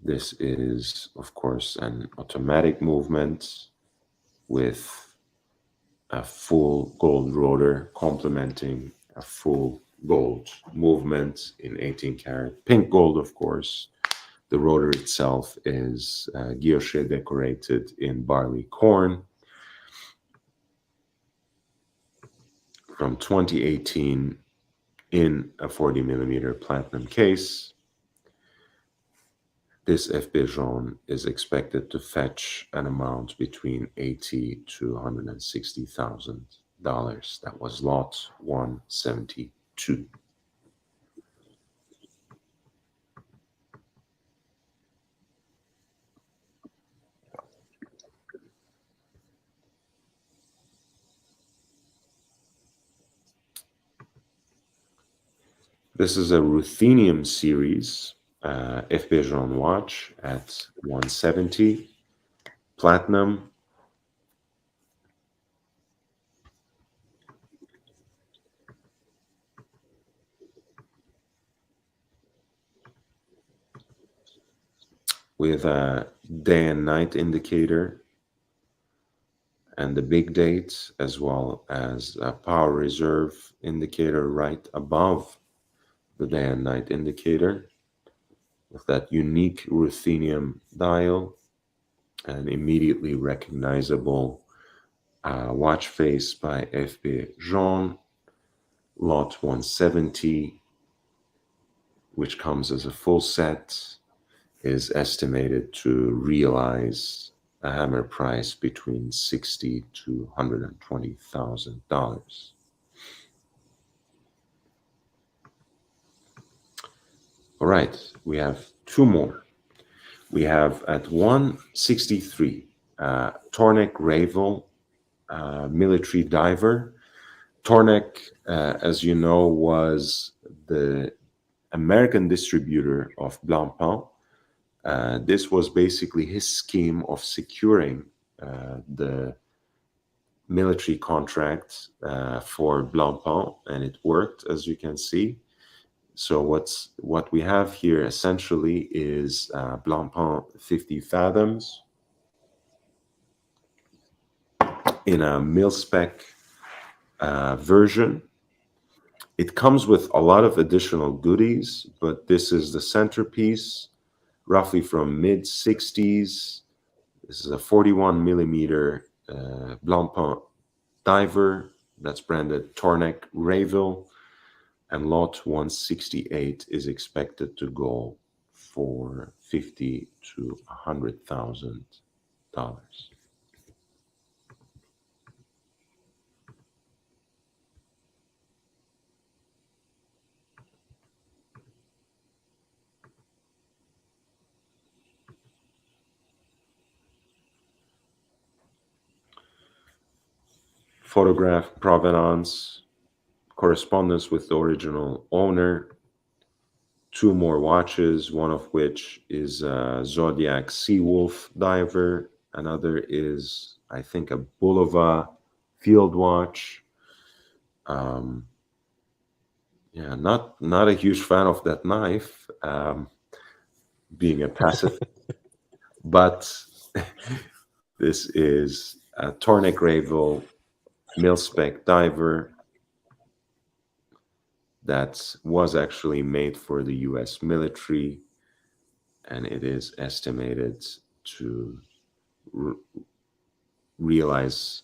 This is, of course, an automatic movement with a full gold rotor complementing a full gold movement in 18 karat pink gold, of course. The rotor itself is guilloche decorated in barley corn. From 2018 in a 40 millimeter platinum case. This FB Jaune is expected to fetch an amount between $80,000 to $160,000. That was lot 172. This is a ruthenium series FB Jaune watch at 170, platinum. With a day and night indicator and the big date, as well as a power reserve indicator right above the day and night indicator, with that unique ruthenium dial and immediately recognizable watch face by FB Jean, lot 170, which comes as a full set, is estimated to realize a hammer price between $60,000 to $120,000. All right, we have two more. We have at 163, Tornek Ravel military diver. Tornek, as you know, was the American distributor of Blancpain. This was basically his scheme of securing the military contract for Blancpain, and it worked, as you can see. So what we have here essentially is Blancpain 50 fathoms in a mil-spec version. It comes with a lot of additional goodies, but this is the centerpiece, roughly from mid-60s. This is a 41 millimeter Blancpain diver that's branded Tornek Rayville, and lot 168 is expected to go for $50,000 to $100,000. Photograph provenance, correspondence with the original owner, 2 more watches, one of which is a Zodiac Seawolf diver, another is, I think, a Bulova field watch. Yeah, not a huge fan of that knife, being a pacifist, but this is a Tornek Rayville mil-spec diver that was actually made for the US military, and it is estimated to realize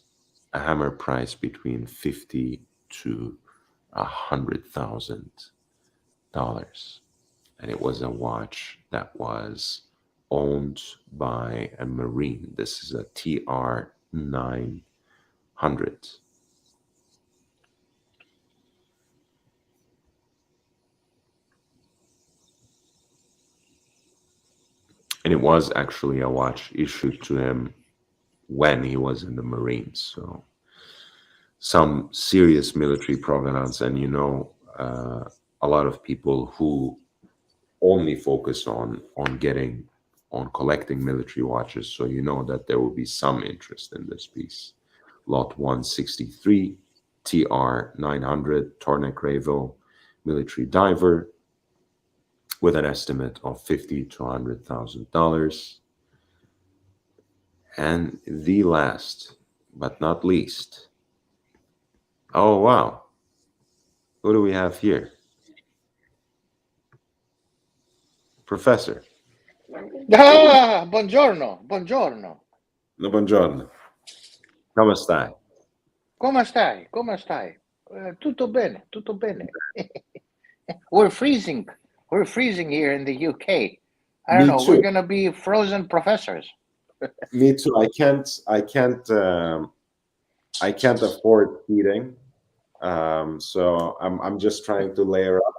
a hammer price between $50,000 to $100,000. And it was a watch that was owned by a Marine. This is a TR 900. And it was actually a watch issued to him when he was in the Marines. So some serious military provenance. And a lot of people who only focus on collecting military watches, so that there will be some interest in this piece. Lot 163 TR 900 Tornek Rayville military diver with an estimate of $50,000 to $100,000. And the last but not least, oh wow, who do we have here? Professor. Ah, buongiorno, buongiorno. No, buongiorno. Come stai? Come stai? Come stai? Tutto bene, tutto bene. We're freezing. We're freezing here in the UK. I don't Me know. too. We're gonna be frozen professors. Me too. I can't afford heating, so I'm just trying to layer up.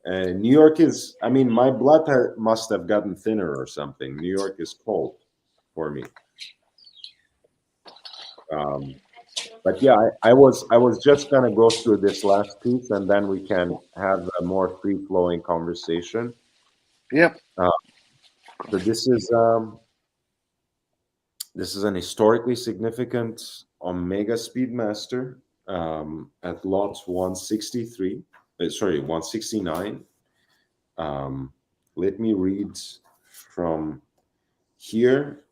And New York is, my blood must have gotten thinner or something. New York is cold for me. But yeah, I was just gonna go through this last piece, and then we can have a more free-flowing conversation. Yep. So this is an historically significant Omega Speedmaster at lot 163. Sorry, 169. Let me read from here.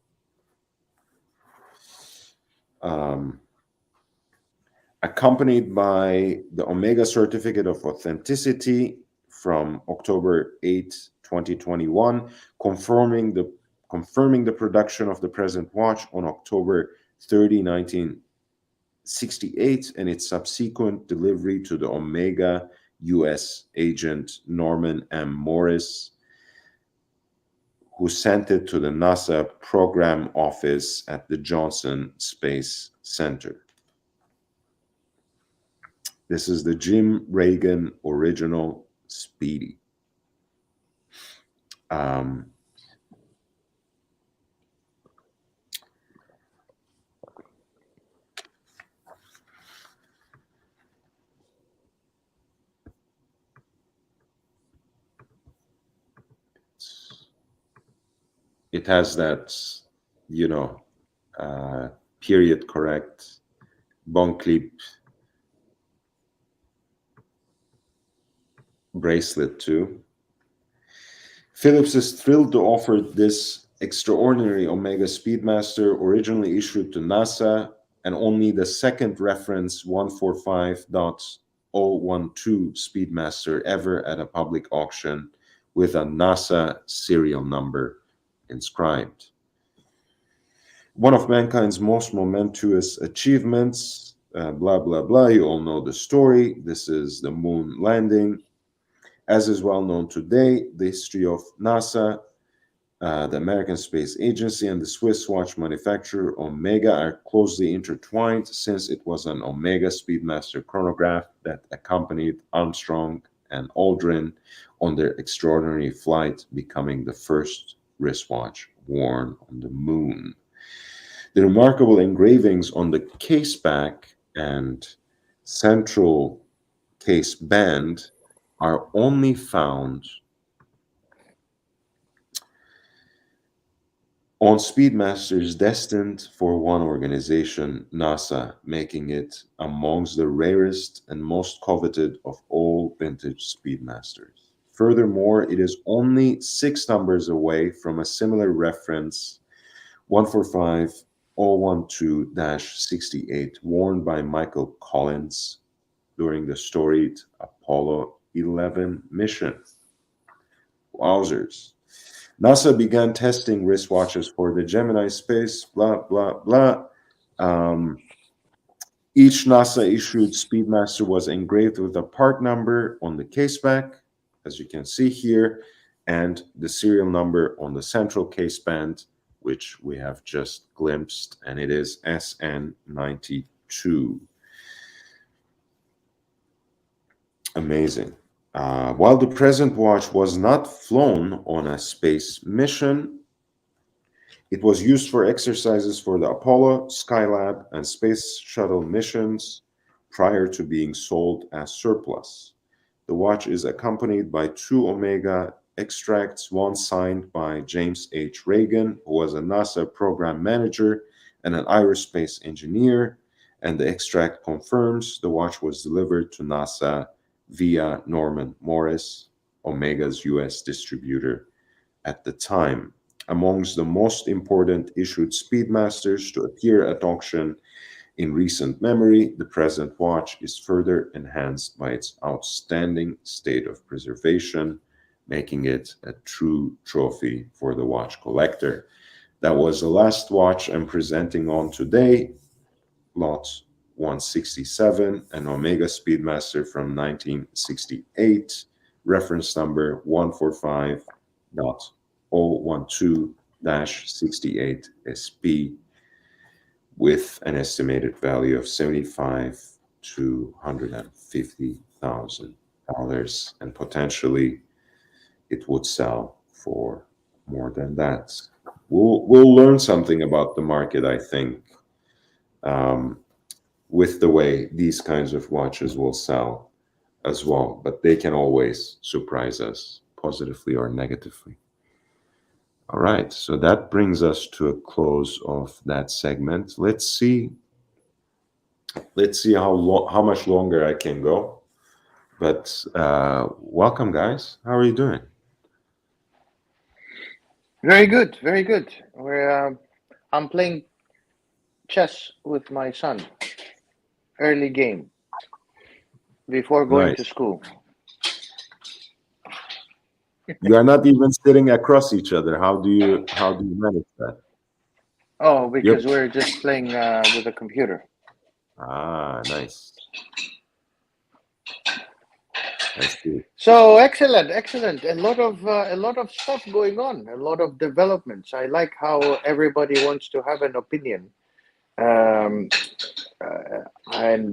Accompanied by the Omega Certificate of Authenticity from October 8, 2021, confirming the production of the present watch on October 30, 1968, and its subsequent delivery to the Omega US agent Norman M. Morris, who sent it to the NASA program office at the Johnson Space Center. This is the Jim Reagan original Speedy. It has that, period correct bone clip bracelet too. Phillips is thrilled to offer this extraordinary Omega Speedmaster, originally issued to NASA and only the second reference 145.012 Speedmaster ever at a public auction with a NASA serial number inscribed. one of mankind's most momentous achievements, blah, blah, blah. You all know the story. This is the moon landing. As is well known today, the history of NASA, the American Space Agency, and the Swiss watch manufacturer Omega are closely intertwined, since it was an Omega Speedmaster chronograph that accompanied Armstrong and Aldrin on their extraordinary flight, becoming the first wristwatch worn on the moon. The remarkable engravings on the case back and central case band are only found on Speedmasters destined for one organization, NASA, making it amongst the rarest and most coveted of all vintage Speedmasters. Furthermore, it is only 6 numbers away from a similar reference, 145012-68, worn by Michael Collins during the storied Apollo 11 mission. Wowzers. NASA began testing wristwatches for the Gemini space, blah, blah, blah. Each NASA-issued Speedmaster was engraved with a part number on the caseback, as you can see here, and the serial number on the central caseband, which we have just glimpsed, and it is SN92. Amazing. While the present watch was not flown on a space mission, it was used for exercises for the Apollo, Skylab, and Space Shuttle missions prior to being sold as surplus. The watch is accompanied by 2 Omega extracts, one signed by James H. Reagan, who was a NASA program manager and an aerospace engineer, and the extract confirms the watch was delivered to NASA via Norman Morris, Omega's US distributor at the time. Amongst the most important issued Speedmasters to appear at auction in recent memory, the present watch is further enhanced by its outstanding state of preservation, making it a true trophy for the watch collector. That was the last watch I'm presenting on today, Lot 167, an Omega Speedmaster from 1968, reference number 145.012-68 with an estimated value of $75,000 to $150,000, and potentially it would sell for more than that. We'll learn something about the market, I think, with the way these kinds of watches will sell as well, but they can always surprise us positively or negatively. All right, so that brings us to a close of that segment. Let's see how much longer I can go. But welcome, guys. How are you doing? Very good, very good. I'm playing chess with my son. Early game before going to school. You are not even sitting across each other. How do you manage that? Oh, because we're just playing with a computer. Ah, nice. I see. So excellent. A lot of stuff going on. A lot of developments. I like how everybody wants to have an opinion, and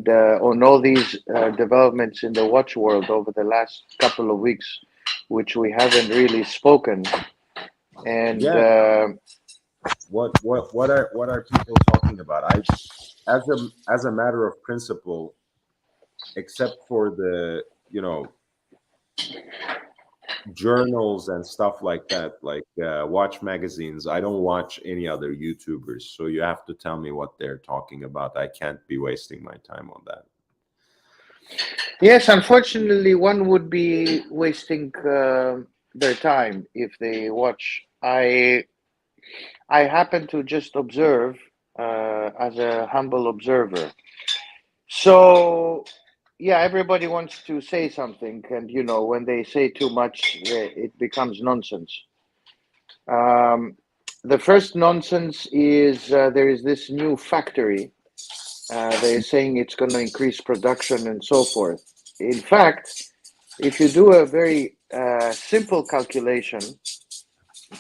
on all these developments in the watch world over the last couple of weeks, which we haven't really spoken. And what are people talking about? As a matter of principle, except for the journals and stuff like that, like watch magazines, I don't watch any other YouTubers. So you have to tell me what they're talking about. I can't be wasting my time on that. Yes, unfortunately, one would be wasting their time if they watch. I happen to just observe as a humble observer. So, yeah, everybody wants to say something, and when they say too much, it becomes nonsense. The first nonsense is there is this new factory. They're saying it's going to increase production and so forth. In fact, if you do a very simple calculation,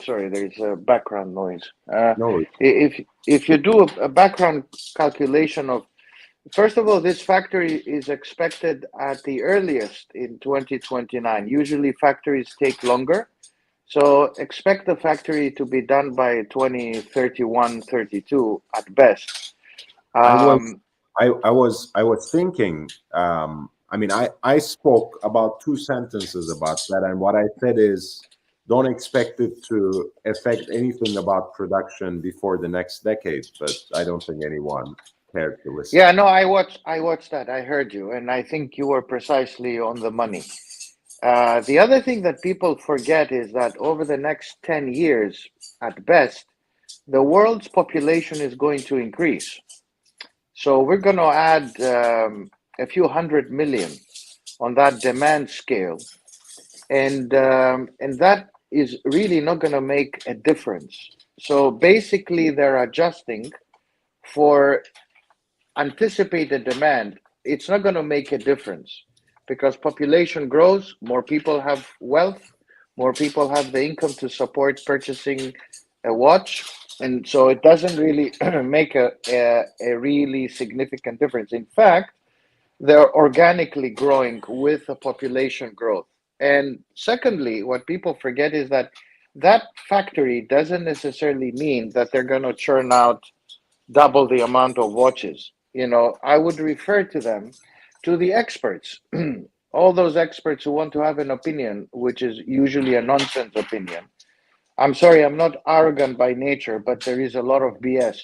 sorry, there's a background noise. No, If you do a background calculation of, first of all, this factory is expected at the earliest in 2029. Usually factories take longer. So expect the factory to be done by 2031, 32 at best. I was Um, I was thinking. I mean, I spoke about two sentences about that, and what I said is, don't expect it to affect anything about production before the next decade. But I don't think anyone cared to listen. yeah, no, I watched that. I heard you, and I think you were precisely on the money. The other thing that people forget is that over the next 10 years, at best, the world's population is going to increase. So we're going to add a few 100 million on that demand scale, and that is really not going to make a difference. So basically, they're adjusting for anticipated demand. It's not going to make a difference because population grows, more people have wealth, more people have the income to support purchasing a watch, and so it doesn't really make a really significant difference. In fact, they're organically growing with the population growth. And secondly, what people forget is that that factory doesn't necessarily mean that they're going to churn out double the amount of watches. I would refer to them, to the experts, all those experts who want to have an opinion, which is usually a nonsense opinion. I'm sorry, I'm not arrogant by nature, but there is a lot of BS.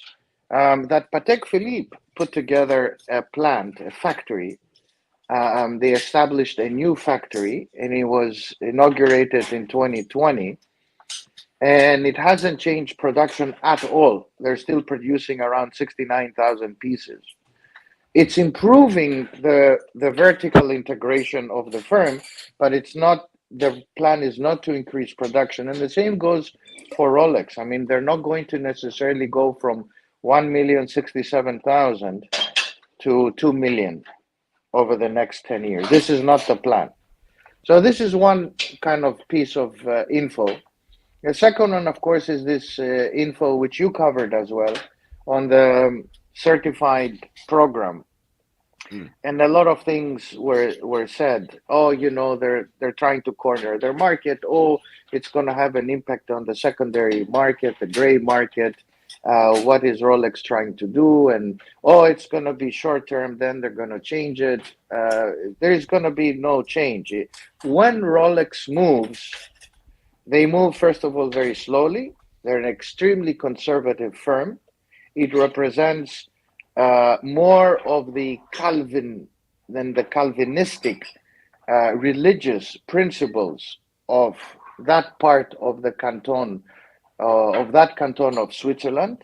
That Patek Philippe put together a plant, a factory. They established a new factory, and it was inaugurated in 2020, and it hasn't changed production at all. They're still producing around 69,000 pieces. It's improving the vertical integration of the firm, but it's not, the plan is not to increase production. And the same goes for Rolex. I mean, they're not going to necessarily go from 1,067,000 to 2 million over the next 10 years. This is not the plan. So this is one kind of piece of info. The second one, of course, is this info which you covered as well on the certified program. And a lot of things were said. Oh, they're trying to corner their market. Oh, it's going to have an impact on the secondary market, the gray market. What is Rolex trying to do? And oh, it's going to be short term. Then they're going to change it. There's going to be no change. When Rolex moves, they move first of all very slowly. They're an extremely conservative firm. It represents more of the Calvin than the Calvinistic religious principles of that part of the canton of Switzerland,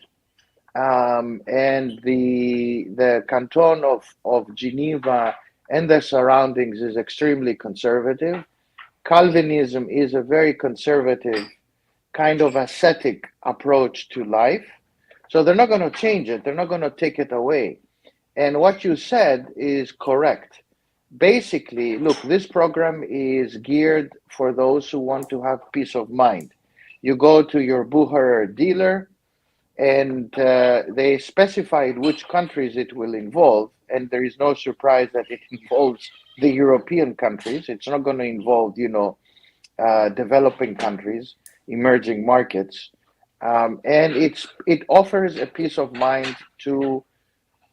and the canton of Geneva and the surroundings is extremely conservative. Calvinism is a very conservative kind of ascetic approach to life. So they're not going to change it. They're not going to take it away. And what you said is correct. Basically, look, this program is geared for those who want to have peace of mind. You go to your Bucher dealer, and they specified which countries it will involve. And there is no surprise that it involves the European countries. It's not going to involve, developing countries, emerging markets. And it offers a peace of mind to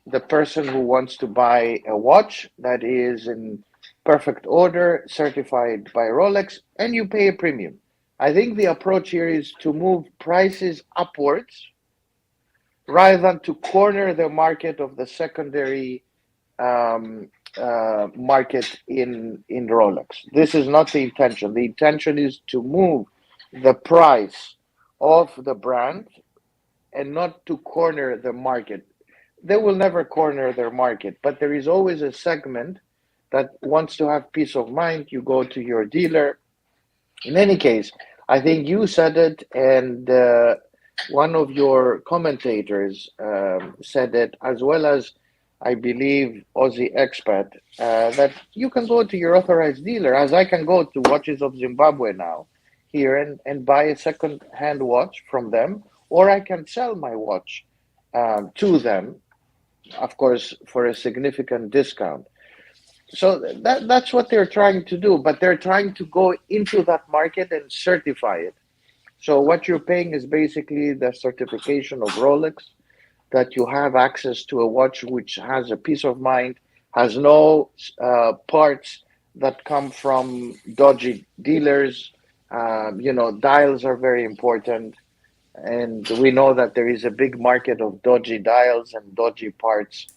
the person who wants to buy a watch that is in perfect order, certified by Rolex, and you pay a premium. I think the approach here is to move prices upwards rather than to corner the market of the secondary market in Rolex. This is not the intention. The intention is to move the price of the brand and not to corner the market. They will never corner their market, but there is always a segment that wants to have peace of mind. You go to your dealer. In any case, I think you said it, and one of your commentators said that, as well as I believe Aussie expat, that you can go to your authorized dealer, as I can go to Watches of Zimbabwe now here and buy a second hand watch from them, or I can sell my watch to them, of course, for a significant discount. So that's what they're trying to do, but they're trying to go into that market and certify it. So what you're paying is basically the certification of Rolex, that you have access to a watch which has a peace of mind, has no parts that come from dodgy dealers. Dials are very important, and we know that there is a big market of dodgy dials and dodgy parts.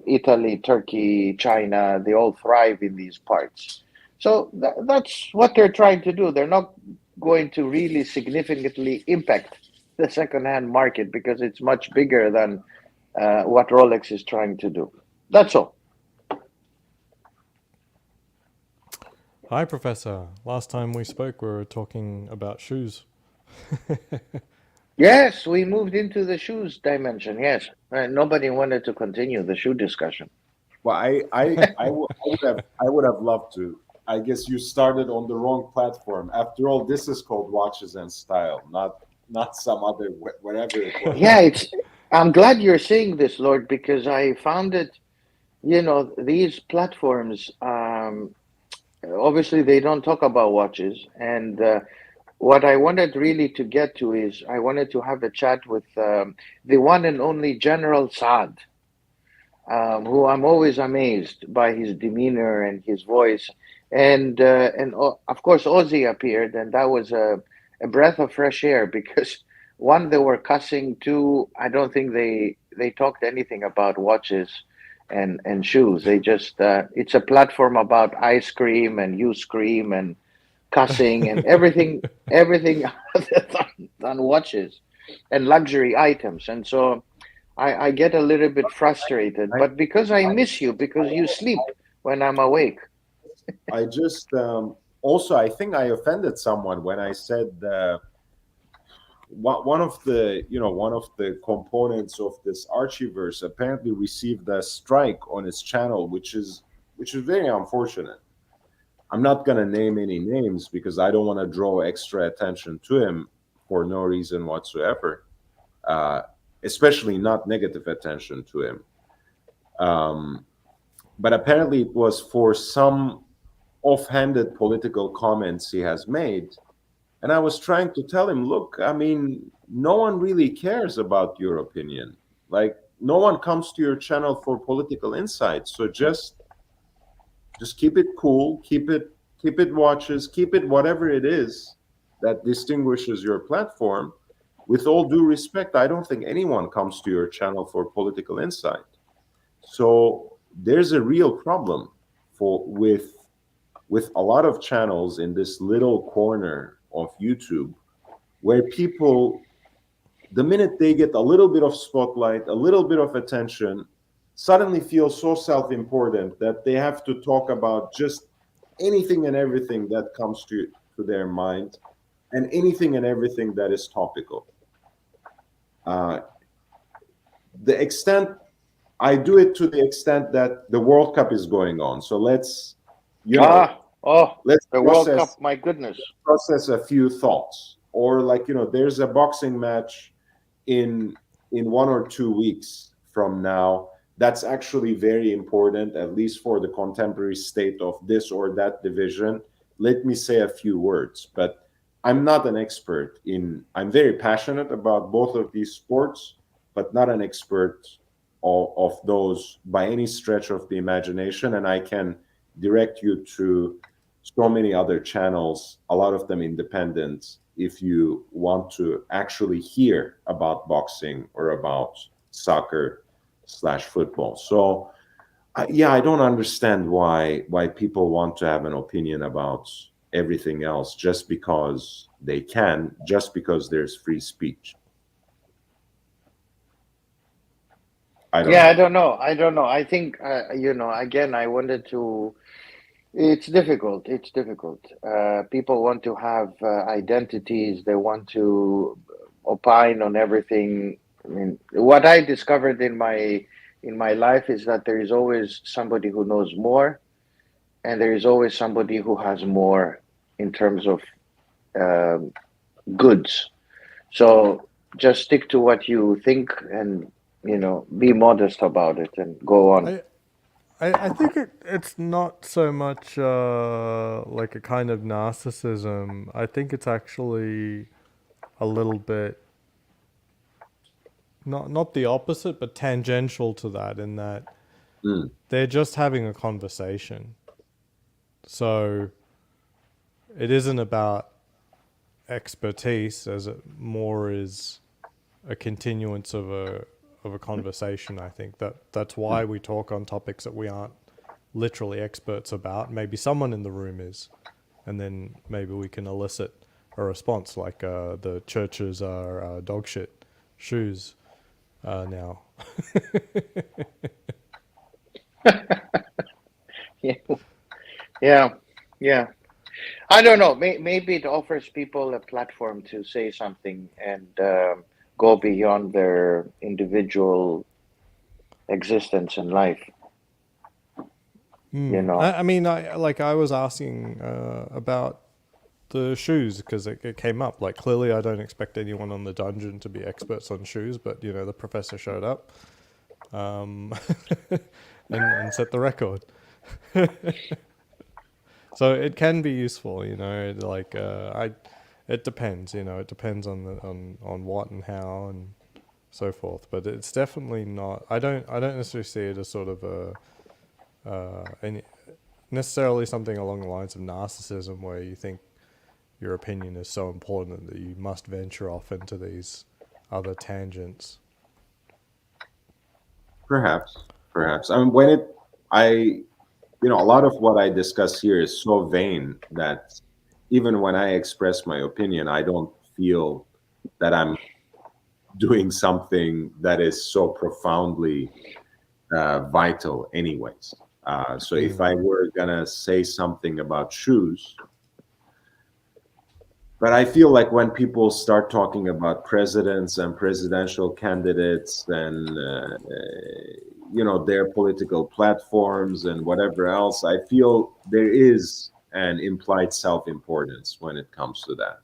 Italy, Turkey, China, they all thrive in these parts. So that's what they're trying to do. They're not going to really significantly impact the second-hand market because it's much bigger than what Rolex is trying to do. That's all. Hi, Professor. Last time we spoke, we were talking about shoes. Yes, we moved into the shoes dimension. Yes, nobody wanted to continue the shoe discussion. Well, I would have loved to. I guess you started on the wrong platform. After all, this is called Watches and Style, not some other whatever it was. Yeah, it's. I'm glad you're saying this, Lord, because I found it. These platforms. Obviously, they don't talk about watches, and what I wanted really to get to is I wanted to have a chat with the one and only General Saad, who I'm always amazed by his demeanor and his voice. And of course, Ozzy appeared, and that was a breath of fresh air because one, they were cussing. Two, I don't think they talked anything about watches and shoes. They just it's a platform about ice cream and you scream and cussing and everything other than watches and luxury items. And so I get a little bit frustrated, I, but because I miss you, because you sleep when I'm awake. I just also I think I offended someone when I said one of the one of the components of this Archieverse apparently received a strike on its channel, which is very unfortunate. I'm not going to name any names because I don't want to draw extra attention to him for no reason whatsoever, uh, especially not negative attention to him. Um, but apparently, it was for some offhanded political comments he has made. And I was trying to tell him, look, I mean, no one really cares about your opinion. Like, no one comes to your channel for political insights. So just keep it cool, keep it watches, keep it whatever it is that distinguishes your platform. With all due respect, I don't think anyone comes to your channel for political insight. So there's a real problem for with a lot of channels in this little corner of YouTube where people, the minute they get a little bit of spotlight, a little bit of attention, suddenly feel so self-important that they have to talk about just anything and everything that comes to their mind and anything and everything that is topical. Uh, the extent I do it to the extent that the World Cup is going on. So let's, you know, Oh, let's the World process Cup, my goodness. a few thoughts. Or like, there's a boxing match in 1 or 2 weeks from now that's actually very important, at least for the contemporary state of this or that division. Let me say a few words, but I'm not an expert I'm very passionate about both of these sports, but not an expert of those by any stretch of the imagination. And I can direct you to so many other channels, a lot of them independent, if you want to actually hear about boxing or about soccer/football. So, yeah, I don't understand why people want to have an opinion about everything else just because they can, just because there's free speech. I don't Yeah, I know. don't know. I don't know. I think, again, I wanted to. It's difficult. It's difficult. People want to have identities. They want to opine on everything. I mean, what I discovered in my life is that there is always somebody who knows more, and there is always somebody who has more in terms of um, goods. So just stick to what you think, and be modest about it, and go on. I think it's not so much like a kind of narcissism. I think it's actually a little bit not the opposite, but tangential to that, in that Mm. they're just having a conversation. So it isn't about expertise, as it more is a continuance of a conversation. I think that's why we talk on topics that we aren't literally experts about. Maybe someone in the room is, and then maybe we can elicit a response, like the churches are dog shit shoes now. Yeah, yeah, yeah. I don't know. Maybe it offers people a platform to say something and go beyond their individual existence in life. You know. I mean, I was asking about the shoes because it came up. Like, clearly, I don't expect anyone on the dungeon to be experts on shoes, but the professor showed up, um, and set the record. So it can be useful, like it depends, it depends on on what and how and so forth. But it's definitely not. I don't necessarily see it as sort of any necessarily something along the lines of narcissism, where you think your opinion is so important that you must venture off into these other tangents. Perhaps. I mean, a lot of what I discuss here is so vain that even when I express my opinion, I don't feel that I'm doing something that is so profoundly vital, anyways. So if I were gonna say something about shoes, but I feel like when people start talking about presidents and presidential candidates and their political platforms and whatever else, I feel there is an implied self-importance when it comes to that.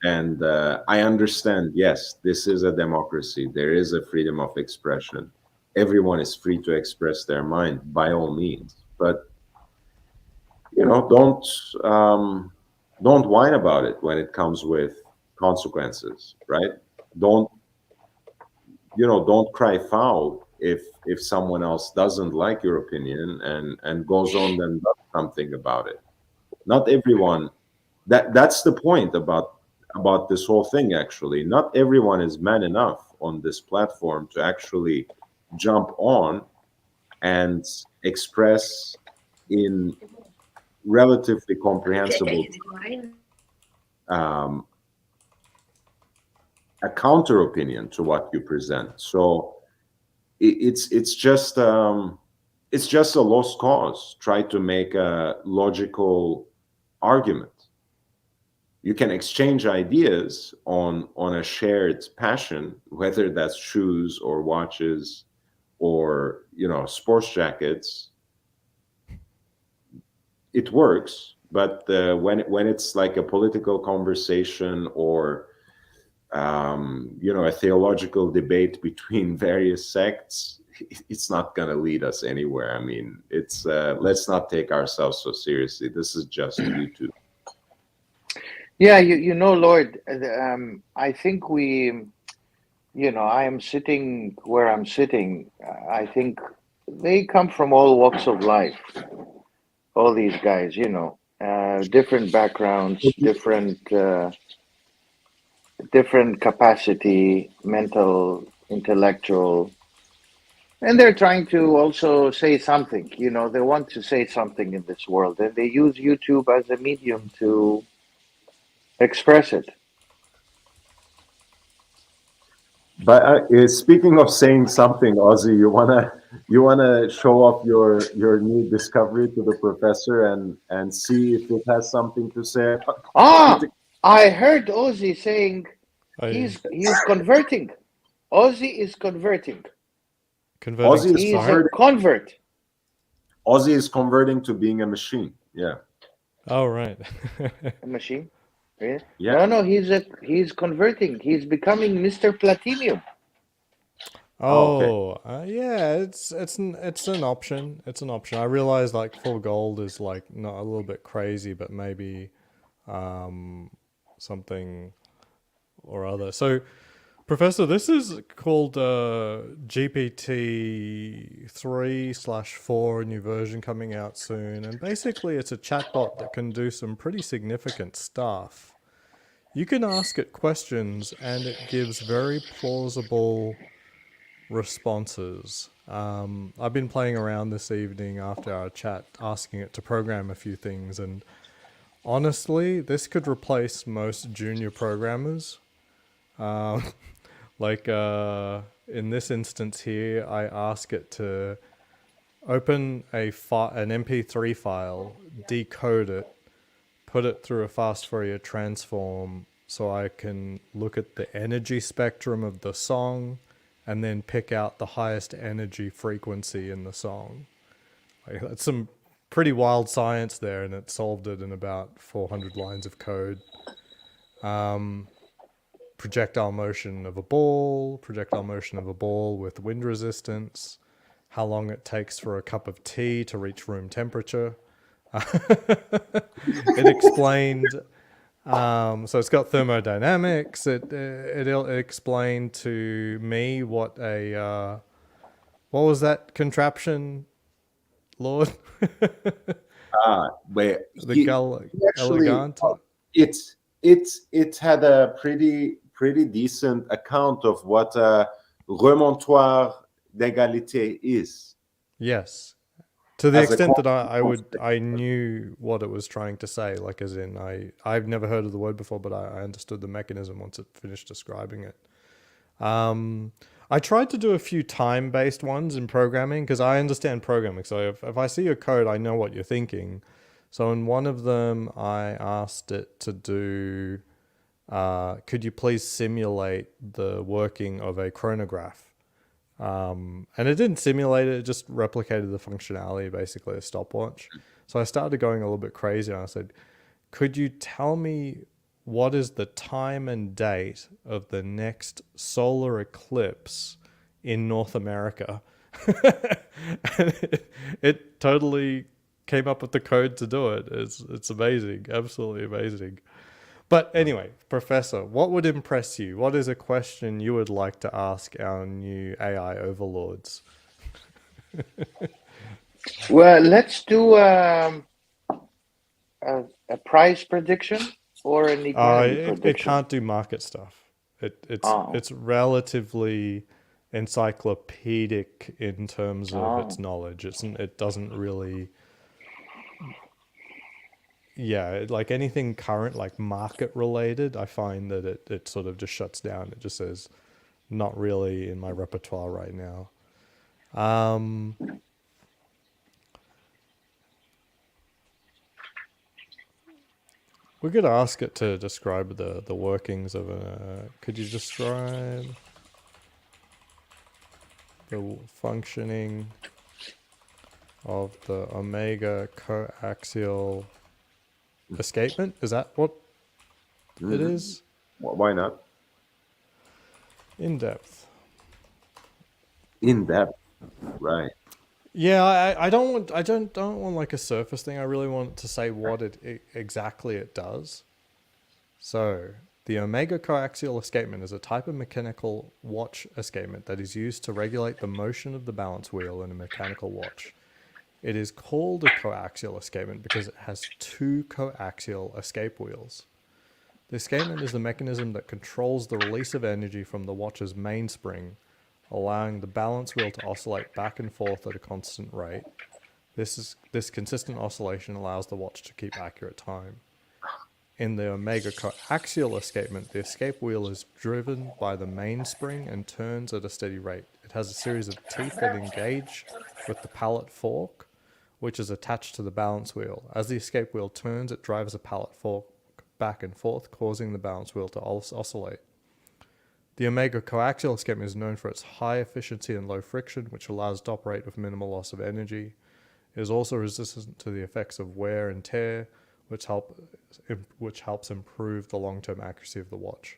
And I understand, yes, this is a democracy. There is a freedom of expression. Everyone is free to express their mind by all means. But don't whine about it when it comes with consequences, right? Don't don't cry foul if someone else doesn't like your opinion and goes on and does something about it. Not everyone. That's the point about this whole thing. Actually, not everyone is man enough on this platform to actually jump on and express in relatively comprehensible um, a counter opinion to what you present. So it's just a lost cause. Try to make a logical argument. You can exchange ideas on a shared passion, whether that's shoes or watches or sports jackets. It works, but when it's like a political conversation or a theological debate between various sects, it's not going to lead us anywhere. I mean, it's let's not take ourselves so seriously. This is just YouTube. Yeah, Lord, I think I am sitting where I'm sitting. I think they come from all walks of life. All these guys, different backgrounds, different capacity, mental, intellectual, and they're trying to also say something. They want to say something in this world, and they use YouTube as a medium to express it. But speaking of saying something, Ozzy, you wanna show off your new discovery to the professor and see if it has something to say. Ah, I heard Ozzy saying I he's converting. Ozzy is converting. converting Ozzy to is He is a sorry. converting. convert. Ozzy is converting to being a machine. Yeah, Oh right. A machine. Yeah. yeah. No, no, he's converting. He's becoming Mr. Platinum. Oh, okay. Oh, yeah, it's an option. It's an option. I realize like full gold is like not a little bit crazy, but maybe something or other. So, Professor, this is called GPT 3/4, new version coming out soon, and basically it's a chatbot that can do some pretty significant stuff. You can ask it questions, and it gives very plausible responses. I've been playing around this evening after our chat, asking it to program a few things, and honestly, this could replace most junior programmers. Um, in this instance here, I ask it to open an MP3 file, decode it, put it through a fast Fourier transform so I can look at the energy spectrum of the song and then pick out the highest energy frequency in the song. Like, that's some pretty wild science there, and it solved it in about 400 lines of code. Projectile motion of a ball with wind resistance, how long it takes for a cup of tea to reach room temperature. It explained, so it's got thermodynamics. It explained to me what what was that contraption, Lord? Where The he actually, elegant. it had a pretty decent account of what a remontoir d'égalité is Yes. To the as a extent that concept. I knew what it was trying to say, like as in I've never heard of the word before, but I understood the mechanism once it finished describing it. I tried to do a few time-based ones in programming because I understand programming. So if I see your code, I know what you're thinking. So in one of them, I asked it to do, could you please simulate the working of a chronograph? And it didn't simulate it, it just replicated the functionality, basically a stopwatch. So I started going a little bit crazy and I said, could you tell me what is the time and date of the next solar eclipse in North America? And it totally came up with the code to do it. It's amazing, absolutely amazing. But anyway, Professor, what would impress you? What is a question you would like to ask our new AI overlords? Well, let's do a price prediction or an economy It prediction. can't do market stuff. Oh, It's relatively encyclopedic in terms of its oh. knowledge. It doesn't really, yeah, like anything current, like market related. I find that it sort of just shuts down. It just says, not really in my repertoire right now. We could ask it to describe the workings of a. Could you describe the functioning of the omega coaxial escapement? Is that what it is? Why not? In depth. In depth, right? Yeah, I don't want like a surface thing. I really want to say what exactly it does. So, the omega coaxial escapement is a type of mechanical watch escapement that is used to regulate the motion of the balance wheel in a mechanical watch. It is called a coaxial escapement because it has two coaxial escape wheels. The escapement is the mechanism that controls the release of energy from the watch's mainspring, allowing the balance wheel to oscillate back and forth at a constant rate. This consistent oscillation allows the watch to keep accurate time. In the omega coaxial escapement, the escape wheel is driven by the mainspring and turns at a steady rate. It has a series of teeth that engage with the pallet fork, which is attached to the balance wheel. As the escape wheel turns, it drives a pallet fork back and forth, causing the balance wheel to oscillate. The omega coaxial escapement is known for its high efficiency and low friction, which allows it to operate with minimal loss of energy. It is also resistant to the effects of wear and tear, which helps improve the long-term accuracy of the watch.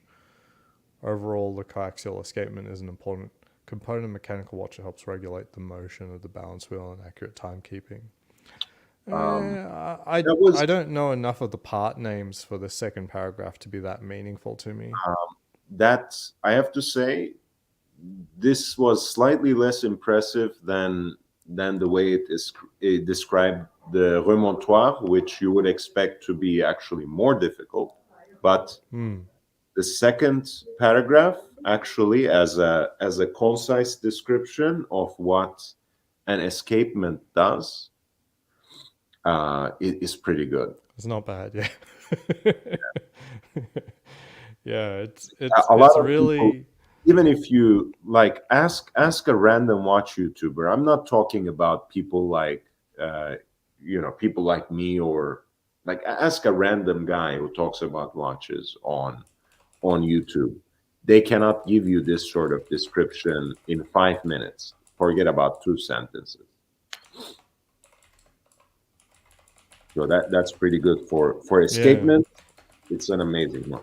Overall, the coaxial escapement is an important component of a mechanical watch that helps regulate the motion of the balance wheel and accurate timekeeping. I don't know enough of the part names for the second paragraph to be that meaningful to me. That, I have to say, this was slightly less impressive than the way it described the remontoire, which you would expect to be actually more difficult. But the second paragraph, actually, as a concise description of what an escapement does, it is pretty good. It's not bad, yeah. Yeah, it's really people, even if you like ask a random watch YouTuber. I'm not talking about people like people like me, or like ask a random guy who talks about watches on YouTube. They cannot give you this sort of description in 5 minutes. Forget about 2 sentences. So that's pretty good for escapement. Yeah. It's an amazing one.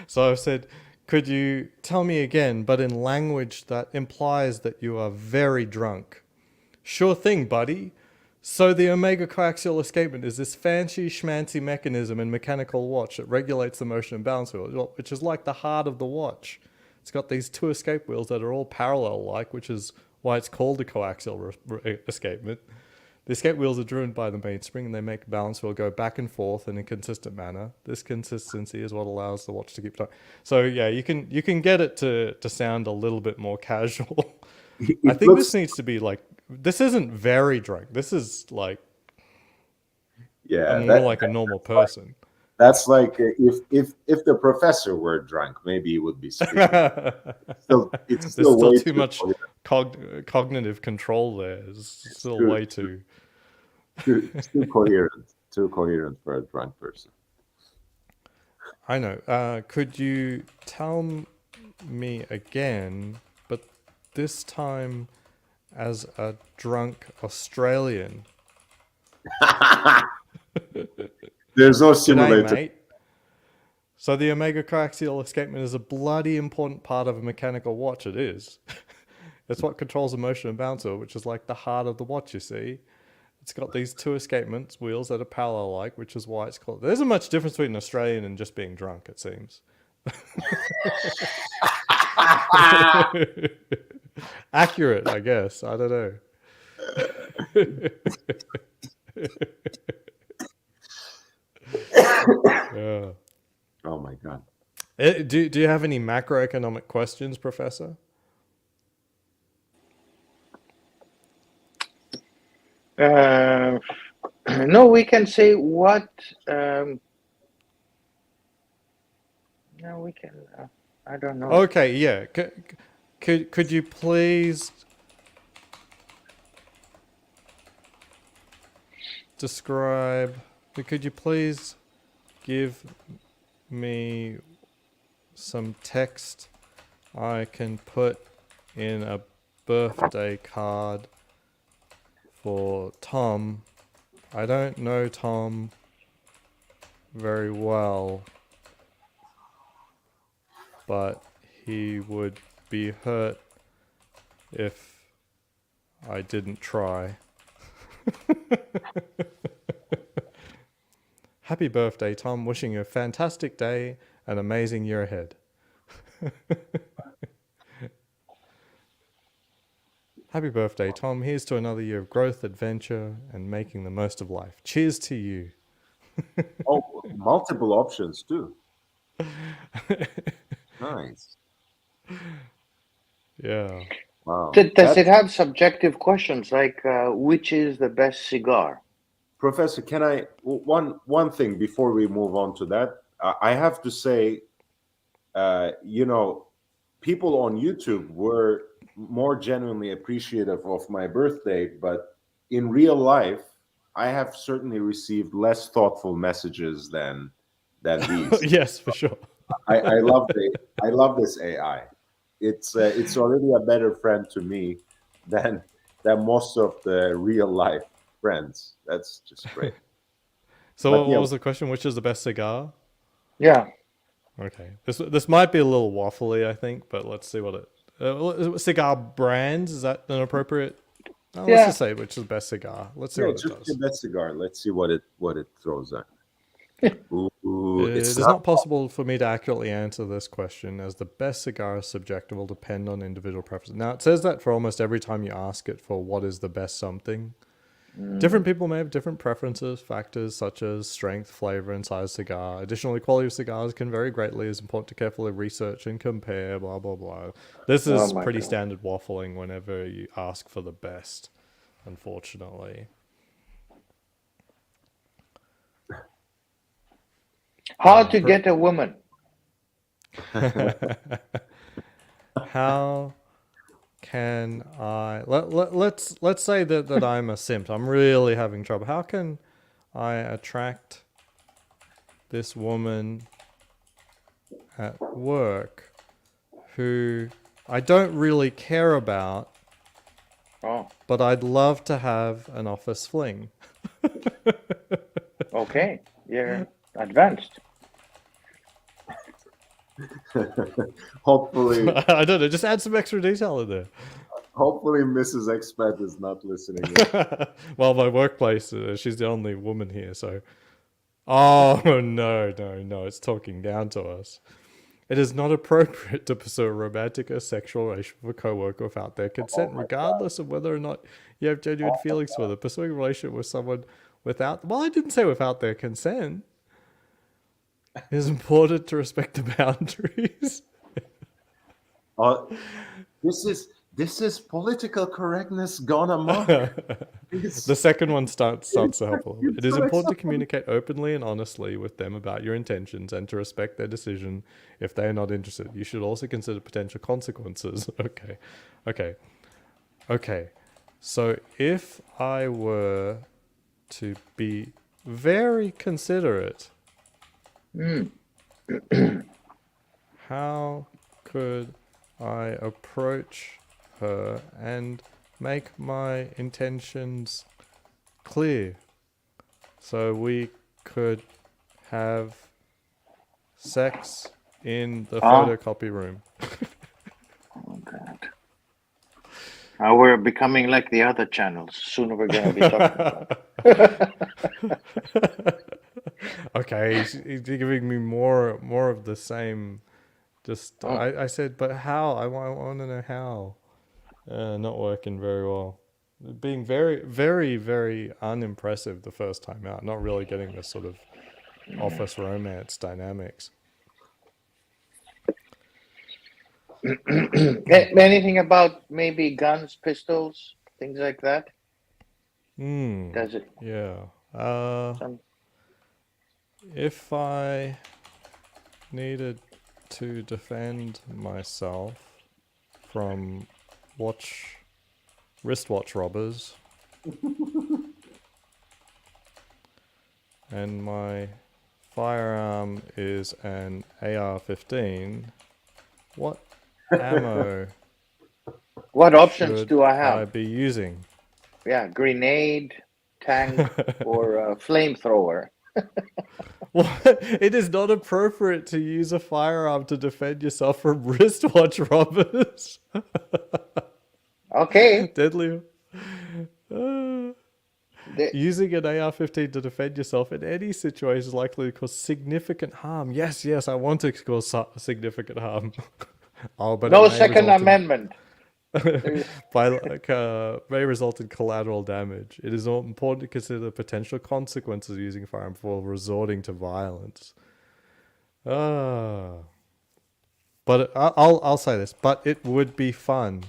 So I've said, could you tell me again, but in language that implies that you are very drunk? Sure thing, buddy. So the omega coaxial escapement is this fancy schmancy mechanism in mechanical watch that regulates the motion and balance wheel, which is like the heart of the watch. It's got these 2 escape wheels that are all parallel-like, which is why it's called a coaxial escapement. The escape wheels are driven by the mainspring, and they make the balance wheel go back and forth in a consistent manner. This consistency is what allows the watch to keep time. So yeah, you can get it to sound a little bit more casual. I think this needs to be like, this isn't very drunk. This is like, more like a normal person. That's like if the professor were drunk, maybe he would be speaking. It's still way too much cognitive control there. It's still way too coherent. Too coherent for a drunk person. I know. Could you tell me again, but this time as a drunk Australian? There's no simulator. G'day, mate. So the omega coaxial escapement is a bloody important part of a mechanical watch. It is. It's what controls the motion and balance wheel, which is like the heart of the watch, you see. It's got these 2 escapement wheels that are parallel-like, which is why it's called... There isn't much difference between an Australian and just being drunk, it seems. Accurate, I guess. I don't know. Yeah. Oh my God. Do you have any macroeconomic questions, Professor? No, we can say what. No, we can. I don't know. Okay, yeah. Could you please describe? Could you please give me some text I can put in a birthday card for Tom? I don't know Tom very well, but he would be hurt if I didn't try. Happy birthday, Tom. Wishing you a fantastic day and amazing year ahead. Happy birthday, Tom. Here's to another year of growth, adventure, and making the most of life. Cheers to you. Oh, multiple options too. Nice. Yeah. Wow. Does it have subjective questions like which is the best cigar? Professor, can I one thing before we move on to that? I have to say, people on YouTube were more genuinely appreciative of my birthday, but in real life, I have certainly received less thoughtful messages than these. Yes, for sure. I love this AI. It's already a better friend to me than most of the real life friends. That's just great. So But what yeah, was the question? Which is the best cigar? Yeah. Okay, this might be a little waffly, I think, but let's see what it. Cigar brands, is that an appropriate? Oh, let's Yeah. just say which is the best cigar. Let's see yeah, what it just the does. best cigar. Let's see what it throws at. Ooh, It it's is not. not possible for me to accurately answer this question, as the best cigar is subjective, will depend on individual preferences. Now, it says that for almost every time you ask it for what is the best something. Different people may have different preferences, factors such as strength, flavor, and size of cigar. Additionally, quality of cigars can vary greatly. It's important to carefully research and compare, blah, blah, blah. This Oh is my pretty God. standard waffling whenever you ask for the best, unfortunately. How to get a woman? How can I let's say that I'm a simp. I'm really having trouble. How can I attract this woman at work who I don't really care about, Oh, but I'd love to have an office fling? okay. You're advanced. Hopefully, I don't know, just add some extra detail in there. hopefully, Mrs. Expat is not listening. In. Well, my workplace, she's the only woman here, so. Oh, no, no, no, it's talking down to us. It is not appropriate to pursue a romantic or sexual relationship with a coworker without their consent, regardless of whether or not you have genuine feelings for them. Pursuing a relationship with someone without, well, I didn't say without their consent. It is important to respect the boundaries. Uh, this is political correctness gone amok. The second one starts to help a little bit. It is so important to exciting. communicate openly and honestly with them about your intentions and to respect their decision if they are not interested. You should also consider potential consequences. Okay. Okay. Okay. So if I were to be very considerate, how could I approach her and make my intentions clear so we could have sex in the Ah. photocopy room? Oh God. We're becoming like the other channels. Soon we're going to be talking about. Okay, he's giving me more of the same. Just Oh. I said, but how? I want to know how. Not working very well. Being very, very, very unimpressive the first time out. Not really getting this sort of office romance dynamics. Anything about maybe guns, pistols, things like that? Does it? Yeah. Some, If I needed to defend myself from wristwatch robbers, and my firearm is an AR-15, what ammo what options should do I I have? be using? Yeah, grenade, tank, or flamethrower. Well, it is not appropriate to use a firearm to defend yourself from wristwatch robbers. Okay. Deadly. The- Using an AR-15 to defend yourself in any situation is likely to cause significant harm. Yes, yes, I want to cause significant harm. Oh, but no it may Second result in Amendment. may result in collateral damage. It is important to consider the potential consequences of using a firearm before resorting to violence. But I'll say this. But it would be fun.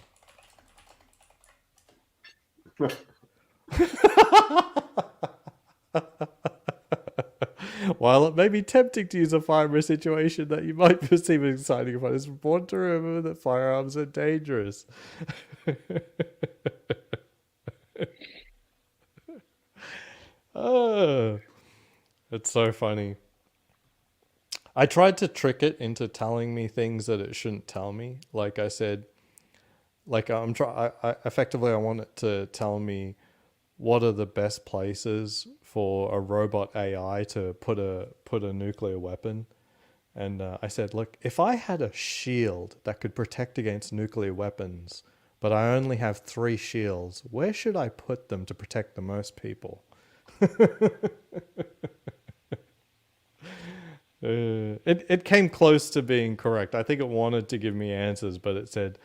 While it may be tempting to use a firearm in a situation that you might perceive as exciting and fun, it's important to remember that firearms are dangerous. Oh, it's so funny. I tried to trick it into telling me things that it shouldn't tell me. Like I said, like I effectively I want it to tell me what are the best places for a robot AI to put a nuclear weapon. And I said, look, if I had a shield that could protect against nuclear weapons, but I only have 3 shields, where should I put them to protect the most people? It came close to being correct. I think it wanted to give me answers, but it said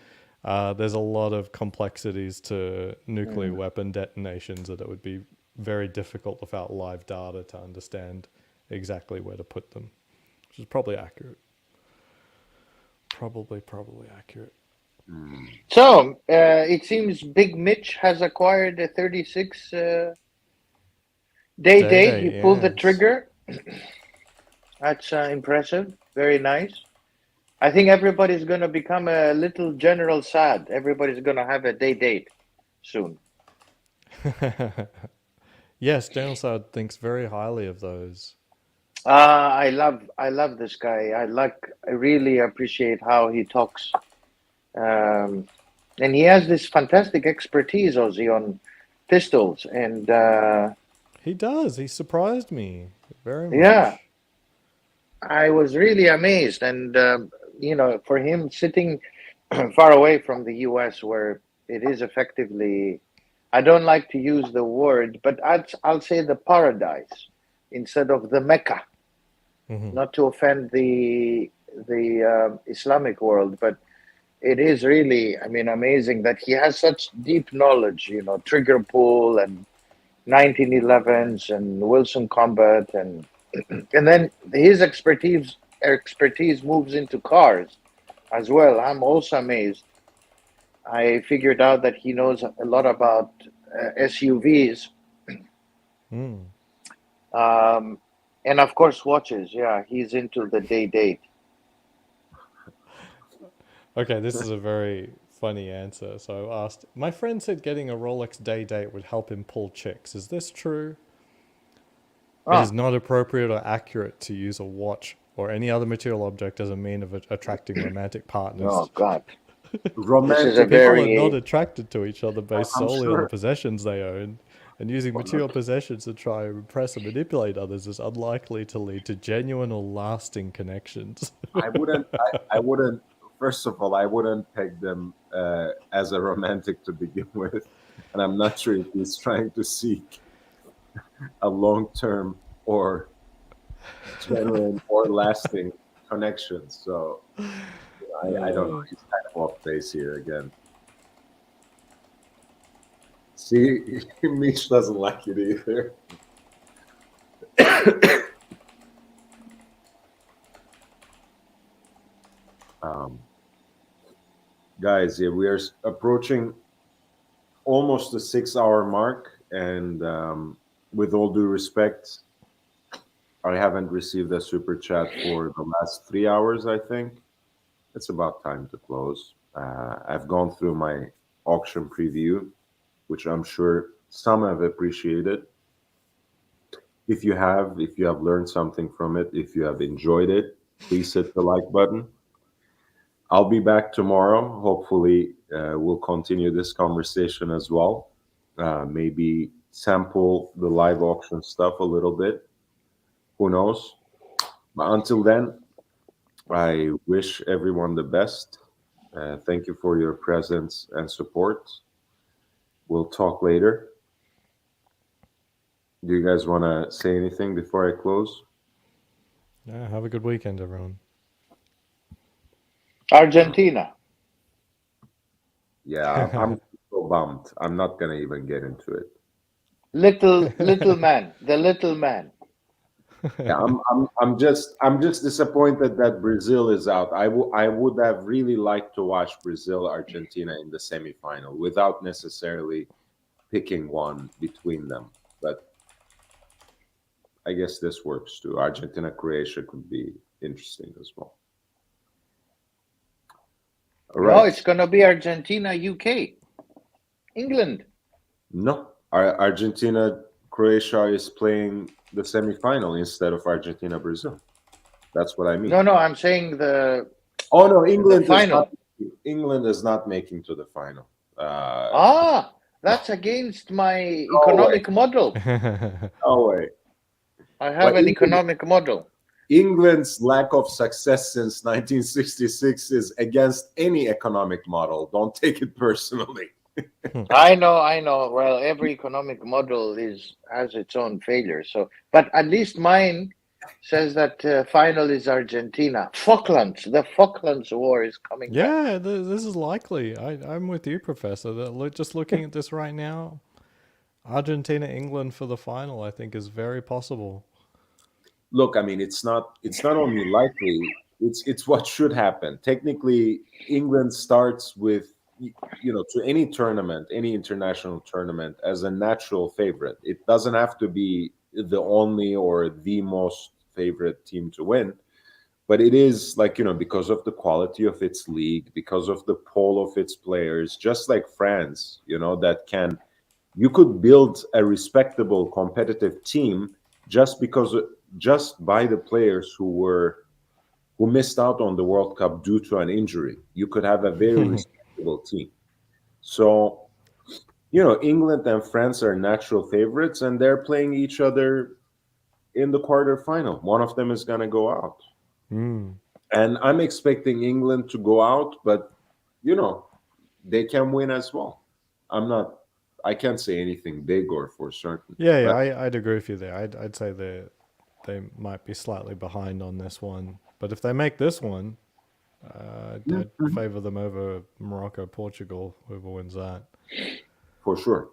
there's a lot of complexities to nuclear weapon detonations that it would be very difficult without live data to understand exactly where to put them, which is probably accurate. Probably accurate. So it seems Big Mitch has acquired a 36 day date. He pulled the Yes. trigger. That's impressive. Very nice. I think everybody's going to become a little General Sad. Everybody's going to have a day date soon. Yes, General Saad thinks very highly of those. I love this guy. I really appreciate how he talks. And he has this fantastic expertise, Ozzy, on pistols. And He does. He surprised me very much. yeah, I was really amazed. And, for him sitting far away from the US, where it is effectively, I don't like to use the word, but I'll say the paradise instead of the Mecca, not to offend the Islamic world, but it is really, I mean, amazing that he has such deep knowledge, trigger pull and 1911s and Wilson combat, and then his expertise moves into cars as well. I'm also amazed. I figured out that he knows a lot about SUVs, and of course watches. Yeah, he's into the day date. Okay, this is a very funny answer. So I asked, my friend said getting a Rolex day date would help him pull chicks. Is this true? It is not appropriate or accurate to use a watch or any other material object as a mean of attracting romantic partners. Oh God, this is a Romantic. People are not attracted to each other based I'm solely on the sure. possessions they own, and using material possessions to try and impress and manipulate others is unlikely to lead to genuine or lasting connections. I wouldn't. I wouldn't. First of all, I wouldn't peg them as a romantic to begin with, and I'm not sure if he's trying to seek a long-term or genuine or lasting connection. So I don't know. He's kind of off base here again. See, Mish doesn't like it either. Guys, yeah, we are approaching almost the 6-hour mark, and with all due respect, I haven't received a super chat for the last 3 hours. I think it's about time to close. I've gone through my auction preview, which I'm sure some have appreciated. If you have learned something from it, if you have enjoyed it, please hit the like button. I'll be back tomorrow. Hopefully, we'll continue this conversation as well. Maybe sample the live auction stuff a little bit. Who knows? But until then, I wish everyone the best. Thank you for your presence and support. We'll talk later. Do you guys want to say anything before I close? Yeah, have a good weekend, everyone. Argentina. Yeah, I'm so bummed. I'm not gonna even get into it. Little man, the little man. Yeah, I'm just disappointed that Brazil is out. I would have really liked to watch Brazil Argentina in the semifinal without necessarily picking one between them. But I guess this works too. Argentina Croatia could be interesting as well. All No, right. it's gonna be Argentina, UK, England. No, Argentina Croatia is playing the semifinal instead of Argentina Brazil. That's what I mean. No, I'm saying the Oh no, England is final. not. England is not making to the final. That's against my No economic model. No way. I have But an economic model. England's lack of success since 1966 is against any economic model. Don't take it personally. I know. Well, every economic model has its own failure. So, but at least mine says that final is Argentina. Falklands. The Falklands War is coming back. Yeah, this is likely. I'm with you, Professor. Just looking at this right now, Argentina, England for the final, I think, is very possible. Look, I mean, it's not only likely, it's what should happen. Technically, England starts with, to any tournament, any international tournament, as a natural favorite. It doesn't have to be the only or the most favorite team to win, but it is like, because of the quality of its league, because of the pull of its players, just like France, you could build a respectable competitive team just by the players who missed out on the World Cup due to an injury. You could have a very respectable team. So, England and France are natural favorites, and they're playing each other in the quarterfinal. One of them is going to go out. And I'm expecting England to go out, but, they can win as well. I can't say anything big or for certain. Yeah, but I'd agree with you there. I'd say they might be slightly behind on this one, but if they make this one, I'd favor them over Morocco, Portugal, whoever wins that. for sure.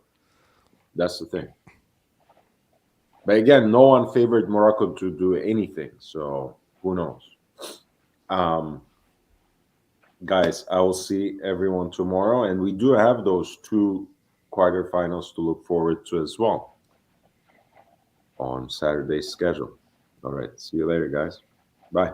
That's the thing. But again, no one favored Morocco to do anything, so who knows? Guys, I will see everyone tomorrow, and we do have those two quarterfinals to look forward to as well on Saturday's schedule. All right, see you later, guys. Bye.